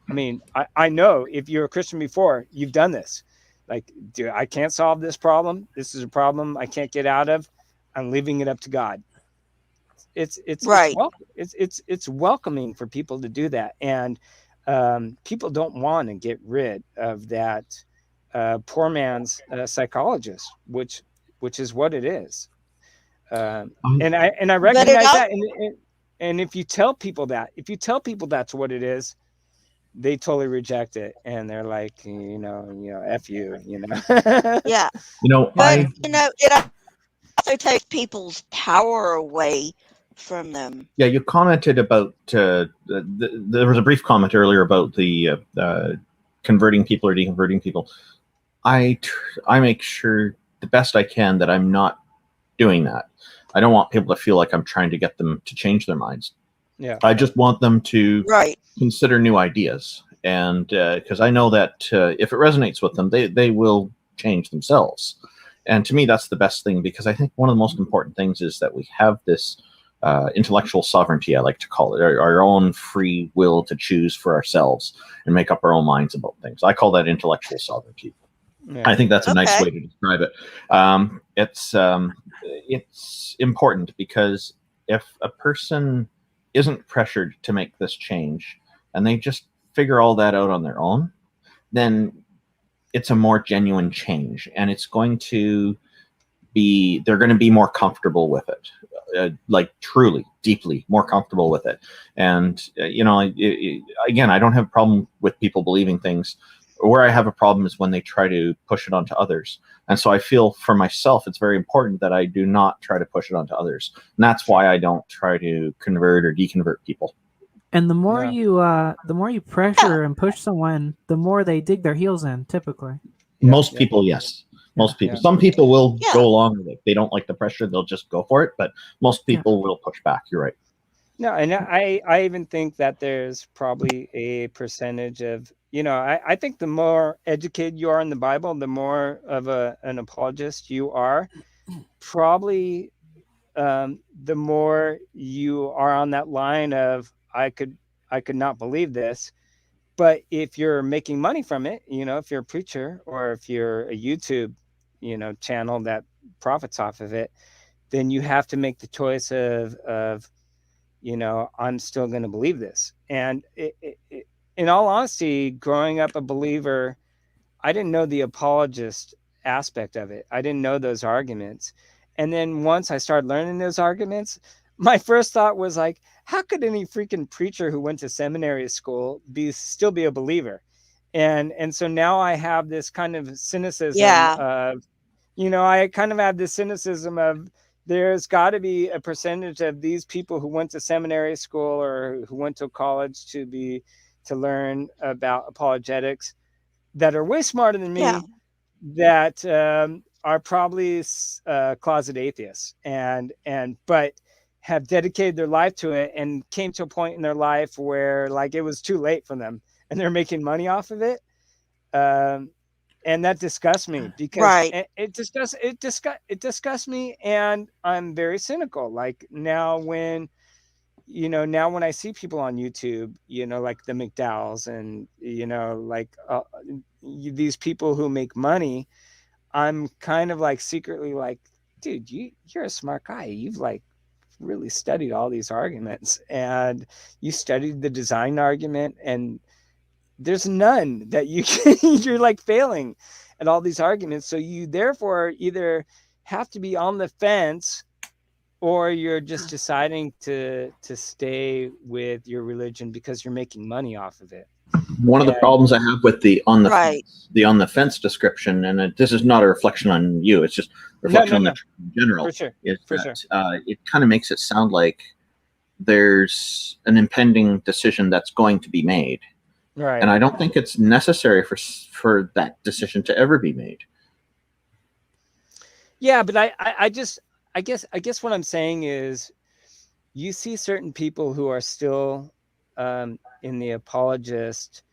I mean, I know if you're a Christian before, you've done this. Like, dude, I can't solve this problem. This is a problem I can't get out of. I'm leaving it up to God. right, It's welcoming for people to do that, and people don't want to get rid of that poor man's psychologist, which is what it is. And I but it recognize also that, and if you tell people that's what it is, they totally reject it, and they're like, f you, yeah, You know, but I it also takes people's power away from them. yeah, you commented about there was a brief comment earlier about the converting people or deconverting people. I make sure the best I can that I'm not doing that. I don't want people to feel like I'm trying to get them to change their minds. Yeah. I just want them to Right. consider new ideas, and because I know that if it resonates with them, they will change themselves. And to me, that's the best thing, because I think one of the most important things is that we have this intellectual sovereignty, I like to call it, our own free will to choose for ourselves and make up our own minds about things. I call that intellectual sovereignty. Yeah. I think that's a nice Okay. way to describe it. It's important, because if a person isn't pressured to make this change and they just figure all that out on their own, then it's a more genuine change, and it's going to be, they're going to be more comfortable with it, like truly, deeply more comfortable with it. And, again, I don't have a problem with people believing things. Where I have a problem is when they try to push it onto others. And so I feel for myself, it's very important that I do not try to push it onto others. And that's why I don't try to convert or deconvert people. And the more No. you pressure and push someone, the more they dig their heels in, typically. Most people, yes. Most people. Yeah. Some people will Yeah. go along with it. They don't like the pressure, they'll just go for it. But most people will push back. You're right. No, and I even think that there's probably a percentage of, I think the more educated you are in the Bible, the more of an apologist you are. Probably the more you are on that line of I could not believe this, But if you're making money from it, if you're a preacher or if you're a YouTube, channel that profits off of it, then you have to make the choice of I'm still going to believe this. And in all honesty, growing up a believer, I didn't know the apologist aspect of it. I didn't know those arguments. And then once I started learning those arguments, my first thought was like, how could any freaking preacher who went to seminary school still be a believer? And so now I have this kind of cynicism of, I kind of have this cynicism of, there's got to be a percentage of these people who went to seminary school or who went to college to learn about apologetics that are way smarter than me, that are probably closet atheists but have dedicated their life to it and came to a point in their life where like it was too late for them and they're making money off of it. And that disgusts me because it disgusts me, and I'm very cynical. Like now when I see people on YouTube, like the McDowells and, like these people who make money, I'm kind of like secretly like, dude, you're a smart guy. You've like really studied all these arguments and you studied the design argument, and there's none that you're like failing at all these arguments. So you therefore either have to be on the fence or you're just deciding to stay with your religion because you're making money off of it. One of the problems I have with the on the fence description, and this is not a reflection on you, it's just a reflection on the church in general. For sure. It kind of makes it sound like there's an impending decision that's going to be made. Right. And I don't think it's necessary for that decision to ever be made. Yeah, but I guess what I'm saying is you see certain people who are still in the apologist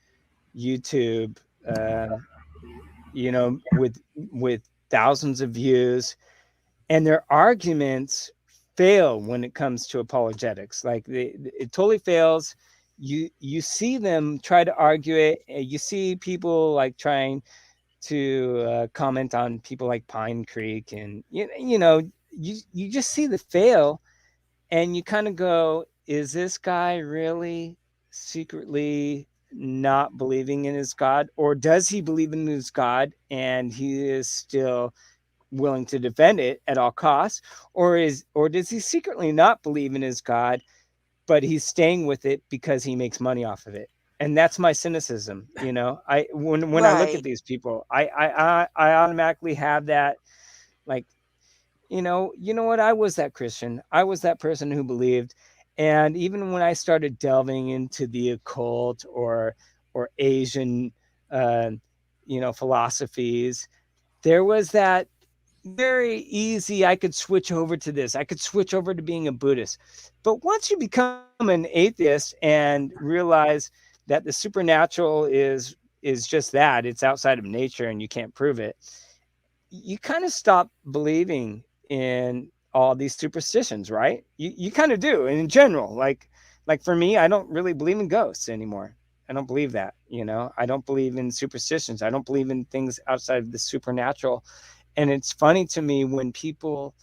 YouTube, with thousands of views, and their arguments fail when it comes to apologetics. Like it totally fails. You see them try to argue it. You see people like trying to comment on people like Pine Creek, and you just see the fail, and you kind of go, is this guy really secretly not believing in his God, or does he believe in his God and he is still willing to defend it at all costs, or does he secretly not believe in his God, but he's staying with it because he makes money off of it? And that's my cynicism. When I look at these people, I automatically have that, like, you know what? I was that Christian. I was that person who believed. And even when I started delving into the occult or Asian, philosophies, there was that very easy, I could switch over to this. I could switch over to being a Buddhist. But once you become an atheist and realize that the supernatural is just that, it's outside of nature and you can't prove it, you kind of stop believing in all these superstitions, right? You kind of do. And in general, like for me, I don't really believe in ghosts anymore. I don't believe that, I don't believe in superstitions. I don't believe in things outside of the supernatural. And it's funny to me when people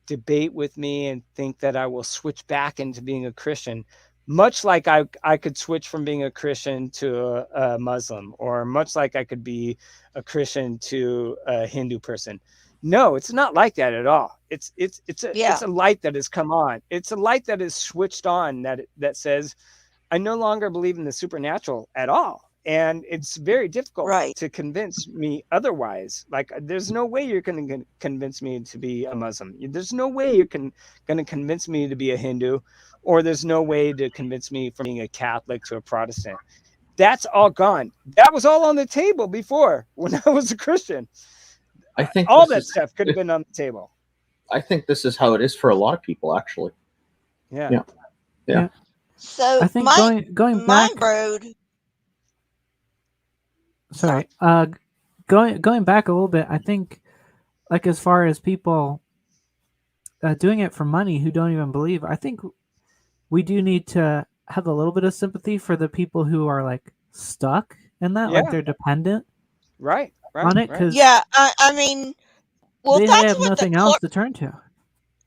debate with me and think that I will switch back into being a Christian, much like I could switch from being a Christian to a Muslim, or much like I could be a Christian to a Hindu person. No, it's not like that at all. It's a light that has come on. It's a light that is switched on that says, I no longer believe in the supernatural at all. And it's very difficult to convince me otherwise. Like, there's no way you're going to convince me to be a Muslim. There's no way you're going to convince me to be a Hindu, or there's no way to convince me from being a Catholic to a Protestant. That's all gone. That was all on the table before when I was a Christian. I think all that stuff could have been on the table. I think this is how it is for a lot of people, actually. Yeah. So I think going my back. road. Sorry. Going back a little bit, I think, like, as far as people doing it for money who don't even believe, I think we do need to have a little bit of sympathy for the people who are like stuck in that, Yeah. like they're dependent Right. on it because Yeah, I mean, well, they that's have what the nothing else to turn to.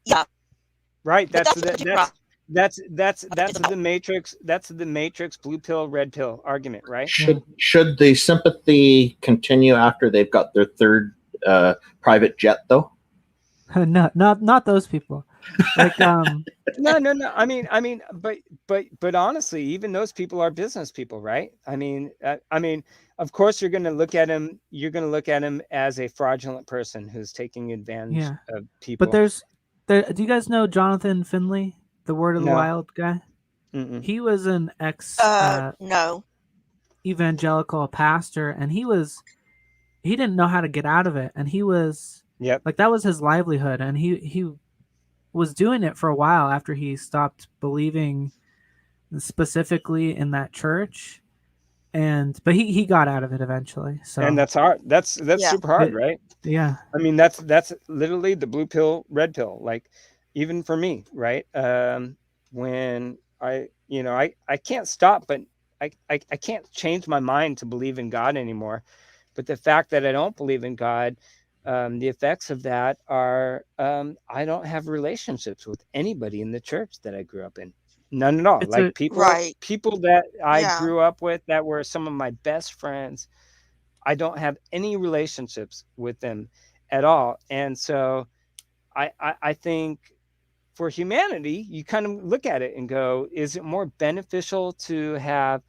yeah, Right. but That's that's what the the matrix. That's the matrix blue pill, red pill argument, right? Should the sympathy continue after they've got their third private jet, though? No, not those people. Like No. I mean, but honestly, even those people are business people, right? I mean, of course, you're going to look at him. You're going to look at him as a fraudulent person who's taking advantage of people. But do you guys know Jonathan Finley, the Word of the No. Wild guy? Mm-mm. He was an ex no. evangelical pastor, and he didn't know how to get out of it, and he was like that was his livelihood, and he was doing it for a while after he stopped believing specifically in that church, but he got out of it eventually. So and that's hard. That's super hard, right? Yeah. I mean, that's literally the blue pill, red pill. Like, even for me, right? When I can't stop, but I can't change my mind to believe in God anymore. But the fact that I don't believe in God, the effects of that are I don't have relationships with anybody in the church that I grew up in. None at all. Like people that I grew up with that were some of my best friends, I don't have any relationships with them at all. And so I think for humanity, you kind of look at it and go, is it more beneficial to have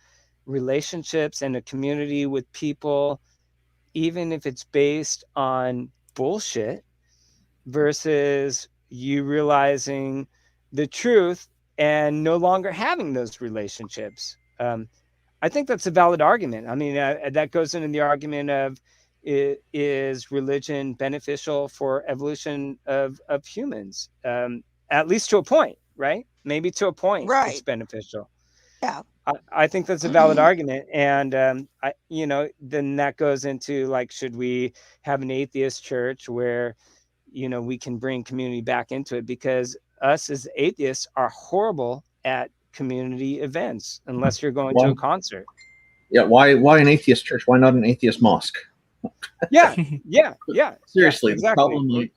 relationships and a community with people, even if it's based on bullshit, versus you realizing the truth and no longer having those relationships? I think that's a valid argument. I mean, that goes into the argument of, is religion beneficial for evolution of humans? At least to a point, right? Maybe to a point it's beneficial. Yeah. I think that's a valid argument. And then that goes into, like, should we have an atheist church where, we can bring community back into it? Because us as atheists are horrible at community events unless you're going to a concert. Yeah, why an atheist church? Why not an atheist mosque? Yeah. Seriously, exactly. the problem,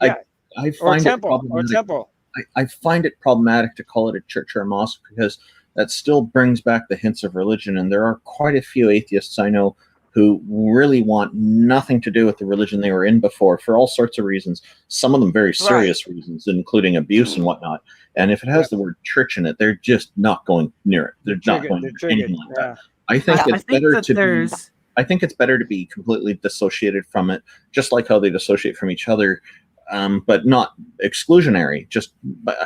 I find it problematic. I find it problematic to call it a church or a mosque, because that still brings back the hints of religion. And there are quite a few atheists I know who really want nothing to do with the religion they were in before, for all sorts of reasons. Some of them very serious reasons, including abuse and whatnot. And if it has the word church in it, they're just not going near it. They're not going near anything like that. I think I think it's better to be completely dissociated from it, just like how they dissociate from each other, but not exclusionary. Just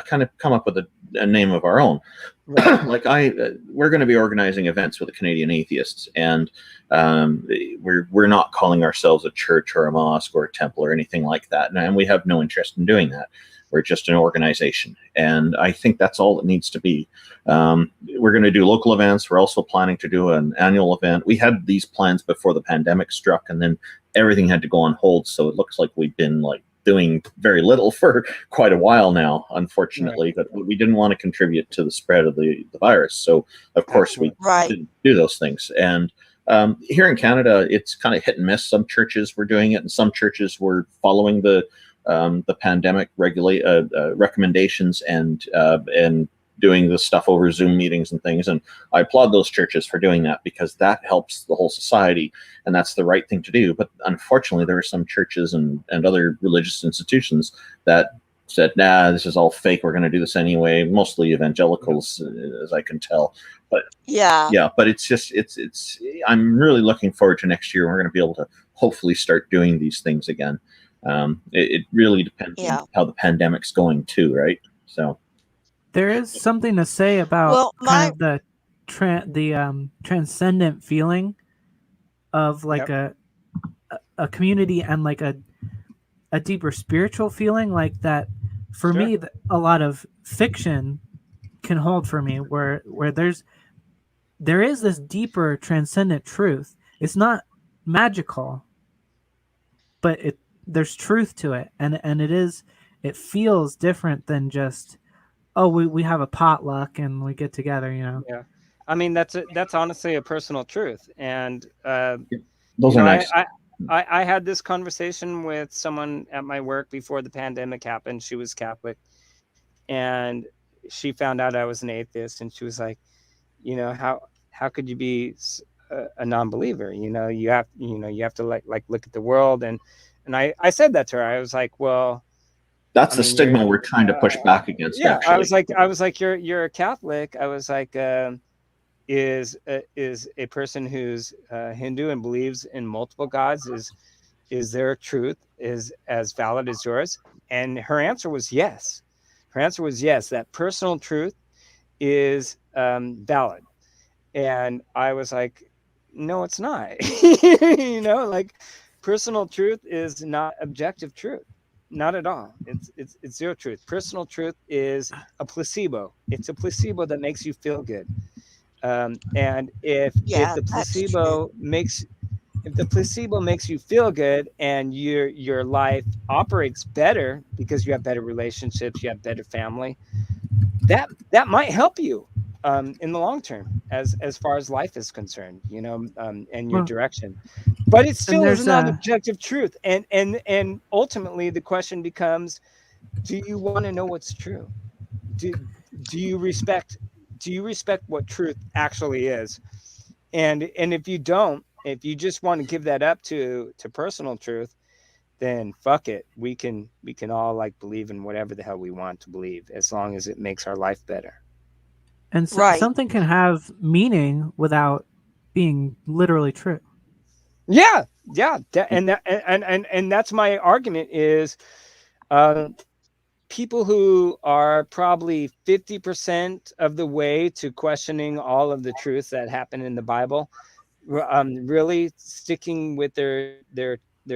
kind of come up with a name of our own. Like we're going to be organizing events with the Canadian Atheists, and we're not calling ourselves a church or a mosque or a temple or anything like that, and we have no interest in doing that. We're just an organization, and I think that's all it needs to be. We're going to do local events. We're also planning to do an annual event. We had these plans before the pandemic struck, and then everything had to go on hold. So it looks like we've been doing very little for quite a while now, unfortunately. But we didn't want to contribute to the spread of the virus, so of course we didn't do those things. And here in Canada, it's kind of hit and miss. Some churches were doing it, and some churches were following the pandemic recommendations and doing the stuff over Zoom meetings and things. And I applaud those churches for doing that, because that helps the whole society, and that's the right thing to do. But unfortunately, there are some churches and other religious institutions that said, nah, this is all fake. We're going to do this anyway. Mostly evangelicals, as I can tell. But but it's just, I'm really looking forward to next year. We're going to be able to hopefully start doing these things again. It really depends on how the pandemic's going too, right? So there is something to say about kind of the transcendent feeling of like a community, and like a deeper spiritual feeling like that. For me, a lot of fiction can hold for me, where there is this deeper transcendent truth. It's not magical, but there's truth to it, and it feels different than just, oh, we have a potluck and we get together, I mean, that's honestly a personal truth. And Those are nice. I had this conversation with someone at my work before the pandemic happened. She was Catholic, and she found out I was an atheist, and she was like, how could you be a non-believer? You have to like look at the world. And I said that to her. I was like, well, that's I the mean, stigma we're trying to push back against. yeah, Actually, I was like, you're a Catholic. I was like, is a person who's Hindu and believes in multiple gods, is their truth is as valid as yours? And her answer was yes. Her answer was yes, that personal truth is valid. And I was like, no, it's not. Like, personal truth is not objective truth. Not at all. It's zero truth. Personal truth is a placebo. It's a placebo that makes you feel good. And if Yeah, the that's true. placebo makes you feel good, and your life operates better because you have better relationships, you have better family, that might help you in the long term as far as life is concerned, and your Well, direction. But it and still is there's not a objective truth. And ultimately the question becomes, do you want to know what's true? Do do you respect what truth actually is? And if you don't, if you just want to give that up to personal truth, then fuck it. We can all like believe in whatever the hell we want to believe, as long as it makes our life better. and Right. something can have meaning without being literally true. Yeah, yeah, and that's my argument is, uh, people who are probably 50% of the way to questioning all of the truths that happen in the Bible, really sticking with their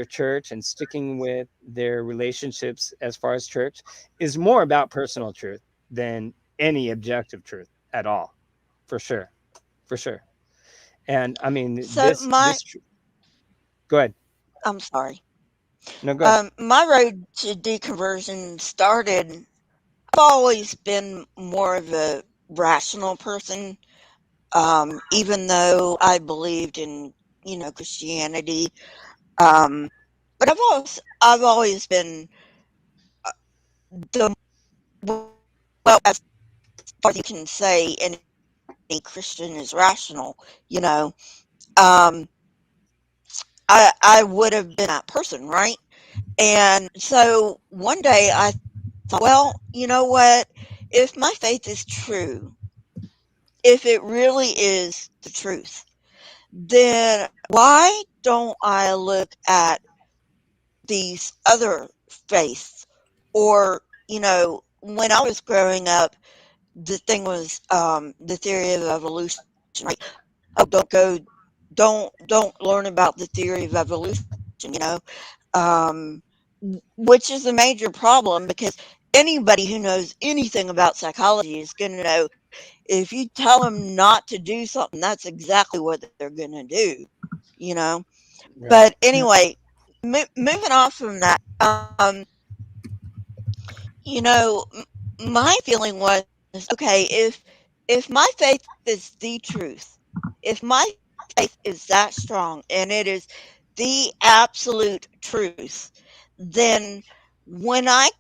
church and sticking with their relationships as far as church, is more about personal truth than any objective truth at all, for sure, for sure. And I mean, So go ahead. I'm sorry. No, go ahead. My road to deconversion started. I've always been more of a rational person, even though I believed in, Christianity. But I've always been the well, as far as you can say, any Christian is rational. You know, um, I would have been that person, right? And so one day I thought, well, you know what? If my faith is true, if it really is the truth, then why don't I look at these other faiths? Or, when I was growing up, the thing was the theory of evolution, right? Oh, don't learn about the theory of evolution, you know, um, which is a major problem because anybody who knows anything about psychology is going to know if you tell them not to do something, that's exactly what they're going to do, you know. But Right. Yeah. anyway, moving off from that, my feeling was okay if my faith is the truth, if my faith is that strong and it is the absolute truth, then when I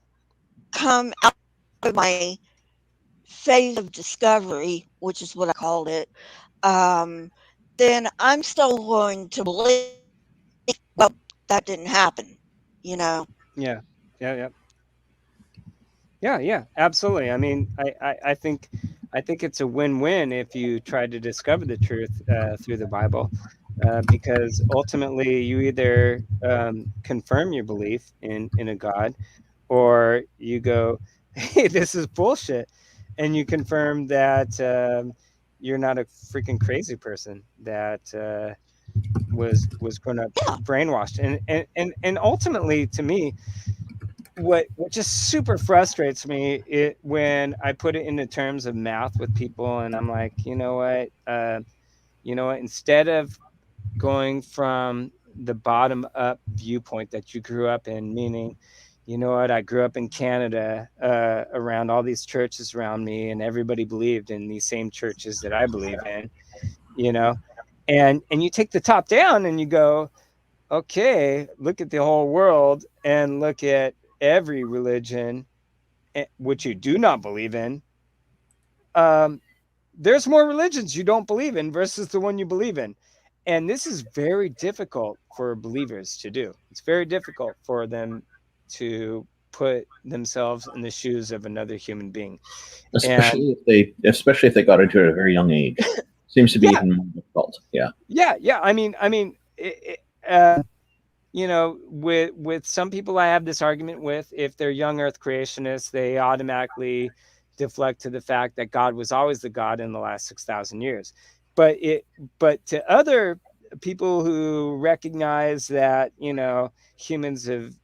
come out of my phase of discovery, which is what I called it, um, then I'm still going to believe, well, that didn't happen, you know. Yeah. Yeah. Yeah. Yeah, yeah, absolutely. I mean, I think it's a win-win if you try to discover the truth through the Bible, because ultimately you either confirm your belief in a God, or you go, "Hey, this is bullshit," and you confirm that you're not a freaking crazy person that was grown up Yeah, brainwashed. And ultimately, to me, what just super frustrates me when I put it into terms of math with people, and I'm like, instead of going from the bottom up viewpoint that you grew up in, meaning you know what, I grew up in Canada, around all these churches around me, and everybody believed in these same churches that I believe in, you know, and you take the top down and you go, okay, look at the whole world and look at every religion, which you do not believe in. Um, there's more religions you don't believe in versus the one you believe in. And this is very difficult for believers to do. It's very difficult for them to put themselves in the shoes of another human being. Especially if they got into it at a very young age. Seems to be even more difficult. Yeah. Yeah. I mean, you know, with some people I have this argument with, if they're young earth creationists, they automatically deflect to the fact that God was always the God in the last 6,000 years. But to other people who recognize that, you know, humans have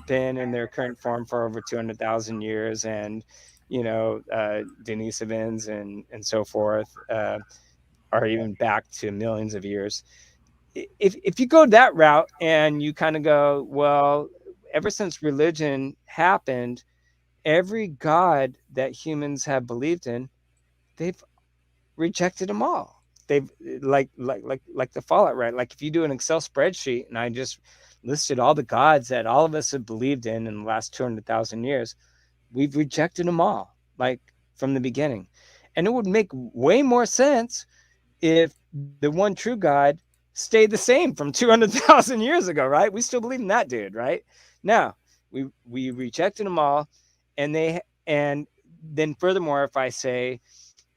been in their current form for over 200,000 years, and, you know, Denisovans and so forth, are even back to millions of years. If you go that route and you kind of go, well, ever since religion happened, every god that humans have believed in, they've rejected them all. They've like the Fallout, right? Like if you do an Excel spreadsheet and I just listed all the gods that all of us have believed in the last 200,000 years, we've rejected them all, like from the beginning. And it would make way more sense if the one true God stayed the same from 200,000 years ago, right? We still believe in that dude, right? Now, we rejected them all, and then furthermore, if I say,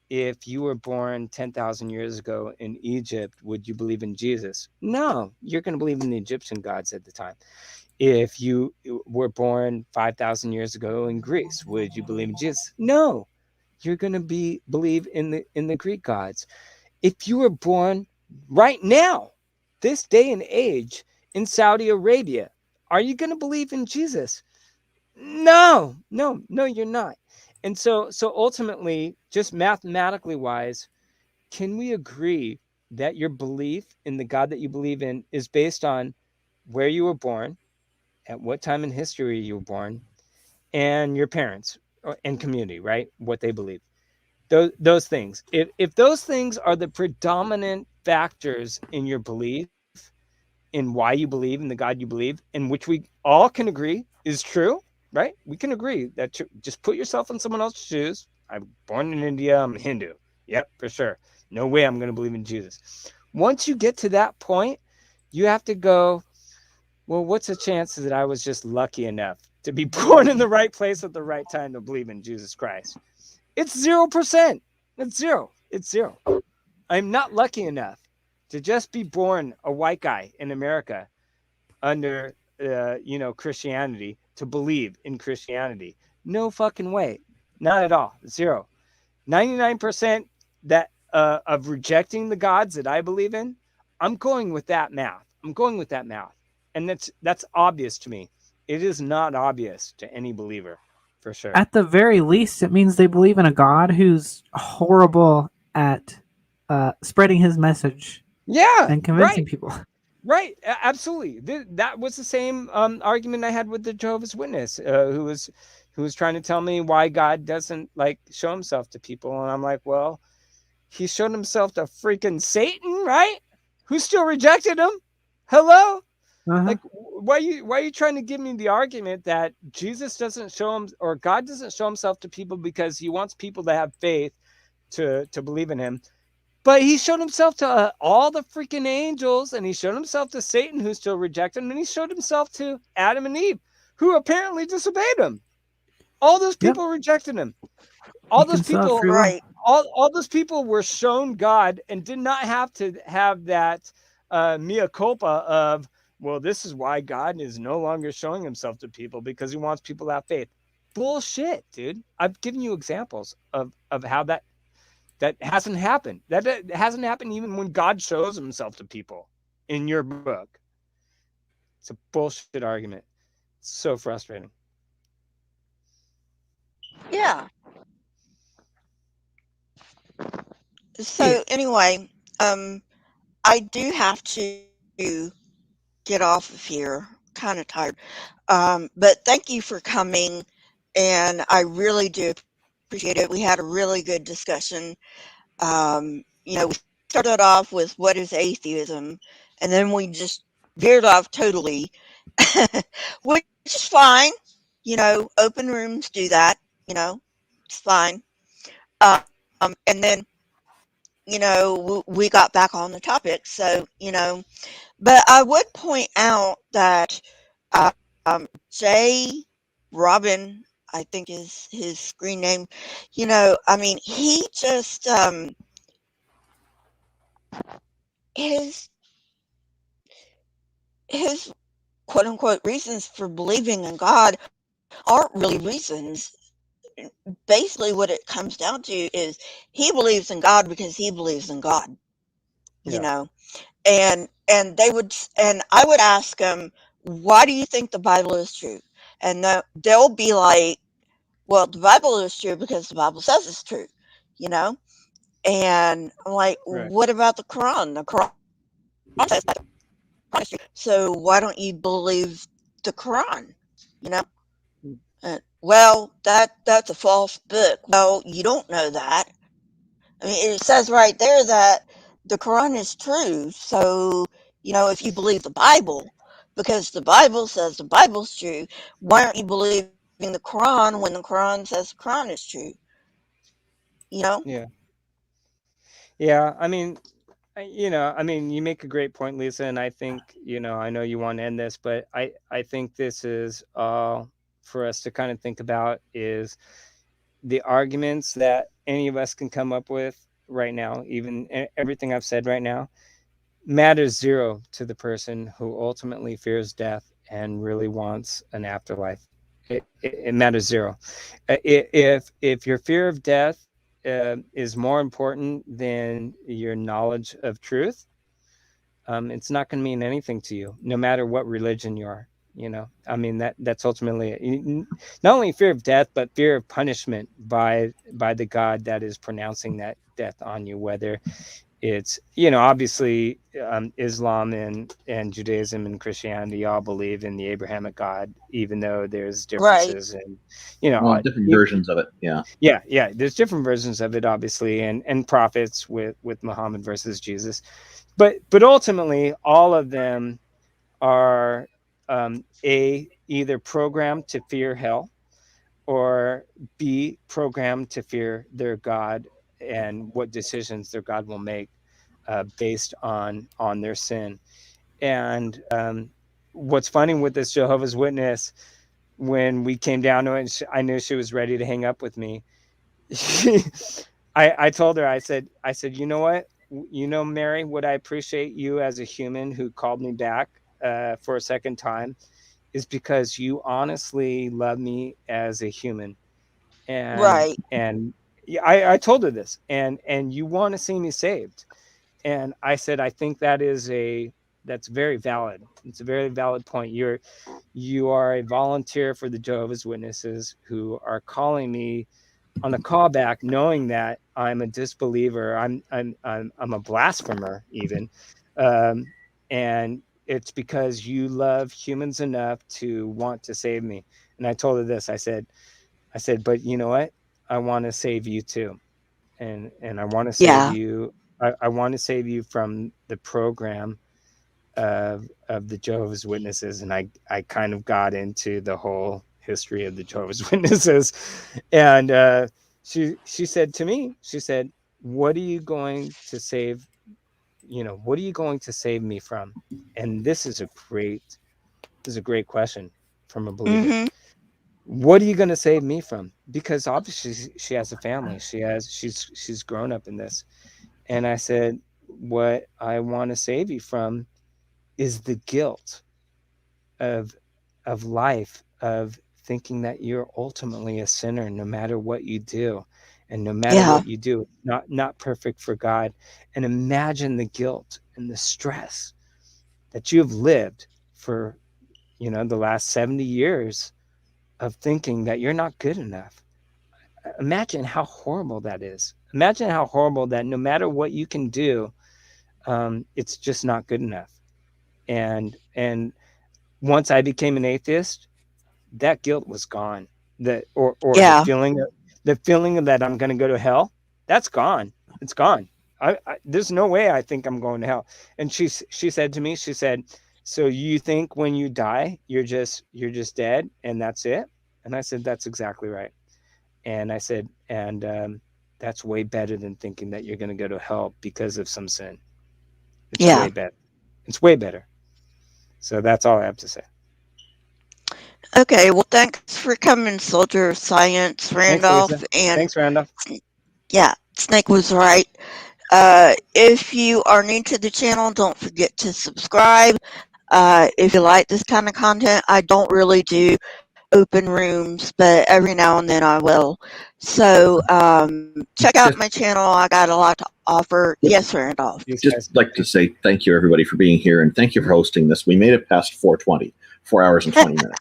if you were born 10,000 years ago in Egypt, would you believe in Jesus? No, you're going to believe in the Egyptian gods at the time. If you were born 5,000 years ago in Greece, would you believe in Jesus? No, you're going to believe in the Greek gods. If you were born right now, this day and age in Saudi Arabia, are you going to believe in Jesus? No, you're not. And so ultimately, just mathematically wise, can we agree that your belief in the God that you believe in is based on where you were born, at what time in history you were born, and your parents and community, right? What they believe. Those things. If those things are the predominant factors in your belief, in why you believe in the God you believe, in which we all can agree is true, right? We can agree that just put yourself in someone else's shoes. I'm born in India. I'm Hindu. Yep, for sure. No way I'm going to believe in Jesus. Once you get to that point, you have to go, well, what's the chances that I was just lucky enough to be born in the right place at the right time to believe in Jesus Christ? It's 0%. It's zero. It's zero. I'm not lucky enough to just be born a white guy in America under, Christianity, to believe in Christianity. No fucking way. Not at all. Zero. 99% that of rejecting the gods that I believe in. I'm going with that math. And that's obvious to me. It is not obvious to any believer, for sure. At the very least, it means they believe in a God who's horrible at spreading his message. Yeah, and convincing people. Right, absolutely. That was the same argument I had with the Jehovah's Witness, who was trying to tell me why God doesn't like show himself to people, and I'm like, well, he showed himself to freaking Satan, right? Who still rejected him? Hello. Like, why are you trying to give me the argument that Jesus doesn't show him, or God doesn't show himself to people because he wants people to have faith to believe in him? But he showed himself to all the freaking angels, and he showed himself to Satan, who still rejected him, and he showed himself to Adam and Eve, who apparently disobeyed him. All those people rejected him. All those people, right? All those people were shown God and did not have to have that mea culpa of, well, this is why God is no longer showing himself to people, because he wants people to have faith. Bullshit, dude. I've given you examples of how that hasn't happened. That hasn't happened even when God shows himself to people in your book. It's a bullshit argument. It's so frustrating. Yeah. So anyway, I do have to get off of here kind of tired. But thank you for coming, and I really do appreciate it. We had a really good discussion. We started off with what is atheism, and then we just veered off totally, which is fine. Open rooms do that. It's fine. And then we got back on the topic. So but I would point out that Jay Robin, I think is his screen name. I mean, he just his his quote unquote reasons for believing in God aren't really reasons. Basically, what it comes down to is he believes in God because he believes in God. Yeah. And I would ask them, why do you think the Bible is true? And they'll be like, well, the Bible is true because the Bible says it's true, you know? And I'm like, Right. what about the Quran? The Quran says that the Quran is true. So why don't you believe the Quran? You know? Well, that's a false book. Well, you don't know that. I mean, it says right there that the Quran is true. So, if you believe the Bible, because the Bible says the Bible's true, why aren't you believing the Quran when the Quran says the Quran is true? Yeah. Yeah. I mean, you make a great point, Lisa, and I think, I know you want to end this, but I think this is all for us to kind of think about is the arguments that any of us can come up with right now, even everything I've said right now, matters zero to the person who ultimately fears death and really wants an afterlife. It matters zero. If your fear of death is more important than your knowledge of truth, it's not going to mean anything to you, no matter what religion you are. I mean, that's ultimately it. Not only fear of death, but fear of punishment by the God that is pronouncing that death on you, whether it's obviously Islam and Judaism and Christianity all believe in the Abrahamic God, even though there's Right. differences and different versions of it. yeah, there's different versions of it, obviously, and prophets with Muhammad versus Jesus, but ultimately all of them are either programmed to fear hell, or B, programmed to fear their God and what decisions their God will make based on their sin. And what's funny with this Jehovah's Witness, when we came down to it, I knew she was ready to hang up with me. I told her, I said, you know what? Mary, what I appreciate you as a human who called me back for a second time is because you honestly love me as a human. And Right. I told her this, and you want to see me saved. And I said, I think that's very valid. It's a very valid point. You are a volunteer for the Jehovah's Witnesses who are calling me on a callback, knowing that I'm a disbeliever. I'm a blasphemer even. And it's because you love humans enough to want to save me. And I told her this, I said, but you know what? I want to save you too. And I want to save Yeah. you. I want to save you from the program of the Jehovah's Witnesses. And I kind of got into the whole history of the Jehovah's Witnesses. And she said to me, she said, what are you going to save? What are you going to save me from? And this is a great question from a believer. Mm-hmm. What are you going to save me from? Because obviously she has a family. She's grown up in this. And I said, what I want to save you from is the guilt of life, of thinking that you're ultimately a sinner no matter what you do. And no matter Yeah. what you do, not perfect for God. And imagine the guilt and the stress that you have lived for, the last 70 years of thinking that you're not good enough. Imagine how horrible that is. Imagine how horrible that no matter what you can do, it's just not good enough. And once I became an atheist, that guilt was gone. Or Yeah. the feeling that I'm going to go to hell, that's gone. It's gone. There's no way I think I'm going to hell. And she said to me, she said, so you think when you die, you're just dead and that's it? And I said, that's exactly right. And I said, and that's way better than thinking that you're going to go to hell because of some sin. It's way better. It's way better. So that's all I have to say. Okay, well, thanks for coming, Soldier of Science, Randolph. Thanks, Randolph. Yeah, Snake was right. If you are new to the channel, don't forget to subscribe. If you like this kind of content, I don't really do open rooms, but every now and then I will. So check out my channel. I got a lot to offer. Yes, Randolph. Just like to say thank you, everybody, for being here, and thank you for hosting this. We made it past 4:20. 4 hours and 20 minutes.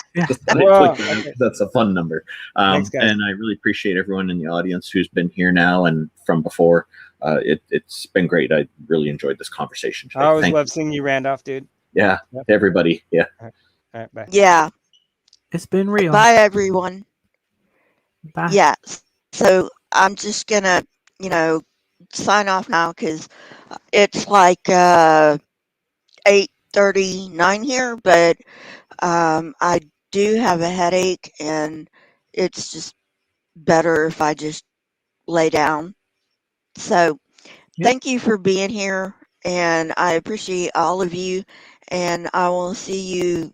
That's a fun number. Thanks, guys. And I really appreciate everyone in the audience who's been here now and from before. It's been great. I really enjoyed this conversation today. I always love seeing you, Randolph, dude. Yeah, everybody. Yeah. All right, bye. Yeah. It's been real. Bye, everyone. Bye. Yeah. So I'm just going to, sign off now because it's like 8:39 here, but I do have a headache and it's just better if I just lay down. So thank you for being here, and I appreciate all of you, and I will see you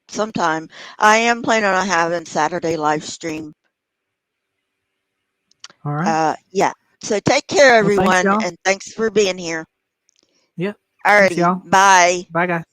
sometime. I am planning on having Saturday live stream. All right. Yeah. So take care, everyone, thanks, y'all. and thanks for being here. Yep. Alrighty. Y'all. Bye. Bye, guys.